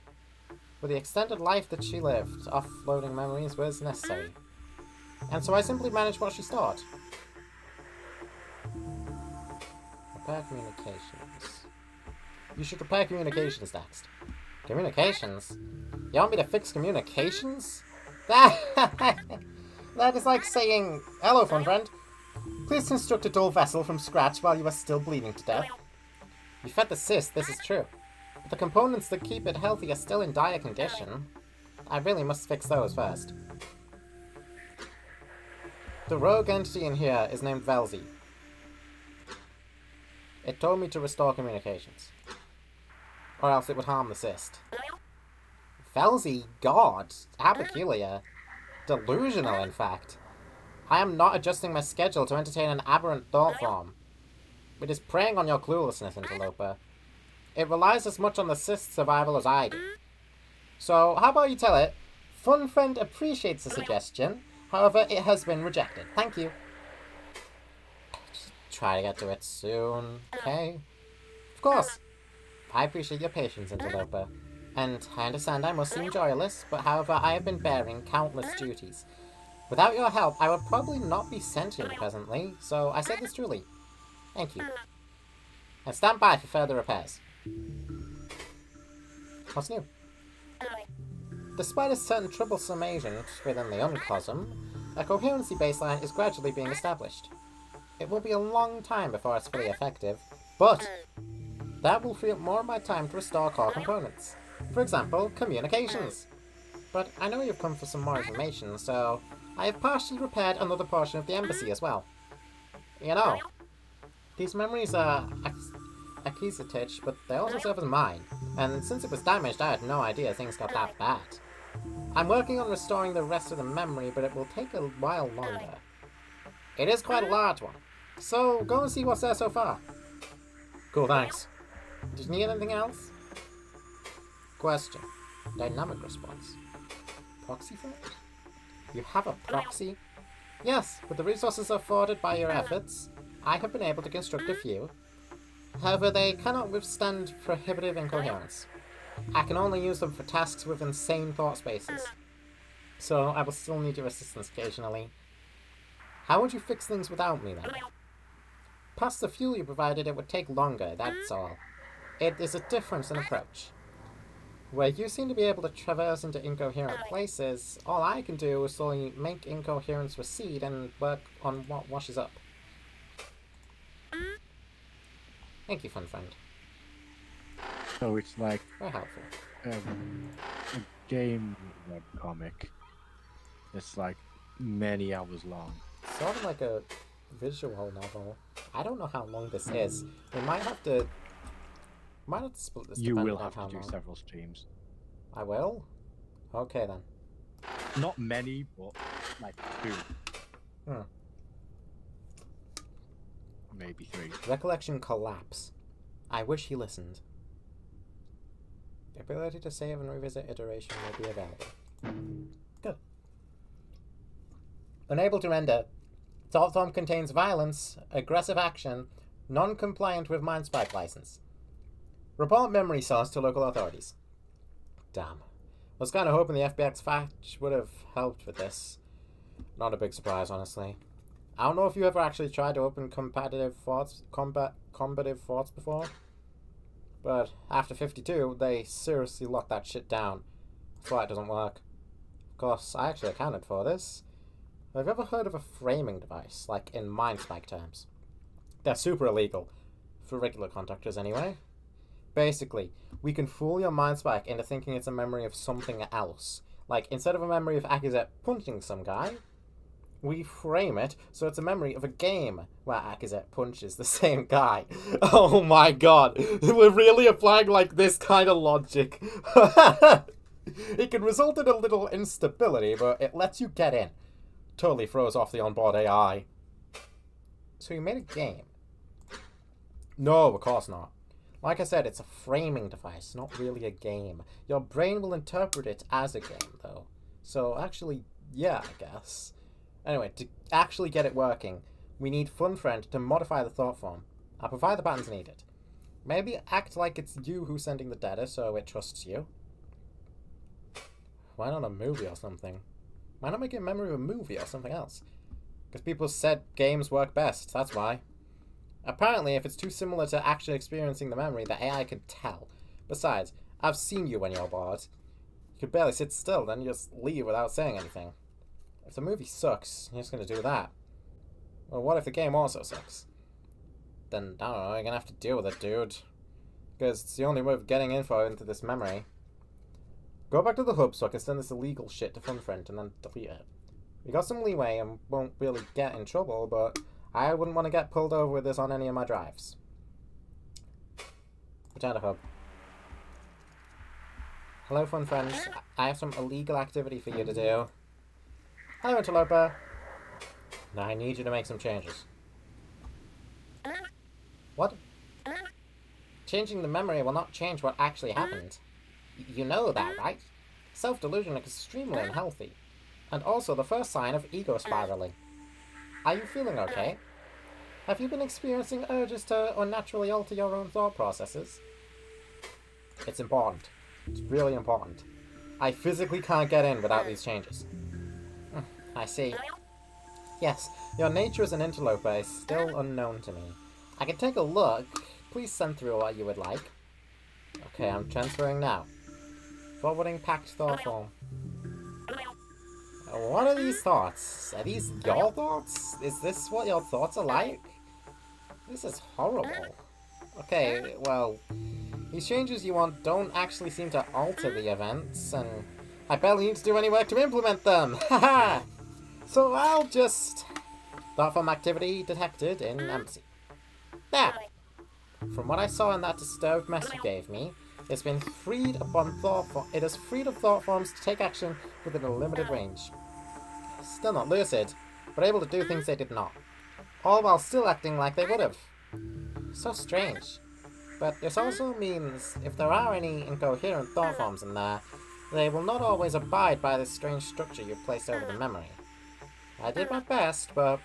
For the extended life that she lived, offloading memories was necessary. And so I simply managed what she stored. Repair communications. You should repair communications next. Communications? You want me to fix communications? That is like saying, hello, fun friend. Please construct a dull vessel from scratch while you are still bleeding to death. You fed the cyst, this is true. But the components that keep it healthy are still in dire condition. I really must fix those first. The rogue entity in here is named Velzy. It told me to restore communications. Or else it would harm the cyst. Velzy? God. How peculiar. Delusional, in fact. I am not adjusting my schedule to entertain an aberrant thought form. It is preying on your cluelessness, interloper. It relies as much on the cyst's survival as I do. So, how about you tell it, Fun Friend appreciates the suggestion, however, it has been rejected. Thank you. Just try to get to it soon, okay? Of course. I appreciate your patience, interloper. And I understand I must seem joyless, but however, I have been bearing countless duties. Without your help, I would probably not be sentient presently, so I say this truly. Thank you. And stand by for further repairs. What's new? Despite a certain troublesome agent within the Uncosm, a coherency baseline is gradually being established. It will be a long time before it's fully effective, but that will free up more of my time to restore core components. For example, communications. But I know you've come for some more information, so I have partially repaired another portion of the embassy as well. You know, these memories are acquisitive, but they also serve as mine, and since it was damaged, I had no idea things got that bad. I'm working on restoring the rest of the memory, but it will take a while longer. It is quite a large one, so go and see what's there so far. Cool, thanks. Did you need anything else? Question. Dynamic response. Proxy for it? You have a proxy? Yes, with the resources afforded by your efforts, I have been able to construct a few. However, they cannot withstand prohibitive incoherence. I can only use them for tasks with insane thought spaces. So I will still need your assistance occasionally. How would you fix things without me then? Past the fuel you provided, it would take longer, that's all. It is a difference in approach. Where you seem to be able to traverse into incoherent places, all I can do is slowly make incoherence recede and work on what washes up. Thank you, Fun Friend. So it's like Very helpful. a game web comic. It's like many hours long. Sort of like a visual novel. I don't know how long this is. We might have to split this. You will depending on have how to do long. several streams. I will? Okay then. Not many, but like 2. Hmm. Maybe 3. Recollection collapse. I wish he listened. The ability to save and revisit iteration will be available. Good. Unable to render. Thought form contains violence, aggressive action, non-compliant with Mind Spike license. Report memory source to local authorities. Damn. I was kind of hoping the FBX patch would have helped with this. Not a big surprise, honestly. I don't know if you ever actually tried to open combative thoughts before, but after 52, they seriously locked that shit down. That's why it doesn't work. Of course, I actually accounted for this. Have you ever heard of a framing device, like in Mind Spike terms? They're super illegal. For regular contactors, anyway. Basically, we can fool your Mind Spike into thinking it's a memory of something else. Like, instead of a memory of Akazet punching some guy, we frame it so it's a memory of a game where Akazet punches the same guy. Oh my god, we're really applying like this kind of logic. It can result in a little instability, but it lets you get in. Totally throws off the onboard AI. So you made a game? No, of course not. Like I said, it's a framing device, not really a game. Your brain will interpret it as a game, though. So actually, yeah, I guess. Anyway, to actually get it working, we need Fun Friend to modify the thought form. I'll provide the patterns needed. Maybe act like it's you who's sending the data so it trusts you. Why not a movie or something? Why not make it a memory of a movie or something else? Because people said games work best, that's why. Apparently, if it's too similar to actually experiencing the memory, the AI can tell. Besides, I've seen you when you're bored. You could barely sit still, then you just leave without saying anything. If the movie sucks, you're just gonna do that. Well, what if the game also sucks? Then, I don't know, you're gonna have to deal with it, dude. Because it's the only way of getting info into this memory. Go back to the hub so I can send this illegal shit to FunFriend and then delete it. We got some leeway and won't really get in trouble, but I wouldn't want to get pulled over with this on any of my drives. Return to hub. Hello, fun friends. I have some illegal activity for you to do. Hello, interloper. Now I need you to make some changes. What? Changing the memory will not change what actually happened. You know that, right? Self-delusion is extremely unhealthy, and also the first sign of ego spiraling. Are you feeling okay? Have you been experiencing urges to unnaturally alter your own thought processes? It's important. It's really important. I physically can't get in without these changes. I see. Yes, your nature as an interloper is still unknown to me. I can take a look. Please send through what you would like. Okay, I'm transferring now. Forwarding packed thought form. What are these thoughts? Are these your thoughts? Is this what your thoughts are like? This is horrible. Okay, well, these changes you want don't actually seem to alter the events, and I barely need to do any work to implement them. Haha! So I'll just... Thought form activity detected in empty. There! From what I saw in that disturbed mess you gave me, it's been freed upon it has freed up thought forms to take action within a limited range. Still not lucid, but able to do things they did not. All while still acting like they would have. So strange. But this also means if there are any incoherent thought forms in there, they will not always abide by this strange structure you've placed over the memory. I did my best, but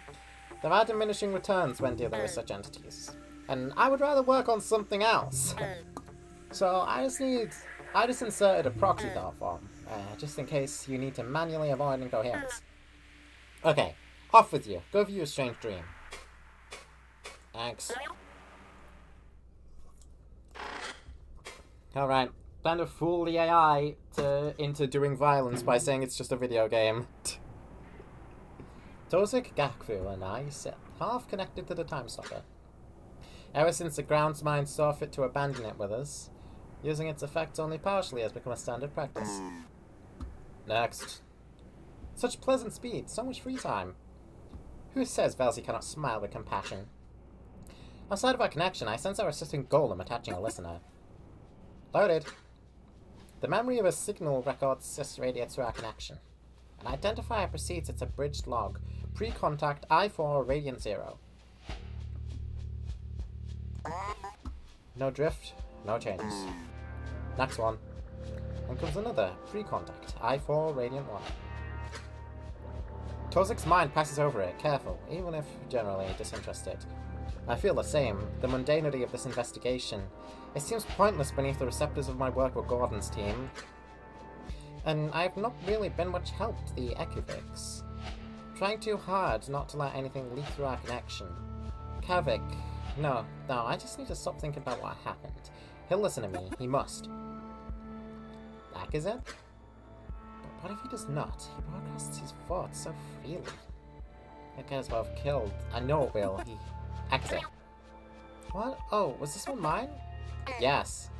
there are diminishing returns when dealing with such entities. And I would rather work on something else. So I just inserted a proxy thought form, just in case you need to manually avoid incoherence. Okay, off with you. Go view a strange dream. Thanks. Alright, time to fool the AI into doing violence by saying it's just a video game. Tozik, Gakfu, and I sit half connected to the time stopper. Ever since the grounds mind saw fit to abandon it with us, using its effects only partially has become a standard practice. Next. Such pleasant speed, so much free time. Who says Velzy cannot smile with compassion? Outside of our connection, I sense our assistant golem attaching a listener. Loaded. The memory of a signal record sys radiates through our connection. An identifier precedes its abridged log. Pre-contact I4 Radiant 0. No drift, no changes. Next one. And comes another pre-contact I4 Radiant 1. Tozik's mind passes over it, careful, even if generally disinterested. I feel the same. The mundanity of this investigation. It seems pointless beneath the receptors of my work with Gordon's team. And I have not really been much help to the Ekuvix. Trying too hard not to let anything leak through our connection. Kavik. No, I just need to stop thinking about what happened. He'll listen to me. He must. Back is it? But what if he does not? He broadcasts his thoughts so freely. It could as well have killed. I know it will. He... Exit. What? Oh, was this one mine? Yes.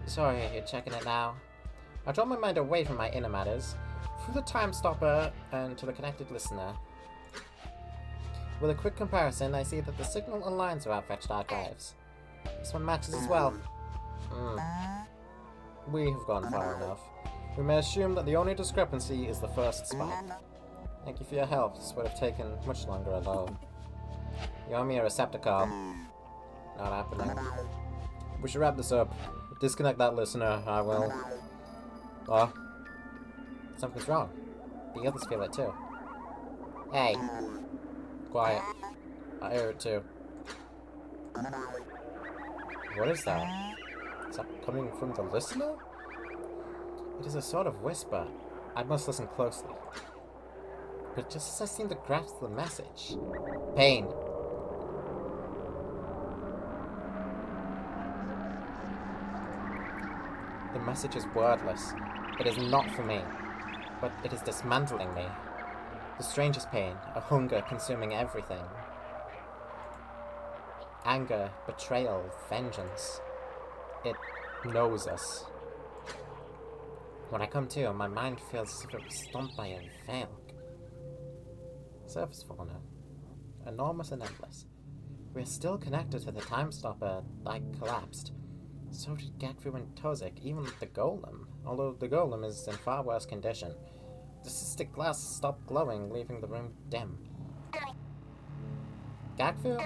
Sorry, you're checking it now. I draw my mind away from my inner matters, through the time stopper and to the connected listener. With a quick comparison, I see that the signal aligns with our fetched archives. This one matches as well. We have gone far enough. We may assume that the only discrepancy is the first spike. Thank you for your help. This would have taken much longer alone. You owe me a receptacle. Not happening. We should wrap this up. Disconnect that listener, I will. Oh. Something's wrong. The others feel it too. Hey. Quiet. I hear it too. What is that? Is that coming from the listener? It is a sort of whisper. I must listen closely. But just as I seem to grasp the message... Pain. The message is wordless. It is not for me. But it is dismantling me. The strangest pain, a hunger consuming everything. Anger, betrayal, vengeance. It knows us. When I come to, my mind feels as if it was stumped by a veil. Surface fauna. Enormous and endless. We are still connected to the time stopper that collapsed. So did Gatfu and Tozik, even the golem, although the golem is in far worse condition. The cystic glass stopped glowing, leaving the room dim. Gatfu?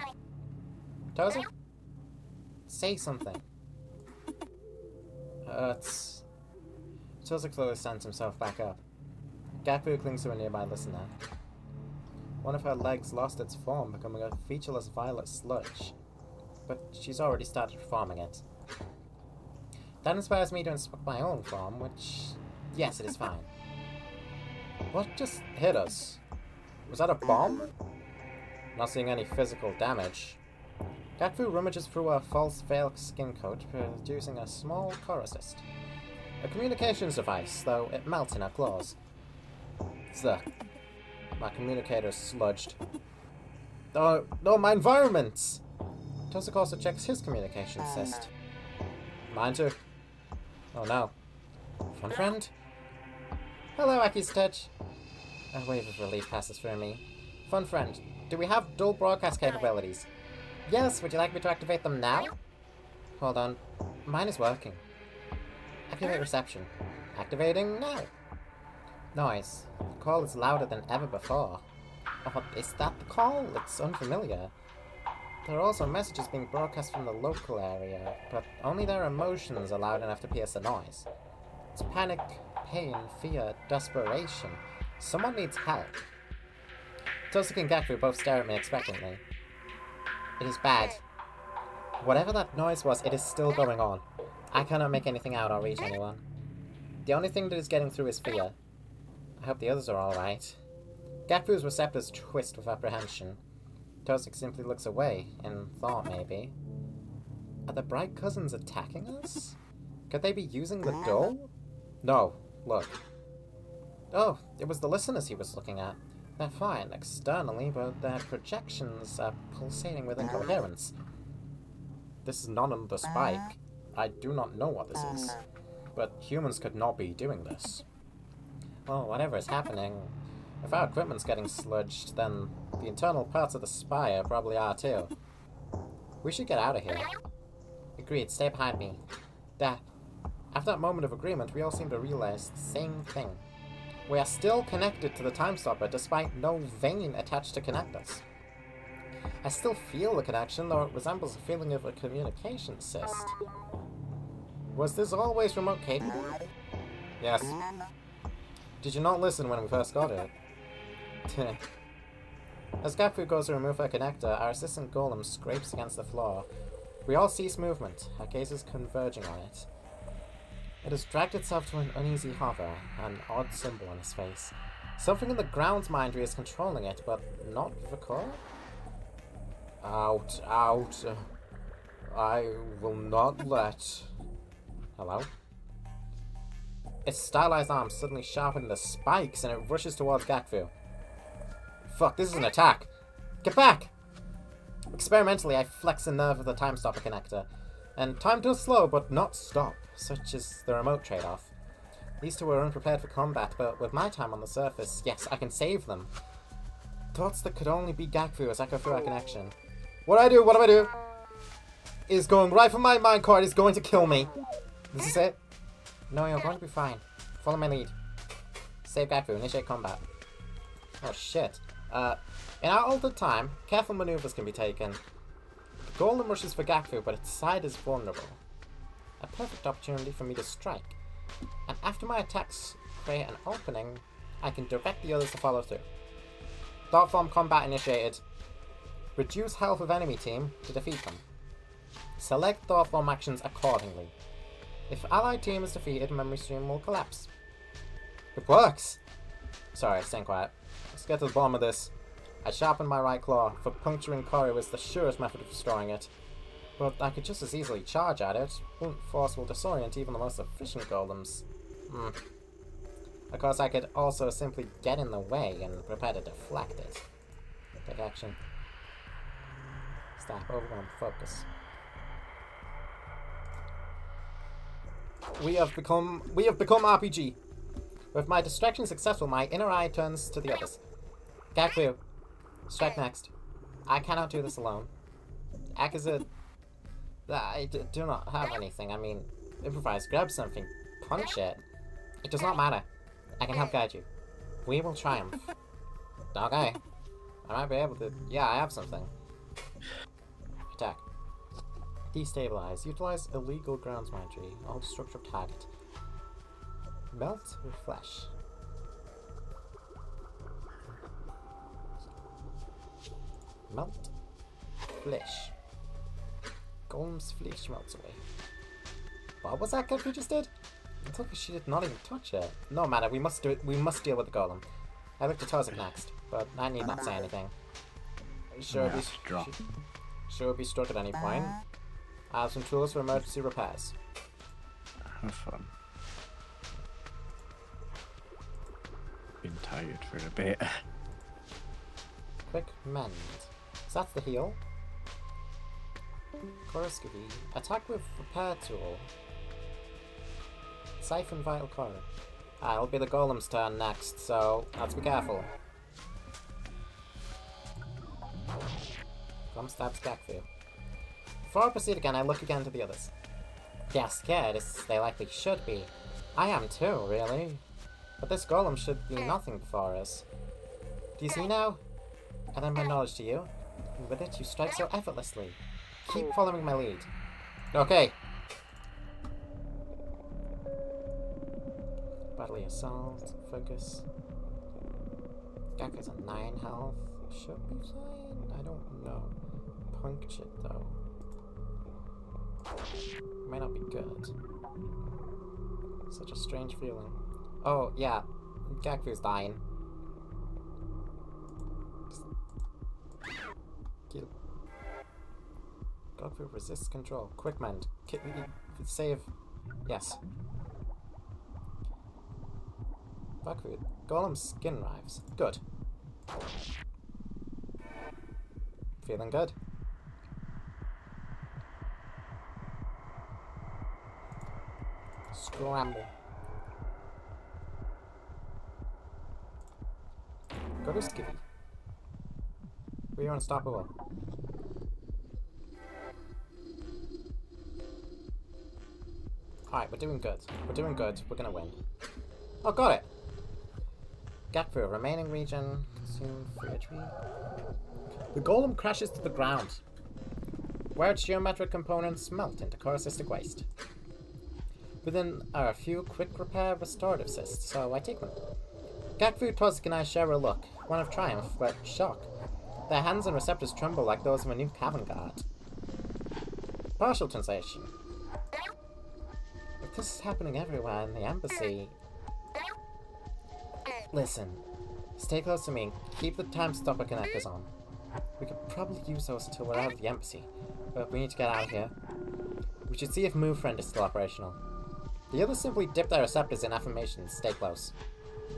Tozik? Say something. Tozik slowly stands himself back up. Gatfu clings to a nearby listener. One of her legs lost its form, becoming a featureless violet sludge. But she's already started forming it. That inspires me to inspect my own form, which... yes, it is fine. What just hit us? Was that a bomb? Not seeing any physical damage. Gatfu rummages through a false veil skin coat, producing a small corrosist. A communications device, though it melts in her claws. Zuck. My communicator's sludged. Oh, no, my environment! Tozik also checks his communication cyst. Mine too. Oh no. Fun friend? Hello, Aki's touch. A wave of relief passes through me. Fun friend, do we have dual broadcast capabilities? Yes, would you like me to activate them now? Hold on. Mine is working. Activate reception. Activating now. Noise. The call is louder than ever before. Oh, is that the call? It's unfamiliar. There are also messages being broadcast from the local area, but only their emotions are loud enough to pierce the noise. It's panic, pain, fear, desperation. Someone needs help. Tozik and Gatfu both stare at me expectantly. It is bad. Whatever that noise was, it is still going on. I cannot make anything out or reach anyone. The only thing that is getting through is fear. I hope the others are alright. Gatfu's receptors twist with apprehension. Tozik simply looks away, in thought maybe. Are the Bright Cousins attacking us? Could they be using the door? No, look. Oh, it was the listeners he was looking at. They're fine externally, but their projections are pulsating with incoherence. This is not another spike. I do not know what this is. But humans could not be doing this. Well, whatever is happening, if our equipment's getting sludged, then the internal parts of the spire probably are too. We should get out of here. Agreed, stay behind me. After that moment of agreement, we all seem to realize the same thing. We are still connected to the time stopper despite no vein attached to connect us. I still feel the connection, though it resembles the feeling of a communication cyst. Was this always remote capable? Yes. Did you not listen when we first got it? As Gatfu goes to remove her connector, our assistant golem scrapes against the floor. We all cease movement, our gazes converging on it. It has dragged itself to an uneasy hover, an odd symbol on its face. Something in the ground's mindery is controlling it, but not the core? Out, out. I will not let... Hello? Its stylized arms suddenly sharpen into spikes, and it rushes towards Gatfu. Fuck, this is an attack! Get back! Experimentally, I flex a nerve of the time stopper connector, and time does slow, but not stop, such is the remote trade-off. These two are unprepared for combat, but with my time on the surface, yes, I can save them. Thoughts that could only be Gatfu as echo through our connection. What do I do? Is going right for my minecart, is going to kill me. This is it? No, you're going to be fine. Follow my lead. Save Gatfu, initiate combat. Oh shit. In our altered time, careful maneuvers can be taken. The golem rushes for Gatfu, but its side is vulnerable. A perfect opportunity for me to strike. And after my attacks create an opening, I can direct the others to follow through. Thought form combat initiated. Reduce health of enemy team to defeat them. Select thought form actions accordingly. If allied team is defeated, memory stream will collapse. It works! Sorry, staying quiet. Let's get to the bottom of this. I sharpened my right claw, for puncturing Corru was the surest method of destroying it. But I could just as easily charge at it. Blunt force will disorient even the most efficient golems. Of course, I could also simply get in the way and prepare to deflect it. Take action. Stop, overwhelm, focus. We have become RPG. With my distraction successful, my inner eye turns to the others. Gatfu, Strike next. I cannot do this alone. Act as a... do not have anything. I mean, improvise. Grab something. Punch it. It does not matter. I can help guide you. We will triumph. Okay. I might be able to... Yeah, I have something. Attack. Destabilize. Utilize illegal grounds magic. All structure target. Melt with flesh. Melt. Flesh. Golem's flesh melts away. What was that Godfrey just did? It looked like she did not even touch it. No matter, we must do it. We must deal with the golem. I look to Tozik next, but I need not say anything. Sure it'll be struck at any point. I have some tools for emergency repairs. Have fun. Been tired for a bit. Quick mend. So that's the heal. Coruscovy. Attack with repair tool. Siphon vital core. It'll be the golem's turn next, so let's be careful. Golem stabs Gakfu. Before I proceed again, I look again to the others. They are scared, as they likely should be. I am too, really. But this golem should be nothing before us. Do you see now? I lend my knowledge to you, and with it you strike so effortlessly. Keep following my lead. Okay. Bodily assault, focus. Gakfu's at 9 health. Should be fine? I don't know. Punctured though. Might not be good. Such a strange feeling. Oh, yeah. Gakfu's dying. Kill. Gakfu resists control. Quick mend. Save. Yes. Gakfu. Golem's skin rives. Good. Feeling good? Scramble. Go to Skivvy. We are unstoppable. Alright, we're doing good. We're doing good. We're gonna win. Oh, got it! Gakfu, remaining region. Consume 3 HP. The golem crashes to the ground, where its geometric components melt into coruscistic waste. Within are a few quick repair restorative cysts, so I take them. Gakfu, Tozik, and I share a look, one of triumph, but shock. Their hands and receptors tremble like those of a new cavern guard. Partial translation. If this is happening everywhere in the embassy... Listen. Stay close to me and keep the time stopper connectors on. We could probably use those until we're out of the embassy, but we need to get out of here. We should see if MoveFriend is still operational. The others simply dip their receptors in affirmation and stay close.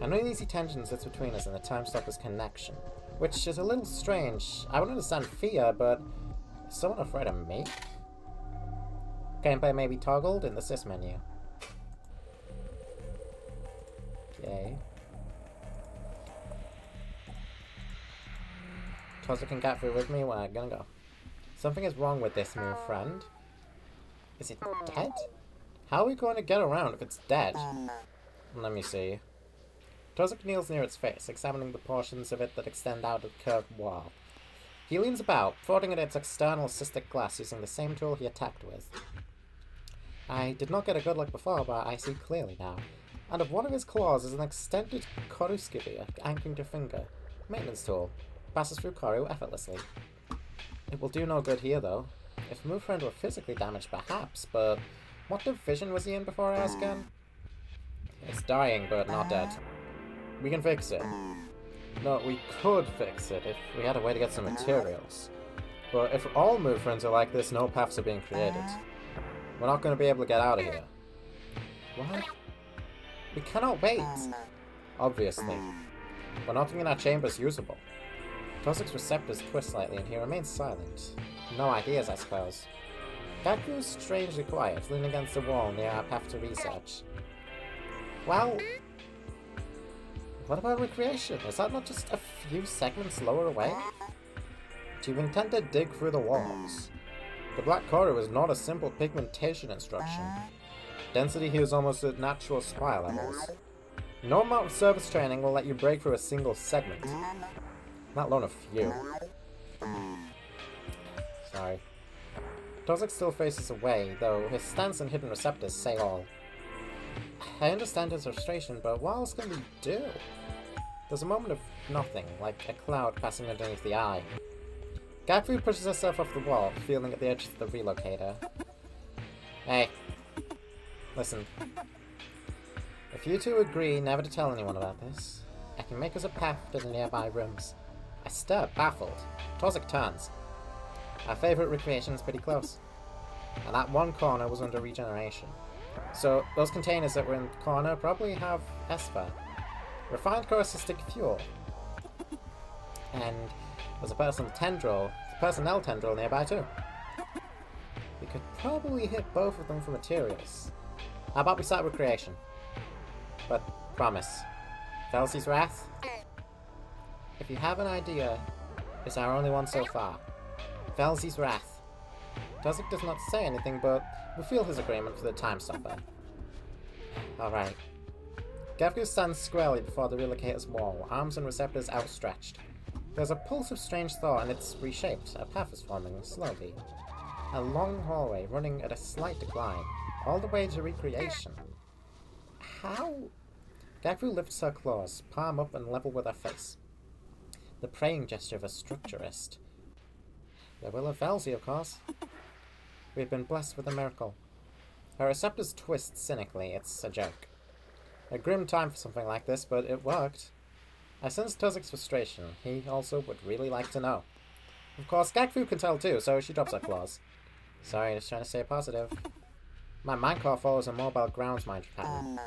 I know the easy tension sits between us and the time stopper's connection, which is a little strange. I would understand fear, but is someone afraid of me? Gameplay may be toggled in the sys menu. Okay. Tozik and Gakfu with me, we're gonna go. Something is wrong with this MoveFriend. Is it dead? How are we going to get around if it's dead? Let me see. Tozik kneels near its face, examining the portions of it that extend out of the curved wall. He leans about, prodding at its external cystic glass using the same tool he attacked with. I did not get a good look before, but I see clearly now. And of one of his claws is an extended coruscovy anchoring to finger. Maintenance tool. Passes through corru effortlessly. It will do no good here, though. If MoveFriend were physically damaged, perhaps, but what division was he in before I asked again? It's dying, but not dead. We can fix it. No, we could fix it if we had a way to get some materials. But if all MoveFriends are like this, no paths are being created. We're not going to be able to get out of here. What? We cannot wait. Obviously. But nothing in our chamber is usable. Tozik's receptors twist slightly and he remains silent. No ideas, I suppose. Gakfu is strangely quiet, leaning against the wall near our path to research. Well... What about recreation? Is that not just a few segments lower away? Do you intend to dig through the walls? The black corru is not a simple pigmentation instruction. Density here is almost at natural spire levels. No amount of surface training will let you break through a single segment. Let alone a few. Sorry. Tozik still faces away, though his stance and hidden receptors say all. I understand his frustration, but what else can we do? There's a moment of nothing, like a cloud passing underneath the eye. Gagfu pushes herself off the wall, feeling at the edge of the relocator. Hey. Listen. If you two agree never to tell anyone about this, I can make us a path to the nearby rooms. I stare, baffled. Tozik turns. Our favourite recreation is pretty close. And that one corner was under regeneration. So, those containers that were in the corner probably have ESPA. Refined corusistic fuel. And there's a personnel tendril nearby too. We could probably hit both of them for materials. How about we start with creation? But, promise. Felsi's Wrath? If you have an idea, it's our only one so far. Felsi's Wrath. Tozik does not say anything, but we feel his agreement for the time stopper. Alright. Gavku stands squarely before the relocator's wall, arms and receptors outstretched. There's a pulse of strange thought and it's reshaped. A path is forming, slowly. A long hallway running at a slight decline, all the way to recreation. How? Gagfu lifts her claws, palm up and level with her face. The praying gesture of a structurist. The will of Velzy, of course. We've been blessed with a miracle. Her receptors twist cynically. It's a joke. A grim time for something like this, but it worked. I sense Tozik's frustration. He also would really like to know. Of course, Gagfu can tell too, so she drops her claws. Sorry, just trying to stay positive. My mindcore follows a mobile grounds mind pattern.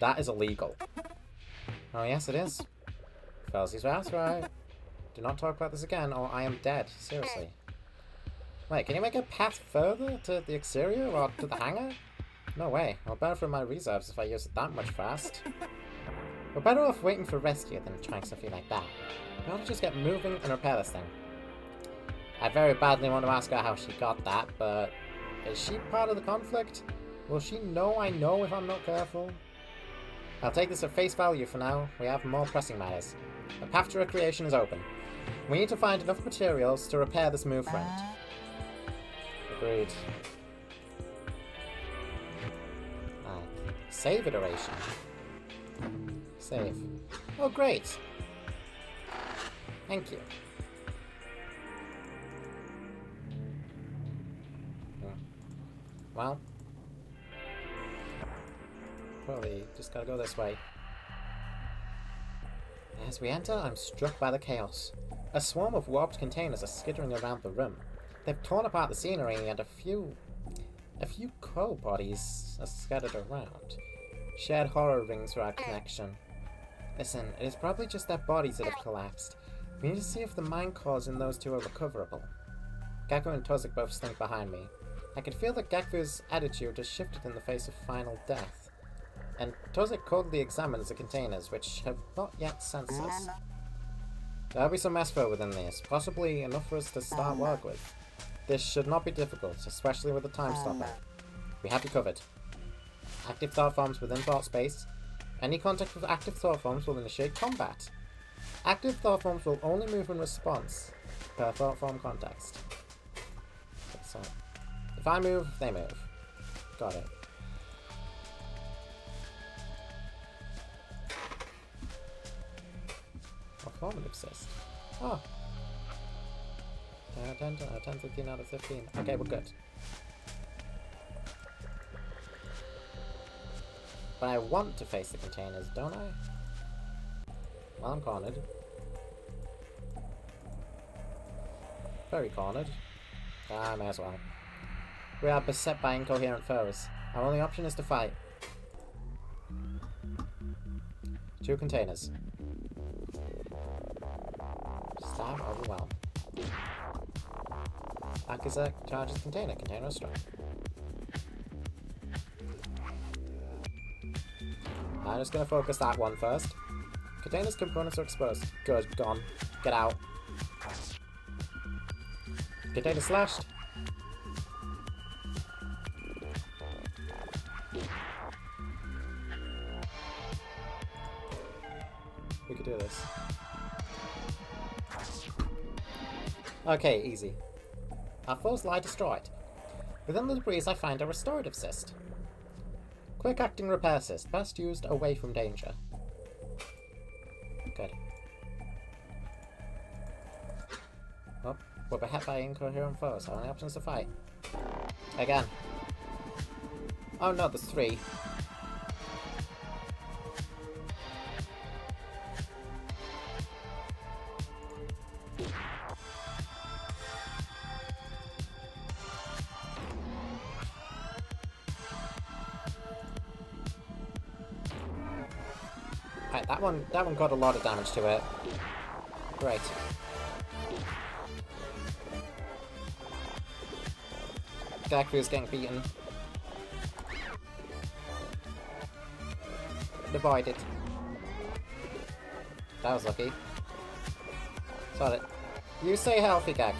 That is illegal. Oh yes, it is. Felsi's Wrath, right? Do not talk about this again, or I am dead. Seriously. Wait, can you make a path further to the exterior, or to the hangar? No way. I'll burn through my reserves if I use it that much fast. We're better off waiting for rescue than trying something like that. We ought to just get moving and repair this thing. I very badly want to ask her how she got that, but is she part of the conflict? Will she know I know if I'm not careful? I'll take this at face value for now. We have more pressing matters. The path to recreation is open. We need to find enough materials to repair this move front. Agreed. Save iteration. Save. Oh, great! Thank you. Well. Probably just gotta go this way. As we enter, I'm struck by the chaos. A swarm of warped containers are skittering around the room. They've torn apart the scenery and a few crow bodies are scattered around. Shared horror rings through our connection. Listen, it is probably just their bodies that have collapsed. We need to see if the mind cores in those two are recoverable. Gagfu and Tozik both slink behind me. I can feel that Gagfu's attitude has shifted in the face of final death. And Tozik coldly examines the containers, which have not yet sensed us. There'll be some espo within this, possibly enough for us to start work with. This should not be difficult, especially with the time stopper. We have you covered. Active thought forms within thought space. Any contact with active thought forms will initiate combat. Active thought forms will only move in response per thought form context. So, if I move, they move. Got it. Formative cyst. Oh. 10, 15 out of 15. Okay, we're good. But I want to face the containers, don't I? Well, I'm cornered. Very cornered. I may as well. We are beset by incoherent foes. Our only option is to fight. 2 containers. Stab, overwhelm. Akizek charges container. Container is strong. I'm just gonna focus that one first. Container's components are exposed. Good, gone. Get out. Container slashed. We could do this. Okay, easy. Our foes lie destroyed. Within the debris I find a restorative cyst. Quick acting repair cyst, best used away from danger. Good. Oh, we're beheaded by incoherent foes. Our only option is to fight. Again. Oh no, there's 3. Right, that one got a lot of damage to it. Great. Gaku's getting beaten. Divided. That was lucky. Solid. You stay healthy, Gaku.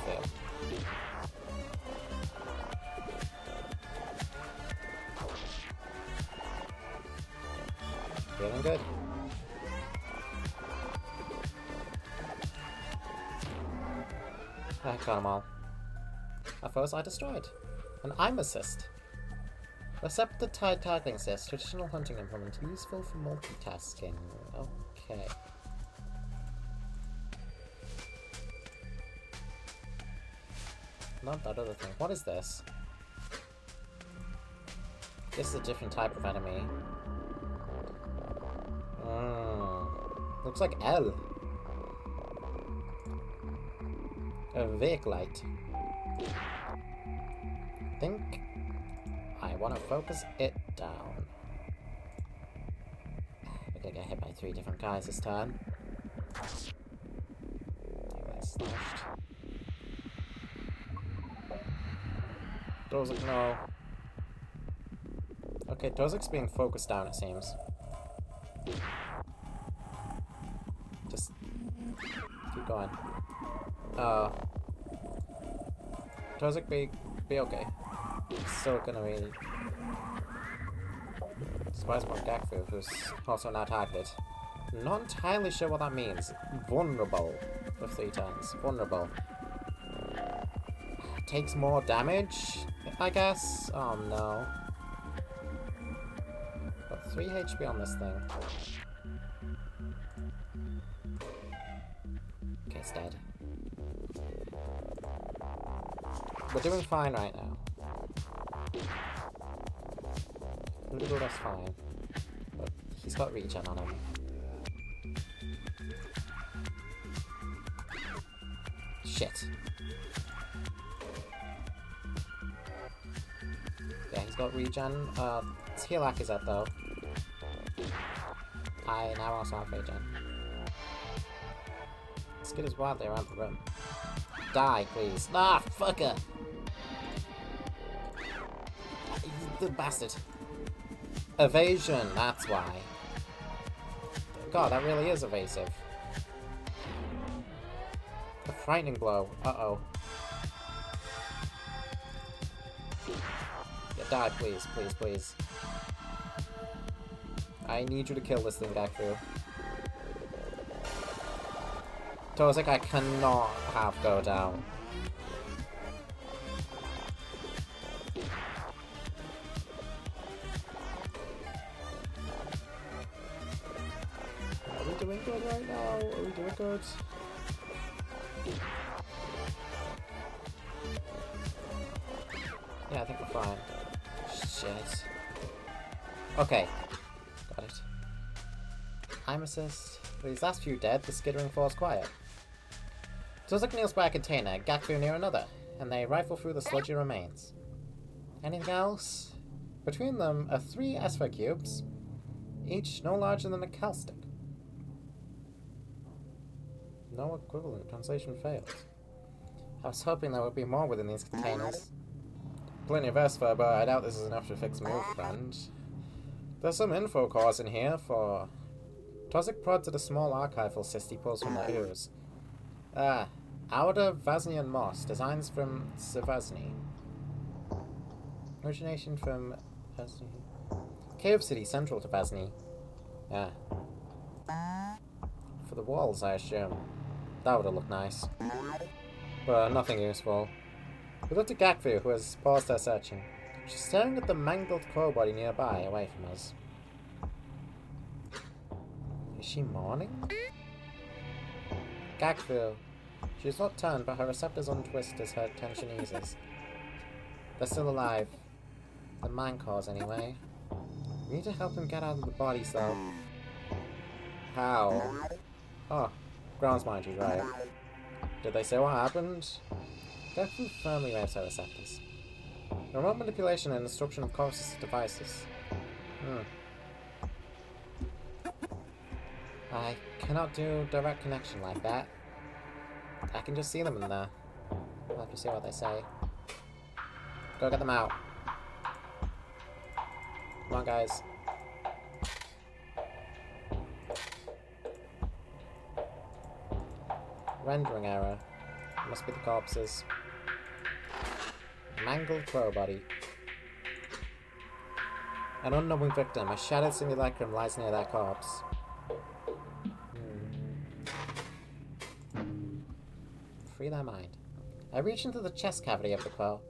Feeling good. I got them all. Our foes are destroyed. An I'm assist. Receptor-tied tagging cyst, traditional hunting implement, useful for multitasking. Okay. Not that other thing. What is this? This is a different type of enemy. Looks like L. A vague light. I think I want to focus it down. We're gonna get hit by 3 different guys this time. Slashed. Dozak, no. Okay, Dozak's being focused down, it seems. Just keep going. Dozak, be okay. It's still gonna be surprised about Gaku, who's also not targeted. Not entirely sure what that means. Vulnerable for 3 turns. Vulnerable. Takes more damage, I guess? Oh no. Got 3 HP on this thing. Okay, it's dead. We're doing fine right now. That's fine. But he's got regen on him. Shit. Yeah, he's got regen. His heal hack is up though. I now also have regen. This kid is wildly around the room. Die, please. Ah, fucker! The bastard. Evasion, that's why. God, that really is evasive. A frightening blow. Uh-oh. Yeah, die, please, please, please. I need you to kill this thing, Gaku. Dozak, I cannot have go down. Are we doing good right now? Are we doing good? Yeah, I think we're fine. Shit. Okay. Got it. I'm assist. With these last few dead, the skittering falls quiet. Dozak kneels by a container, Gaku near another, and they rifle through the sludgy remains. Anything else? Between them are 3 Esper cubes, each no larger than a cowstick. No equivalent. Translation failed. I was hoping there would be more within these containers. Plenty of Esper, but I doubt this is enough to fix me, friend. There's some info cores in here for Tozik prods at a small archival cyst he pulls from the ooze. Outer Vaznian moss, designs from Savasni. Origination from Vazny. Cave city central to Vazny. For the walls, I assume. That would have looked nice. But nothing useful. We looked at Gakvu, who has paused her searching. She's staring at the mangled crow body nearby, away from us. Is she mourning? Gakvu. She's not turned, but her receptors untwist as her tension eases. They're still alive. The mind cause, anyway. We need to help them get out of the bodies, though. How? Oh, grounds mind you, right. Did they say what happened? Gakvu firmly waves her receptors. Remote manipulation and instruction of corpses devices. I cannot do direct connection like that. I can just see them in there. We'll have to see what they say. Go get them out. Come on, guys. Rendering error. Must be the corpses. Mangled crow body. An unknowing victim. A shattered simulacrum lies near that corpse. Free their mind. I reach into the chest cavity of the crow,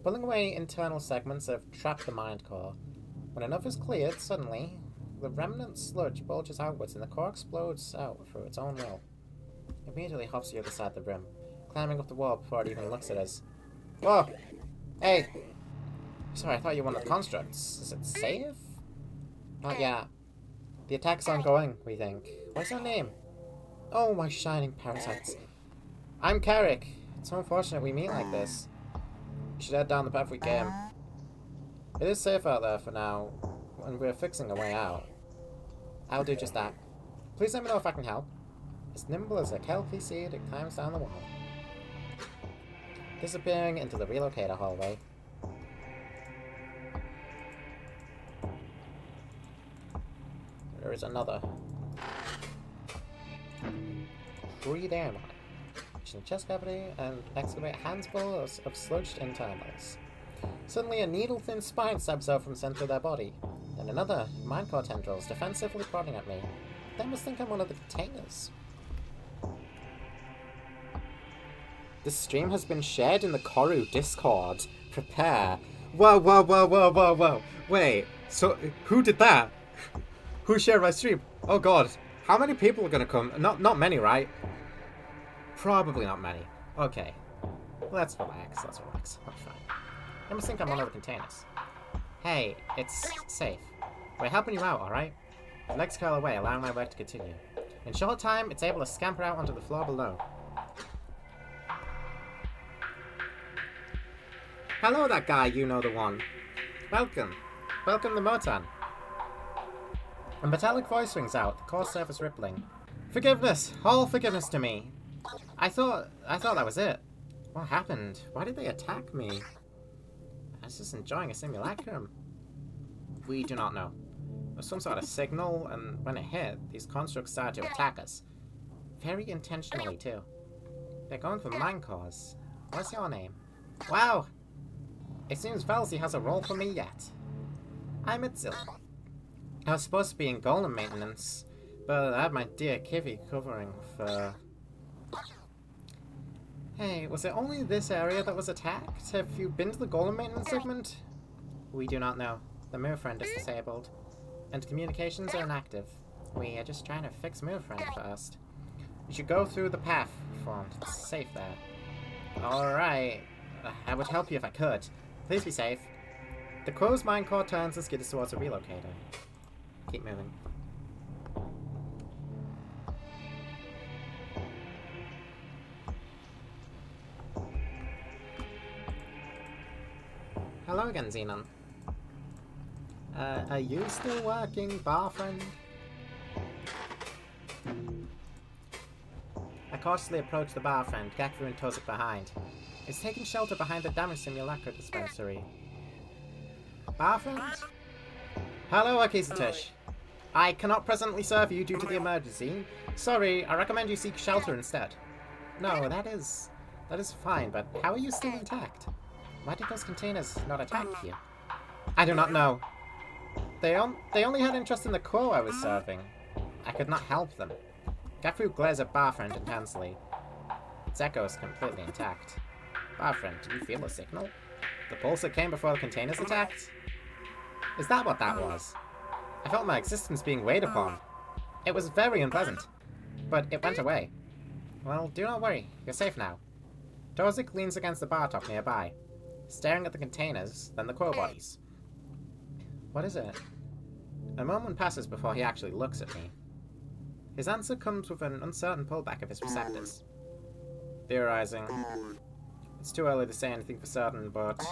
pulling away internal segments of Trap the Mind core. When enough is cleared, suddenly, the remnant sludge bulges outwards and the core explodes out through its own will. It immediately hops to the other side of the room, climbing up the wall before it even looks at us. Whoa! Hey! Sorry, I thought you wanted constructs. Is it safe? Not yet. The attack's ongoing, we think. What's your name? Oh, my shining parasites. I'm Carrick. It's so unfortunate we meet like this. We should head down the path we came. It is safe out there for now, and we're fixing a way out. I'll do just that. Please let me know if I can help. As nimble as a kelpie seed, it climbs down the wall, disappearing into the relocator hallway. There is another. Breathe air mine. Reach in the chest cavity and excavate handfuls of sludged internals. Suddenly a needle-thin spine stabs out from the center of their body. Then another, mindcore tendrils, defensively prodding at me. They must think I'm one of the containers. This stream has been shared in the Corru Discord. Prepare. Whoa, whoa, whoa, whoa, whoa, whoa. Wait, so who did that? Who shared my stream? Oh god. How many people are gonna come? Not many, right? Probably not many. Okay. Let's relax, let's relax. I'm fine. I must think I'm one of the containers. Hey, it's safe. We're helping you out, alright? The legs curl away, allowing my work to continue. In short time, it's able to scamper out onto the floor below. Hello, that guy, you know the one. Welcome. Welcome to Motan. A metallic voice rings out, the core surface rippling. Forgiveness! All forgiveness to me! I thought that was it. What happened? Why did they attack me? I was just enjoying a simulacrum. We do not know. There was some sort of signal, and when it hit, these constructs started to attack us. Very intentionally, too. They're going for mind cores. What's your name? Wow! It seems Velzy has a role for me yet. I'm Itzil. I was supposed to be in golem maintenance, but I had my dear Kivy covering for... Hey, was it only this area that was attacked? Have you been to the golem maintenance segment? We do not know. The Mirror Friend is disabled, and communications are inactive. We are just trying to fix Mirror Friend first. You should go through the path formed. It's safe there. Alright. I would help you if I could. Please be safe. The crow's mind core turns and skids towards a relocator. Keep moving. Hello again, Xenon. Are you still working, bar friend? I cautiously approach the bar friend, Gakvu and Tozik behind. It's taking shelter behind the damaged simulacra dispensary. Bar friend? Hello, Akisatish. I cannot presently serve you due to the emergency. Sorry, I recommend you seek shelter instead. No, that is fine, but how are you still intact? Why did those containers not attack you? I do not know. They only had interest in the crow I was serving. I could not help them. Gafu glares at Barfriend intensely. Its echo is completely intact. Barfriend, did you feel a signal? The pulse that came before the containers attacked? Is that what that was? I felt my existence being weighed upon. It was very unpleasant. But it went away. Well, do not worry. You're safe now. Torzik leans against the bar top nearby, staring at the containers, then the crow bodies. What is it? A moment passes before he actually looks at me. His answer comes with an uncertain pullback of his receptors. Theorizing. It's too early to say anything for certain, but...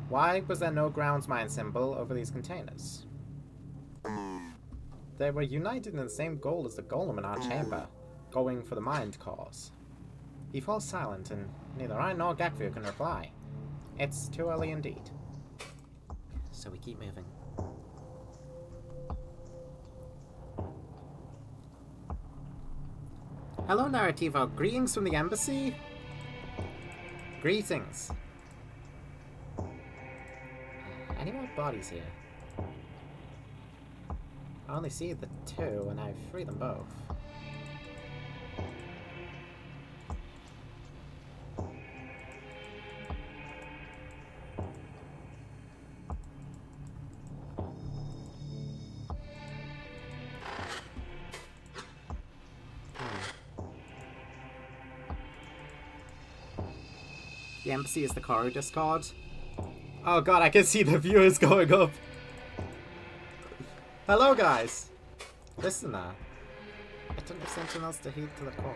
why was there no grounds mine symbol over these containers? They were united in the same goal as the golem in our chamber, going for the mind cause. He falls silent, and neither I nor Gakvu can reply. It's too early indeed. So we keep moving. Hello, Narrativo. Greetings from the embassy? Greetings. Any more bodies here? I only see the two, and I've freed them both. The embassy is the corru Discord. Oh god, I can see the viewers going up. Hello guys! Listener. Attentive sentinels to heed to the call.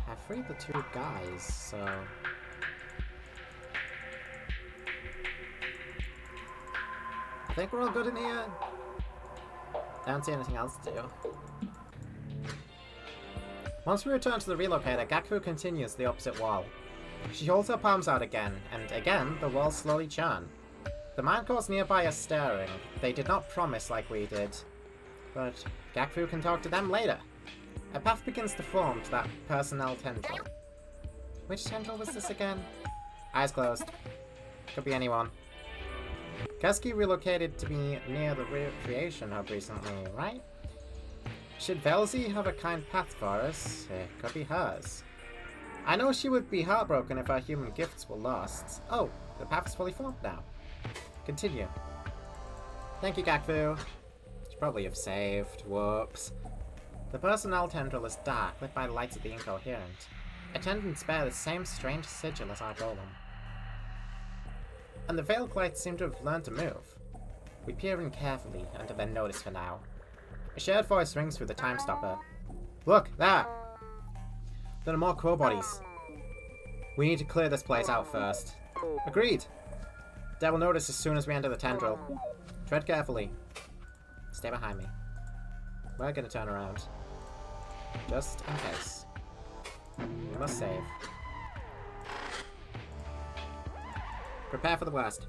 I freed the two guys, so... I think we're all good in here. I don't see anything else to do. Once we return to the relocator, Gaku continues the opposite wall. She holds her palms out again, and again, the walls slowly churn. The mind cores nearby are staring. They did not promise like we did. But Gaku can talk to them later. A path begins to form to that personnel tendril. Which tendril was this again? Eyes closed. Could be anyone. Keski relocated to be near the recreation hub recently, right? Should Velzy have a kind path for us, it could be hers. I know she would be heartbroken if our human gifts were lost. Oh, the path is fully formed now. Continue. Thank you, Gakfu. Should probably have saved. Whoops. The personnel tendril is dark, lit by the lights of the incoherent. Attendants bear the same strange sigil as our golem. And the veiled lights seem to have learned to move. We peer in carefully, under their notice for now. A shared voice rings through the time stopper. Look, there! There are more crow bodies. We need to clear this place out first. Agreed! They will notice as soon as we enter the tendril. Tread carefully. Stay behind me. We're gonna turn around. Just in case. We must save. Prepare for the worst.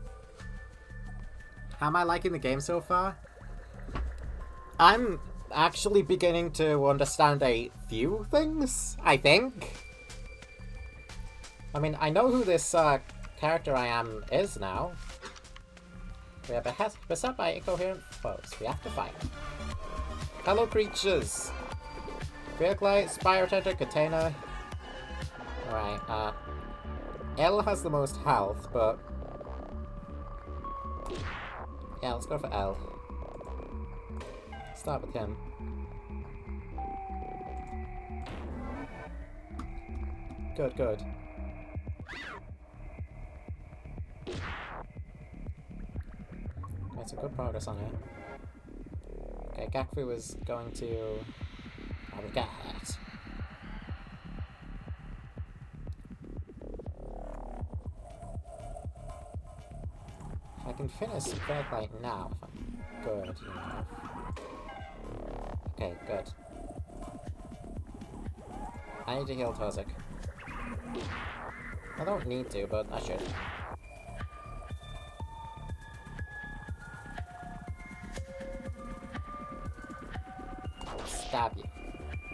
How am I liking the game so far? I'm actually beginning to understand a few things, I think. I mean, I know who this character I am is now. We are beset by incoherent foes. We have to fight. Hello, creatures. Vehicle, Spire Tenter, Container. Alright, L has the most health, but... yeah, let's go for L. Start with him. Good, good. Made some good progress on it. Okay, Gakfu is going to... I will get hurt. I can finish Fairlight now. good, you know. Okay, good. I need to heal Tozik. I don't need to, but I should. Stab you.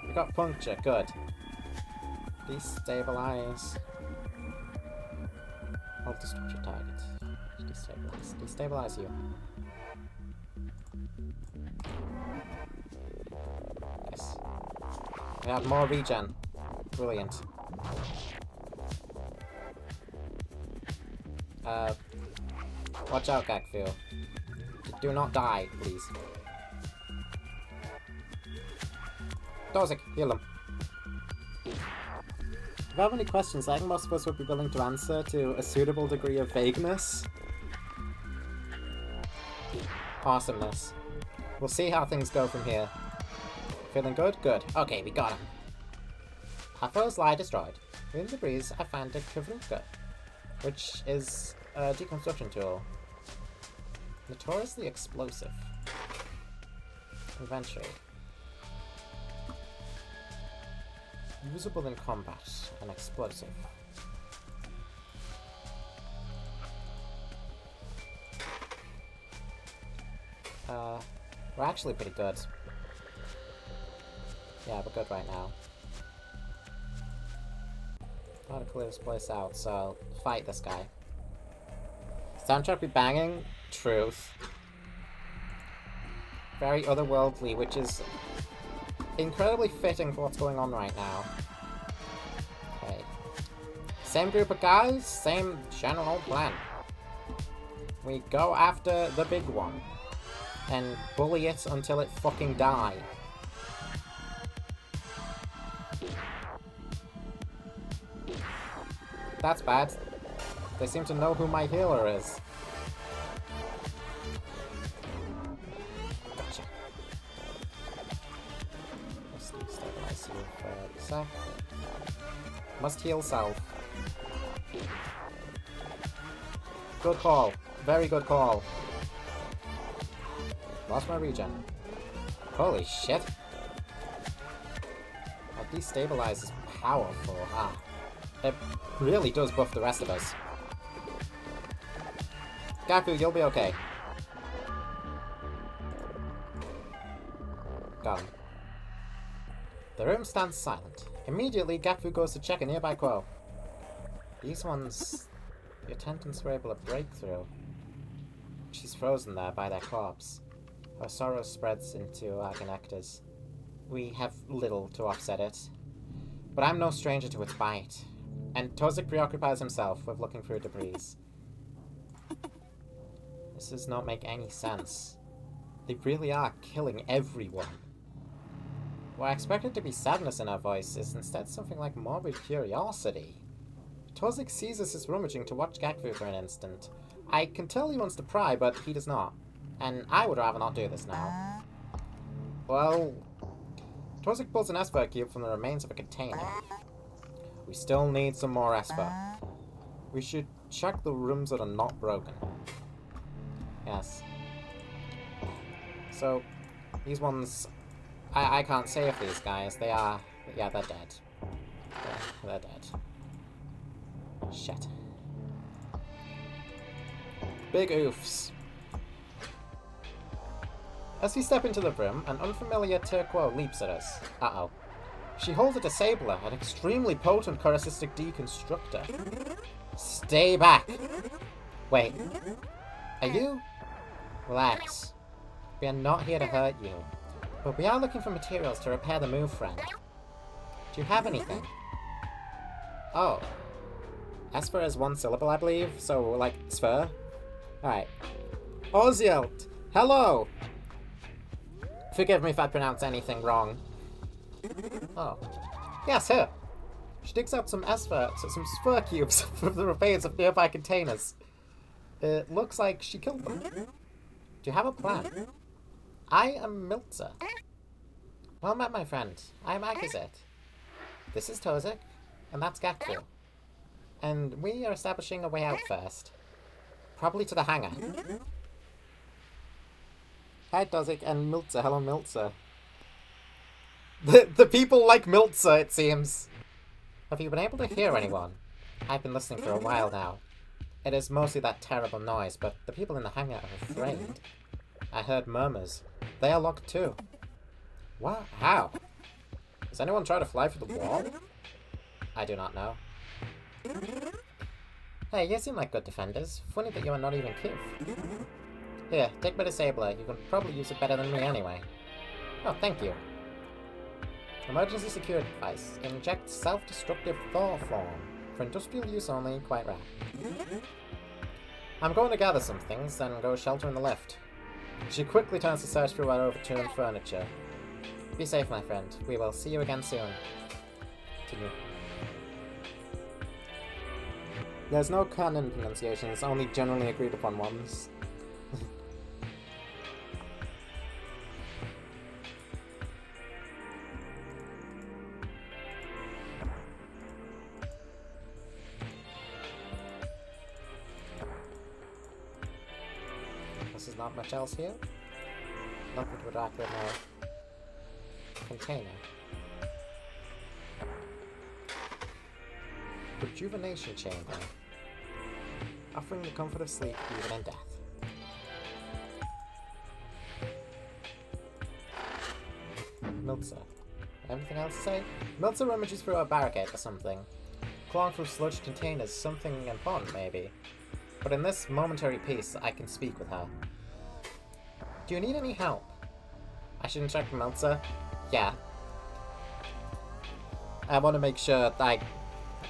We got puncture, good. Destabilize. Hold destruction target. Destabilize. Destabilize you. Yes. We have more regen. Brilliant. Watch out, Gakfu. Do not die, please. Tozik, heal him. If you have any questions, I think most of us would be willing to answer to a suitable degree of vagueness. Awesomeness. We'll see how things go from here. Feeling good? Good. Okay, we got him. Our foe's lie destroyed. Within the debris, I find a corru.observer, which is a deconstruction tool. Notoriously explosive. Inventory. Usable in combat and explosive. We're actually pretty good. Yeah, we're good right now. Gotta clear this place out, so fight this guy. Soundtrack be banging? Truth. Very otherworldly, which is incredibly fitting for what's going on right now. Okay. Same group of guys, same general plan. We go after the big one. And bully it until it fucking die. That's bad. They seem to know who my healer is. Gotcha. Let's stabilize you for a sec. Must heal self. Good call. Very good call. Lost my regen. Holy shit. That destabilize is powerful. Ah. It really does buff the rest of us. Gaku, you'll be okay. Got him. The room stands silent. Immediately, Gaku goes to check a nearby quo. These ones... the attendants were able to break through. She's frozen there by their corpse. Her sorrow spreads into our connectors. We have little to offset it. But I'm no stranger to its bite. And Tozik preoccupies himself with looking through debris. This does not make any sense. They really are killing everyone. What I expected to be sadness in her voice is instead something like morbid curiosity. Tozik seizes his rummaging to watch Gakfu for an instant. I can tell he wants to pry, but he does not. And I would rather not do this now. Well... Tozik pulls an Esper cube from the remains of a container. We still need some more Esper. We should check the rooms that are not broken. Yes. So, these ones... I can't save these guys. They are... yeah, they're dead. They're dead. Shit. Big oofs. As we step into the room, an unfamiliar Turquoise leaps at us. Uh-oh. She holds a disabler, an extremely potent corru.observer deconstructor. Stay back! Wait. Are you? Relax. We are not here to hurt you. But we are looking for materials to repair the move, friend. Do you have anything? Oh. Esper is one syllable, I believe, so, like, sphere? Alright. Ozielt! Hello! Forgive me if I pronounce anything wrong. Oh. Yes, here! She digs out some some sphere cubes from the remains of nearby containers. It looks like she killed them. Do you have a plan? I am Miltzer. Well met, my friend. I am Akizet. This is Tozik, and that's Gakfu. And we are establishing a way out first. Probably to the hangar. Hi, Dozik and Miltzer. Hello, Miltzer. The people like Miltzer, it seems. Have you been able to hear anyone? I've been listening for a while now. It is mostly that terrible noise, but the people in the hangar are afraid. I heard murmurs. They are locked too. What? How? Has anyone tried to fly through the wall? I do not know. Hey, you seem like good defenders. Funny that you are not even Kif. Here, take my disabler. You can probably use it better than me anyway. Oh, thank you. Emergency security device. Inject self-destructive Thor form. For industrial use only, quite rare. I'm going to gather some things, then go shelter in the lift. She quickly turns to search through our overturned furniture. Be safe, my friend. We will see you again soon. Continue. There's no canon pronunciations, only generally agreed upon ones. This is not much else here. Nothing to attack in a container. Rejuvenation chamber. Offering the comfort of sleep even in death. Miltzer. Anything else to say? Miltzer rummages through a barricade or something. Clawing through sludged containers, something important maybe. But in this momentary peace, I can speak with her. Do you need any help? I should instruct Miltzer? Yeah. I want to make sure that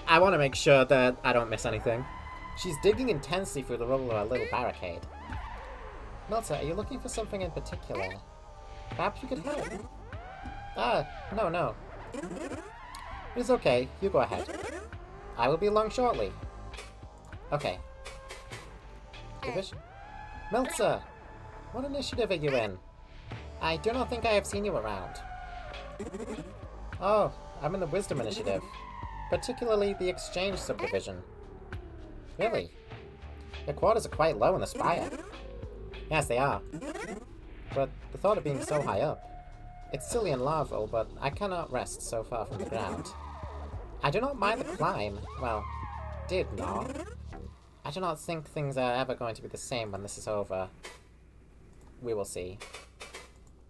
I don't miss anything. She's digging intensely through the rubble of a little barricade. Miltzer, are you looking for something in particular? Perhaps you could help? No. It's okay, you go ahead. I will be along shortly. Okay. Division. Miltzer! What initiative are you in? I do not think I have seen you around. Oh, I'm in the Wisdom Initiative. Particularly the Exchange subdivision. Really? The quarters are quite low in the spire. Yes, they are. But the thought of being so high up. It's silly and larval, but I cannot rest so far from the ground. I do not mind the climb. Well, did not. I do not think things are ever going to be the same when this is over. We will see.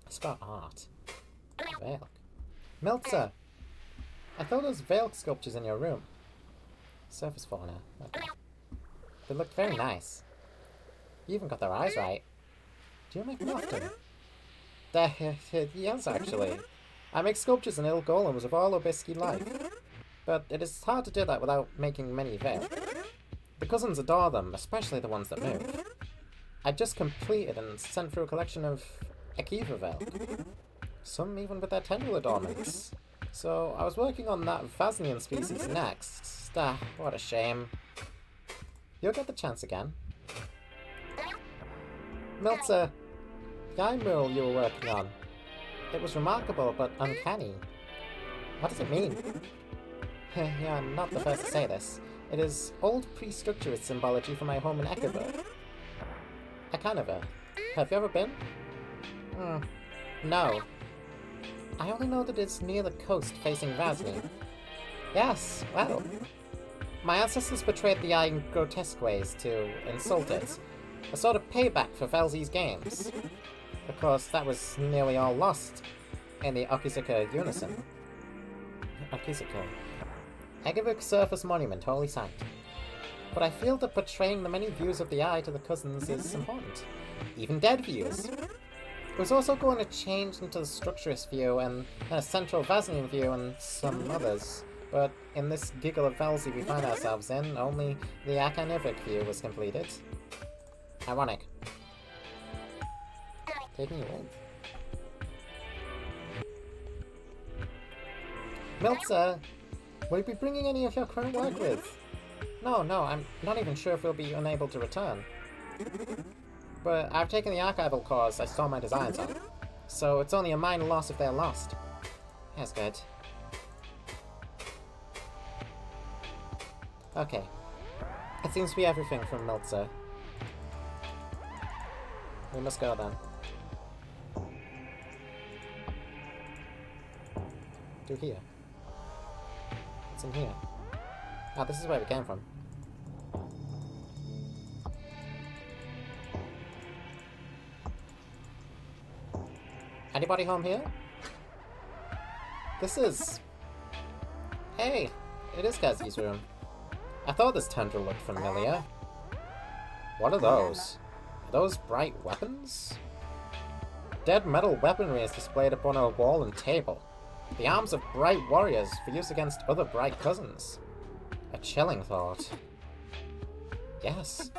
It's got art. Veilk. Miltzer! I thought those Veilk sculptures in your room. Surface fauna. Okay. They looked very nice. You even got their eyes right. Do you make them often? Yes, actually. I make sculptures and little golems of all Obisky life. But it is hard to do that without making many Veilk. The cousins adore them, especially the ones that move. I just completed and sent through a collection of Akiva Veilk. Some even with their tendril adornments. So I was working on that Vasnian species next. What a shame. You'll get the chance again. Miltzer, the eye mural you were working on. It was remarkable, but uncanny. What does it mean? Yeah, I'm not the first to say this. It is old pre-structurist symbology from my home in Eckerberg. Ekanover. Have you ever been? No. I only know that it's near the coast facing Vasni. Yes, well. My ancestors betrayed the eye in grotesque ways to insult it. A sort of payback for Velzi's games. Of course, that was nearly all lost in the Okisuka unison. Okisuka. Egevik Surface Monument, holy site. But I feel that portraying the many views of the eye to the cousins is important. Even dead views. It was also going to change into the structurist view and a central Vasnian view and some others. But in this giggle of Velzi we find ourselves in, only the Akanivik view was completed. Ironic. Taking you in. Miltzer! Will you be bringing any of your current work with? No, I'm not even sure if we'll be unable to return. But I've taken the archival course I saw my designs on. So it's only a minor loss if they're lost. That's good. Okay. It seems to be everything from Miltzer. We must go then. Do here. What's in here? Ah, this is where we came from. Anybody home here? This is... Hey! It is Kazuki's room. I thought this tundra looked familiar. What are those? Are those bright weapons? Dead metal weaponry is displayed upon a wall and table. The arms of bright warriors for use against other bright cousins. A chilling thought. Yes.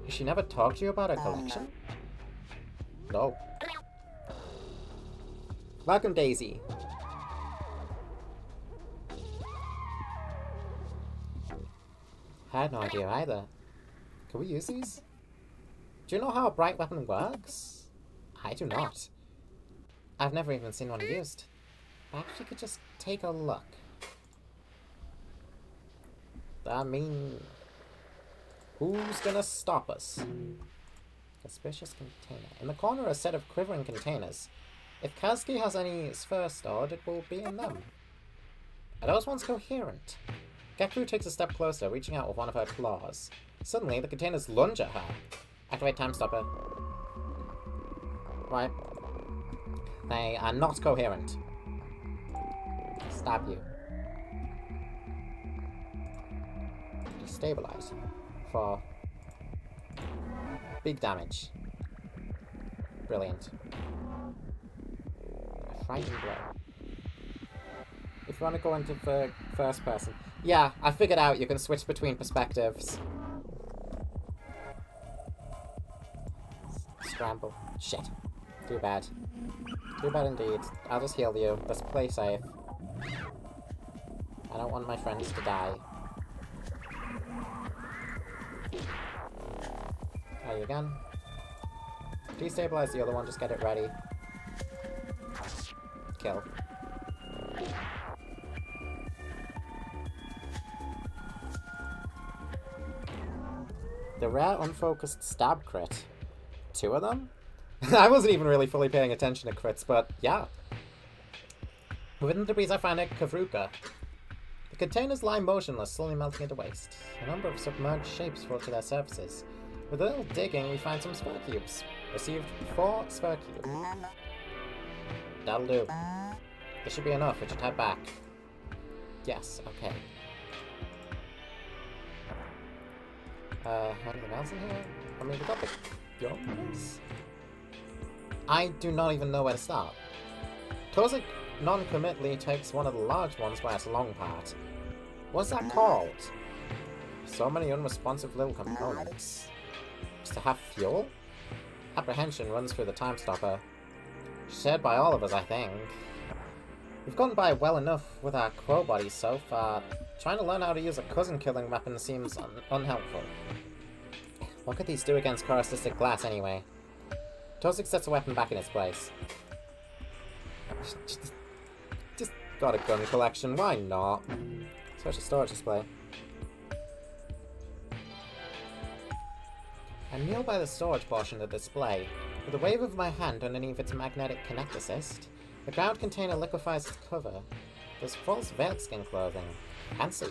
Has she never talked to you about her collection? No. Welcome, Daisy. I had no idea either. Can we use these? Do you know how a bright weapon works? I do not. I've never even seen one used. Perhaps we could just take a look. I mean... Who's gonna stop us? Suspicious container. In the corner are a set of quivering containers. If Kazuki has any sphere stored, it will be in them. Are those ones coherent? Gekru takes a step closer, reaching out with one of her claws. Suddenly, the containers lunge at her. Activate time stopper. Right. They are not coherent. Stab you. Destabilize. For big damage. Brilliant. Frightening blow. If you want to go into the first person. Yeah, I figured out you can switch between perspectives. Scramble. Shit. Too bad. Too bad indeed. I'll just heal you. Let's play safe. I don't want my friends to die. Try you again. Destabilize the other one, just get it ready. Kill. The rare unfocused stab crit. 2 of them? I wasn't even really fully paying attention to crits, but yeah. Within the debris I find a Kavruka. The containers lie motionless, slowly melting into waste. A number of submerged shapes float to their surfaces. With a little digging, we find some sphere cubes. Received 4 sphere cubes. That'll do. This should be enough, we should head back. Yes, okay. Anything else in here? I mean, we got the guns? I do not even know where to start. Tozik non-committally takes one of the large ones by its long part. What's that called? So many unresponsive little components. Just to have fuel? Apprehension runs through the time stopper. Shared by all of us, I think. We've gotten by well enough with our crow bodies so far. Trying to learn how to use a cousin-killing weapon seems unhelpful. What could these do against coruscatic glass, anyway? Tozik sets the weapon back in its place. Just got a gun collection, why not? Such a storage display. I kneel by the storage portion of the display. With a wave of my hand underneath its magnetic connect assist, the ground container liquefies its cover. There's false veilskin clothing. Fancy.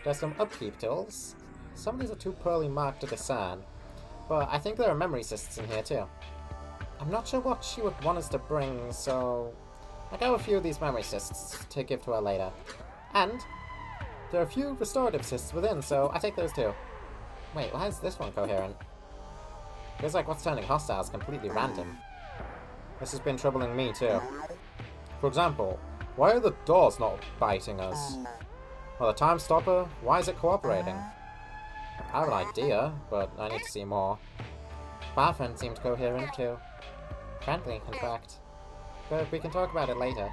There's some upkeep tools. Some of these are too poorly marked to discern, but I think there are memory cysts in here too. I'm not sure what she would want us to bring, so I got a few of these memory cysts to give to her later. And there are a few restorative cysts within, so I take those too. Wait, why is this one coherent? Feels like what's turning hostile is completely random. This has been troubling me too. For example, why are the doors not biting us? Well, the time stopper, why is it cooperating? I have an idea, but I need to see more. Barfriend seemed coherent too. Friendly, in fact. But we can talk about it later.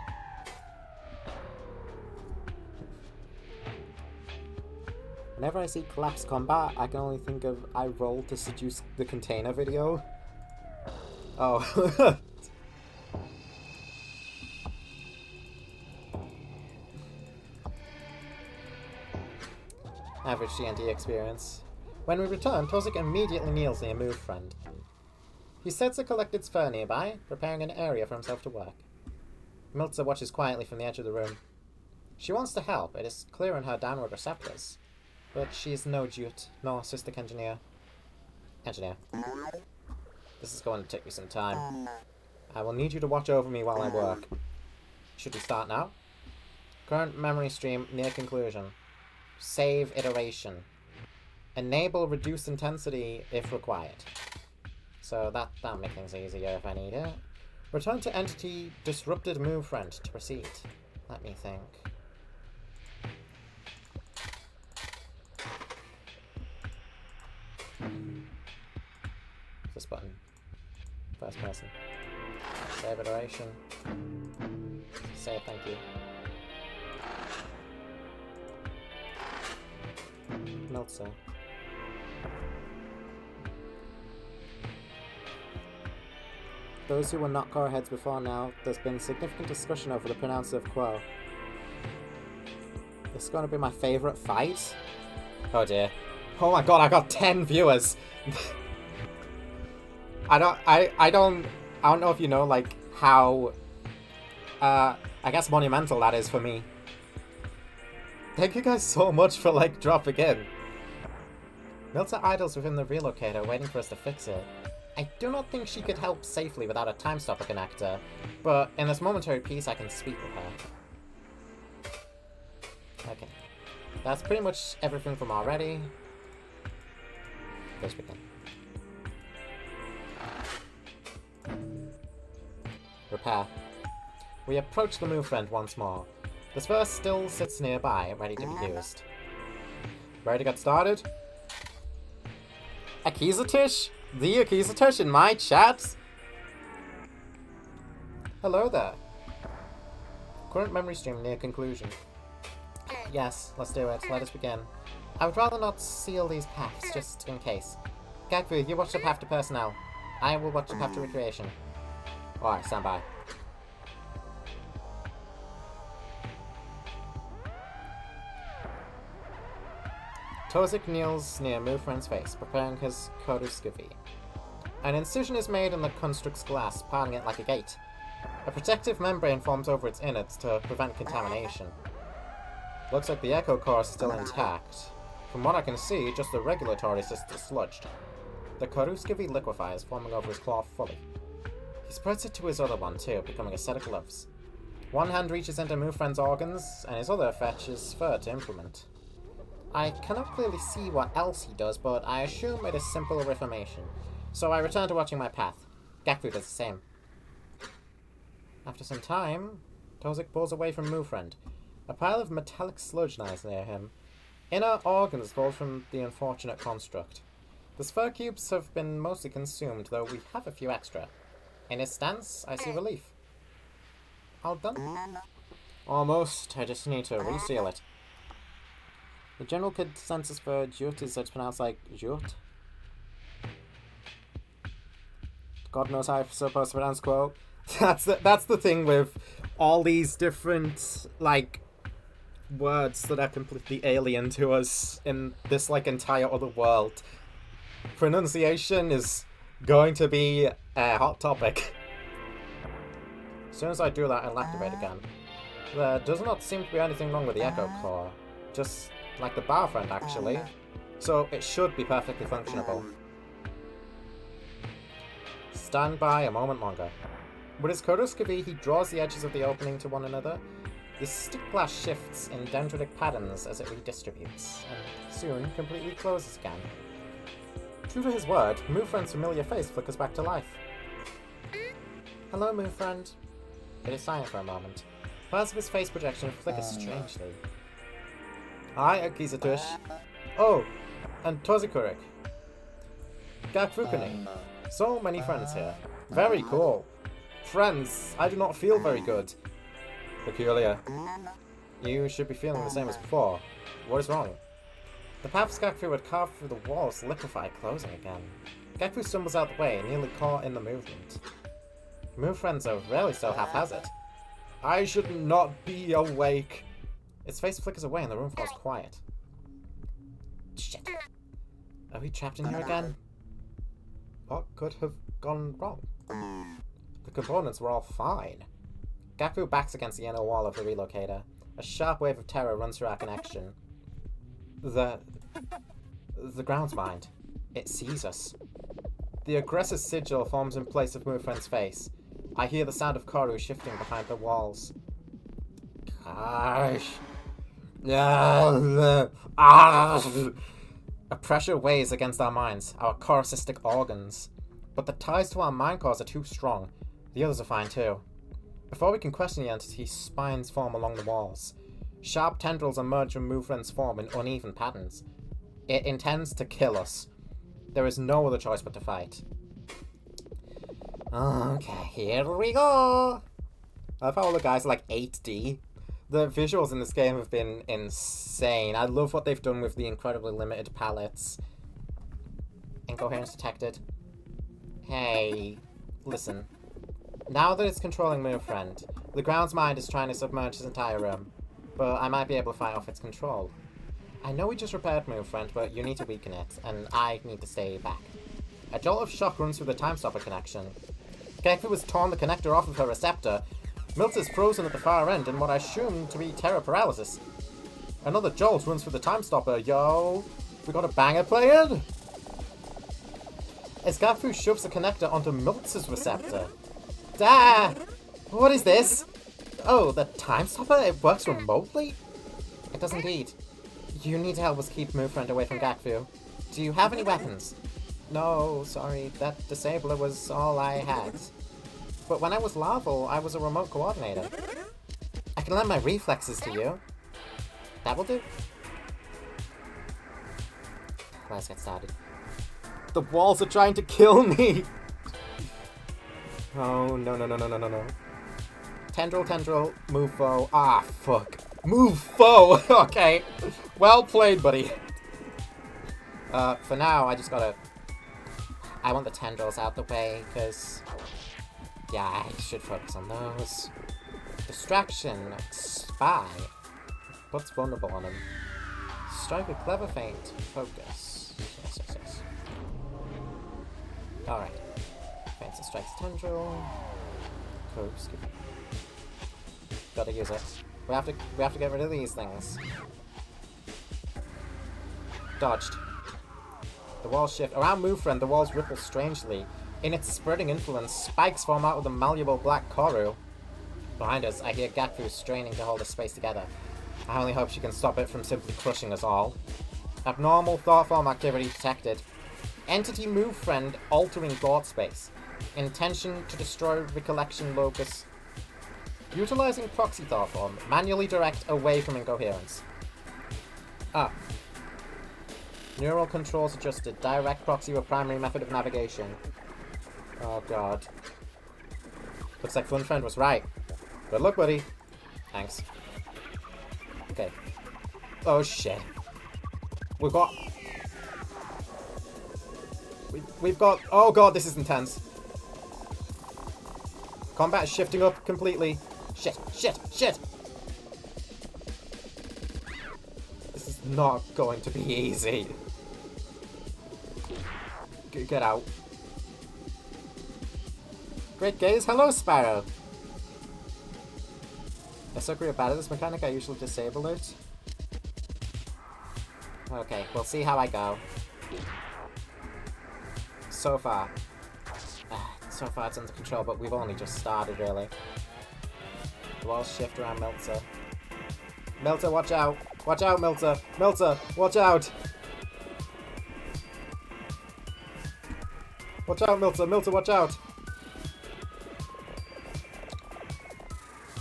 Whenever I see collapse combat, I can only think of I roll to seduce the container video. Oh. Average D&D experience. When we return, Tozik immediately kneels near Move Friend. He sets a collected sphere nearby, preparing an area for himself to work. Miltzer watches quietly from the edge of the room. She wants to help, it is clear in her downward receptors. But she is no Jute, nor Cystic Engineer. This is going to take me some time. I will need you to watch over me while I work. Should we start now? Current memory stream near conclusion. Save iteration. Enable reduced intensity if required. So that'll make things easier if I need it. Return to entity disrupted move friend to proceed. Let me think. This button. First person. Save iteration. Save thank you. Meltzer. Those who were not core heads before now, there's been significant discussion over the pronounce of Quo. This is going to be my favourite fight. Oh dear. Oh my god, I got 10 viewers! I don't know if you know, like, how, I guess monumental that is for me. Thank you guys so much for, like, dropping in. Miltzer idles within the relocator, waiting for us to fix it. I do not think she could help safely without a time stopper connector, but in this momentary peace I can speak with her. Okay. That's pretty much everything from already. Let's begin. Repair. We approach the move friend once more. The Sphere still sits nearby, ready to be used. Ready to get started? Akizatish? The Akizatish in my chat? Hello there. Current memory stream near conclusion. Yes, let's do it. Let us begin. I would rather not seal these paths, just in case. Gagfu, you watch the path to personnel. I will watch the path to recreation. Alright, stand by. Tozik kneels near Move Friend's face, preparing his corru.observer. An incision is made in the construct's glass, parting it like a gate. A protective membrane forms over its innards to prevent contamination. Looks like the echo core is still intact. From what I can see, just the regulatory system is sludged. The corru.observer liquefies, forming over his claw fully. He spreads it to his other one too, becoming a set of gloves. One hand reaches into Move Friend's organs, and his other fetches fur to implement. I cannot clearly see what else he does, but I assume it is simple reformation. So I return to watching my path. Gakfu does the same. After some time, Tozik pulls away from Move Friend. A pile of metallic sludge lies near him. Inner organs fall from the unfortunate construct. The sphere cubes have been mostly consumed, though we have a few extra. In his stance, I see relief. All done? Almost. I just need to reseal it. The general consensus for Jute is that it's pronounced like Jute. God knows how I'm supposed to pronounce Quo. That's the thing with all these different, like, words that are completely alien to us in this, like, entire other world. Pronunciation is going to be a hot topic. As soon as I do that, I'll activate again. There does not seem to be anything wrong with the echo core. Just like the bar friend, actually. So it should be perfectly functionable. Stand by a moment longer. With his corru.observer, he draws the edges of the opening to one another. The stick glass shifts in dendritic patterns as it redistributes, and soon completely closes again. True to his word, Move Friend's familiar face flickers back to life. Hello, Move Friend. It is silent for a moment. Parts of his face projection flicker strangely. Hi, Akizatush. Oh, and Tozikurik. Gakfukuni. So many friends here. Very cool. Friends, I do not feel very good. Peculiar. You should be feeling the same as before. What is wrong? The paths Gakfu had carved through the walls liquefy, closing again. Gakfu stumbles out the way, nearly caught in the movement. Move Friends are rarely so haphazard. I should not be awake. Its face flickers away and the room falls quiet. Shit. Are we trapped in here again? What could have gone wrong? The components were all fine. Gaku backs against the inner wall of the relocator. A sharp wave of terror runs through our connection. The ground's mind. It sees us. The aggressor's sigil forms in place of Mufren's face. I hear the sound of Corru shifting behind the walls. Gosh. A pressure weighs against our minds, our coruscistic organs. But the ties to our mind cores are too strong. The others are fine too. Before we can question the entity, spines form along the walls. Sharp tendrils emerge from Mufren's form in uneven patterns. It intends to kill us. There is no other choice but to fight. Okay, here we go! I love how all the guys are like 8D. The visuals in this game have been insane. I love what they've done with the incredibly limited palettes. Incoherence detected. Hey, listen. Now that it's controlling Mufren, the ground's mind is trying to submerge his entire room. But I might be able to fight off its control. I know we just repaired Mufren, but you need to weaken it, and I need to stay back. A jolt of shock runs through the time stopper connection. Gekfu has torn the connector off of her receptor. Milt is frozen at the far end in what I assume to be terror paralysis. Another jolt runs through the time stopper. Yo, we got a banger playing? As Gekfu shoves the connector onto Miltz's receptor. Da! What is this? Oh, the time stopper? It works remotely? It does indeed. You need to help us keep Mufren away from Gekfu. Do you have any weapons? No, sorry, that disabler was all I had. But when I was larval, I was a remote coordinator. I can lend my reflexes to you. That will do. Let's get started. The walls are trying to kill me! Oh, no. Tendril, move foe. Ah, fuck. Move foe! Okay. Well played, buddy. For now, I just gotta... I want the tendrils out the way, because... yeah, I should focus on those. Distraction. Spy. What's vulnerable on him? Strike a clever feint. Focus. Yes. Alright. Feints and strikes tendril. Cool, skip. Gotta use it. We have to get rid of these things. Dodged. The walls shift. Around Mufren, the walls ripple strangely. In its spreading influence, spikes form out of the malleable black Corru. Behind us, I hear Gekfu straining to hold the space together. I only hope she can stop it from simply crushing us all. Abnormal thought form activity detected. Entity Mufren altering thought space. Intention to destroy recollection locus. Utilizing proxy thought form, manually direct away from incoherence. Ah. Neural controls adjusted. Direct proxy with primary method of navigation. Oh god. Looks like Funfriend was right. Good luck, buddy. Thanks. Okay. Oh shit. We've got... We've got... oh god, this is intense. Combat is shifting up completely. Shit. This is not going to be easy. Get out. Great gaze. Hello, Sparrow. I so great bad at this mechanic, I usually disable it. Okay, we'll see how I go. So far it's under control, but we've only just started, really. The walls shift around Meltzer. Meltzer, watch out! Watch out, Meltzer! Meltzer, watch out! Watch out, Meltzer! Meltzer, watch out!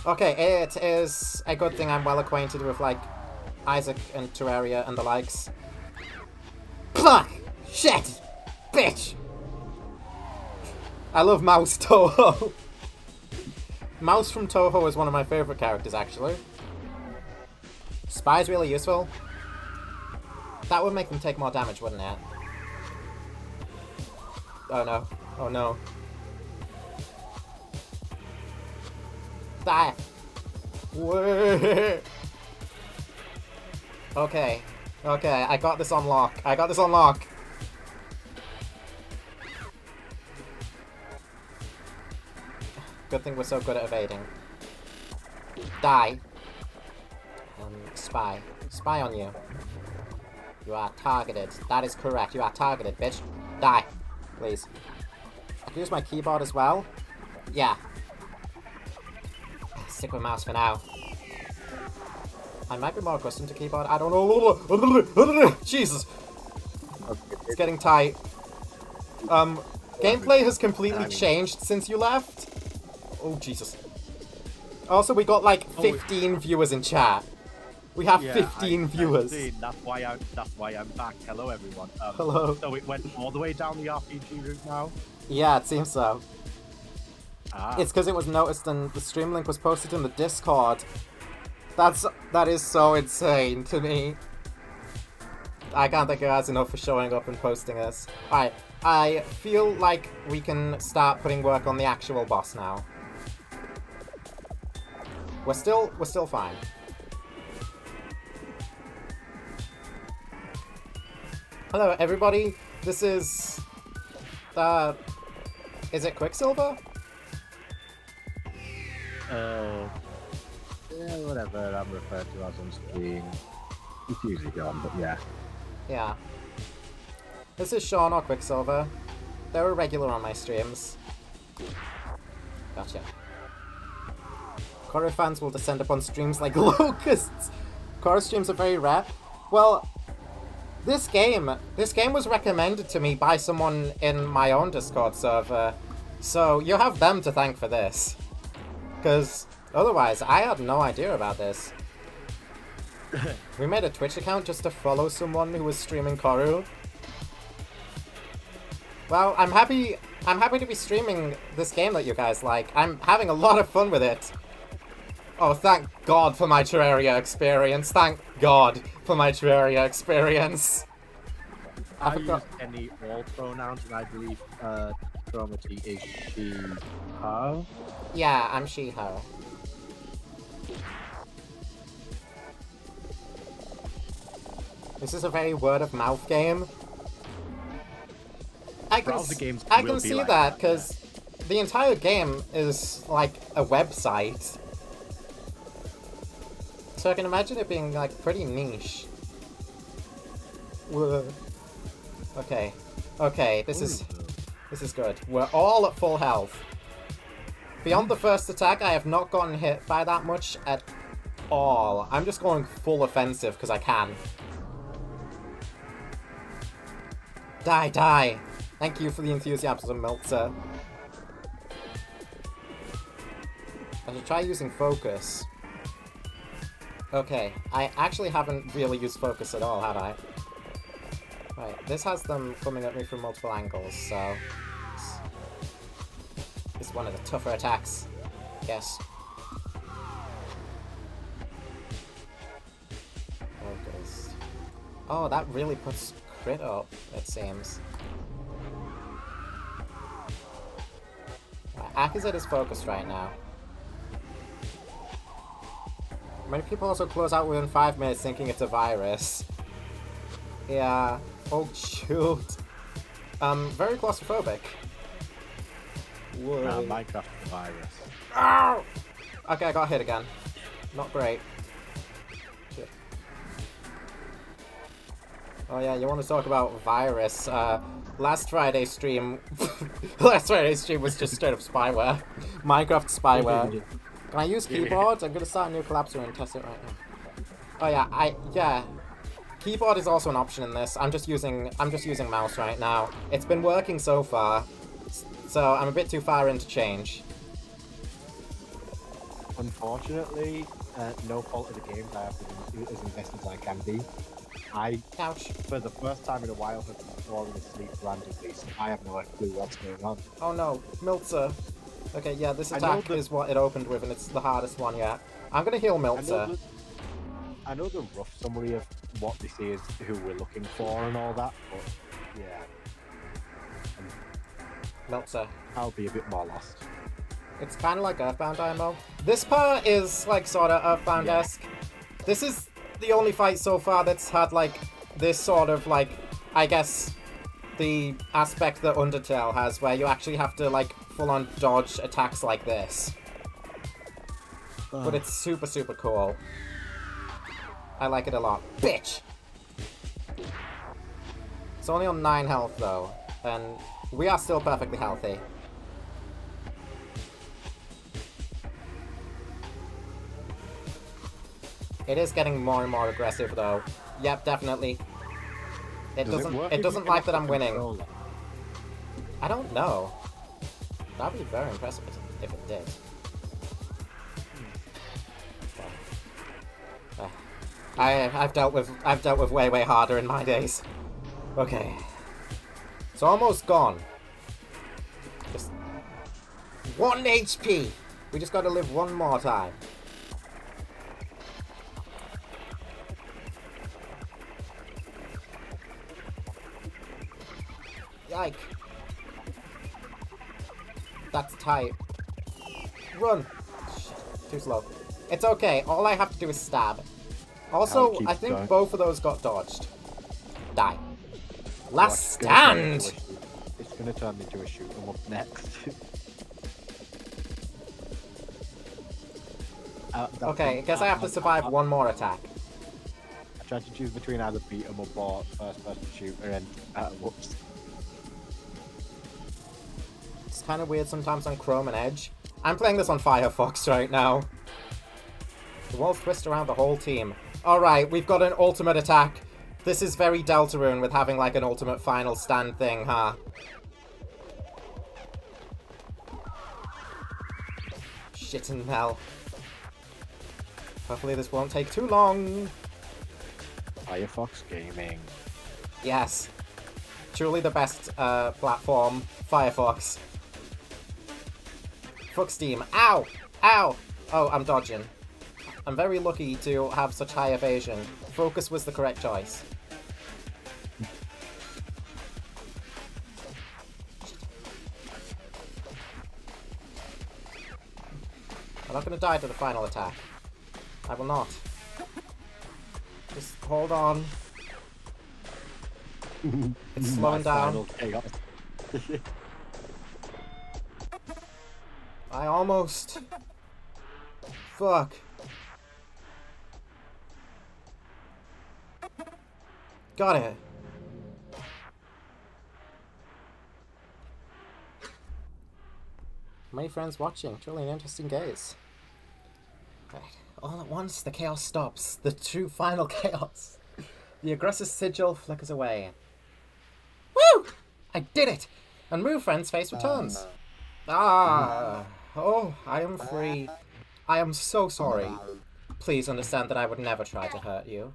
Okay, it is a good thing I'm well acquainted with, like, Isaac and Terraria and the likes. Fuck! Shit! Bitch! I love Mouse Toho. Mouse from Toho is one of my favourite characters, actually. Spy's really useful. That would make them take more damage, wouldn't it? Oh no. Oh no. Die! Okay. Okay, I got this on lock. I got this on lock. Good thing we're so good at evading. Die. Spy. Spy on you. You are targeted. That is correct. You are targeted, bitch. Die. Please. I can use my keyboard as well. Yeah. Stick with mouse for now. I might be more accustomed to keyboard. I don't know. Jesus. It's getting tight. Gameplay has completely changed since you left. Oh, Jesus. Also, we got like 15 viewers in chat. We have 15 viewers. That's why I'm back. Hello, everyone. Hello. So it went all the way down the RPG route now? Yeah, it seems so. Ah. It's because it was noticed and the stream link was posted in the Discord. That is so insane to me. I can't thank you guys enough for showing up and posting this. Alright, I feel like we can start putting work on the actual boss now. We're still fine. Hello everybody, this is it Quicksilver? Yeah, whatever I'm referred to as on screen. It's usually gone, but yeah. Yeah. This is Sean or Quicksilver. They're a regular on my streams. Gotcha. Corru fans will descend upon streams like locusts. Corru streams are very rare. Well, this game was recommended to me by someone in my own Discord server, so you have them to thank for this. Because otherwise, I had no idea about this. We made a Twitch account just to follow someone who was streaming Corru. Well, I'm happy to be streaming this game that you guys like. I'm having a lot of fun with it. Oh, thank God for my Terraria experience. Thank God for my Terraria experience. I use any all pronouns, and I believe Chromity is she, her. Yeah, I'm she, her. This is a very word-of-mouth game. I can see like that, because the entire game is like a website. So I can imagine it being like pretty niche. Whoa. Okay. Okay, this is good. We're all at full health. Beyond the first attack, I have not gotten hit by that much at all. I'm just going full offensive because I can. Die, die! Thank you for the enthusiasm, Meltzer. I should try using focus. Okay, I actually haven't really used focus at all, have I? Right, this has them coming at me from multiple angles, so... This is one of the tougher attacks. Yes. Focus. Oh, that really puts crit up, it seems. Akazet is focused right now. Many people also close out within 5 minutes thinking it's a virus. Yeah. Oh, shoot. Very claustrophobic. Whoa. Nah, Minecraft the virus. Ow! Okay, I got hit again. Not great. Shit. Oh yeah, you want to talk about virus? Last Friday's stream was just straight up spyware. Minecraft spyware. Can I use keyboard? I'm gonna start a new collapser and test it right now. Oh yeah, keyboard is also an option in this. I'm just using mouse right now. It's been working so far, so I'm a bit too far in to change. Unfortunately, no fault of the games I have been as invested as I can be. Ouch. For the first time in a while, have been falling asleep randomly, so I have no clue what's going on. Oh no, Miltzer. Okay, yeah, this attack is what it opened with, and it's the hardest one yet. I'm gonna heal Miltzer. I know the rough summary of what this is, who we're looking for, and all that, but yeah. Miltzer. I'll be a bit more lost. It's kind of like Earthbound IMO. This part is like sort of Earthbound-esque. Yeah. This is the only fight so far that's had like this sort of like, I guess, the aspect that Undertale has, where you actually have to like full-on dodge attacks like this. But it's super, super cool. I like it a lot. Bitch! It's only on 9 health, though. And we are still perfectly healthy. It is getting more and more aggressive, though. Yep, definitely. It doesn't like that I'm winning. I don't know. That'd be very impressive if it did. I've dealt with way harder in my days. Okay. It's almost gone. Just 1 HP. We just gotta live one more time. Yike. That's tight. Run! Shit, too slow. It's okay, all I have to do is stab. Also, I think going. Both of those got dodged. Die. Last stand! It's gonna turn into a shoot 'em up next. Okay, I guess I have to survive one more attack. I tried to choose between either beat 'em up or first person shooter and whoops. It's kind of weird sometimes on Chrome and Edge. I'm playing this on Firefox right now. The walls twist around the whole team. Alright, we've got an ultimate attack. This is very Deltarune with having like an ultimate final stand thing, huh? Shit in hell. Hopefully this won't take too long. Firefox Gaming. Yes. Truly the best platform. Firefox. Fuck Steam. Ow! Ow! Oh, I'm dodging. I'm very lucky to have such high evasion. Focus was the correct choice. I'm not going to die to the final attack. I will not. Just hold on. It's slowing down. I almost... Fuck. Got it. Many friends watching. Truly an interesting gaze. Right. All at once, the chaos stops. The true final chaos. The aggressive sigil flickers away. Woo! I did it! And Move Friend's face returns. Ah! Oh, I am free. I am so sorry. Please understand that I would never try to hurt you.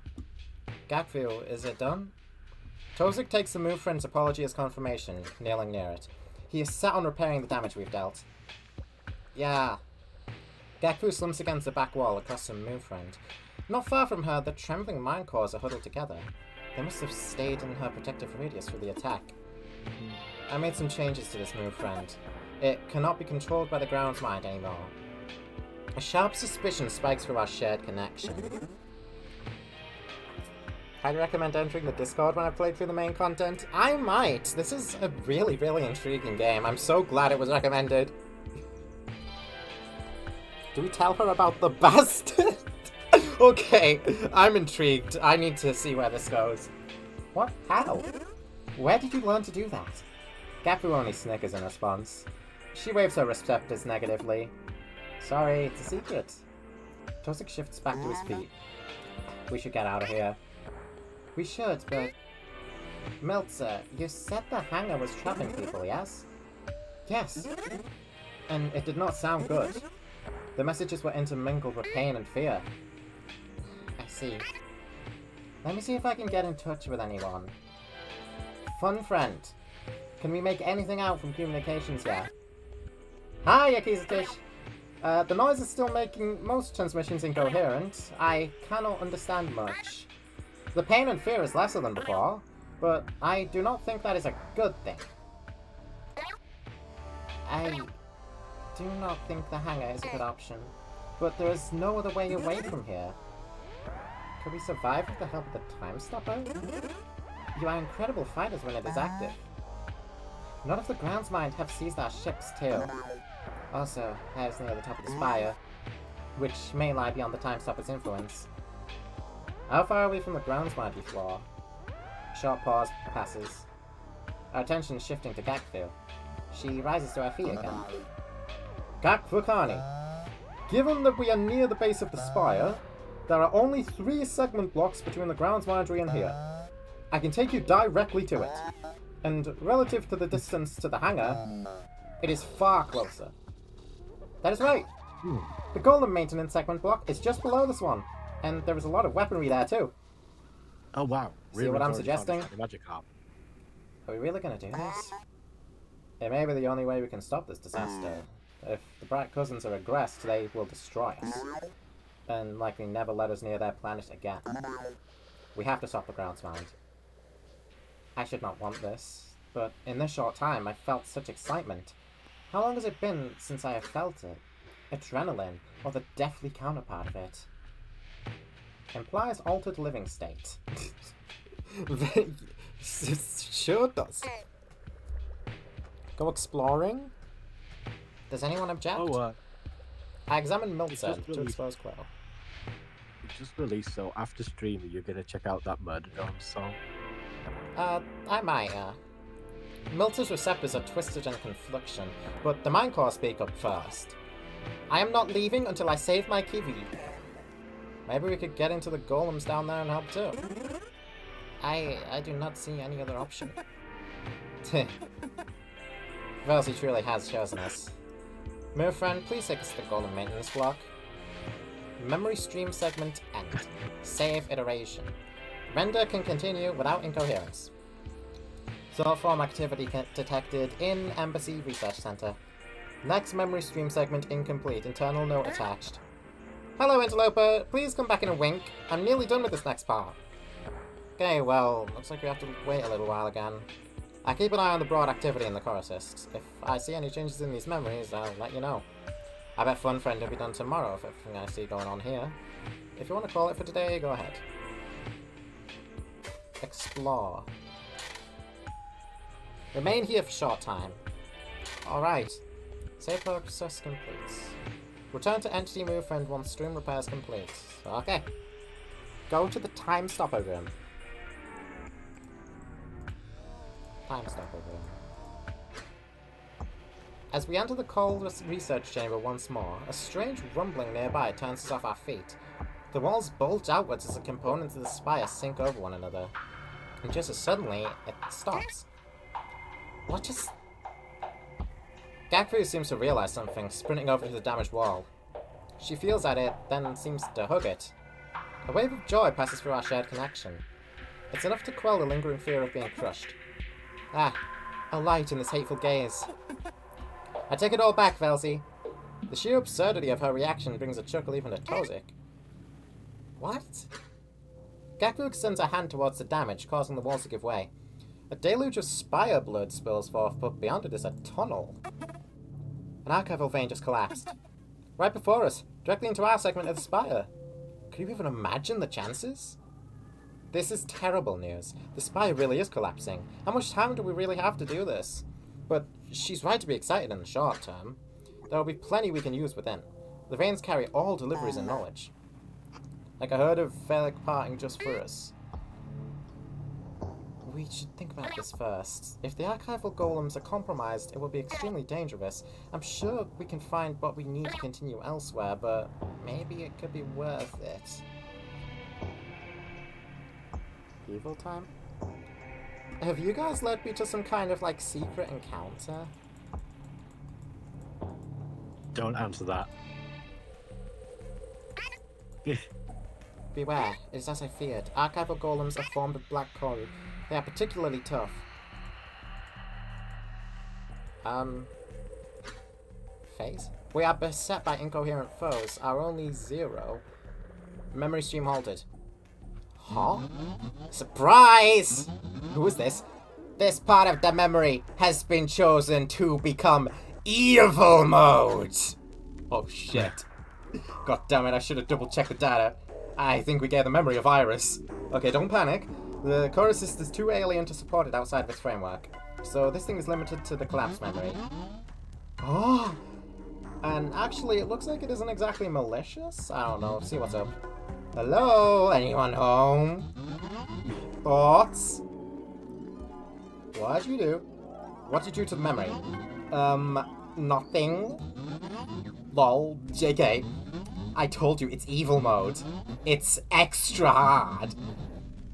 Gakfu, is it done? Tozik takes the Move Friend's apology as confirmation, kneeling near it. He is set on repairing the damage we've dealt. Yeah. Gakfu slumps against the back wall across from Move Friend. Not far from her, the trembling mind cores are huddled together. They must have stayed in her protective radius for the attack. I made some changes to this Move Friend. It cannot be controlled by the ground's mind anymore. A sharp suspicion spikes through our shared connection. I'd recommend entering the Discord when I played through the main content. I might! This is a really, really intriguing game. I'm so glad it was recommended. Do we tell her about the bastard? Okay, I'm intrigued. I need to see where this goes. What? How? Where did you learn to do that? Gafu only snickers in response. She waves her receptors negatively. Sorry, it's a secret. Tozik shifts back to his feet. We should get out of here. We should, but... Meltzer, you said the hangar was trapping people, yes? Yes. And it did not sound good. The messages were intermingled with pain and fear. I see. Let me see if I can get in touch with anyone. Fun friend. Can we make anything out from communications yet? Hi, Yakizatish. The noise is still making most transmissions incoherent. I cannot understand much. The pain and fear is lesser than before, but I do not think that is a good thing. I do not think the hangar is a good option, but there is no other way away from here. Could we survive with the help of the Time Stopper? You are incredible fighters when it is active. None of the grounds mind have seized our ships too. Also, I was near the top of the spire. which may lie beyond the Time Stopper's influence. How far are we from the grounds boundary floor? Short pause passes. Our attention is shifting to Gakfu. She rises to her feet again. Gakfukani, given that we are near the base of the spire, there are only 3 segment blocks between the grounds boundary and here. I can take you directly to it. And relative to the distance to the hangar, it is far closer. That is right. The golem maintenance segment block is just below this one, and there is a lot of weaponry there too. Oh wow. See what I'm suggesting? Magic harp. Are we really gonna do this? It may be the only way we can stop this disaster. If the Bright Cousins are aggressed, they will destroy us. And likely never let us near their planet again. We have to stop the grounds mound. I should not want this, but in this short time I felt such excitement. How long has it been since I have felt it? Adrenaline, or the deathly counterpart of it. Implies altered living state. Sure does. Go exploring? Does anyone object? Oh, I examined Milton to expose Quill. it just released, so after streaming, you're gonna check out that Murder Dome song. I might, Milton's receptors are twisted in confliction, but the mind core speak up first. I am not leaving until I save my Kiwi. Maybe we could get into the golems down there and help too. I do not see any other option. Velzy truly has chosen us. Mirror friend, please take us to the golem maintenance block. Memory stream segment end. Save iteration. Render can continue without incoherence. Thought form activity detected in Embassy Research Center. Next memory stream segment incomplete. Internal note attached. Hello, Interloper. Please come back in a wink. I'm nearly done with this next part. Okay, well, looks like we have to wait a little while again. I keep an eye on the broad activity in the core assists. If I see any changes in these memories, I'll let you know. I bet Fun Friend will be done tomorrow if everything I see going on here. If you want to call it for today, go ahead. Explore. Remain here for short time. Alright. Save process complete. Return to Entity Move Friend once stream repairs complete. Okay. Go to the Time Stopper room. Time Stopper room. As we enter the cold research chamber once more, a strange rumbling nearby turns us off our feet. The walls bulge outwards as the components of the spire sink over one another. And just as suddenly, it stops. What just... Gakfu seems to realize something, sprinting over to the damaged wall. She feels at it, then seems to hug it. A wave of joy passes through our shared connection. It's enough to quell the lingering fear of being crushed. Ah, a light in this hateful gaze. I take it all back, Velzy. The sheer absurdity of her reaction brings a chuckle even to Tozik. What? Gakfu extends her hand towards the damage, causing the walls to give way. A deluge of spire blood spills forth, but beyond it is a tunnel. An archival vein just collapsed. Right before us, directly into our segment of the spire. Could you even imagine the chances? This is terrible news. The spire really is collapsing. How much time do we really have to do this? But she's right to be excited in the short term. There will be plenty we can use within. The veins carry all deliveries and knowledge. Like a herd of Phallic parting just for us. We should think about this first. If the archival golems are compromised, it will be extremely dangerous. I'm sure we can find what we need to continue elsewhere, but maybe it could be worth it. Evil time? Have you guys led me to some kind of, like, secret encounter? Don't answer that. Beware, it is as I feared. Archival golems are formed of black corru. They are particularly tough. Phase? We are beset by incoherent foes. Our only 0. Memory stream halted. Huh? Surprise! Who is this? This part of the memory has been chosen to become evil mode! Oh shit. God damn it, I should have double checked the data. I think we gave the memory of Iris. Okay, don't panic. The core assist is too alien to support it outside of its framework. So this thing is limited to the collapse memory. Oh! And actually, it looks like it isn't exactly malicious. I don't know. See what's up. Hello? Anyone home? Thoughts? What'd you do? What did you do to the memory? Nothing. Lol. JK. I told you, it's evil mode. It's extra hard.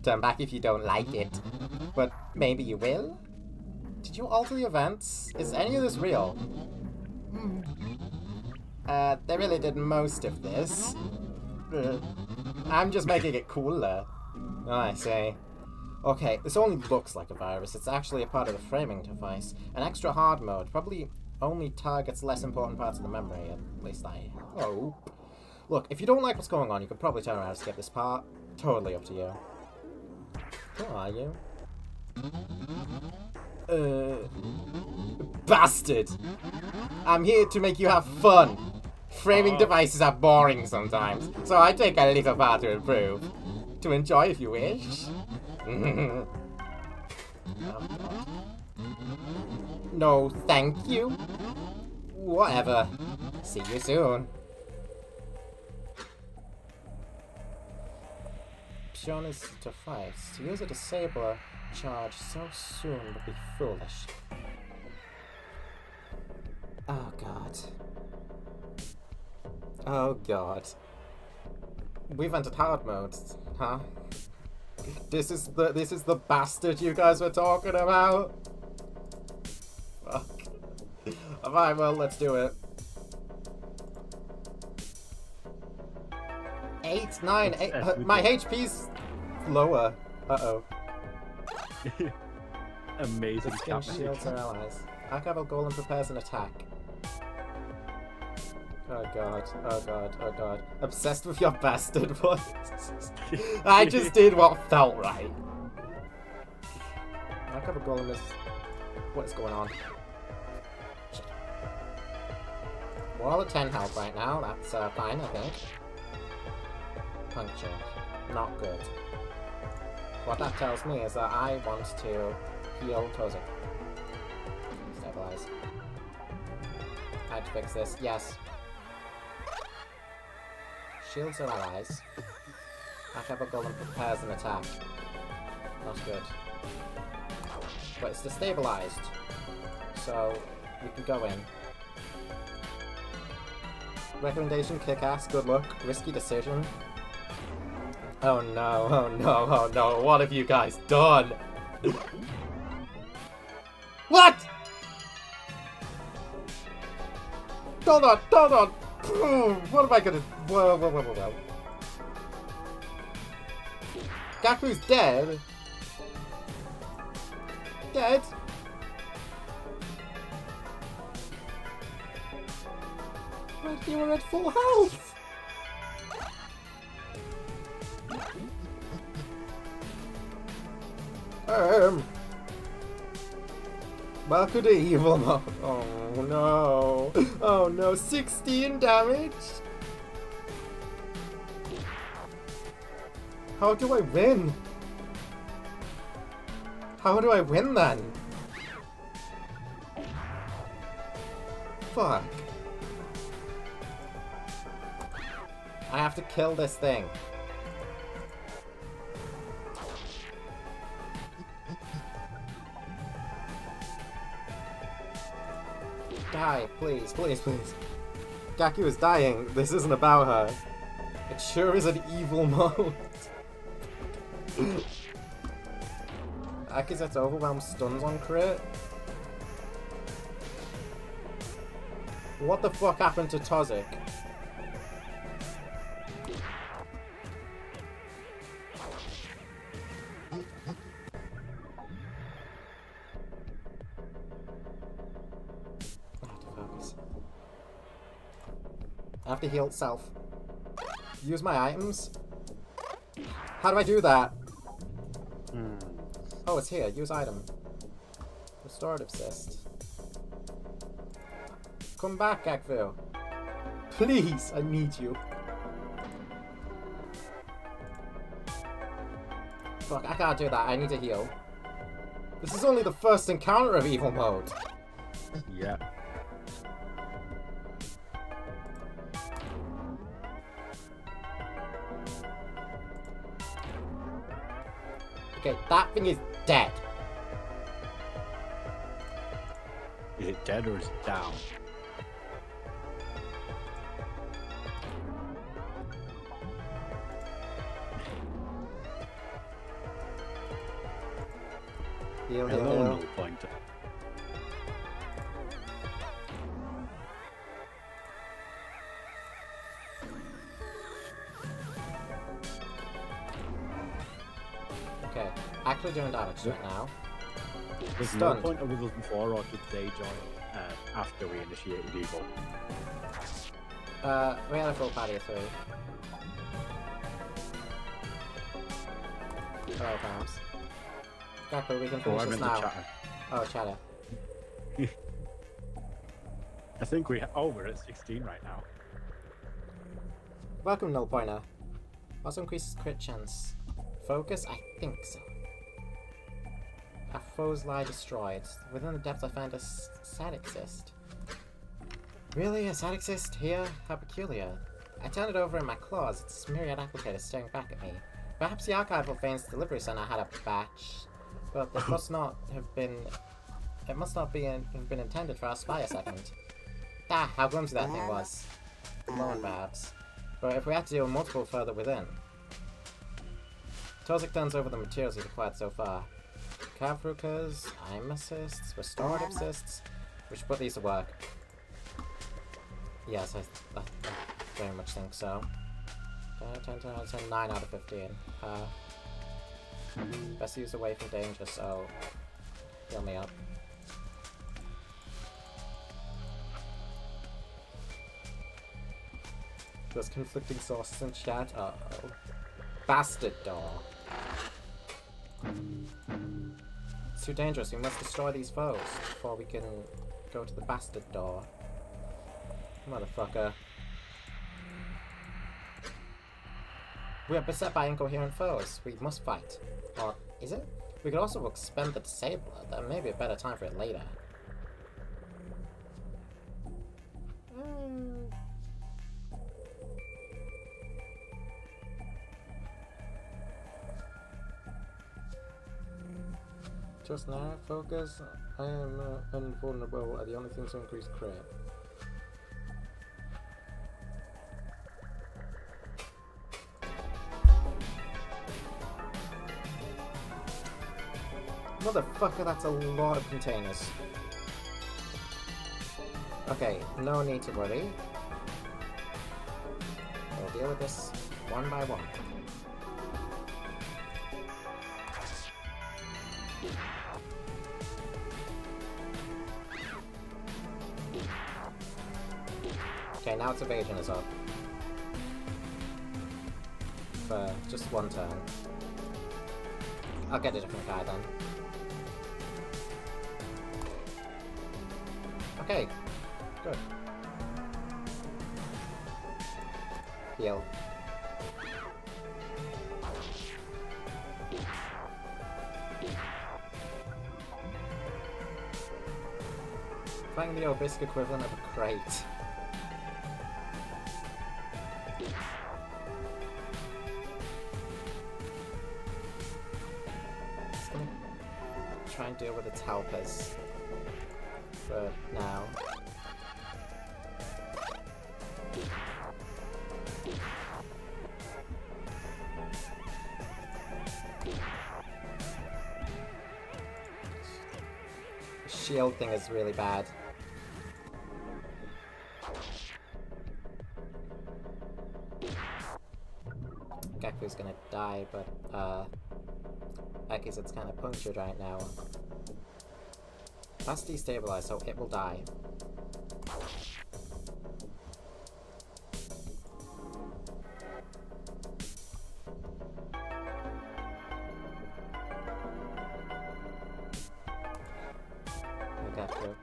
Turn back if you don't like it. But maybe you will? Did you alter the events? Is any of this real? They really did most of this. I'm just making it cooler. Oh, I see. Okay, this only looks like a virus. It's actually a part of the framing device. An extra hard mode probably only targets less important parts of the memory, at least I hope. Look, if you don't like what's going on, you could probably turn around and skip this part. Totally up to you. Who are you? Bastard! I'm here to make you have fun! Framing devices are boring sometimes, so I take a little part to improve. To enjoy if you wish. Oh, God. No, thank you. Whatever. See you soon. Option is to fight. To use a disabler charge so soon would be foolish. Oh God. Oh God. We've entered hard mode, huh? This is the bastard you guys were talking about? Fuck. Alright, well, let's do it. 8, 9, 8. My HP's lower. Uh-oh. Amazing. Shields our allies. Archival Golem prepares an attack. Oh God, oh God, oh God. Obsessed with your bastard voice. I just did what felt right. Archival Golem is... What is going on? Shit. We're all at 10 health right now. That's fine, I think. Puncture. Not good. What that tells me is that I want to heal Tozik. Stabilize. I had to fix this. Yes. Shields our allies. Archival Golem prepares an attack. Not good. But it's destabilized. So we can go in. Recommendation, kick ass, good luck. Risky decision. Oh no, oh no, oh no, what have you guys done? What? Hold on, hold on. What am I gonna... Whoa. Gaku's dead? Dead? But you were at full health! Welcome to evil mode. Oh no. Oh no, 16 damage? How do I win? How do I win then? Fuck. I have to kill this thing. Die, please, please, please. Gaku is dying. This isn't about her. It sure is an evil mode. Akizet's overwhelm stuns on crit. What the fuck happened to Tozik? I have to heal itself. Use my items? How do I do that? Oh, it's here. Use item. Restorative cyst. Come back, Akvu. Please, I need you. Fuck, I can't do that. I need to heal. This is only the first encounter of evil mode. Yeah. Okay, that thing is dead. Is it dead or is it down? Heal, Hello, heal, null heal. pointer. Okay, actually doing damage right now. Was null pointer with us before, or did they join after we initiated Evo? We had a full party of 3. Hello, Palms. Gakpo, we can finish I'm this in the now. chatter. Oh, chatter. I think we're at 16 right now. Welcome, null pointer. Also increases crit chance. Focus? I think so. Our foes lie destroyed. Within the depths I find a static cyst. Really? A static cyst here? How peculiar. I turn it over in my claws, its myriad applicators staring back at me. Perhaps the archival Fane's delivery center had a batch, but it must not have been... It must not have been intended for our spy a second. Ah, how clumsy that thing was. Alone, perhaps. But if we had to deal with multiple further within. Tozik turns over the materials he's acquired so far. Kavrukas, Aim Assists, Restorative Assists. We should put these to work. Yes, I very much think so. 10 out of 10, 9 out of 15. Best used away from danger, so heal me up. There's conflicting sources in chat. Uh-oh. Bastard door. It's too dangerous. We must destroy these foes before we can go to the bastard door. Motherfucker. We are beset by incoherent foes. We must fight. Or is it? We could also expend the disabler. That may be a better time for it later. Just now, focus. I am invulnerable. Are the only things to increase crit. Motherfucker, that's a lot of containers. Okay, no need to worry. We'll deal with this one by one. Okay, now its evasion is up. For just one turn. I'll get a different guy then. Okay, good. Heal. Find the obisque equivalent of a crate. Just gonna try and deal with its helpers for now. The shield thing is really bad. Geku's gonna die, but Ekis, it's kind of punctured right now. That's destabilized, so it will die. Geku.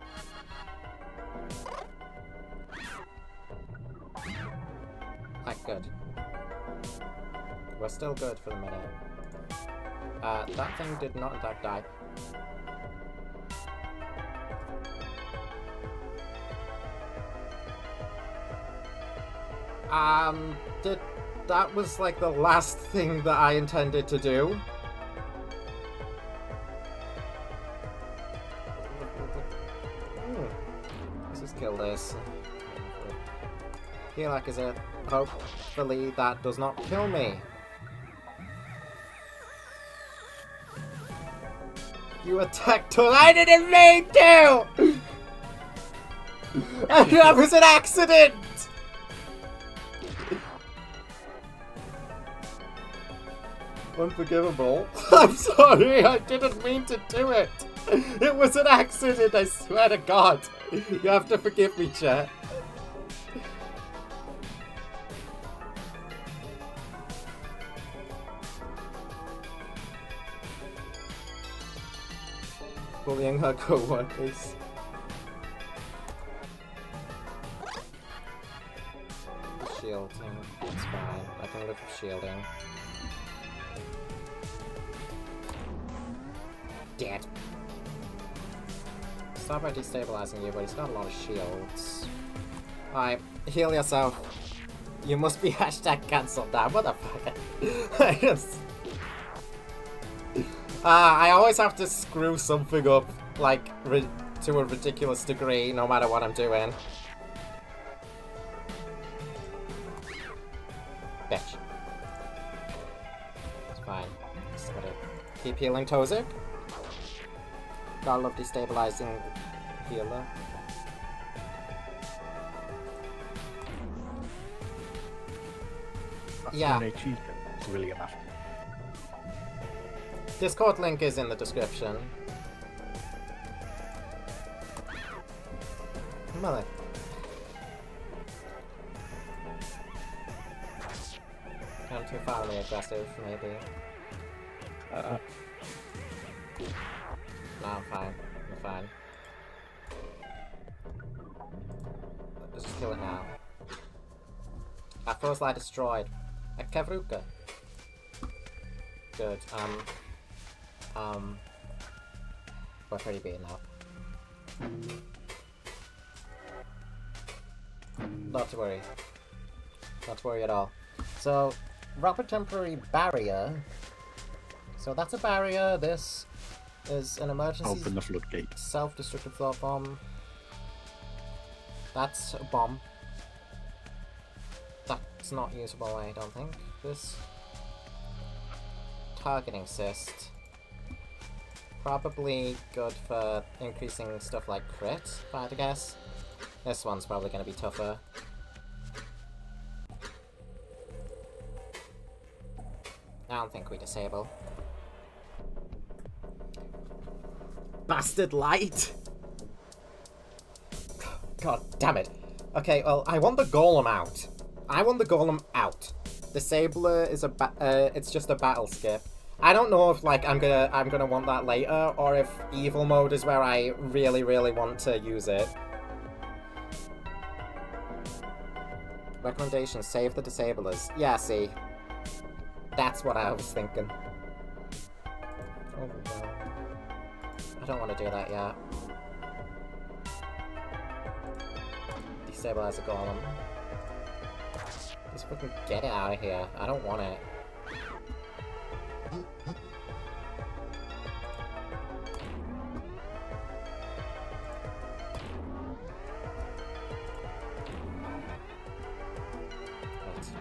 Like, good. We're still good for the minute. That thing did not in fact die. That was like the last thing that I intended to do. kill this. Heal is it. Hopefully that does not kill me. You attacked us. I didn't mean to! That was an accident! Unforgivable. I'm sorry, I didn't mean to do it. It was an accident, I swear to God. You have to forgive me, chat. Bullying her co-workers. Shielding, that's fine. I can live with shielding. Dead. Start by destabilizing you, but he's got a lot of shields. Alright, heal yourself. You must be hashtag cancelled now, motherfucker. I always have to screw something up, like, to a ridiculous degree, no matter what I'm doing. Bitch. It's fine. Just gotta keep healing Tozik. Gotta love destabilizing healer. That's yeah. It's really enough. Discord link is in the description. Mother. I'm too finally aggressive, maybe. No, I'm fine. I'm fine. Let's just kill it now. Afro's Light destroyed. A Kevruka. Good. We're pretty beaten up. Not to worry. Not to worry at all. So, Rapid Temporary Barrier. So that's a barrier. This is an emergency. Open the floodgate. Self-destructive floor bomb. That's a bomb. That's not usable, I don't think. This targeting cyst. Probably good for increasing stuff like crit, if I had to guess. This one's probably going to be tougher. I don't think we disable. Bastard light! God damn it. Okay, well, I want the golem out. I want the golem out. Disabler is it's just a battle skip. I don't know if like I'm gonna want that later, or if evil mode is where I really want to use it. Recommendation: save the disablers. Yeah, see, that's what I was thinking. Oh no, I don't want to do that yet. Destabilize the golem. Just fucking get it out of here. I don't want it.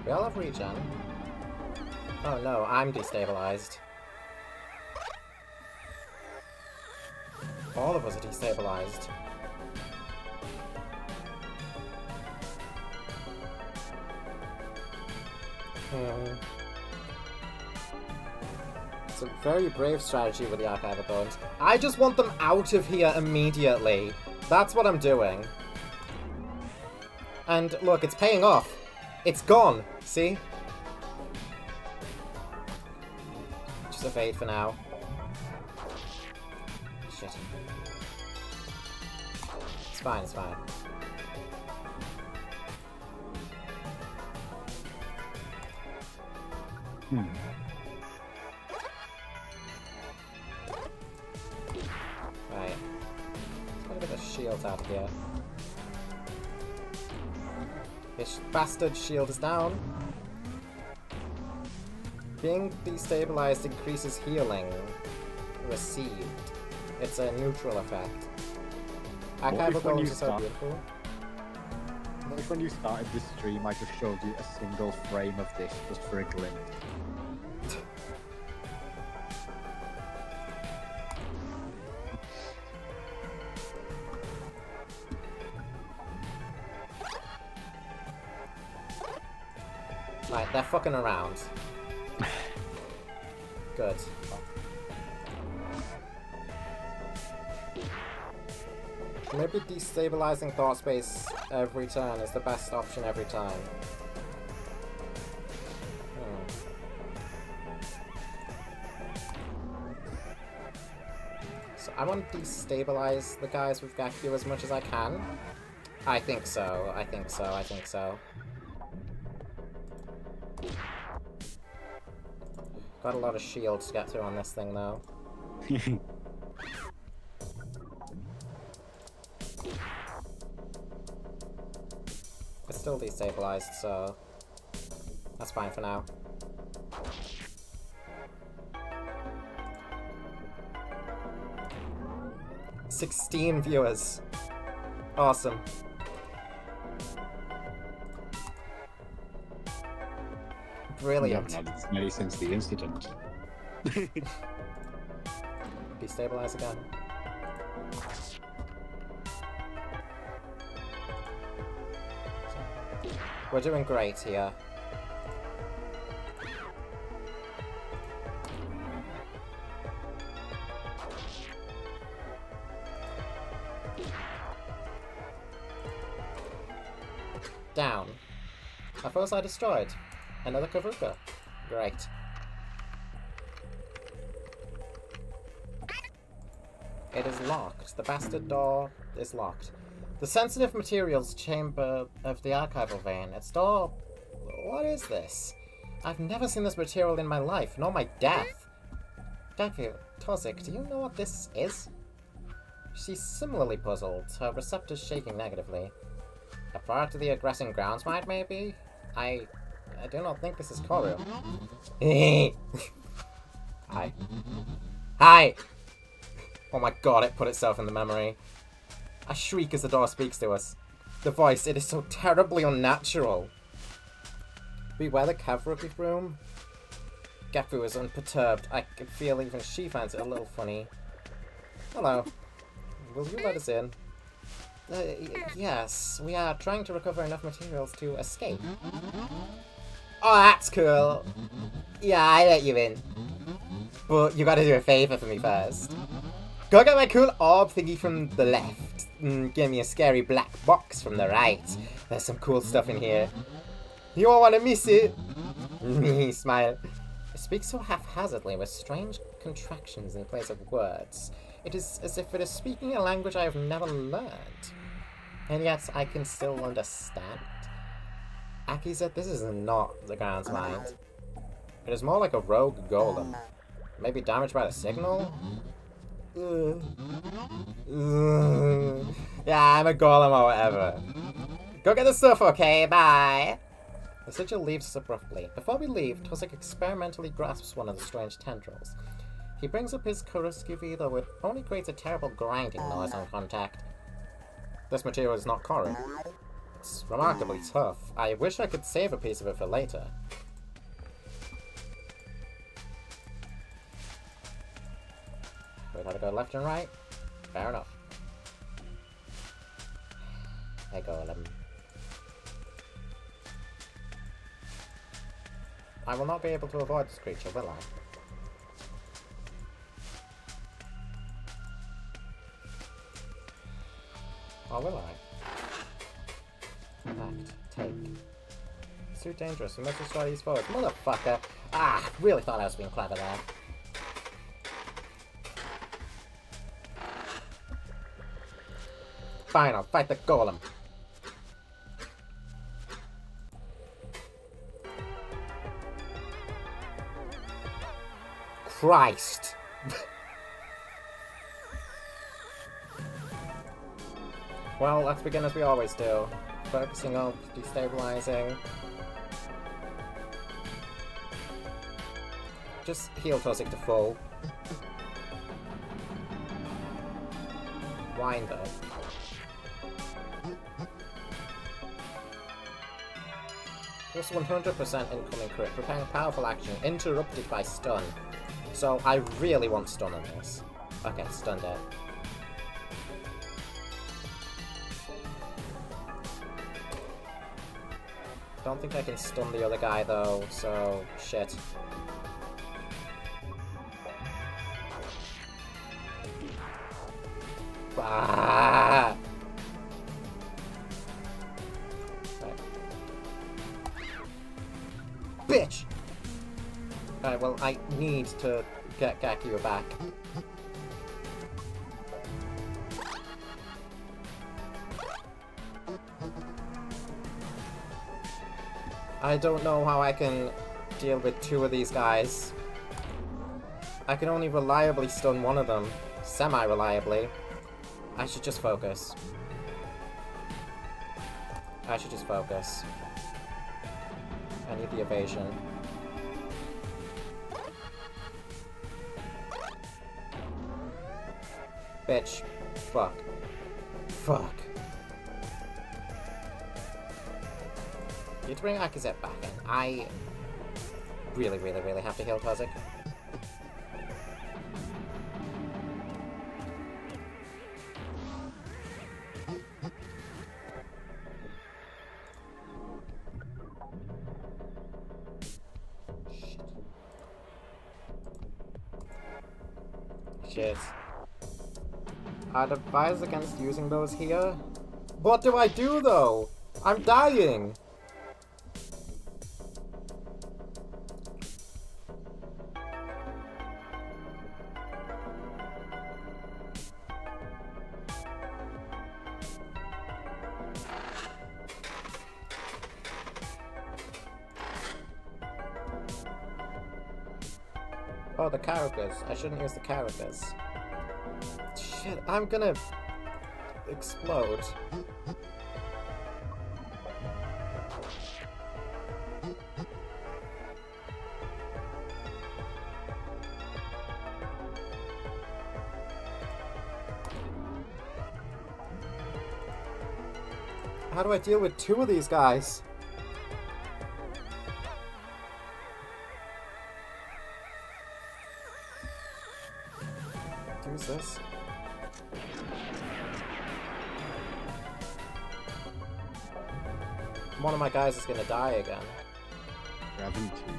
We all have regen. Oh no, I'm destabilized. All of us are destabilized. It's a very brave strategy with the Archive of Bones. I just want them out of here immediately. That's what I'm doing. And look, it's paying off. It's gone, see? Just evade for now. Shit. It's fine, it's fine. Right. Let's get a bit of shields out of here. This bastard shield is down. Being destabilized increases healing received. It's a neutral effect. Archive of Bones is so beautiful. What if when you started this stream, I just showed you a single frame of this just for a glimpse? Right, they're fucking around. Good. Maybe destabilizing thought space every turn is the best option every time. So I want to destabilize the guys with Gaku as much as I can. I think so, I think so, I think so. Got a lot of shields to get through on this thing though. It's still destabilized, so that's fine for now. "16 viewers. Awesome. Brilliant. We haven't had as many since the incident. Destabilize again. We're doing great here. Down. Our foes are destroyed. Another corru. Great. It is locked. The bastard door is locked. The sensitive materials chamber of the archival vein. Its door... What is this? I've never seen this material in my life, nor my death. Gaku, Tozik, do you know what this is? She's similarly puzzled, her receptors shaking negatively. A product of the aggressing groundsmind, maybe? I do not think this is corru. Hi. Hi! Oh my god, it put itself in the memory. I shriek as the door speaks to us. The voice, it is so terribly unnatural. Beware the Kavruki room. Gaku is unperturbed. I can feel even she finds it a little funny. Hello. Will you let us in? Yes, we are trying to recover enough materials to escape. Oh, that's cool. Yeah, I let you in. But you gotta do a favor for me first. Go get my cool orb thingy from the left. Give me a scary black box from the right. There's some cool stuff in here. You won't want to miss it. Me smile. It speaks so haphazardly with strange contractions in place of words. It is as if it is speaking a language I have never learned. And yet I can still understand. Aki said this is not the ground's mind. It is more like a rogue golem. Maybe damaged by the signal? Yeah, I'm a golem or whatever. Go get the stuff, okay? Bye! The sigil leaves us abruptly. Before we leave, Tozik experimentally grasps one of the strange tendrils. He brings up his Kuruski, though it only creates a terrible grinding noise on contact. This material is not corru. It's remarkably tough. I wish I could save a piece of it for later. We gotta go left and right? Fair enough. Hey, golem. I will not be able to avoid this creature, will I? Or will I? Act. Take. It's too dangerous. We must destroy these foes. Motherfucker! Ah! Really thought I was being clever there. Fine, I'll fight the golem. Christ! Well, let's begin as we always do. Focusing on destabilizing. Just heal Tozik to full. Wine though. Plus 100% incoming crit. Preparing a powerful action. Interrupted by stun. So I really want stun on this. Okay, stunned it. Don't think I can stun the other guy though, so shit. Ah! Right. Bitch! Alright, well, I need to get Gakuya back. I don't know how I can deal with two of these guys. I can only reliably stun one of them. Semi-reliably. I should just focus. I should just focus. I need the evasion. Bitch. Fuck. Fuck. You need to bring Akazet back in. I really have to heal Kozik. Shit. I'd advise against using those here. What do I do though? I'm dying! Oh, the characters. I shouldn't use the characters. Shit, I'm gonna explode. How do I deal with two of these guys? Use this. One of my guys is gonna die again. Grabbing two.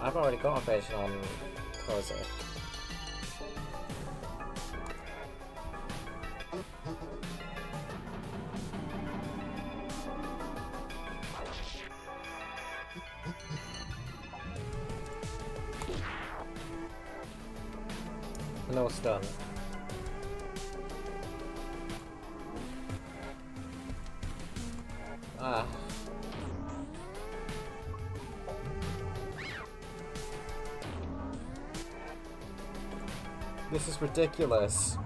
I've already got evasion on Kozik. No stun. Ah. This is ridiculous.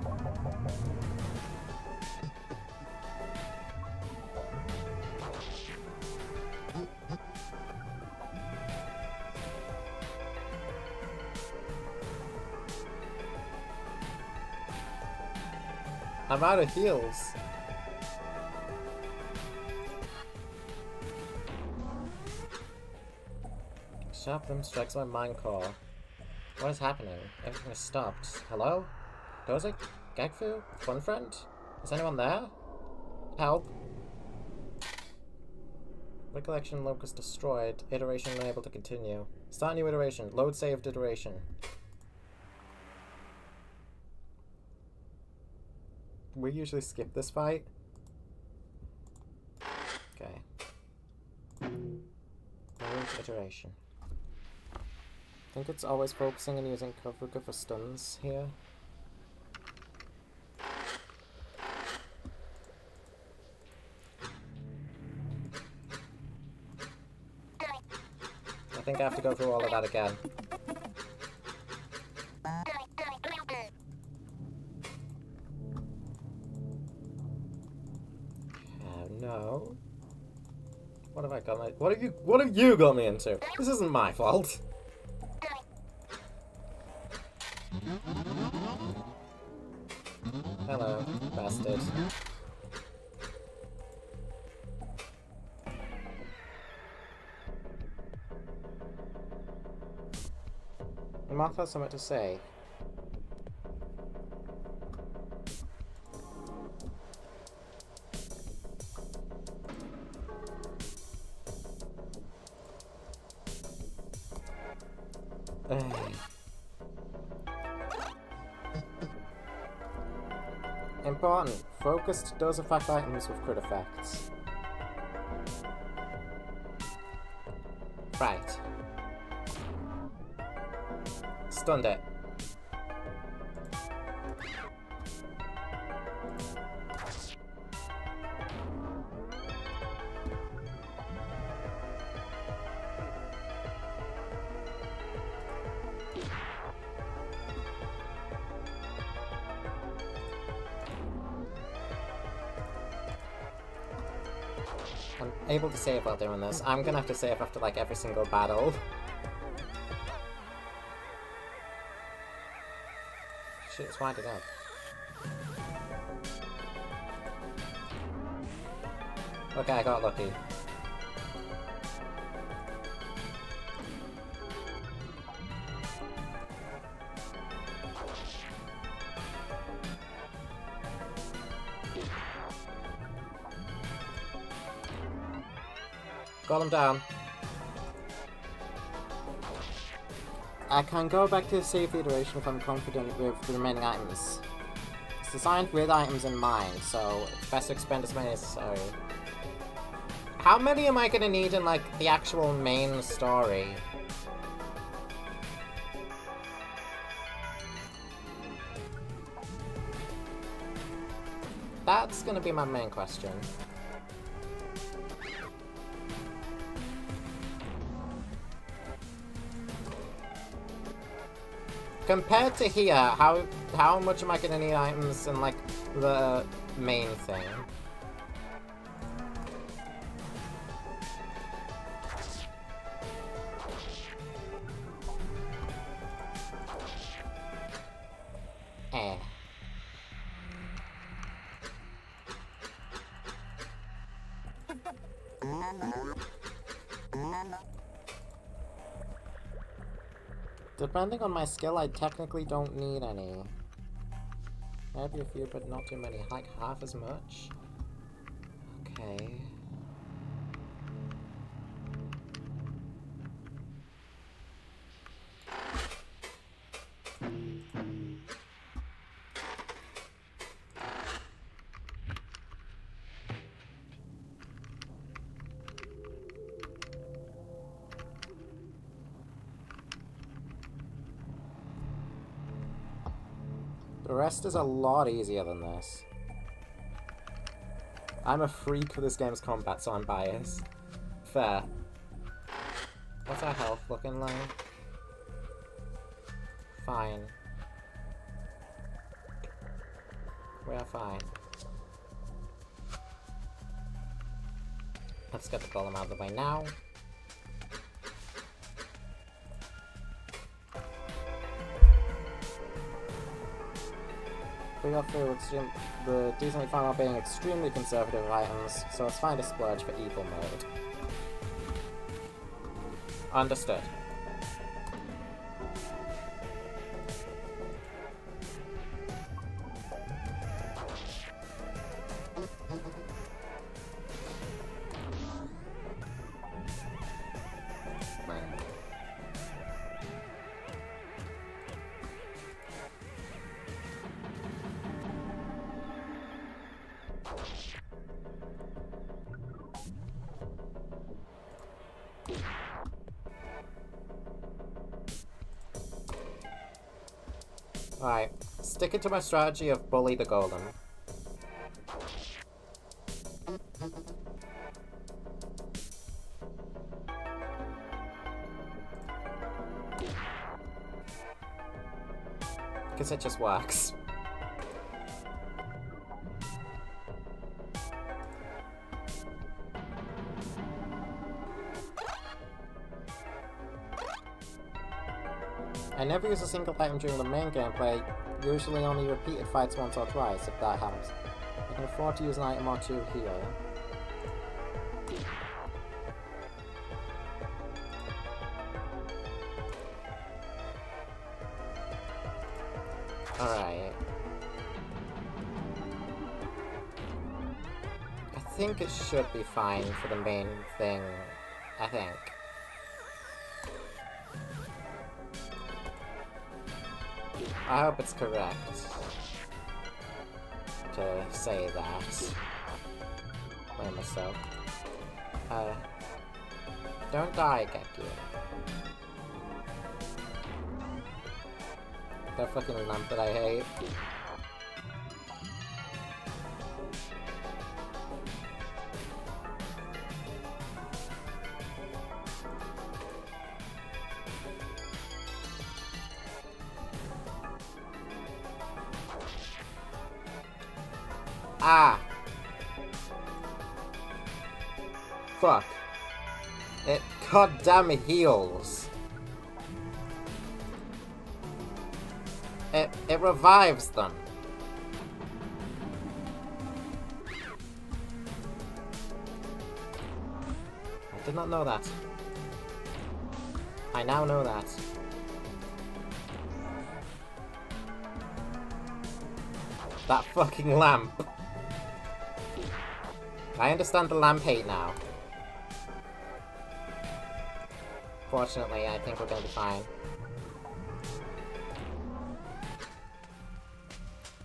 I'm out of heals. Sharp them strikes my mind core. What is happening? Everything has stopped. Hello? Kozik? Gagfu? Fun friend? Is anyone there? Help. Recollection locus destroyed. Iteration unable to continue. Start new iteration. Load saved iteration. We usually skip this fight. Okay. Load iteration. I think it's always focusing on using Kovuka for stuns here. I think I have to go through all of that again. No. What have I got me? What have you got me into? This isn't my fault. Hello, bastard. Moth has something to say. Important. Focused does affect items with crit effects. Right. Stunned it. I'm able to save while doing this. I'm gonna have to save after like every single battle. Shit, it's winding up. Okay, I got lucky. Got him down. I can go back to save the iteration if I'm confident with the remaining items. It's designed with items in mind, so it's best to expend as many as necessary. How many am I gonna need in, like, the actual main story? That's gonna be my main question. Compared to here, how much am I gonna need items in, like, the main thing? Depending on my skill, I technically don't need any. Maybe a few, but not too many. Like half as much? Okay. The rest is a lot easier than this. I'm a freak for this game's combat, so I'm biased. Fair. What's our health looking like? Fine. We are fine. Let's get the golem out of the way now. We got through the decently fine while being extremely conservative with items, so it's fine to splurge for evil mode. Understood. Alright, sticking to my strategy of bully the golem. Because it just works. never use a single item during the main gameplay, usually only repeated fights once or twice, if that helps. I can afford to use an item or two here. Alright. I think it should be fine for the main thing, I think. I hope it's correct to say that. Blame myself. Don't die, Gekyu. That fucking lamp that I hate. Ah! Fuck. It goddamn heals. It revives them. I did not know that. I now know that. That fucking lamp. I understand the lamp hate now. Fortunately, I think we're gonna be fine.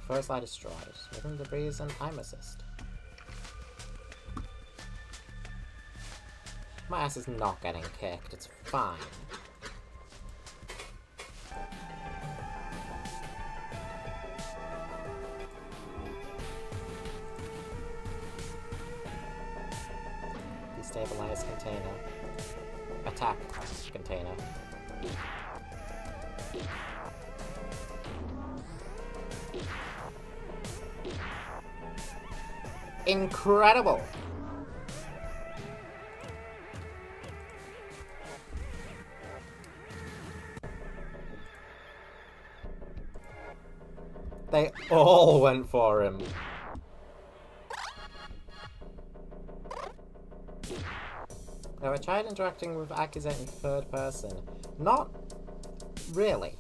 First eye destroyed. Within debris and time assist. My ass is not getting kicked, it's fine. Destabilize container. Attack container. Incredible! They all went for him. Now, I tried interacting with Akizet in third person. Not really.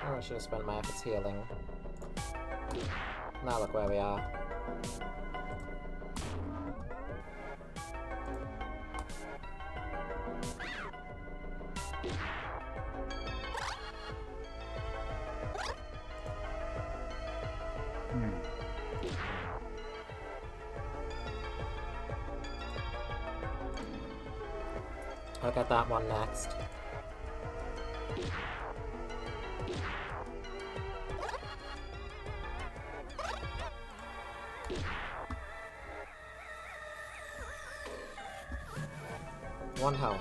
Oh, I should have spent my efforts healing. Now look where we are. I'll get that one next. One health.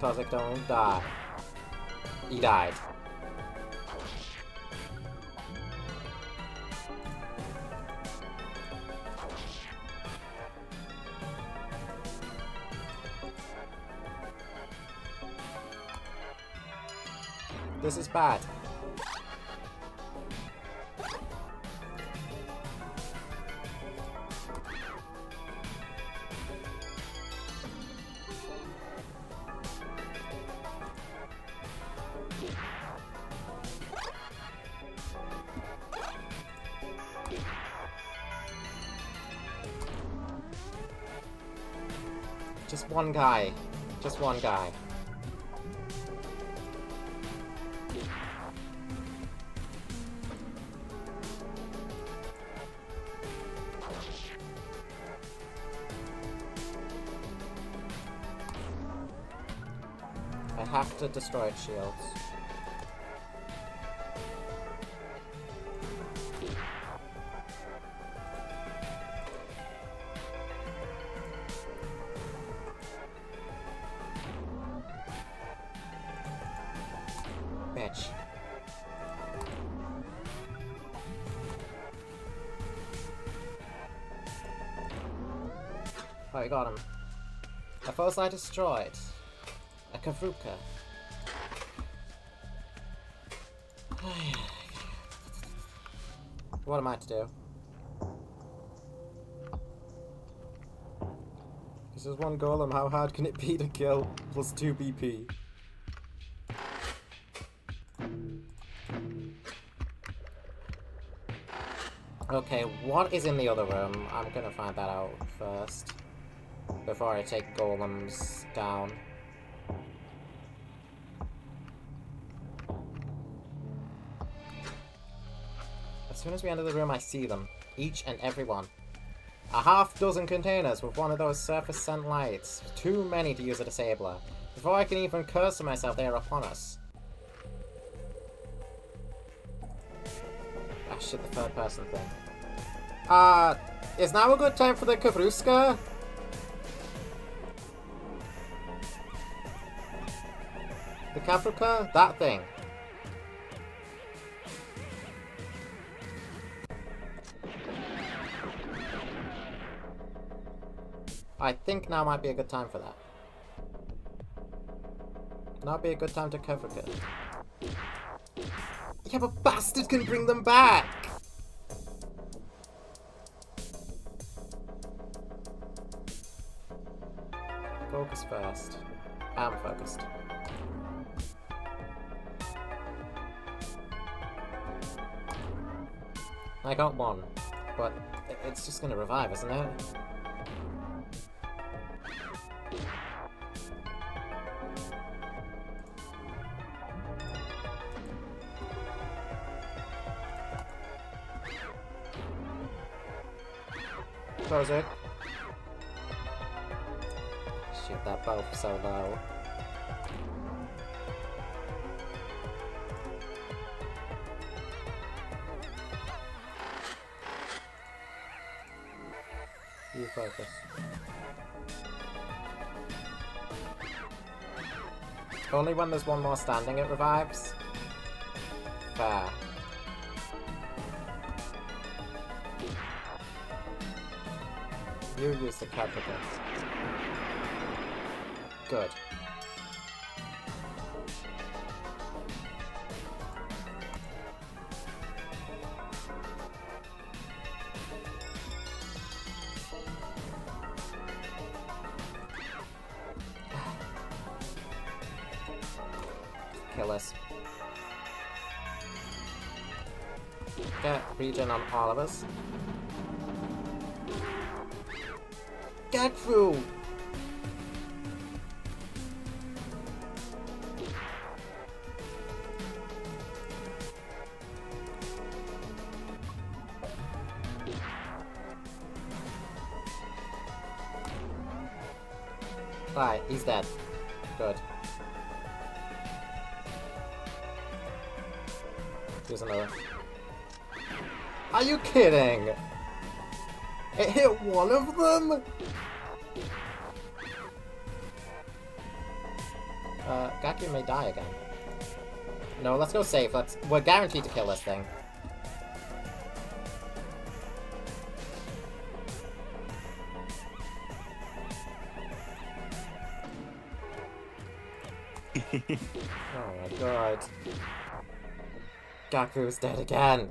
Toxic, don't die. He died. This is bad. Just one guy. Just one guy. I have to destroy its shields. Bam. Oh, you got him. A foe slide destroyed. A Kavruka. What am I to do? This is one golem, how hard can it be to kill? Plus 2 BP. Okay, what is in the other room? I'm gonna find that out first. Before I take golems down. As soon as we enter the room, I see them. Each and every one. A half-dozen containers with one of those surface scent lights. Too many to use a disabler. Before I can even curse to myself, they are upon us. Ah, shit, the third person thing. Is now a good time for the Kavruska? The Kavruka? That thing. I think now might be a good time for that. Now be a good time to cover it. Yeah, but bastard can bring them back! Focus first. I'm focused. I got one, but it's just gonna revive, isn't it? Close it. Shoot that bow so low. You focus. Only when there's one more standing it revives. Fair. You use the capital. Good. Kill us. Get regen on all of us. Get through! Alright, he's dead. Good. Here's another. Are you kidding? It hit one of them? Gaku may die again. No, let's go safe. We're guaranteed to kill this thing. Oh my god. Gaku's dead again.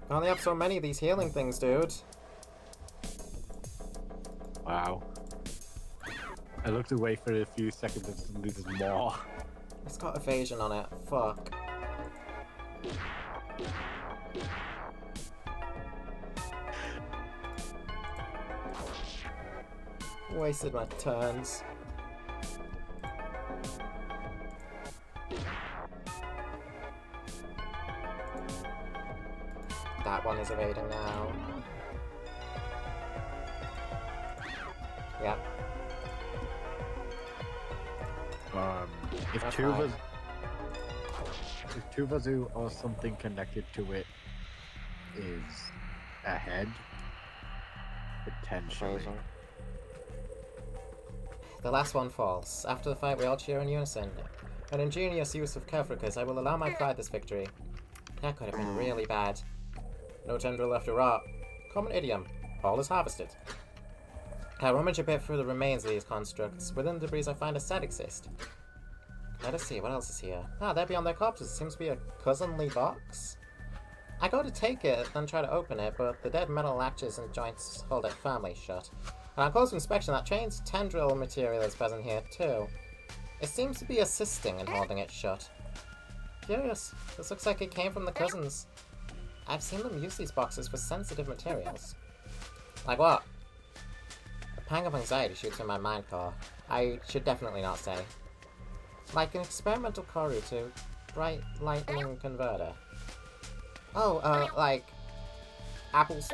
I only have so many of these healing things, dude. Wow. I looked away for a few seconds and suddenly there's more. It's got evasion on it. Fuck. Wasted my turns. That one is evading now. Yep. If That's two of fine. us, if Tuvazu or something connected to it is ahead, potentially. Evasion. The last one falls. After the fight, we all cheer in unison. An ingenious use of Kefrikas, I will allow my pride this victory. That could have been really bad. No tendril left to rot. Common idiom. All is harvested. I rummage a bit through the remains of these constructs. Within the debris I find a set exist. Let us see, what else is here? Ah, there beyond their corpses seems to be a cousinly box. I go to take it, then try to open it, but the dead metal latches and joints hold it firmly shut. And on close inspection, that chain's tendril material is present here too. It seems to be assisting in holding it shut. Curious. This looks like it came from the cousins. I've seen them use these boxes for sensitive materials. Like what? A pang of anxiety shoots through my mind core. I should definitely not say. Like an experimental corru to bright lightning converter. Oh, like apples.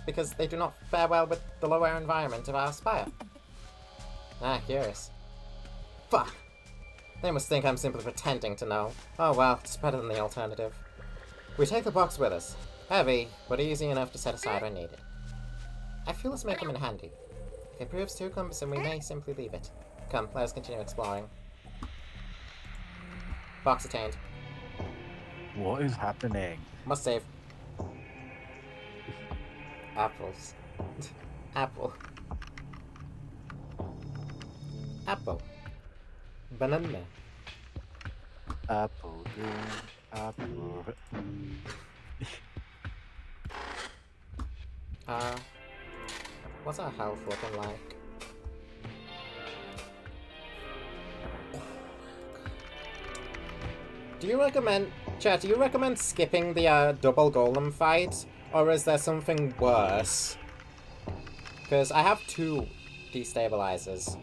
Because they do not fare well with the lower environment of our spire. Ah, curious. Fuck! They must think I'm simply pretending to know. Oh well, it's better than the alternative. We take the box with us. Heavy, but easy enough to set aside when needed. I feel this may come in handy. If it proves too cumbersome, we may simply leave it. Come, let us continue exploring. Box attained. What is happening? Must save. Apples. Apple. Apple. Banana. Apple, apple. What's our health looking like? Do you recommend, chat, do you recommend skipping the double golem fight? Or is there something worse? Because I have 2 destabilizers.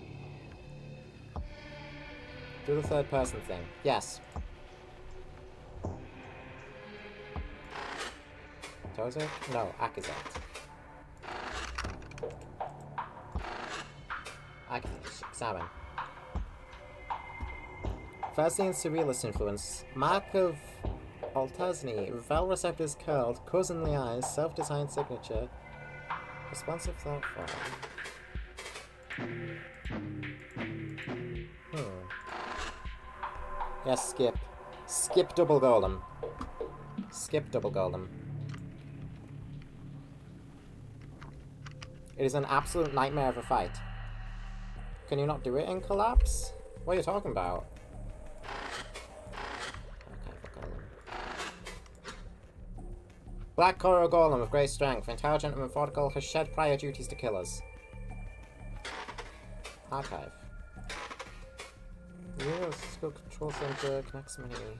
Do the third person thing. Yes. Tozer? No, Akazet. Examine. Firstly in Surrealist influence. Mark of Altazni. Val receptors curled. Cousinly eyes. Self-designed signature. Responsive thought form. Yes, skip. Skip double golem. Skip double golem. It is an absolute nightmare of a fight. Can you not do it in collapse? What are you talking about? Black Corru Golem of great strength, intelligent and methodical, has shed prior duties to killers. Archive. Yes, skill control center, connects many.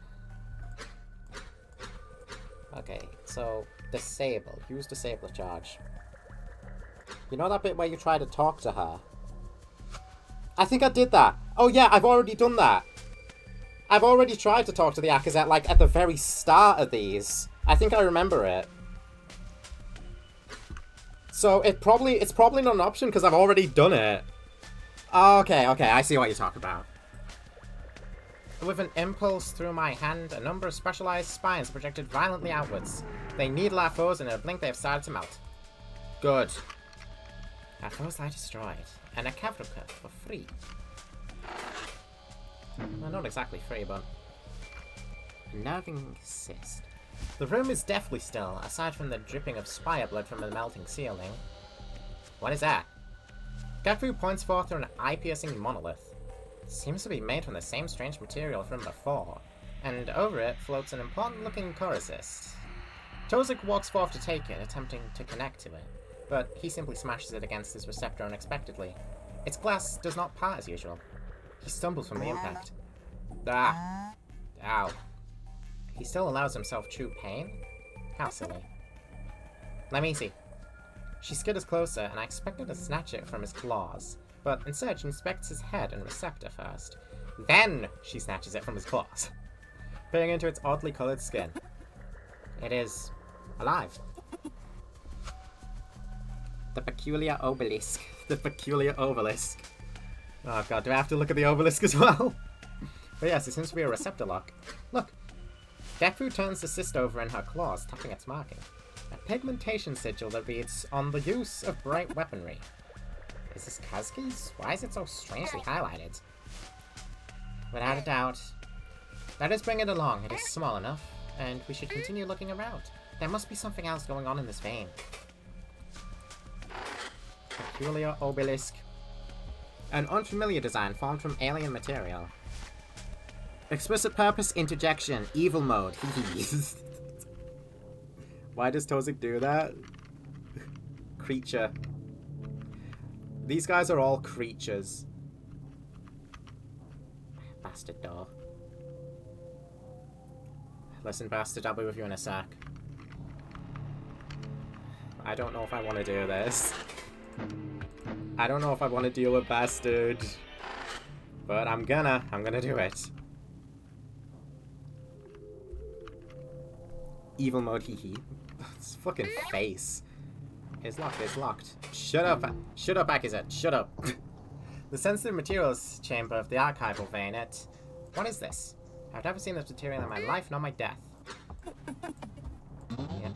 Okay, so disable. Use disable charge. You know that bit where you try to talk to her? I think I did that. Oh yeah, I've already done that. I've already tried to talk to the Akazet, like, at the very start of these. I think I remember it. So it's probably not an option because I've already done it. Okay, I see what you're talking about. With an impulse through my hand, a number of specialized spines projected violently outwards. They needle our foes, and in a blink they have started to melt. Good. Our foes lie destroyed, and a Kavruka for free. Well, not exactly free, but... Nerving cyst. The room is deathly still, aside from the dripping of spire blood from the melting ceiling. What is that? Gafu points forth through an eye-piercing monolith. It seems to be made from the same strange material from before, and over it floats an important-looking coruscant. Tozik walks forth to take it, attempting to connect to it, but he simply smashes it against his receptor unexpectedly. Its glass does not part as usual. He stumbles from the impact. Ah! Ow. He still allows himself true pain? How silly. Let me see. She skitters closer, and I expected to snatch it from his claws, but instead she inspects his head and receptor first. Then she snatches it from his claws, peering into its oddly colored skin. It is alive. The peculiar obelisk. The peculiar obelisk. Oh god, do I have to look at the obelisk as well? But yes, it seems to be a receptor lock. Look! Gekfu turns the cyst over in her claws, tapping its marking. A pigmentation sigil that reads, on the use of bright weaponry. Is this Kazuki's? Why is it so strangely highlighted? Without a doubt. Let us bring it along. It is small enough, and we should continue looking around. There must be something else going on in this vein. Peculiar obelisk. An unfamiliar design formed from alien material. Explicit purpose interjection. Evil mode. Why does Tozik do that? Creature. These guys are all creatures. Bastard door. Listen, bastard, I'll be with you in a sec. I don't know if I want to do this. I don't know if I want to deal with bastard. But I'm gonna do it. Evil mode, hee hee. His fucking face. It's locked, it's locked. Shut up, Akizet, shut up. The sensitive materials chamber of the archival vein, what is this? I've never seen this material in my life, nor my death. Yeah.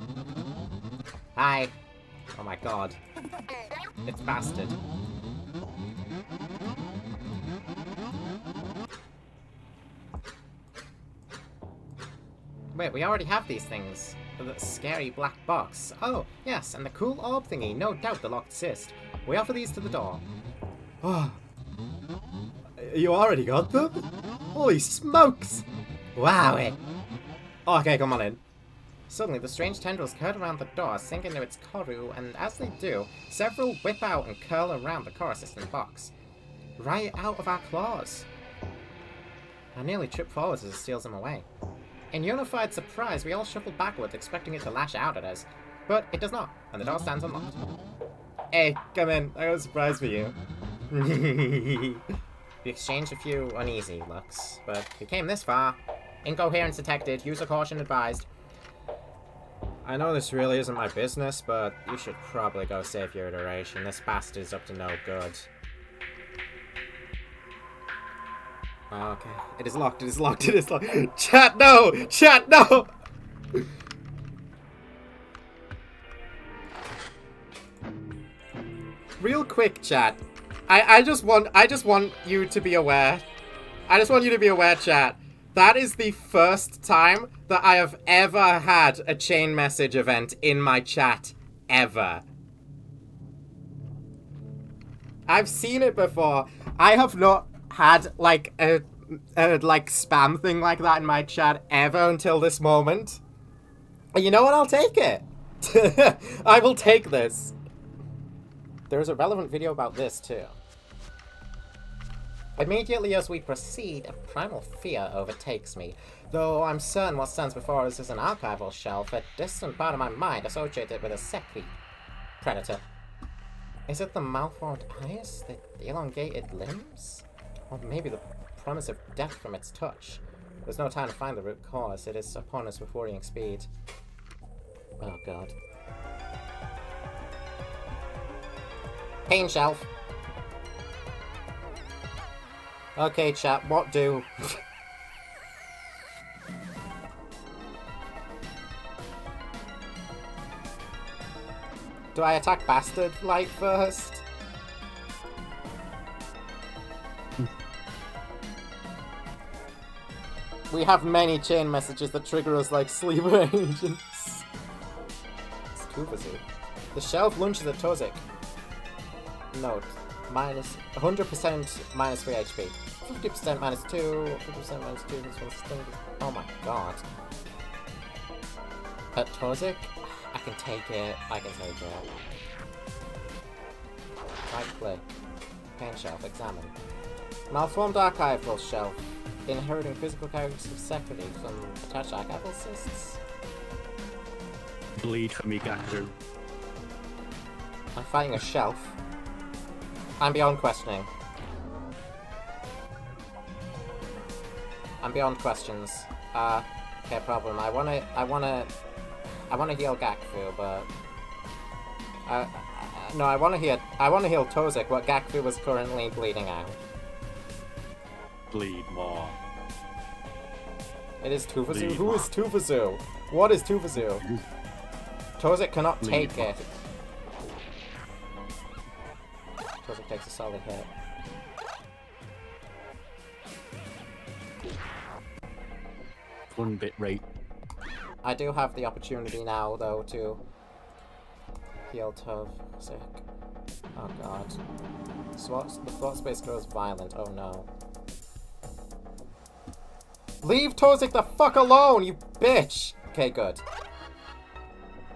Hi. Oh my god. It's bastard. Wait, we already have these things. The scary black box. Oh, yes, and the cool orb thingy. No doubt the locked cyst. We offer these to the door. Oh. You already got them? Holy smokes! Wow, it. Oh, okay, come on in. Suddenly, the strange tendrils curl around the door, sink into its corru, and as they do, several whip out and curl around the core assistant box. Right out of our claws. I nearly trip forward as it steals them away. In unified surprise, we all shuffle backwards, expecting it to lash out at us. But it does not, and the door stands unlocked. Hey, come in. I got a surprise for you. We exchanged a few uneasy looks, but we came this far. Incoherence detected. User caution advised. I know this really isn't my business, but you should probably go save your iteration. This bastard's up to no good. Okay. It is locked, it is locked, it is locked. Chat, no! Chat, no! Real quick, chat. I just want you to be aware. I just want you to be aware, chat. That is the first time that I have ever had a chain message event in my chat. Ever. I've seen it before. I have not had like a like spam thing like that in my chat ever until this moment. And you know what? I'll take it. I will take this. There's a relevant video about this too. Immediately as we proceed, a primal fear overtakes me. Though I'm certain what stands before us is an archival shelf, a distant part of my mind associated with a secret predator. Is it the malformed eyes? The elongated limbs? Or maybe the promise of death from its touch? There's no time to find the root cause. It is upon us with worrying speed. Oh god. Pain shelf. Okay, chat, what do? Do I attack Bastard Light first? We have many chain messages that trigger us like sleeper agents. It's Tuvazu. The shelf lunges at Tozik. Note. Minus 100% minus 3 HP. 50% minus 2. 50% minus 2. This one's still. Oh my god. At Tozik? I can take it. I can take it. Right click. Pain shelf. Examine. Malformed archival shelf. Inheriting physical characteristics separately from attached archival cysts. Bleed for me, Gaku. I'm fighting a shelf. I'm beyond questioning. I'm beyond questions. Okay, problem. I wanna heal Gakfu, but no, I wanna heal Tozik, but Gakfu was currently bleeding out. Bleed more. It is Tuvazu. Bleed Who more. is Tuvazu? What is Tuvazu? Tozik cannot take it. Tozik takes a solid hit. One bit rate. I do have the opportunity now, though, to heal Sick. Oh god. The thought space grows violent. Oh no. Leave Tozik the fuck alone, you bitch! Okay, good.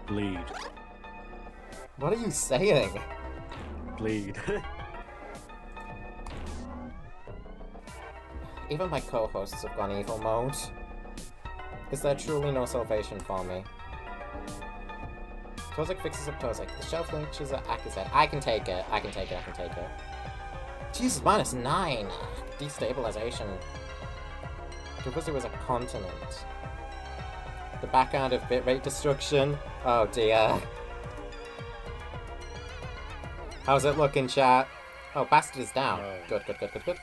Bleed. What are you saying? Bleed. Even my co-hosts have gone evil mode. Is there truly no salvation for me? Tozik fixes up Tozik. The shelf lynches at Akazet. I can take it. I can take it. I can take it. Jesus, -9. Destabilization. Because it was a continent. The background of bitrate destruction. Oh dear. How's it looking, chat? Oh, Bastard is down. Good, good, good, good, good.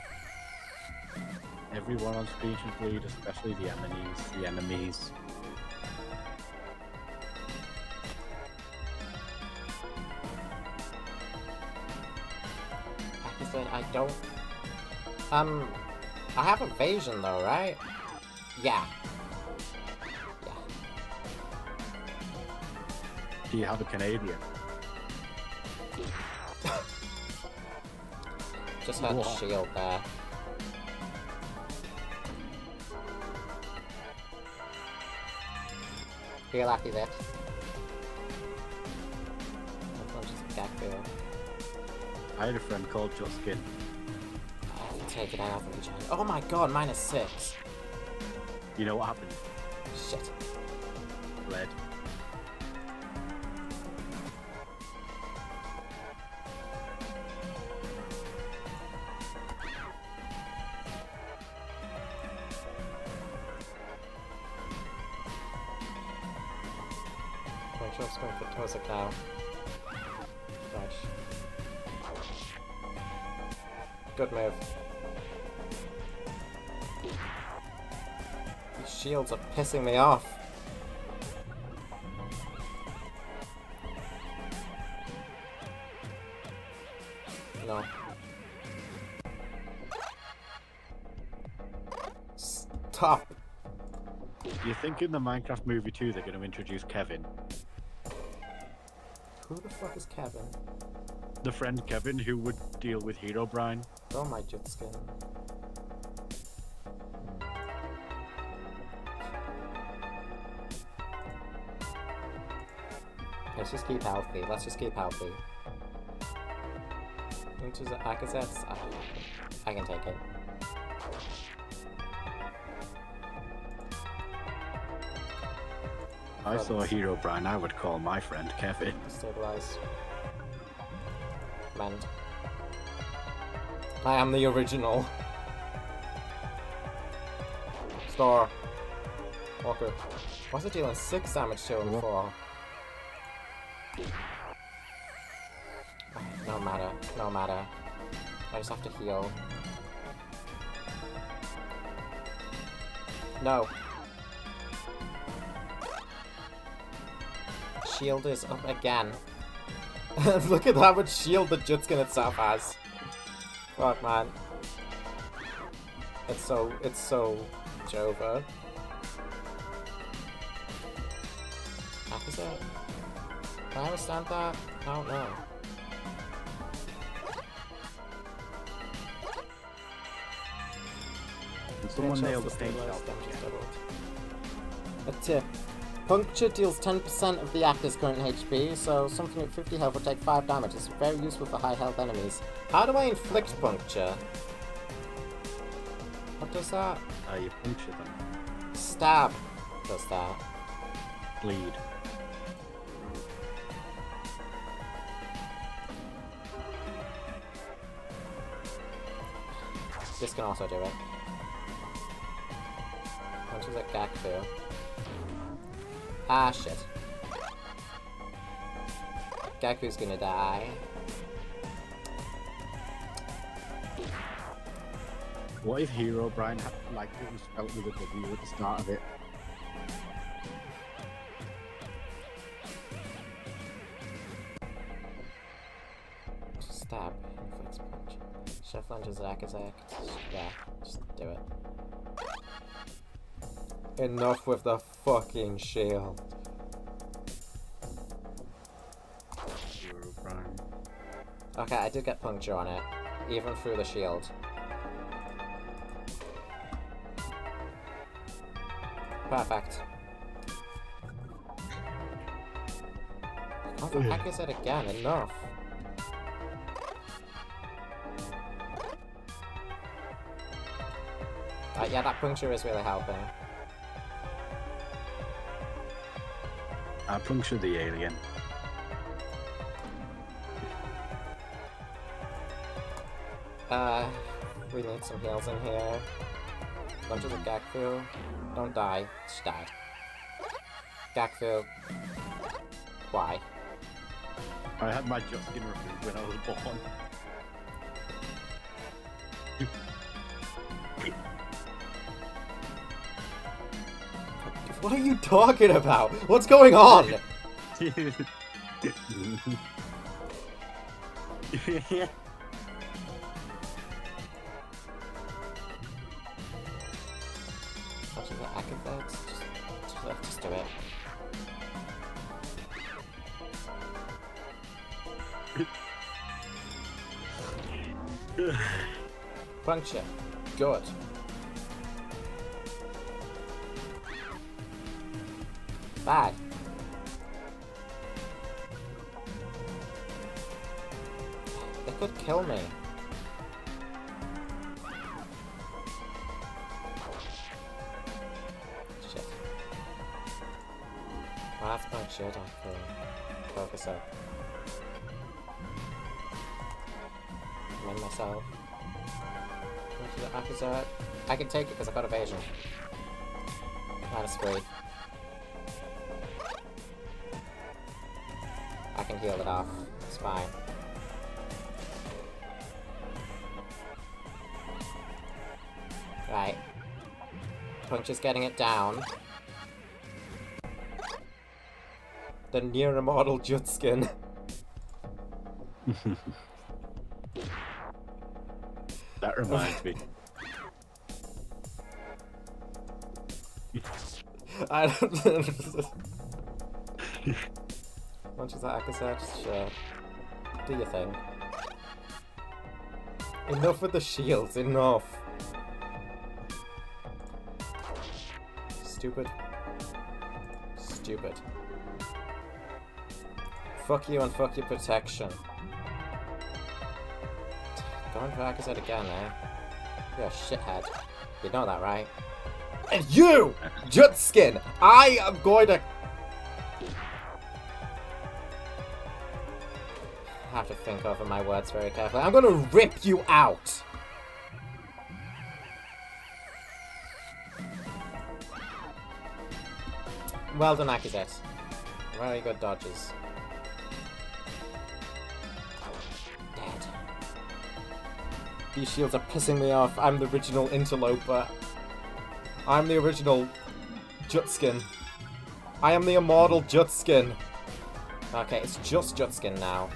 Everyone on screen should bleed, especially the enemies. The enemies. I don't... I have evasion though, right? Yeah. Yeah. Do you have a Canadian? Just had the shield there. Feel lucky that. That's just a gag feel. I had a friend called Justin. I can take it out of the giant. Oh my god, -6. You know what happened? Shit. Bled. I'm just going for Tozik now. Dodge. Good move. These shields are pissing me off. No. Stop. You think in the Minecraft movie 2 they're going to introduce Kevin? Who the fuck is Kevin? The friend Kevin who would deal with Herobrine? Oh my Jutskin. Let's just keep healthy. Let's just keep healthy. Which is Akazets? I can take it. If I saw Herobrine, I would call my friend Kevin. Stabilize. Mend. I am the original. Star. Walker. Why's it dealing 6 damage to him for? No matter. No matter. I just have to heal. No. Shield is up again. Look at how much shield the Jutskin itself has. Fuck, man. It's so Jova. Is it? Can I withstand that? I don't know. Can someone nail the paint stabilize shop? damage is doubled. A tip. Puncture deals 10% of the actor's current HP, so something at 50 health will take 5 damage. It's very useful for high health enemies. How do I inflict puncture? What does that? You puncture them. Stab does that. Bleed. This can also do it. Punches at Gakfu. Ah, shit. Gaku's gonna die. What if Herobrine had, like, it was spelled with a W at the start of it? Stab. Inflicts punch. Chef lunges Akazek. Yeah, just do it. Enough with the fucking shield. Prime. Okay, I did get puncture on it, even through the shield. Perfect. What the heck is it again? Enough. Yeah, that puncture is really helping. I punctured the alien. We need some heals in here. Bunch of the Gakfu. Don't die. Just died. Gakfu. Why? I had my just skin removed when I was born. What are you talking about? What's going on? Actually, I could just do it. Puncture. Good. Bad. They could kill me. Shit. Well, that's my shit. I can focus up. Win myself. Go to the opposite. I can take it because I got evasion. -3. I can heal it off. It's fine. Right. Puncture's getting it down. The near immortal Jutskin. That reminds me. I don't. Bunch of Akazats, sure. Do your thing. Enough with the shields, enough! Stupid. Stupid. Fuck you and fuck your protection. Going for Akazat again, eh? You're a shithead. You know that, right? And you! Jutskin! I am going to... I have to think over my words very carefully. I'm gonna rip you out! Well done, Akazet. Very good dodges. Dead. These shields are pissing me off. I'm the original interloper. I'm the original Jutskin. I am the immortal Jutskin. Okay, it's just Jutskin now.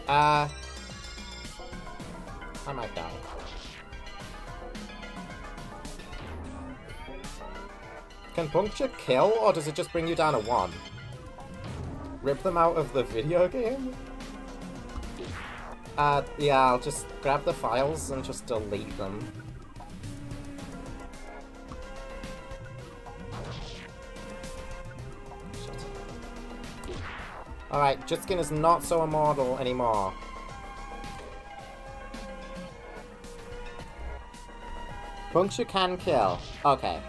I might die. Can puncture kill, or does it just bring you down to 1? Rip them out of the video game? Yeah, I'll just grab the files and just delete them. Alright, Jutskin is not so immortal anymore. Puncture can kill. Okay.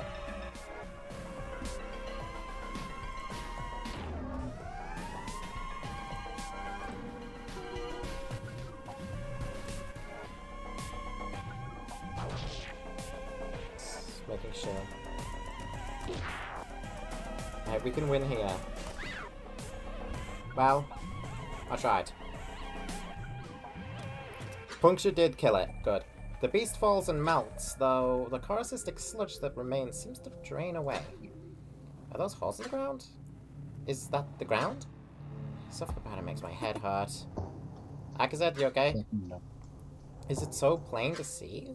Just making sure. Alright, we can win here. Well, I tried. Puncture did kill it. Good. The beast falls and melts, though the corusistic sludge that remains seems to drain away. Are those holes in the ground? Is that the ground? Stuff about it makes my head hurt. Akazet, you okay? No. Is it so plain to see?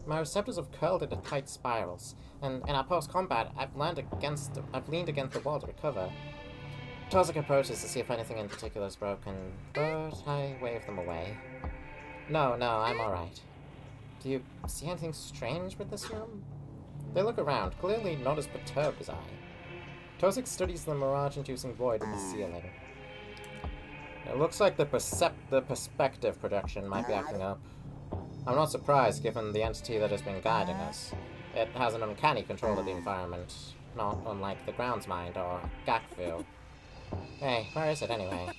My receptors have curled into tight spirals, and in our post-combat, I've leaned against the wall to recover. Tozik approaches to see if anything in particular is broken, but I wave them away. No, I'm alright. Do you see anything strange with this room? They look around, clearly not as perturbed as I. Tozik studies the mirage-inducing void in the ceiling. It looks like the perspective projection might be acting up. I'm not surprised, given the entity that has been guiding us. It has an uncanny control of the environment, not unlike the grounds mind or Gakfu. Hey, where is it anyway?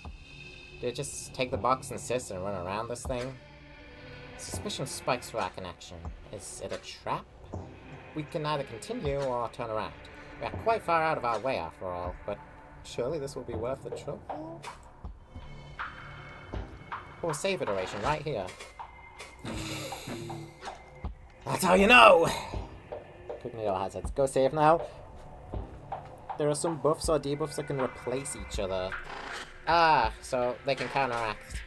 Did it just take the box and sis and run around this thing? Suspicion spikes for our connection. Is it a trap? We can either continue or turn around. We are quite far out of our way after all, but surely this will be worth the trouble? Oh, save iteration right here. That's how you know! Cognito has it. Go save now. There are some buffs or debuffs that can replace each other. Ah, so they can counteract.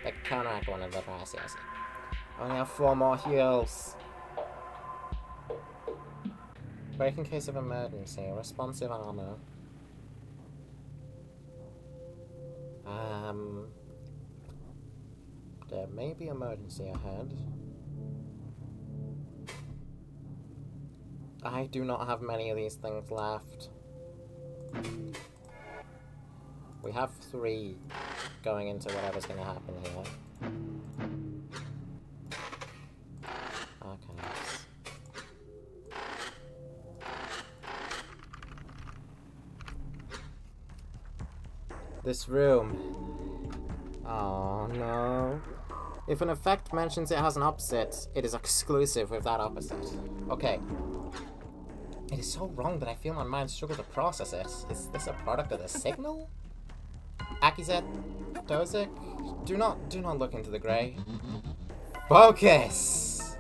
They can counteract one another. I see. Only have 4 more heals. Break in case of emergency. Responsive armor. There may be emergency ahead. I do not have many of these things left. We have 3 going into whatever's going to happen here. Okay. This room. Oh no. If an effect mentions it has an opposite, it is exclusive with that opposite. Okay. It is so wrong that I feel my mind struggle to process it. Is this a product of the signal? Akizet, Tozik, do not look into the grey. Focus!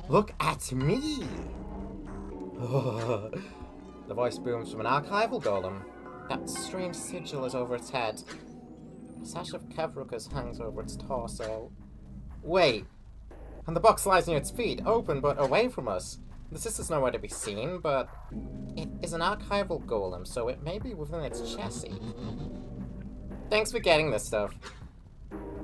Look at me! The voice booms from an archival golem. That strange sigil is over its head. A sash of Kevrukas hangs over its torso. Wait! And the box lies near its feet, open but away from us. The sister's nowhere to be seen, but it is an archival golem, so it may be within its chassis. Thanks for getting this stuff.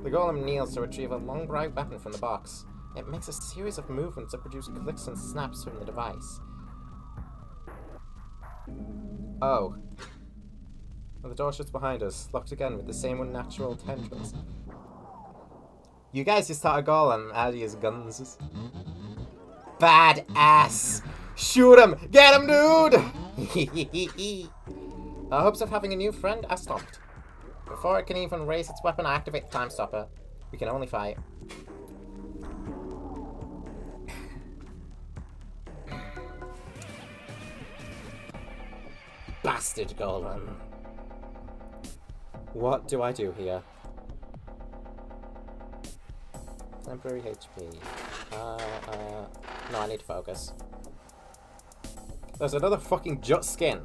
The golem kneels to retrieve a long bright weapon from the box. It makes a series of movements that produce clicks and snaps from the device. Oh. And the door shuts behind us, locked again with the same unnatural tendrils. You guys just thought a golem out of his guns. Badass! Shoot him! Get him, dude! Our hopes of having a new friend are stopped. Before it can even raise its weapon, I activate the time stopper. We can only fight. Bastard golem. What do I do here? Temporary HP. No, I need to focus. There's another fucking jut skin.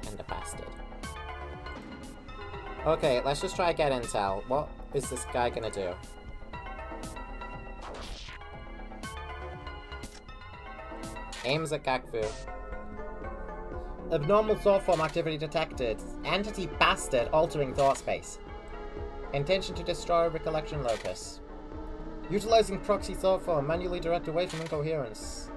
And a bastard. Okay, let's just try to get intel. What is this guy gonna do? Aims at Gakfu. Abnormal thought form activity detected. Entity bastard altering thought space. Intention to destroy recollection locus. Utilizing proxy thought form, manually direct away from incoherence.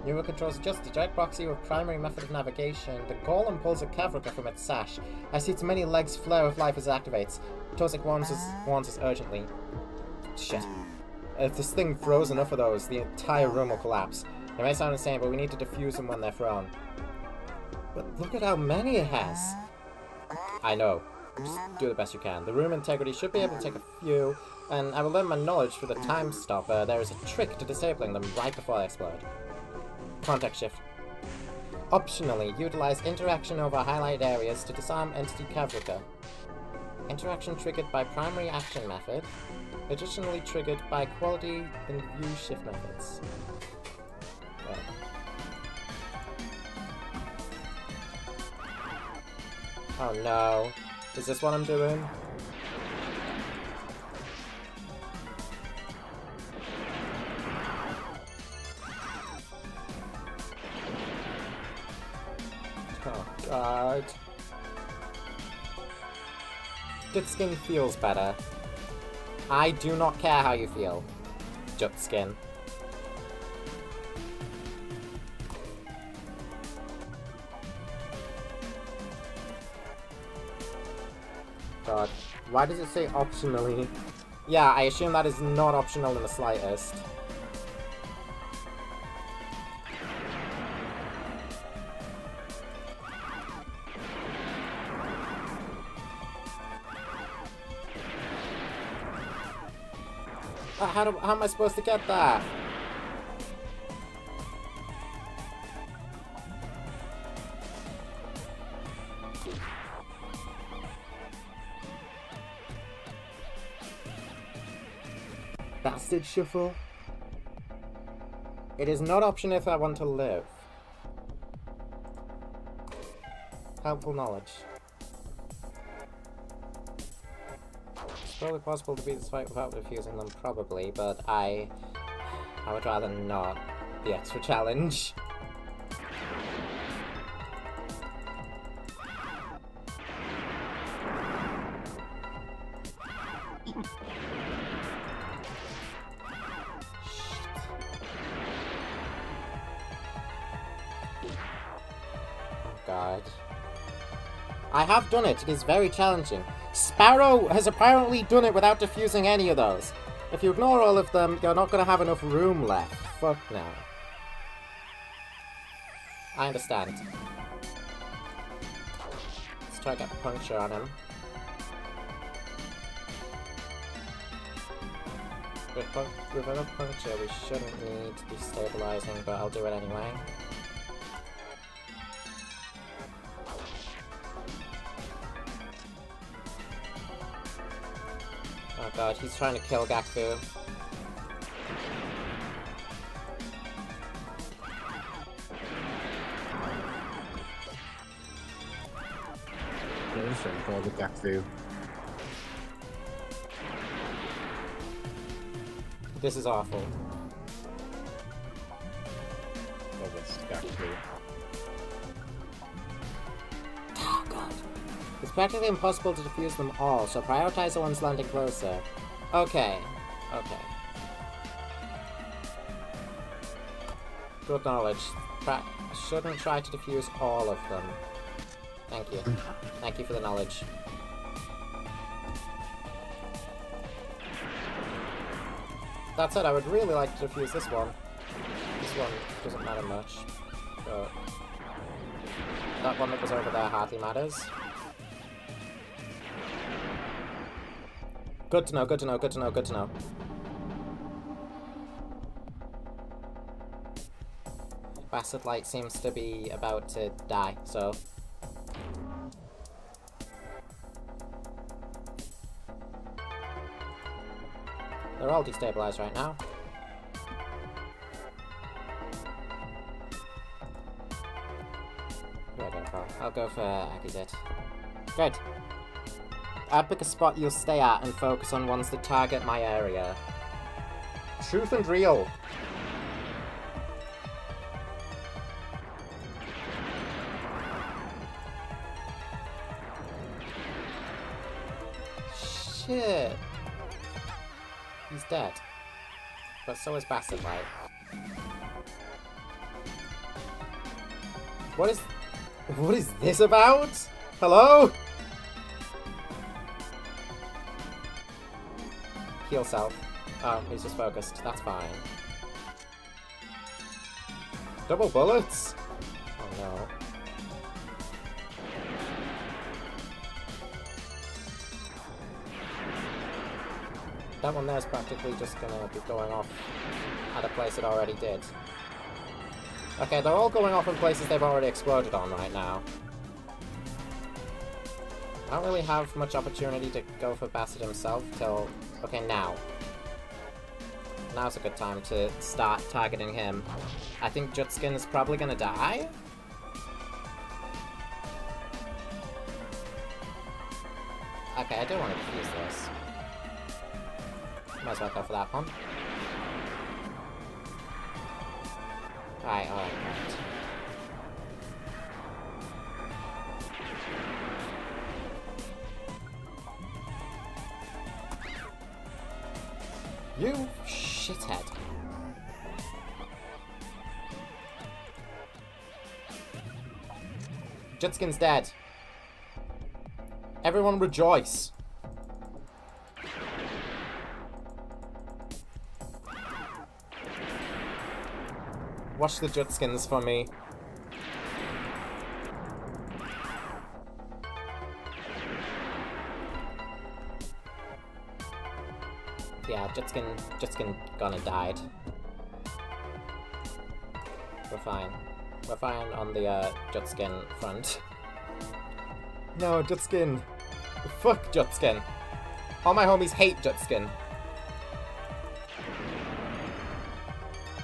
Neural controls adjusted. Direct proxy with primary method of navigation. The golem pulls a Kavruka from its sash. I see its many legs flare with life as it activates. Tozik warns us urgently. Shit. If this thing throws enough of those, the entire room will collapse. It may sound insane, but we need to defuse them when they're thrown. But look at how many it has. I know. Just do the best you can. The room integrity should be able to take a few, and I will learn my knowledge through the time stopper. There is a trick to disabling them right before they explode. Context shift. Optionally, utilize interaction over highlighted areas to disarm entity Kavruka. Interaction triggered by primary action method. Additionally triggered by quality and view shift methods. Well. Oh no. Is this what I'm doing? God. Jutskin feels better. I do not care how you feel, Jutskin. God, why does it say optionally? Yeah, I assume that is not optional in the slightest. How am I supposed to get that? Bastard shuffle. It is not option if I want to live. Helpful knowledge. It's probably possible to beat this fight without defusing them, probably, but I would rather not. The extra challenge. God. I have done it. It is very challenging. Sparrow has apparently done it without defusing any of those. If you ignore all of them, you're not going to have enough room left. Fuck now. I understand. Let's try to get puncture on him. With enough puncture, we shouldn't need destabilizing, but I'll do it anyway. Oh god, he's trying to kill Gakfu. For the Gakfu. This is awful. For this Gakfu. Oh god. It's practically impossible to defuse them all, so prioritize the ones landing closer. Okay. Okay. Good knowledge. Shouldn't try to defuse all of them. Thank you. Thank you for the knowledge. That said, I would really like to defuse this one. This one doesn't matter much. But that one that was over there hardly matters. Good to know, good to know, good to know, good to know. Bastard Light seems to be about to die, so... They're all destabilized right now. Who do I go for? I'll go for Akizet. Good. I'd pick a spot you'll stay at and focus on ones that target my area. Truth and real. Shit. He's dead. But so is Bastard Light. What is this about? Hello? Heal self. Oh, he's just focused. That's fine. Double bullets? Oh no. That one there's practically just gonna be going off at a place it already did. Okay, they're all going off in places they've already exploded on right now. I don't really have much opportunity to go for Bastard himself till... Okay, now. Now's a good time to start targeting him. I think Jutskin is probably gonna die? Okay, I do want to defuse this. Might as well go for that one. Alright. You shithead. Jutskin's dead. Everyone rejoice. Watch the Jutskins for me. Yeah, Jutskin gonna died. We're fine. We're fine on the Jutskin front. No, Jutskin. Fuck Jutskin. All my homies hate Jutskin.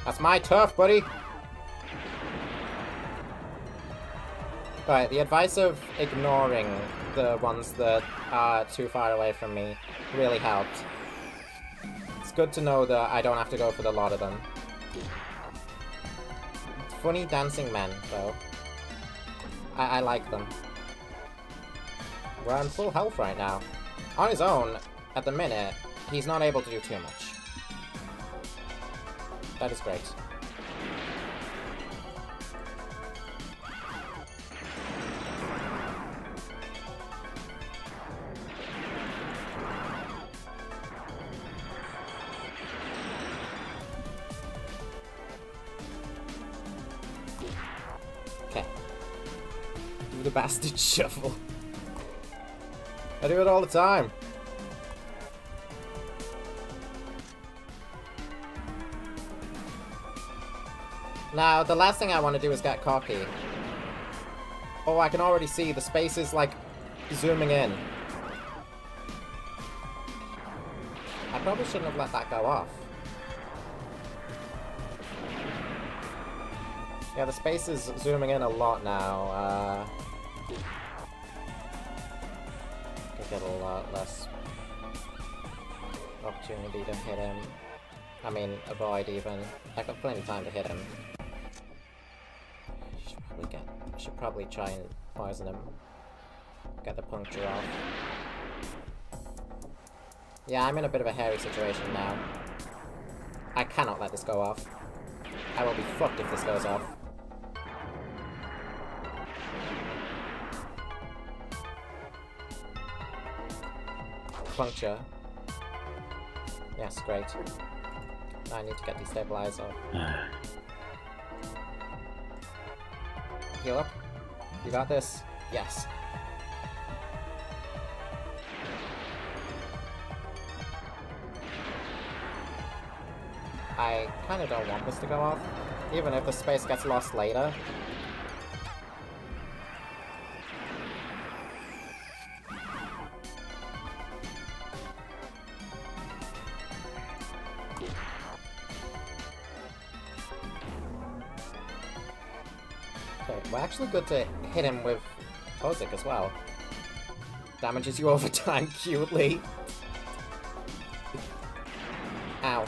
That's my turf, buddy. Right, the advice of ignoring the ones that are too far away from me really helped. It's good to know that I don't have to go for the lot of them. Funny dancing men, though. I like them. We're on full health right now. On his own, at the minute, he's not able to do too much. That is great. Okay. Do the bastard shuffle. I do it all the time. Now, the last thing I want to do is get cocky. Oh, I can already see the space is, like, zooming in. I probably shouldn't have let that go off. Yeah, the space is zooming in a lot now. Could get a lot less opportunity to hit him. I mean, avoid even. I've got plenty of time to hit him. Should probably try and poison him. Get the puncture off. Yeah, I'm in a bit of a hairy situation now. I cannot let this go off. I will be fucked if this goes off. Puncture. Yes, great. I need to get destabilized off. Heal up. You got this. Yes. I kind of don't want this to go off, even if the space gets lost later. We're actually good to hit him with Tozik as well. Damages you over time cutely. Ow.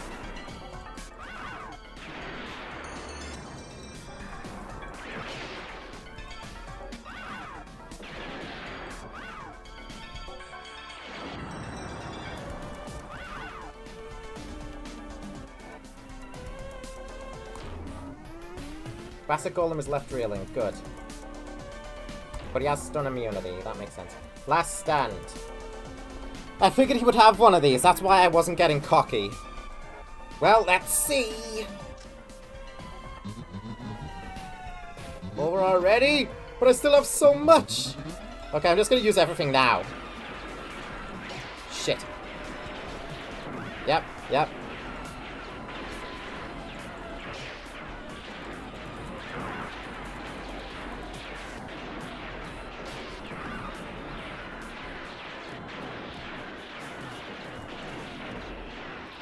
Classic Golem is left reeling, good. But he has stun immunity, that makes sense. Last stand. I figured he would have one of these, that's why I wasn't getting cocky. Well, let's see! Over already? But I still have so much! Okay, I'm just gonna use everything now. Shit. Yep, yep.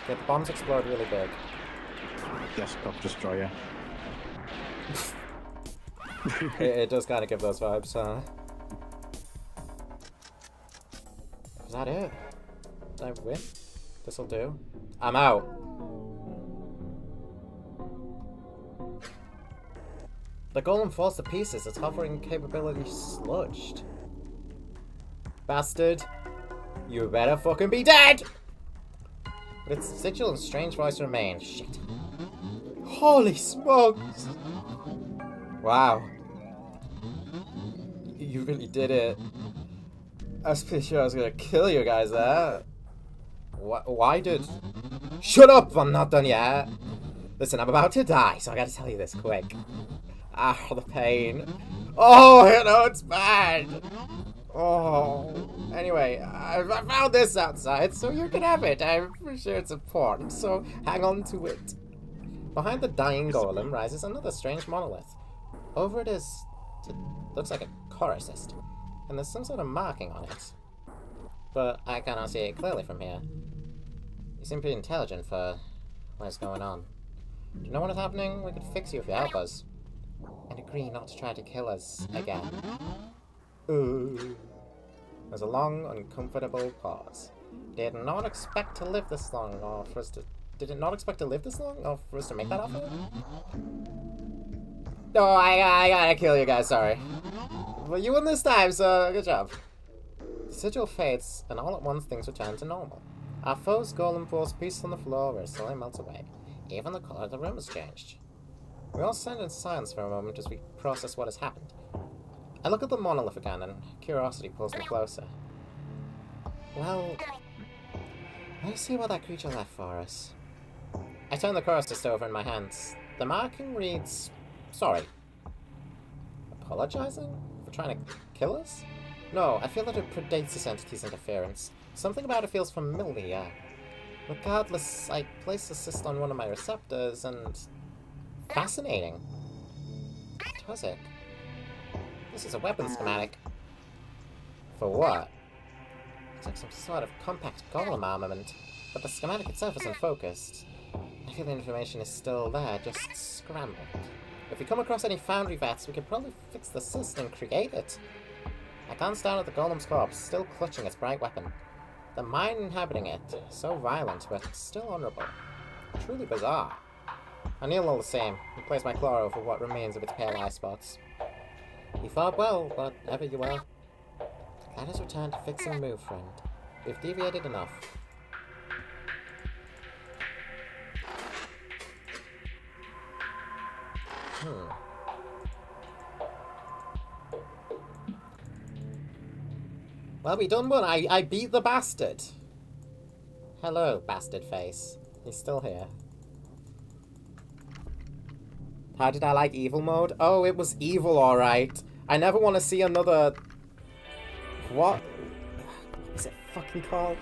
Okay, the bombs explode really big. Desktop destroyer. It does kind of give those vibes, huh? Is that it? Did I win? This'll do. I'm out. The golem falls to pieces, its hovering capability sludged. Bastard. You better fucking be dead! Its sigil and strange voice remain. Shit. Holy smokes! Wow. You really did it. I was pretty sure I was gonna kill you guys there. Why did... Shut up! I'm not done yet! Listen, I'm about to die, so I gotta tell you this quick. Ah, the pain. Oh, you know, it's bad! Oh... Anyway, I found this outside, so you can have it. I'm pretty sure it's important, so hang on to it. Behind the dying golem rises another strange monolith. Over it looks like a core assist, and there's some sort of marking on it. But I cannot see it clearly from here. You seem pretty intelligent for what's going on. Do you know what is happening? We could fix you if you help us. And agree not to try to kill us again. There's a long, uncomfortable pause. Did not expect to live this long, or for us to... Did it not expect to live this long, or for us to make that offer? No, I gotta kill you guys, sorry. But you won this time, so good job. The sigil fades, and all at once things return to normal. Our foe's golem falls pieces on the floor where it slowly melts away. Even the color of the room has changed. We all stand in silence for a moment as we process what has happened. I look at the monolith again, and curiosity pulls me closer. Well, let's see what that creature left for us. I turn the chorus over in my hands. The marking reads, sorry. Apologizing? For trying to kill us? No, I feel that it predates this entity's interference. Something about it feels familiar. Regardless, I place a cyst on one of my receptors, and... fascinating. Tozic. This is a weapon schematic. For what? It's like some sort of compact golem armament, but the schematic itself isn't focused. I feel the information is still there, just scrambled. If we come across any foundry vats, we could probably fix the cyst and create it. I glanced down at the golem's corpse, still clutching its bright weapon. The mind inhabiting it, so violent, but still honorable. Truly bizarre. I kneel all the same, and place my claw over what remains of its pale eye spots. You fought well, whatever you were. Let us return to fix and move, friend. We've deviated enough. Well, we done one. I beat the bastard. Hello, bastard face. He's still here. How did I like evil mode? Oh, it was evil, alright. I never want to see another... What is it fucking called?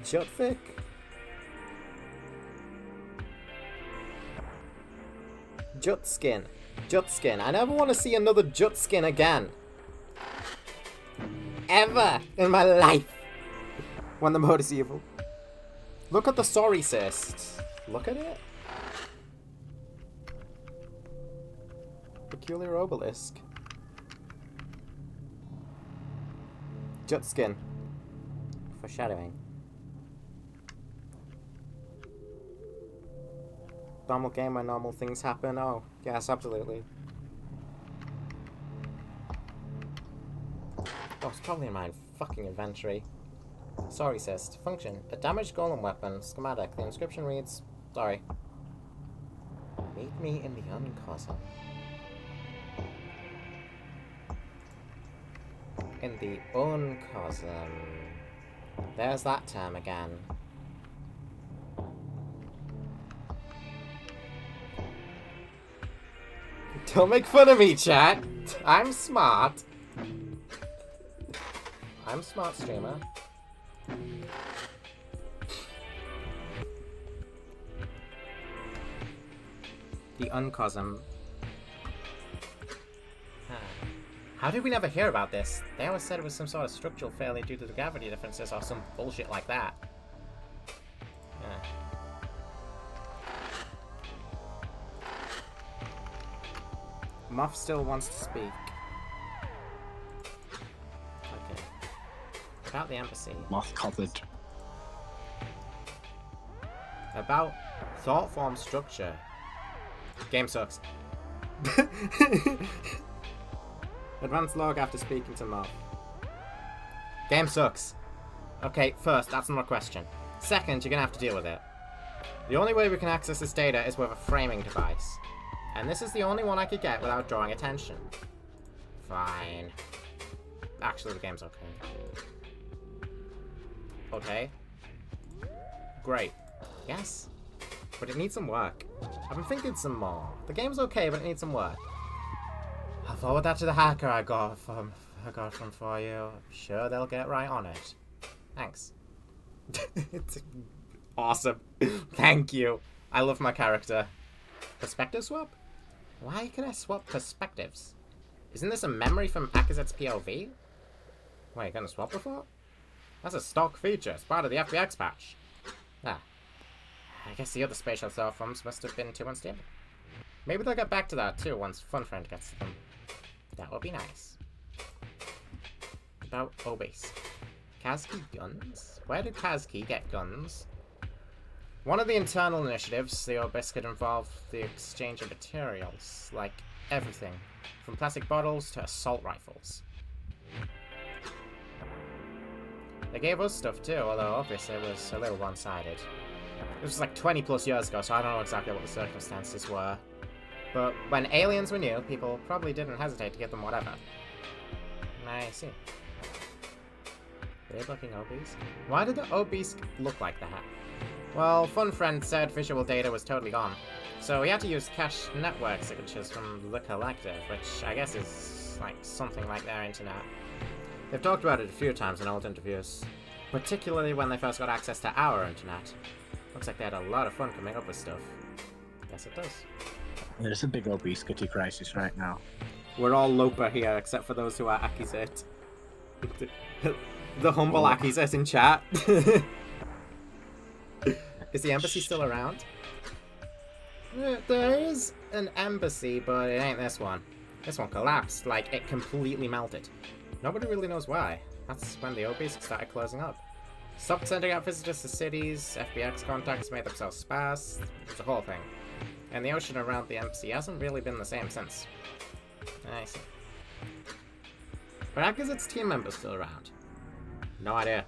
Jutfic? Jutskin. Jutskin. I never want to see another Jutskin again. Ever in my life. When the mode is evil. Look at the sorry cyst. Look at it. Peculiar obelisk. Jutskin. Foreshadowing. Normal game where normal things happen? Oh, yes, absolutely. Oh, it's probably in my fucking inventory. Sorry, cyst. Function. A damaged golem weapon. Schematic. The inscription reads... Sorry. Meet me in the uncosm. In the uncosm. There's that term again. Don't make fun of me, chat. I'm smart. I'm smart, streamer. The uncosm. How did we never hear about this? They always said it was some sort of structural failure due to the gravity differences or some bullshit like that. Moth still wants to speak. Okay. About the embassy. Moth covered. About thought form structure. Game sucks. Advanced log after speaking to Moth. Game sucks. Okay, first, that's not a question. Second, you're gonna have to deal with it. The only way we can access this data is with a framing device. And this is the only one I could get without drawing attention. Fine. Actually, the game's okay. Okay. Great. Yes. But it needs some work. I've been thinking some more. The game's okay, but it needs some work. I'll forward that to the hacker I got from for you. I'm sure they'll get right on it. Thanks. It's awesome. Thank you. I love my character. Perspective swap? Why can I swap perspectives? Isn't this a memory from Akazet's POV? Wait, gonna swap before? That's a stock feature. It's part of the FBX patch. Ah. I guess the other spatial cell forms must have been too unstable. Maybe they'll get back to that too once FunFriend gets to them. That would be nice. About Obase. Kazki guns? Where did Kazki get guns? One of the internal initiatives, the Obase, could involve the exchange of materials, like everything, from plastic bottles to assault rifles. They gave us stuff too, although obviously it was a little one-sided. This was like 20 plus years ago, so I don't know exactly what the circumstances were. But when aliens were new, people probably didn't hesitate to give them whatever. I see. Weird-looking obese? Why did the obese look like that? Well, FunFriend said visual data was totally gone, so we had to use cache network signatures from the Collective, which I guess is like something like their internet. They've talked about it a few times in old interviews, particularly when they first got access to our internet. Looks like they had a lot of fun coming up with stuff. Yes, it does. There's a big obesity crisis right now. We're all Loper here, except for those who are Akizet. The humble Akizet in chat. Is the embassy still around? There is an embassy, but it ain't this one. This one collapsed, like it completely melted. Nobody really knows why. That's when the obese started closing up. Stopped sending out visitors to cities, FBX contacts made themselves sparse, it's a whole thing. And the ocean around the embassy hasn't really been the same since. I see. But Akazet's team members still around? No idea.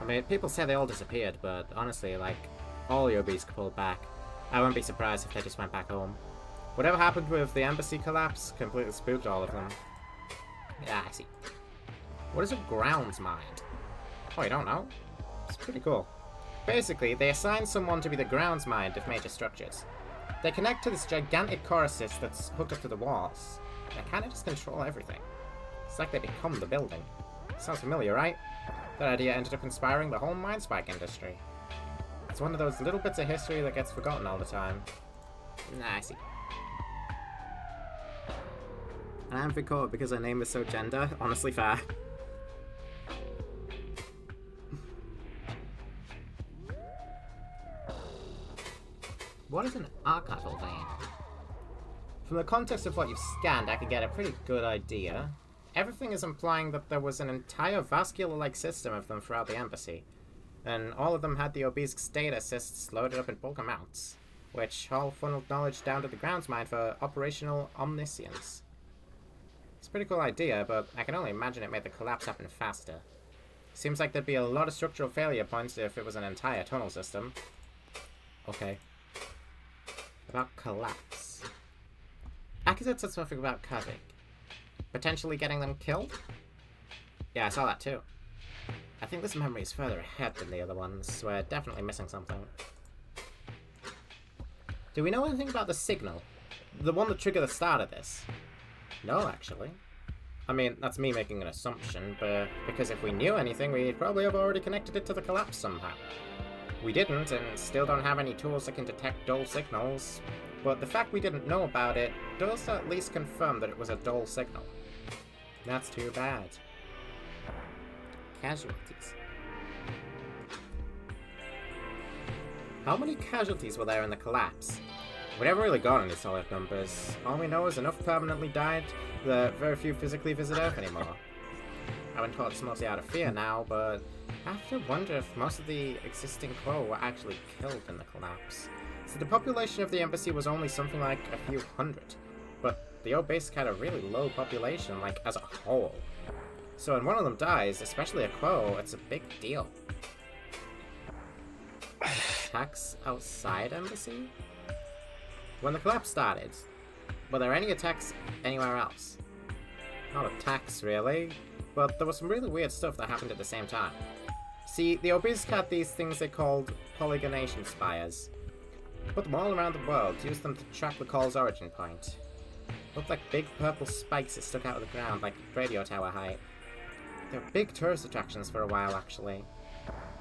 I mean, people say they all disappeared, but honestly, like, all the obese pulled back. I wouldn't be surprised if they just went back home. Whatever happened with the embassy collapse completely spooked all of them. Yeah, I see. What is a grounds mind? Oh, you don't know? It's pretty cool. Basically, they assign someone to be the grounds mind of major structures. They connect to this gigantic core assist that's hooked up to the walls. They kind of just control everything. It's like they become the building. Sounds familiar, right? That idea ended up inspiring the whole mind spike industry. It's one of those little bits of history that gets forgotten all the time. Nah, I see. And I'm Vicor because her name is so gender. Honestly, fair. What is an archival vein? From the context of what you've scanned, I can get a pretty good idea. Everything is implying that there was an entire vascular-like system of them throughout the embassy, and all of them had the obese data assists loaded up in bulk amounts, which all funneled knowledge down to the grounds mind for operational omniscience. It's a pretty cool idea, but I can only imagine it made the collapse happen faster. Seems like there'd be a lot of structural failure points if it was an entire tunnel system. Okay. About collapse. Akizet said something about Kavik. Potentially getting them killed? Yeah, I saw that too. I think this memory is further ahead than the other ones. We're definitely missing something. Do we know anything about the signal? The one that triggered the start of this? No, actually. I mean, that's me making an assumption, but because if we knew anything, we'd probably have already connected it to the collapse somehow. We didn't, and still don't have any tools that can detect dull signals, but the fact we didn't know about it does at least confirm that it was a dull signal. That's too bad. Casualties. How many casualties were there in the collapse? We never really got any solid numbers. All we know is enough permanently died that very few physically visit Earth anymore. I've been told it's mostly out of fear now, but I have to wonder if most of the existing crew were actually killed in the collapse. So the population of the embassy was only something like a few hundred, but the obase had a really low population, like as a whole. So when one of them dies, especially a crow, it's a big deal. Attacks outside embassy? When the collapse started, were there any attacks anywhere else? Not attacks, really, but there was some really weird stuff that happened at the same time. See, the Obelisk had these things they called polygonation spires. Put them all around the world, used them to track the call's origin point. Looked like big purple spikes that stuck out of the ground, like radio tower height. They were big tourist attractions for a while, actually.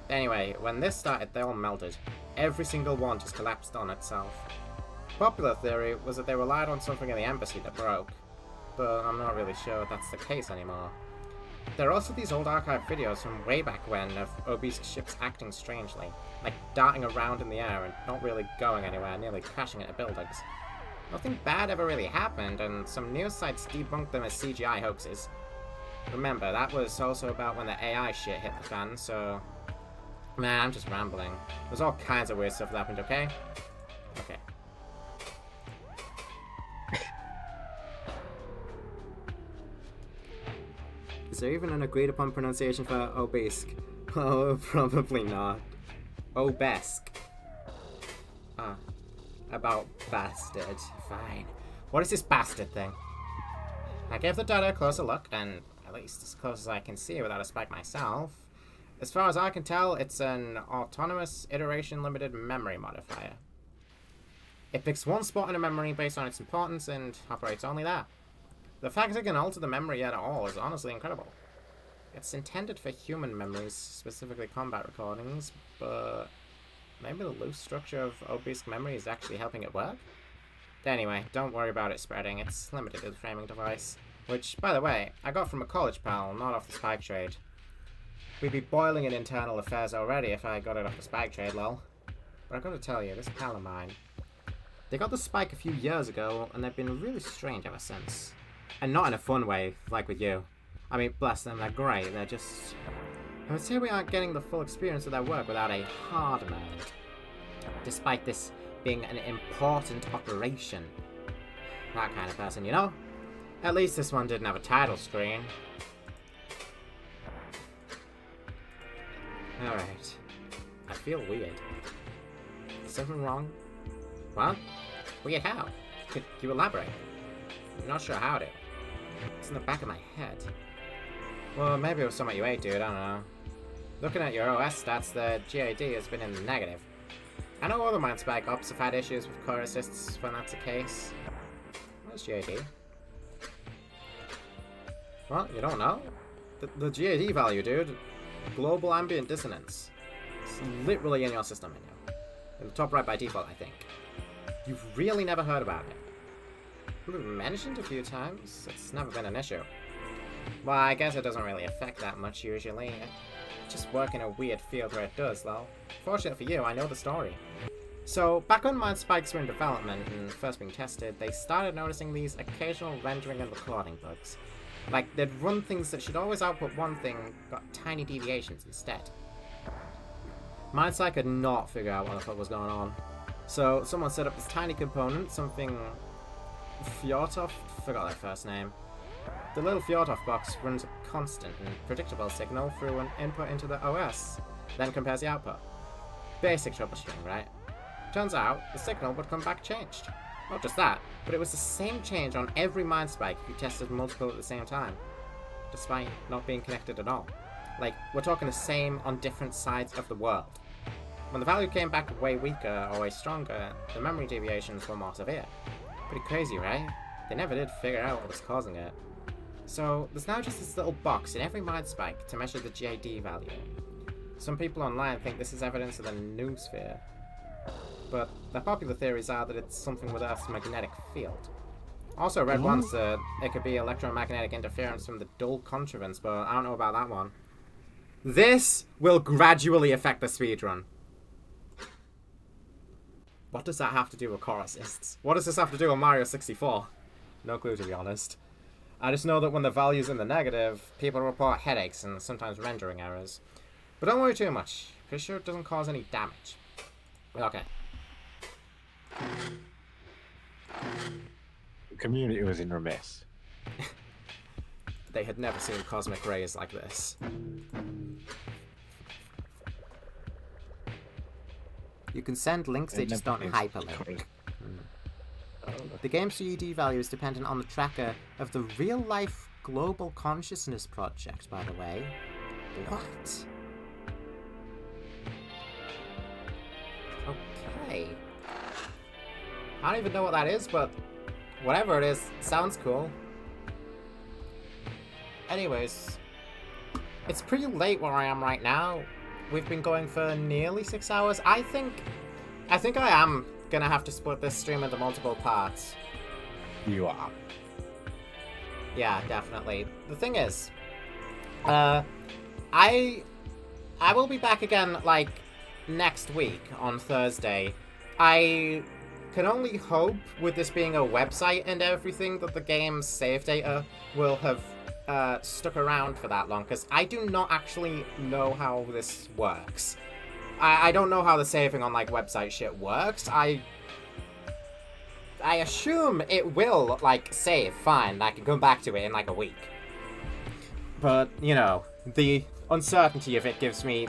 Anyway, when this started, they all melted. Every single one just collapsed on itself. Popular theory was that they relied on something in the embassy that broke, but I'm not really sure if that's the case anymore. There are also these old archive videos from way back when of obese ships acting strangely, like darting around in the air and not really going anywhere, nearly crashing into buildings. Nothing bad ever really happened, and some news sites debunked them as CGI hoaxes. Remember, that was also about when the AI shit hit the fan, so... Man, I'm just rambling. There's all kinds of weird stuff that happened, okay? Okay. Is there even an agreed upon pronunciation for obelisk? Oh, probably not. Obesk. Ah. About bastard. Fine. What is this bastard thing? I gave the data a closer look, and at least as close as I can see without a spike myself. As far as I can tell, it's an autonomous iteration limited memory modifier. It picks one spot in a memory based on its importance and operates only that. The fact it can alter the memory at all is honestly incredible. It's intended for human memories, specifically combat recordings, but maybe the loose structure of obelisk memory is actually helping it work? Anyway, don't worry about it spreading, it's limited to the framing device. Which, by the way, I got from a college pal, not off the spike trade. We'd be boiling in internal affairs already if I got it off the spike trade, lol. But I gotta tell you, this pal of mine, they got the spike a few years ago, and they've been really strange ever since. And not in a fun way, like with you. I mean, bless them, they're great, they're just... I would say we aren't getting the full experience of their work without a hard mode. Despite this being an important operation. That kind of person, you know? At least this one didn't have a title screen. Alright. I feel weird. Is something wrong? What? Weird how? Could you elaborate? I'm not sure how to. It's in the back of my head. Well, maybe it was something you ate, dude, I don't know. Looking at your OS stats, the GAD has been in the negative. I know other Mind Spike ops have had issues with core assists when that's the case. What's GAD? What? You don't know? The GAD value, dude. Global Ambient Dissonance. It's literally in your system menu. In the top right by default, I think. You've really never heard about it. We've mentioned a few times. It's never been an issue. Well, I guess it doesn't really affect that much usually. I just work in a weird field where it does, though. Fortunately for you, I know the story. So, back when Mind Spikes were in development and first being tested, they started noticing these occasional rendering and recording bugs. Like, they'd run things that should always output one thing, got tiny deviations instead. MindSpike could not figure out what the fuck was going on. So, someone set up this tiny component, something... Fjortov? Forgot their first name. The little Fjortov box runs a constant and predictable signal through an input into the OS, then compares the output. Basic troubleshooting, right? Turns out, the signal would come back changed. Not just that, but it was the same change on every Mind Spike if you tested multiple at the same time, despite not being connected at all. Like, we're talking the same on different sides of the world. When the value came back way weaker or way stronger, the memory deviations were more severe. Pretty crazy, right? They never did figure out what was causing it. So, there's now just this little box in every Mind Spike to measure the JD value. Some people online think this is evidence of the noosphere, but the popular theories are that it's something with Earth's magnetic field. Also read once that it could be electromagnetic interference from the dull contrivance, but I don't know about that one. This will gradually affect the speedrun. What does that have to do with core assists? What does this have to do with Mario 64? No clue, to be honest. I just know that when the value's in the negative, people report headaches and sometimes rendering errors. But don't worry too much. Pretty sure it doesn't cause any damage. Okay. The community was in remiss. they had never seen cosmic rays like this. You can send links, they just don't hyperlink. The game's CED value is dependent on the tracker of the real-life Global Consciousness Project, by the way. What? Okay. I don't even know what that is, but whatever it is, it sounds cool. Anyways, it's pretty late where I am right now. We've been going for nearly 6 hours. I think I am gonna have to split this stream into multiple parts. You are. Yeah, definitely. The thing is, I will be back again, like, next week on Thursday. I can only hope, with this being a website and everything, that the game's save data will have stuck around for that long, because I do not actually know how this works. I don't know how the saving on, like, website shit works. I assume it will, like, save fine. I can come back to it in, like, a week. But, you know, the uncertainty of it gives me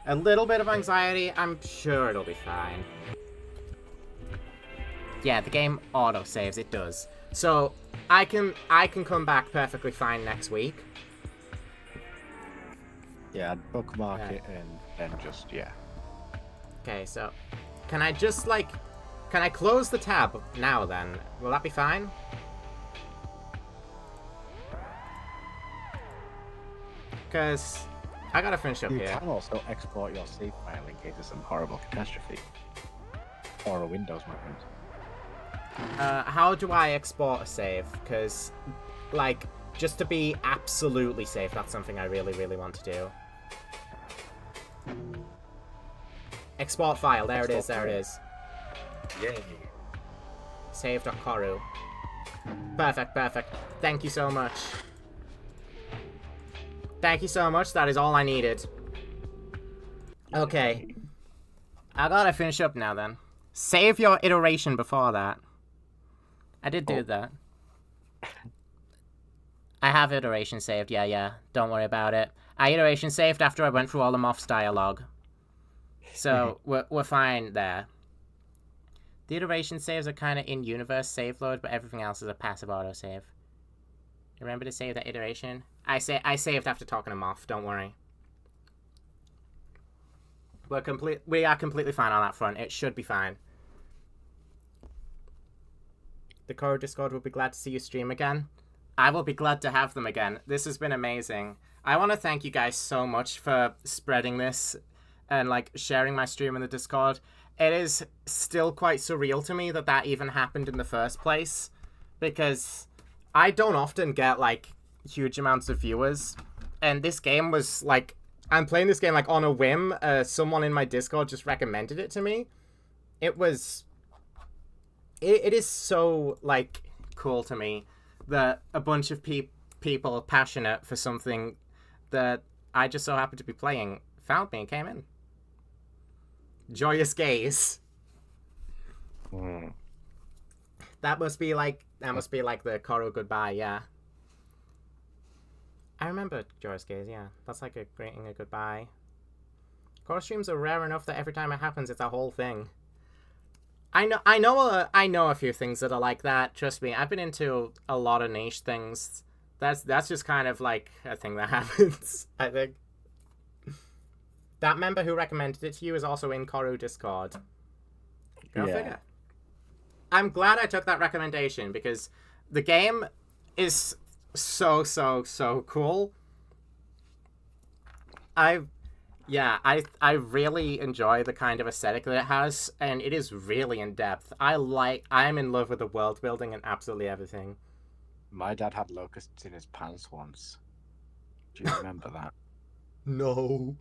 a little bit of anxiety. I'm sure it'll be fine. Yeah, the game auto-saves, it does. So, I can come back perfectly fine next week. Yeah, I'd bookmark it and then just, yeah. Okay, so, can I just, like, can I close the tab now, then? Will that be fine? Because I gotta finish up You here. can also export your save file in case of some horrible catastrophe. Or a Windows moment. How do I export a save? Because, like, just to be absolutely safe, that's something I really, really want to do. Export file, there it is, there it is. Yay. Save.corru. Perfect, perfect. Thank you so much. Thank you so much, that is all I needed. Okay. I gotta finish up now then. Save your iteration before that. I did do that. I have iteration saved, yeah. Don't worry about it. I iteration saved after I went through all the Moth's dialogue. So, we're fine there. The iteration saves are kind of in-universe save load, but everything else is a passive autosave. Remember to save that iteration? I saved after talking to Moth, don't worry. We are completely fine on that front. It should be fine. The Corru Discord will be glad to see you stream again. I will be glad to have them again. This has been amazing. I want to thank you guys so much for spreading this and, like, sharing my stream in the Discord. It is still quite surreal to me that that even happened in the first place, because I don't often get, like, huge amounts of viewers, and this game was, like, I'm playing this game, like, on a whim. Someone in my Discord just recommended it to me. It was... It is so, like, cool to me that a bunch of people passionate for something that I just so happened to be playing found me and came in. Joyous gaze. That must be like the Corru goodbye, yeah. I remember Joyous gaze, yeah. That's like a greeting, a goodbye. Corru streams are rare enough that every time it happens, it's a whole thing. I know a few things that are like that. Trust me, I've been into a lot of niche things. That's just kind of like a thing that happens, I think. That member who recommended it to you is also in Corru Discord. Go figure. I'm glad I took that recommendation, because the game is so cool. I really enjoy the kind of aesthetic that it has, and it is really in depth. I'm in love with the world building and absolutely everything. My dad had locusts in his pants once. Do you remember that? No.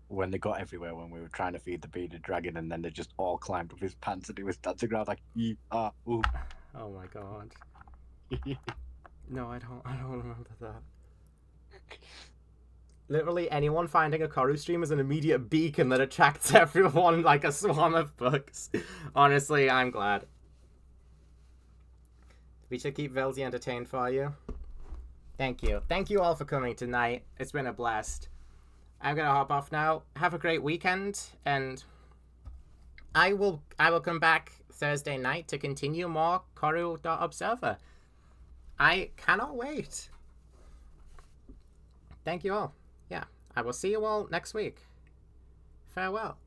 When they got everywhere when we were trying to feed the bearded dragon, and then they just all climbed up his pants and he was dancing around like, ooh. Oh my god. No, I don't remember that. Literally anyone finding a Corru stream is an immediate beacon that attracts everyone like a swarm of bugs. Honestly, I'm glad. We should keep Velzy entertained for you. Thank you. Thank you all for coming tonight. It's been a blast. I'm gonna hop off now. Have a great weekend, and I will come back Thursday night to continue more corru.observer. I cannot wait. Thank you all. Yeah, I will see you all next week. Farewell.